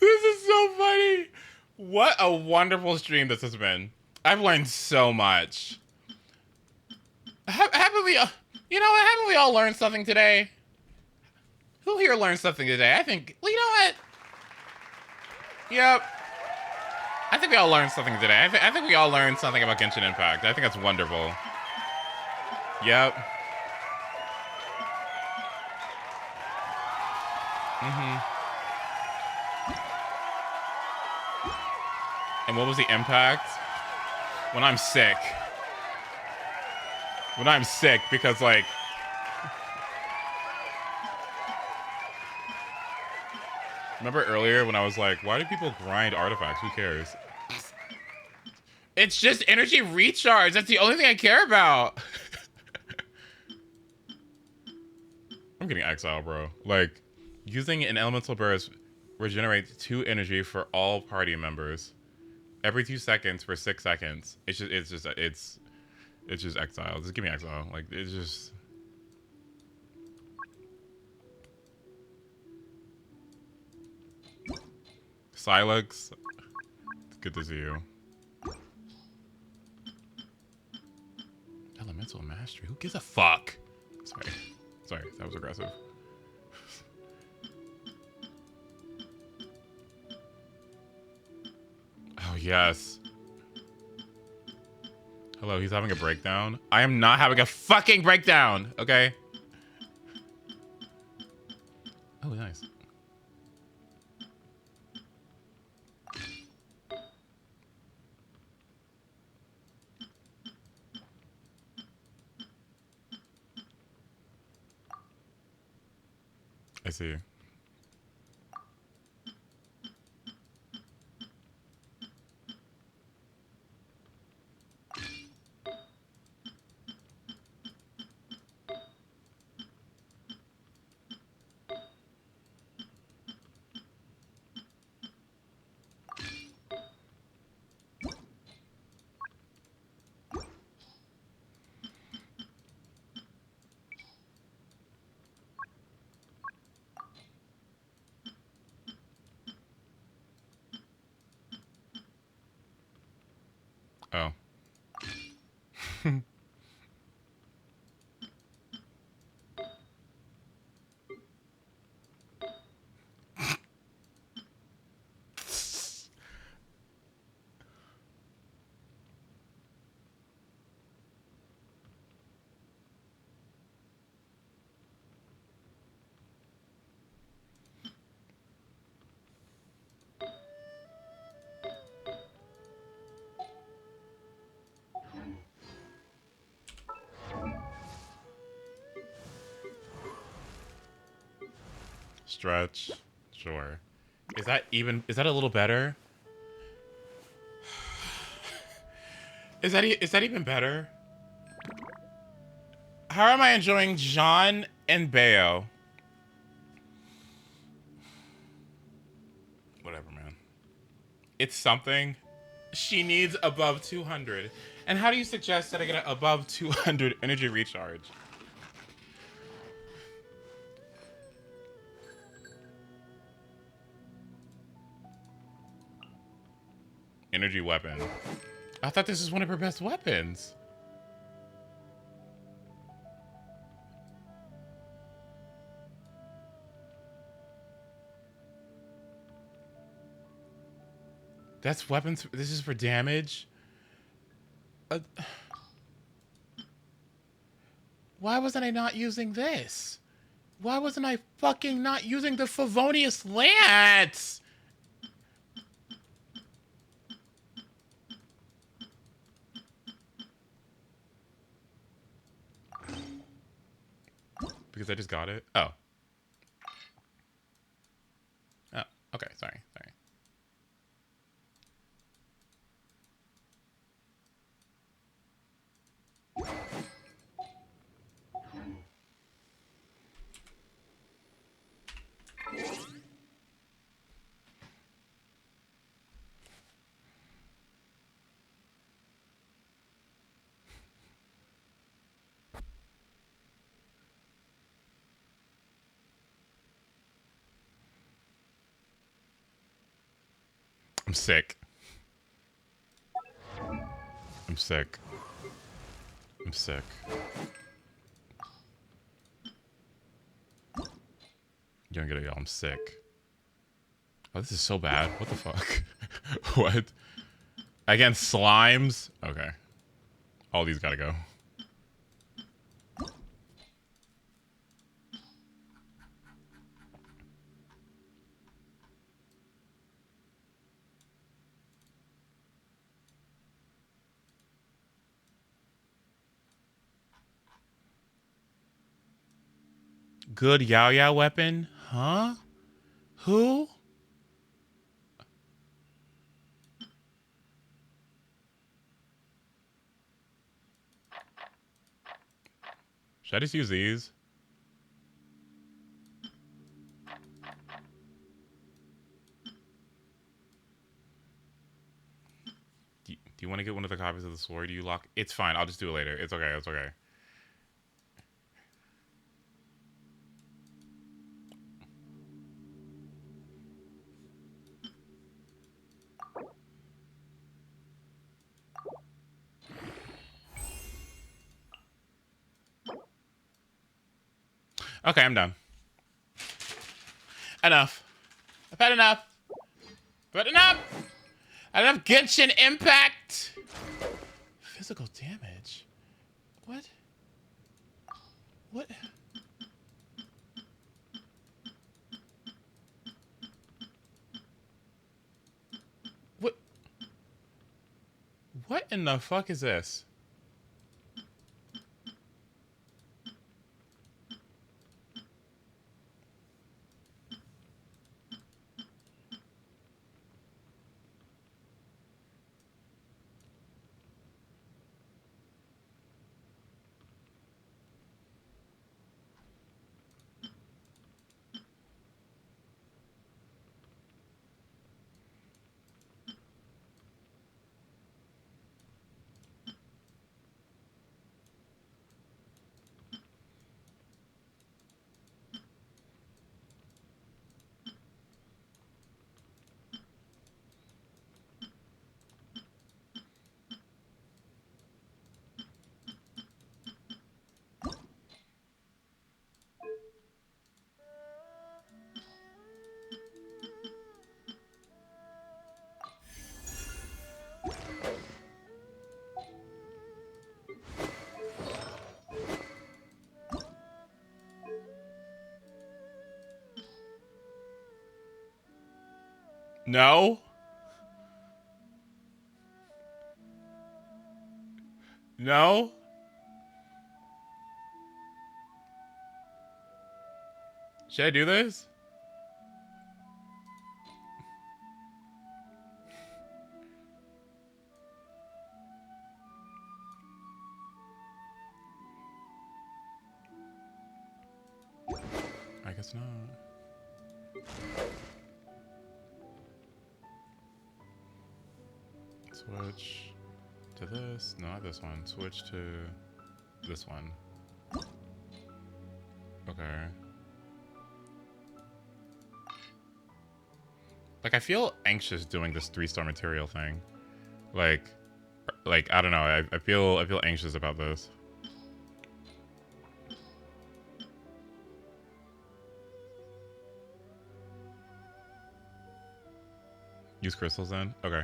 This is so funny. What a wonderful stream this has been. I've learned so much. Haven't we, you know what? Haven't we all learned something today? Who here learned something today? I think, well, you know what? Yep. I think we all learned something today. I think we all learned something about Genshin Impact. I think that's wonderful. Yep. And what was the impact? When I'm sick. When I'm sick, because like... Remember earlier when I was like, why do people grind artifacts? Who cares? It's just energy recharge. That's the only thing I care about. I'm getting exiled, bro. Like, using an elemental burst regenerates 2 energy for all party members every 2 seconds for 6 seconds. It's just exile. Just give me exile. Like, it's just... Silex, it's good to see you. Elemental mastery. Who gives a fuck? Sorry, that was aggressive. Oh yes. Hello, he's having a breakdown. I am not having a fucking breakdown. Okay. Oh, nice. I see. Oh. Stretch. Sure. Is that a little better? Is that even better? How am I enjoying Jean and Bayo? Whatever, man. It's something. She needs above 200. And how do you suggest that I get above 200 energy recharge? Energy weapon. I thought this was one of her best weapons. That's weapons. This is for damage. Why wasn't I not using this? Why wasn't I fucking not using the Favonius Lance? Because I just got it? Oh. Oh, okay, sorry. I'm sick. I'm sick. I'm sick. You're gonna get it. I'm sick. Oh, this is so bad. What the fuck? What? Against slimes? Okay. All these gotta go. Good Yao Yao weapon? Huh? Who? Should I just use these? Do you want to get one of the copies of the sword? Do you lock? It's fine. I'll just do it later. It's okay. It's okay. Okay, I'm done. Enough. I've had enough. I've had enough. Enough Genshin Impact. Physical damage. What? What? What? What in the fuck is this? No. No. Should I do this? I guess not. Switch to this. No, not this one. Switch to this one. Okay. Like, I feel anxious doing this 3-star material thing. Like I don't know. I feel anxious about this. Use crystals then? Okay.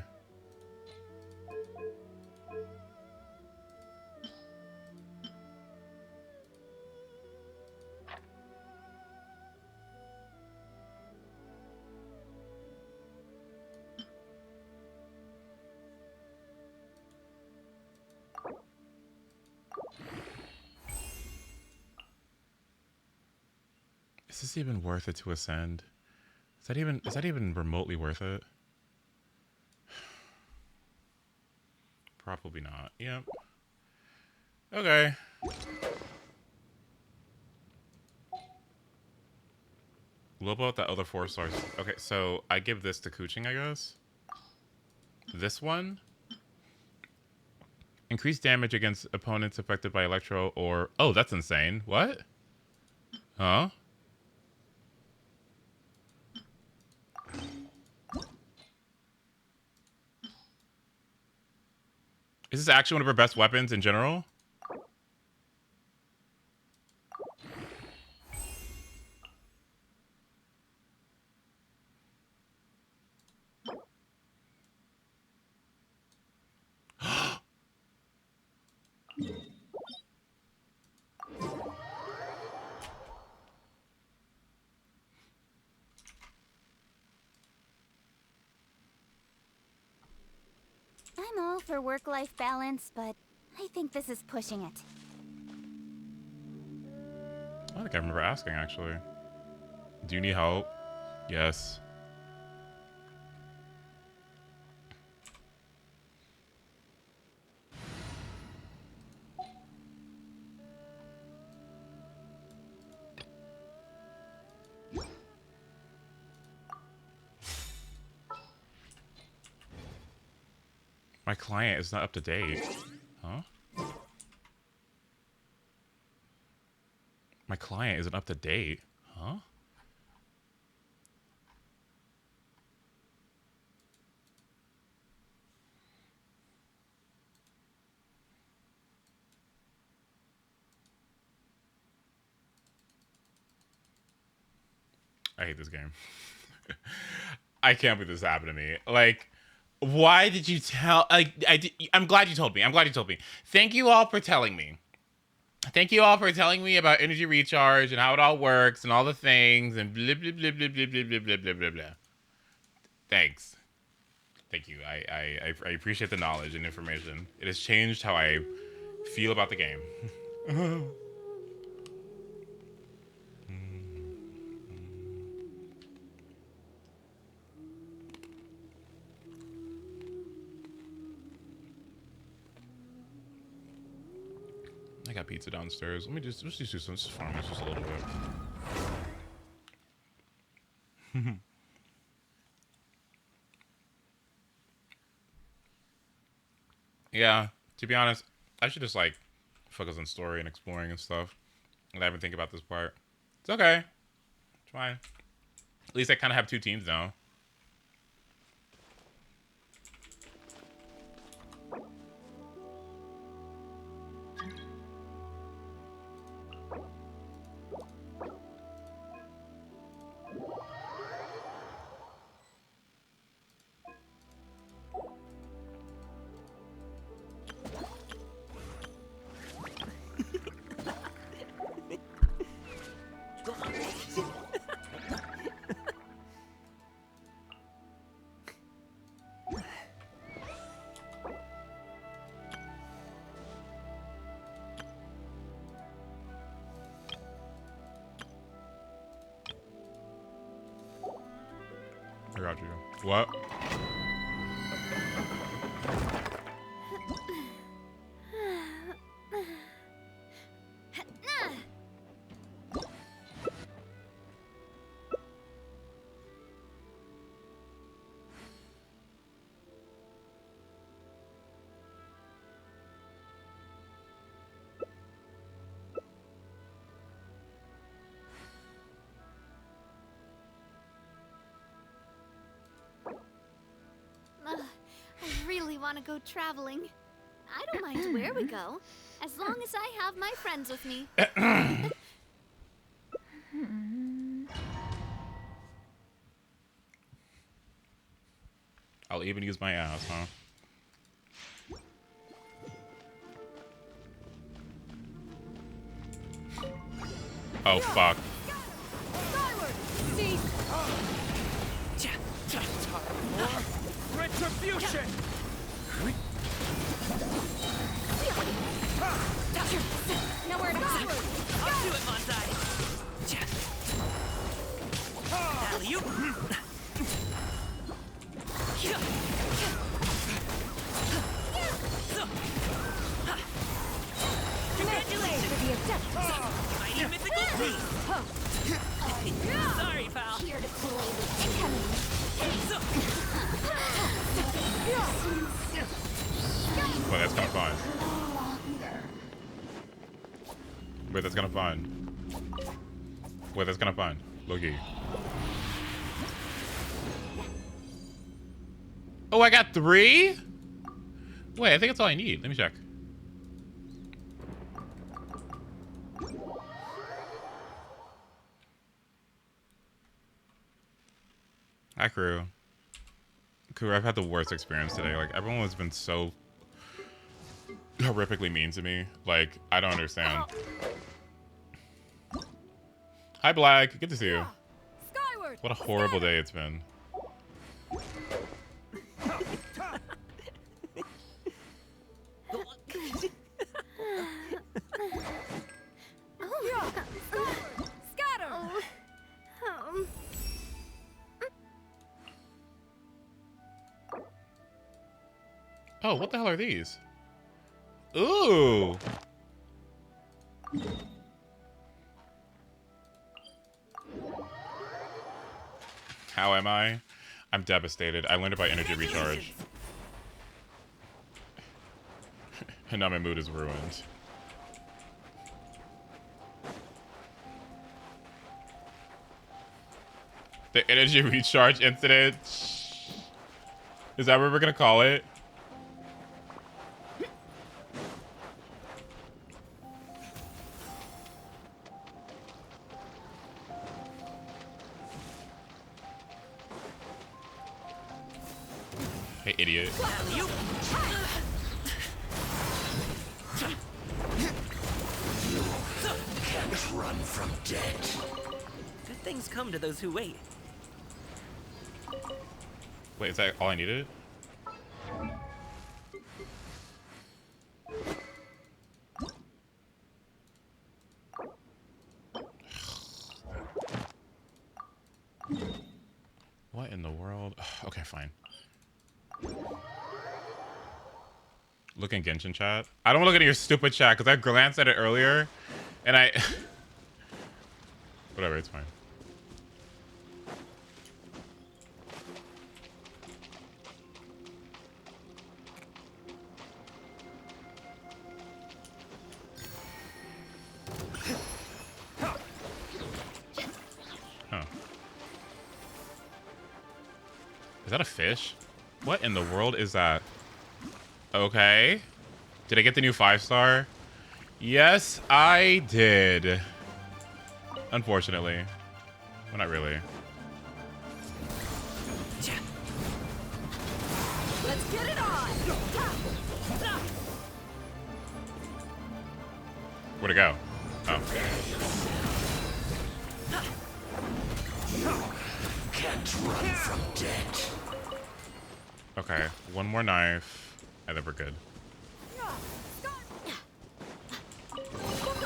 Is this even worth it to ascend? Is that even remotely worth it? Probably not. Yep. Okay. What about that other 4 stars? Okay, so I give this to Kuching, I guess. This one. Increase damage against opponents affected by Electro or... Oh, that's insane. What? Huh? Is this actually one of her best weapons in general? I'm all for work-life balance, but I think this is pushing it. I think I remember asking, actually. Do you need help? Yes. My client is not up to date. Huh? My client isn't up to date. Huh? I hate this game. I can't believe this happened to me. Like, why did you tell? Like, I'm glad you told me. I'm glad you told me. Thank you all for telling me. Thank you all for telling me about energy recharge and how it all works and all the things and blah blah blah blah blah blah blah blah blah blah blah. Thanks. Thank you. I appreciate the knowledge and information. It has changed how I feel about the game. I got pizza downstairs. Let's do some farm just a little bit. Yeah, to be honest, I should just like focus on story and exploring and stuff. And I haven't think about this part. It's okay. It's fine. At least I kind of have two teams now. I got you. What? I really want to go traveling. I don't mind where we go, as long as I have my friends with me. I'll even use my ass, huh? Oh, fuck. Retribution! Nowhere to hide. I'll do it, Fontaine. Alley-oop. Congratulations for the objective. Mighty mythical beast. Sorry, pal. Here to play with incoming. Well, that's kind of fun. Wait, that's kind of fun. Wait, that's kind of fun. Loki. Oh, I got 3? Wait, I think that's all I need. Let me check. Hi, crew. Crew, I've had the worst experience today. Like, everyone has been so horrifically mean to me. Like, I don't understand. Hi, Black. Good to see you. What a horrible day it's been. Oh, what the hell are these? Ooh. How am I? I'm devastated. I learned about energy recharge. And now my mood is ruined. The energy recharge incident. Is that what we're gonna call it? Hey, idiot. You can't run from death. Good things come to those who wait. Wait, is that all I needed? What in the world? Okay, fine. Look in Genshin chat. I don't want to look at your stupid chat because I glanced at it earlier and I... Whatever, it's fine. Huh. Is that a fish? What in the world is that? Okay. Did I get the new 5-star? Yes, I did. Unfortunately. Well, not really. Let's get it on! Where'd it go? Oh. Can't run from death. Okay, one more knife, and then we're good.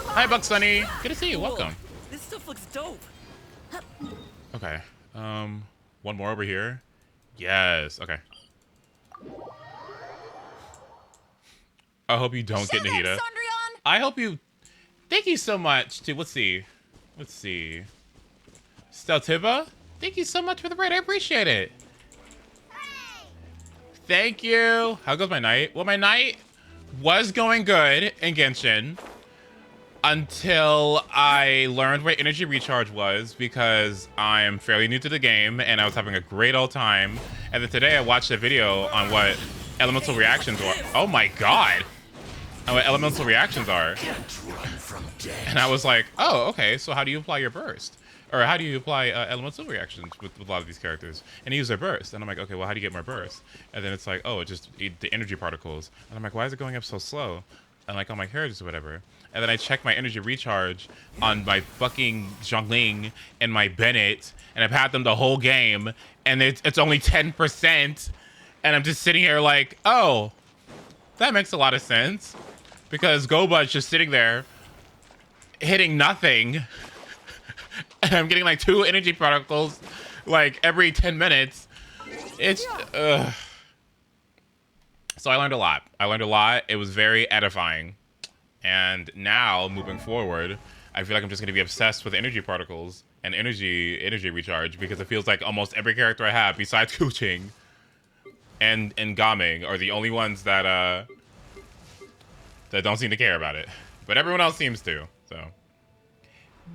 Hi, Buck Sunny. Good to see you. Welcome. This stuff looks dope. Okay. One more over here. Yes. Okay. I hope you don't get Nahida. I hope you. Thank you so much to. Let's see. Let's see. Steltiba. Thank you so much for the raid. I appreciate it. Thank you. How goes my night? Well, my night was going good in Genshin until I learned what energy recharge was because I'm fairly new to the game and I was having a great old time. And then today I watched a video on what elemental reactions were. Oh my god. And what elemental reactions are. And I was like, oh, okay. So how do you apply your burst? Or how do you apply elemental reactions with a lot of these characters? And he used their burst. And I'm like, okay, well, how do you get more burst? And then it's like, oh, it just the energy particles. And I'm like, why is it going up so slow? And like on my characters or whatever. And then I check my energy recharge on my fucking Zhongling and my Bennett. And I've had them the whole game. And it's only 10%. And I'm just sitting here like, oh, that makes a lot of sense. Because Goba's just sitting there hitting nothing. And I'm getting like 2 energy particles like every 10 minutes. It's so I learned a lot. It was very edifying. And now moving forward, I feel like I'm just going to be obsessed with energy particles and energy recharge because it feels like almost every character I have besides Kuching and Gaming are the only ones that that don't seem to care about it. But everyone else seems to. So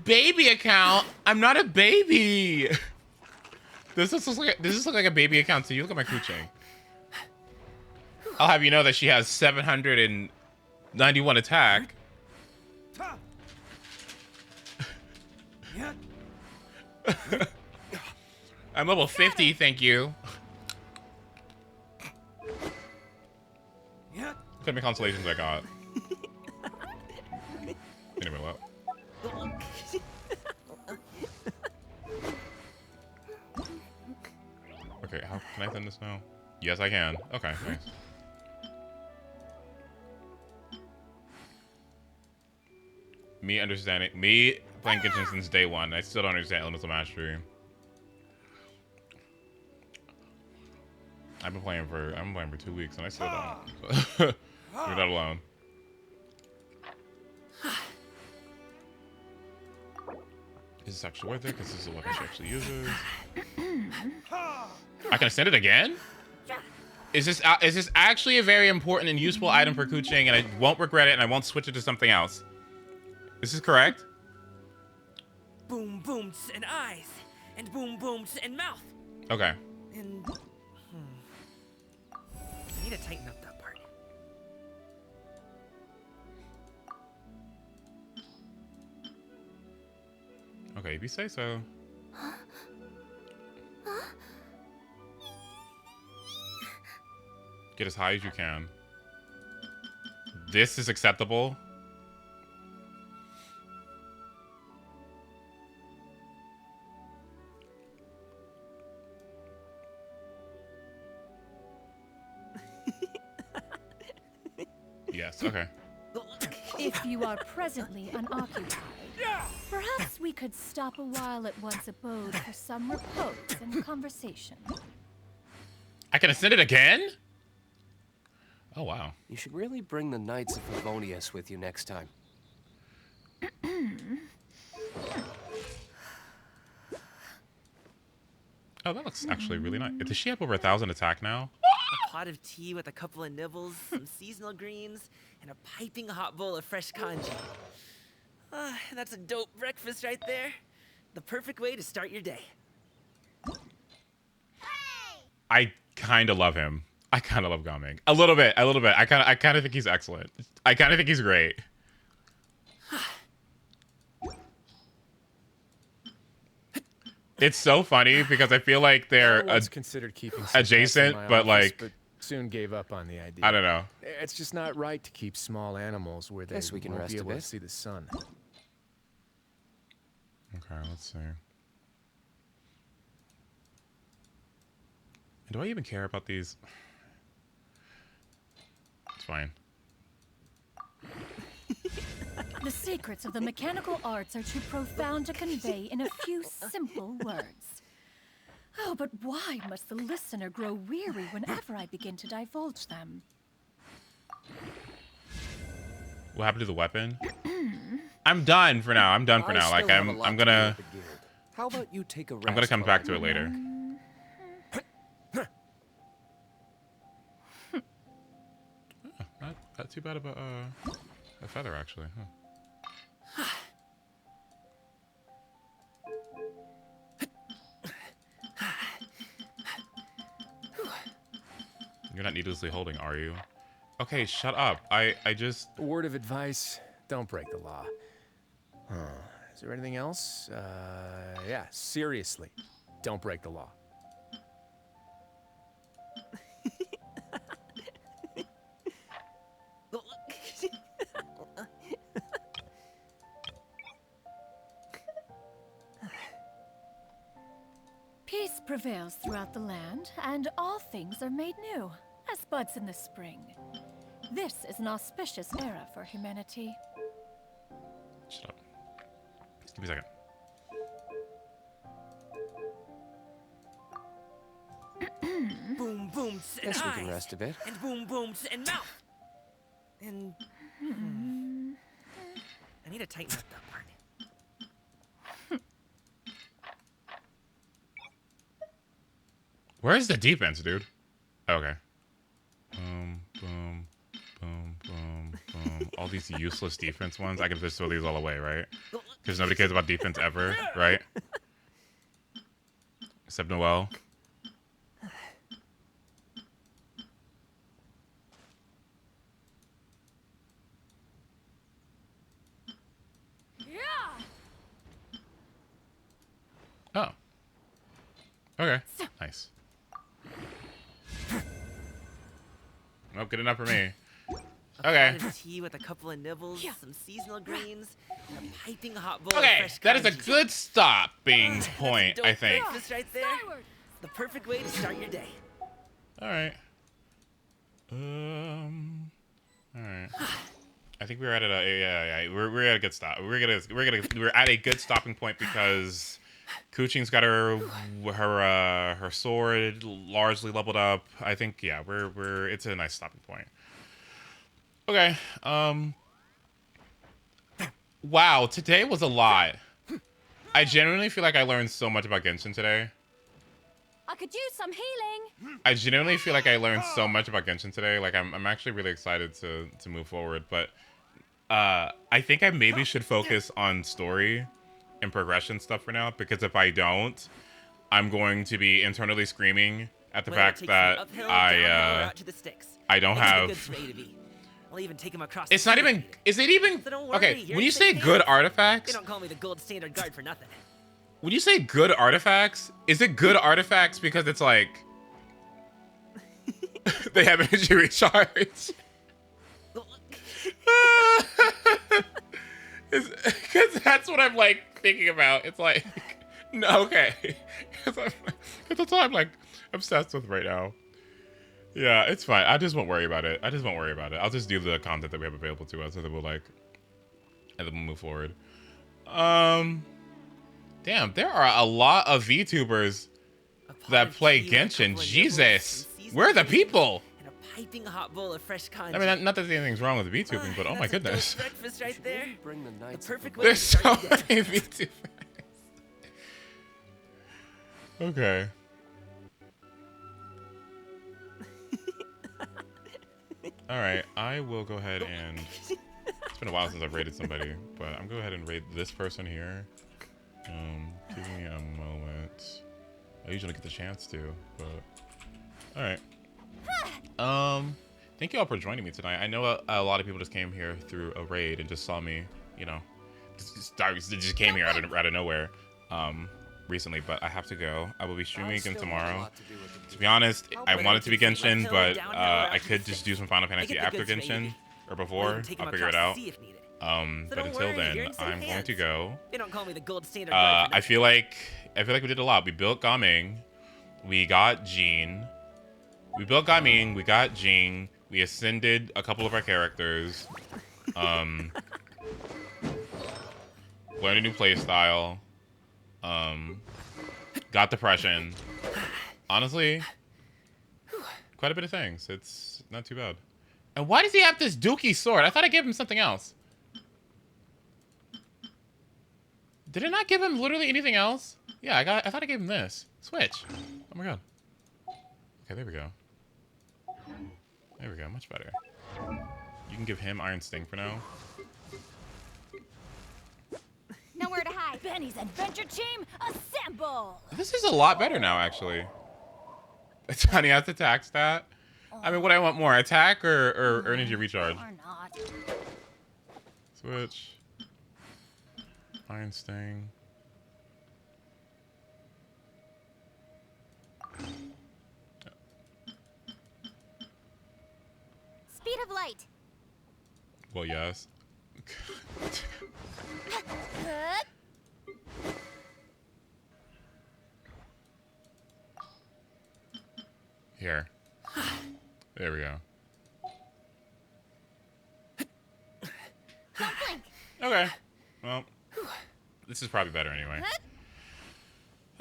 baby account. I'm not a baby. Does this look like a baby account to you? Look at my Kuching. I'll have you know that she has 791 attack. I'm level 50, thank you. Look how many constellations I got. Anyway, what? Okay, how can I send this now? Yes, I can. Okay, nice. Me playing Genshin since day one. I still don't understand elemental mastery. I've been playing for 2 weeks and I still don't. Leave that alone. Is this actually worth it? Because this is a weapon she actually uses. I can ascend it again? Is this actually a very important and useful item for Kuching, and I won't regret it, and I won't switch it to something else? This is correct? Boom booms and eyes, and boom booms and mouth. Okay. And I need to tighten up that part. Okay, if you say so. Get as high as you can. This is acceptable. Yes, okay. If you are presently unoccupied, perhaps we could stop a while at one's abode for some repose and conversation. I can ascend it again? Oh, wow. You should really bring the Knights of Favonius with you next time. Oh, that looks actually really nice. Does she have over 1,000 attack now? A pot of tea with a couple of nibbles, some seasonal greens, and a piping hot bowl of fresh kanji. That's a dope breakfast right there. The perfect way to start your day. I kind of love him. I kind of love Gaming. A little bit. I kind of think he's excellent. I kind of think he's great. It's so funny because I feel like they're considered keeping adjacent, but like but soon gave up on the idea. I don't know. It's just not right to keep small animals where they Guess we can won't rest be a able to bit. see the sun. Okay, let's see. Do I even care about these? It's fine. The secrets of the mechanical arts are too profound to convey in a few simple words. Oh, but why must the listener grow weary whenever I begin to divulge them? What happened to the weapon? I'm done for now. I'm done for now. Like I'm gonna How about you take a rest? I'm gonna come back to it later. Not too bad of a feather actually. Huh. You're not needlessly holding, are you? Okay, shut up. I just... A word of advice, don't break the law. Is there anything else? Yeah, seriously, don't break the law. Peace prevails throughout the land, and all things are made new, as buds in the spring. This is an auspicious era for humanity. Shut up. Just give me a second. Boom booms and Guess we eyes, can rest a bit. and boom booms and mouth. And I need to tighten up that part. Where's the defense, dude? Okay. Boom, boom, boom, boom, boom. All these useless defense ones. I can just throw these all away, right? Because nobody cares about defense ever, right? Except Noel. Oh. Okay. Nice. Nope, good enough for me. Okay. A pot of tea with a couple of nibbles, some seasonal greens, and a piping hot bowl of Okay, fresh that is a kanji. good stopping point, Dope I think. breakfast right there. The perfect way to start your day. All right. All right. I think we're at a we're at a good stop. We're at a good stopping point because Kuching's got her sword largely leveled up. I think yeah, we're it's a nice stopping point. Okay. Wow, today was a lot. I genuinely feel like I learned so much about Genshin today. I could use some healing. I genuinely feel like I learned so much about Genshin today. Like I'm actually really excited to move forward, but I think I maybe should focus on story and progression stuff for now, because if I don't, I'm going to be internally screaming at the fact that I don't have. I'll even take him across. It's not even. Is it even? So don't worry, Okay, you're when you in say safe good hands. artifacts, They don't call me the gold standard guard for nothing. when you say good artifacts, is it good artifacts because it's like they have energy recharge? Because that's what I'm like thinking about. It's like, no, okay. Because that's what I'm like obsessed with right now. Yeah, it's fine. I just won't worry about it. I'll just do the content that we have available to us, and then we'll move forward. Damn, there are a lot of VTubers that play Genshin. Jesus, where are the people? And a piping hot bowl of fresh content. I mean, not that anything's wrong with VTubing, but oh my goodness. Breakfast right there. The perfect way There's to start so your day. many VTubers. Okay. Alright, I will go ahead and... It's been a while since I've raided somebody, but I'm going to go ahead and raid this person here. Give me a moment. I usually get the chance to, but... Alright. Thank you all for joining me tonight. I know a lot of people just came here through a raid and just saw me, you know... Just came here out of nowhere. Recently, but I have to go. I will be streaming again tomorrow. To be honest, I wanted to be Genshin, but I could just do some Final Fantasy after Genshin or before. I'll figure it out. But until then, I'm going to go. They don't call me the gold standard. I feel like we did a lot. We built Gaming. We got Jean. We built Gaming. We got Jean. We ascended a couple of our characters. Learned a new playstyle. Got depression. Honestly, quite a bit of things. It's not too bad. And why does he have this dookie sword? I thought I gave him something else. Did I not give him literally anything else? Yeah, I thought I gave him this. Switch. Oh my god. Okay, there we go. There we go, much better. You can give him Iron Sting for now. Nowhere to hide. Benny's adventure team, assemble! This is a lot better now, actually. Tiny has attack stat. I mean, what do I want more? Attack or energy recharge? Or not. Switch. Iron Sting. Speed of light. Well, yes. Here. There we go. Okay. Well, this is probably better anyway.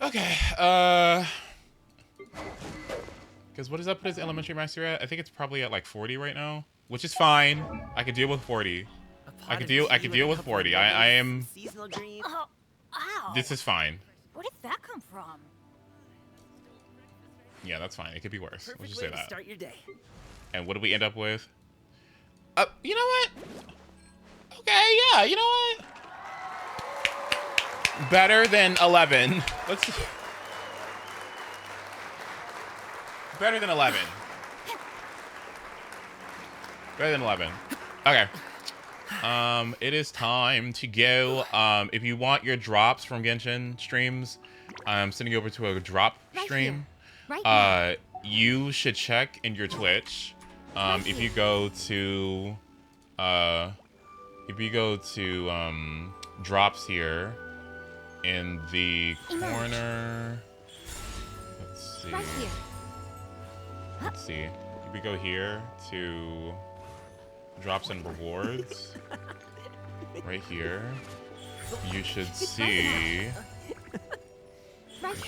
Okay. Because what is up with his elementary master at? I think it's probably at like 40 right now, which is fine. I could deal with 40. I could deal with 40. I am. Oh, ow. This is fine. Where did that come from? Yeah, that's fine. It could be worse. Let's just say that. Start your day. And what do we end up with? You know what? Okay, yeah, you know what? Better than 11. Let's. Better than 11. Better than 11. Okay. It is time to go. If you want your drops from Genshin streams, I'm sending you over to a drop stream. Right you should check in your Twitch. If you go to drops here in the corner. Let's see. Right here. Let's see. If we go here to drops and rewards, right here, you should see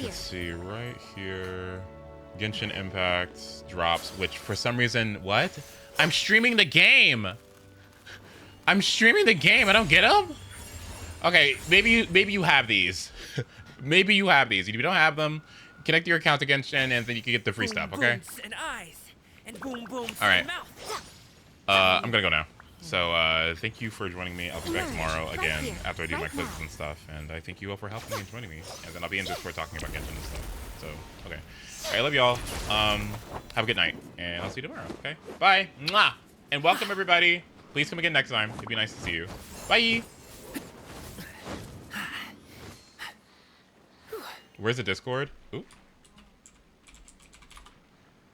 Let's see, right here. Genshin Impact drops, which for some reason, what? I'm streaming the game. I'm streaming the game. I don't get them. Okay, maybe you have these. Maybe you have these. If you don't have them, connect your account to Genshin, and then you can get the free stuff. Okay. And eyes, and boom boom. All right. Mouth. I'm gonna go now. So thank you for joining me. I'll be back tomorrow again after I do my quizzes and stuff. And I thank you all for helping me and joining me. And then I'll be in Discord talking about Genshin and stuff. So okay. All right, I love y'all. Have a good night, and I'll see you tomorrow. Okay. Bye. Mwah. And welcome everybody. Please come again next time. It'd be nice to see you. Bye. Where's the Discord? Ooh.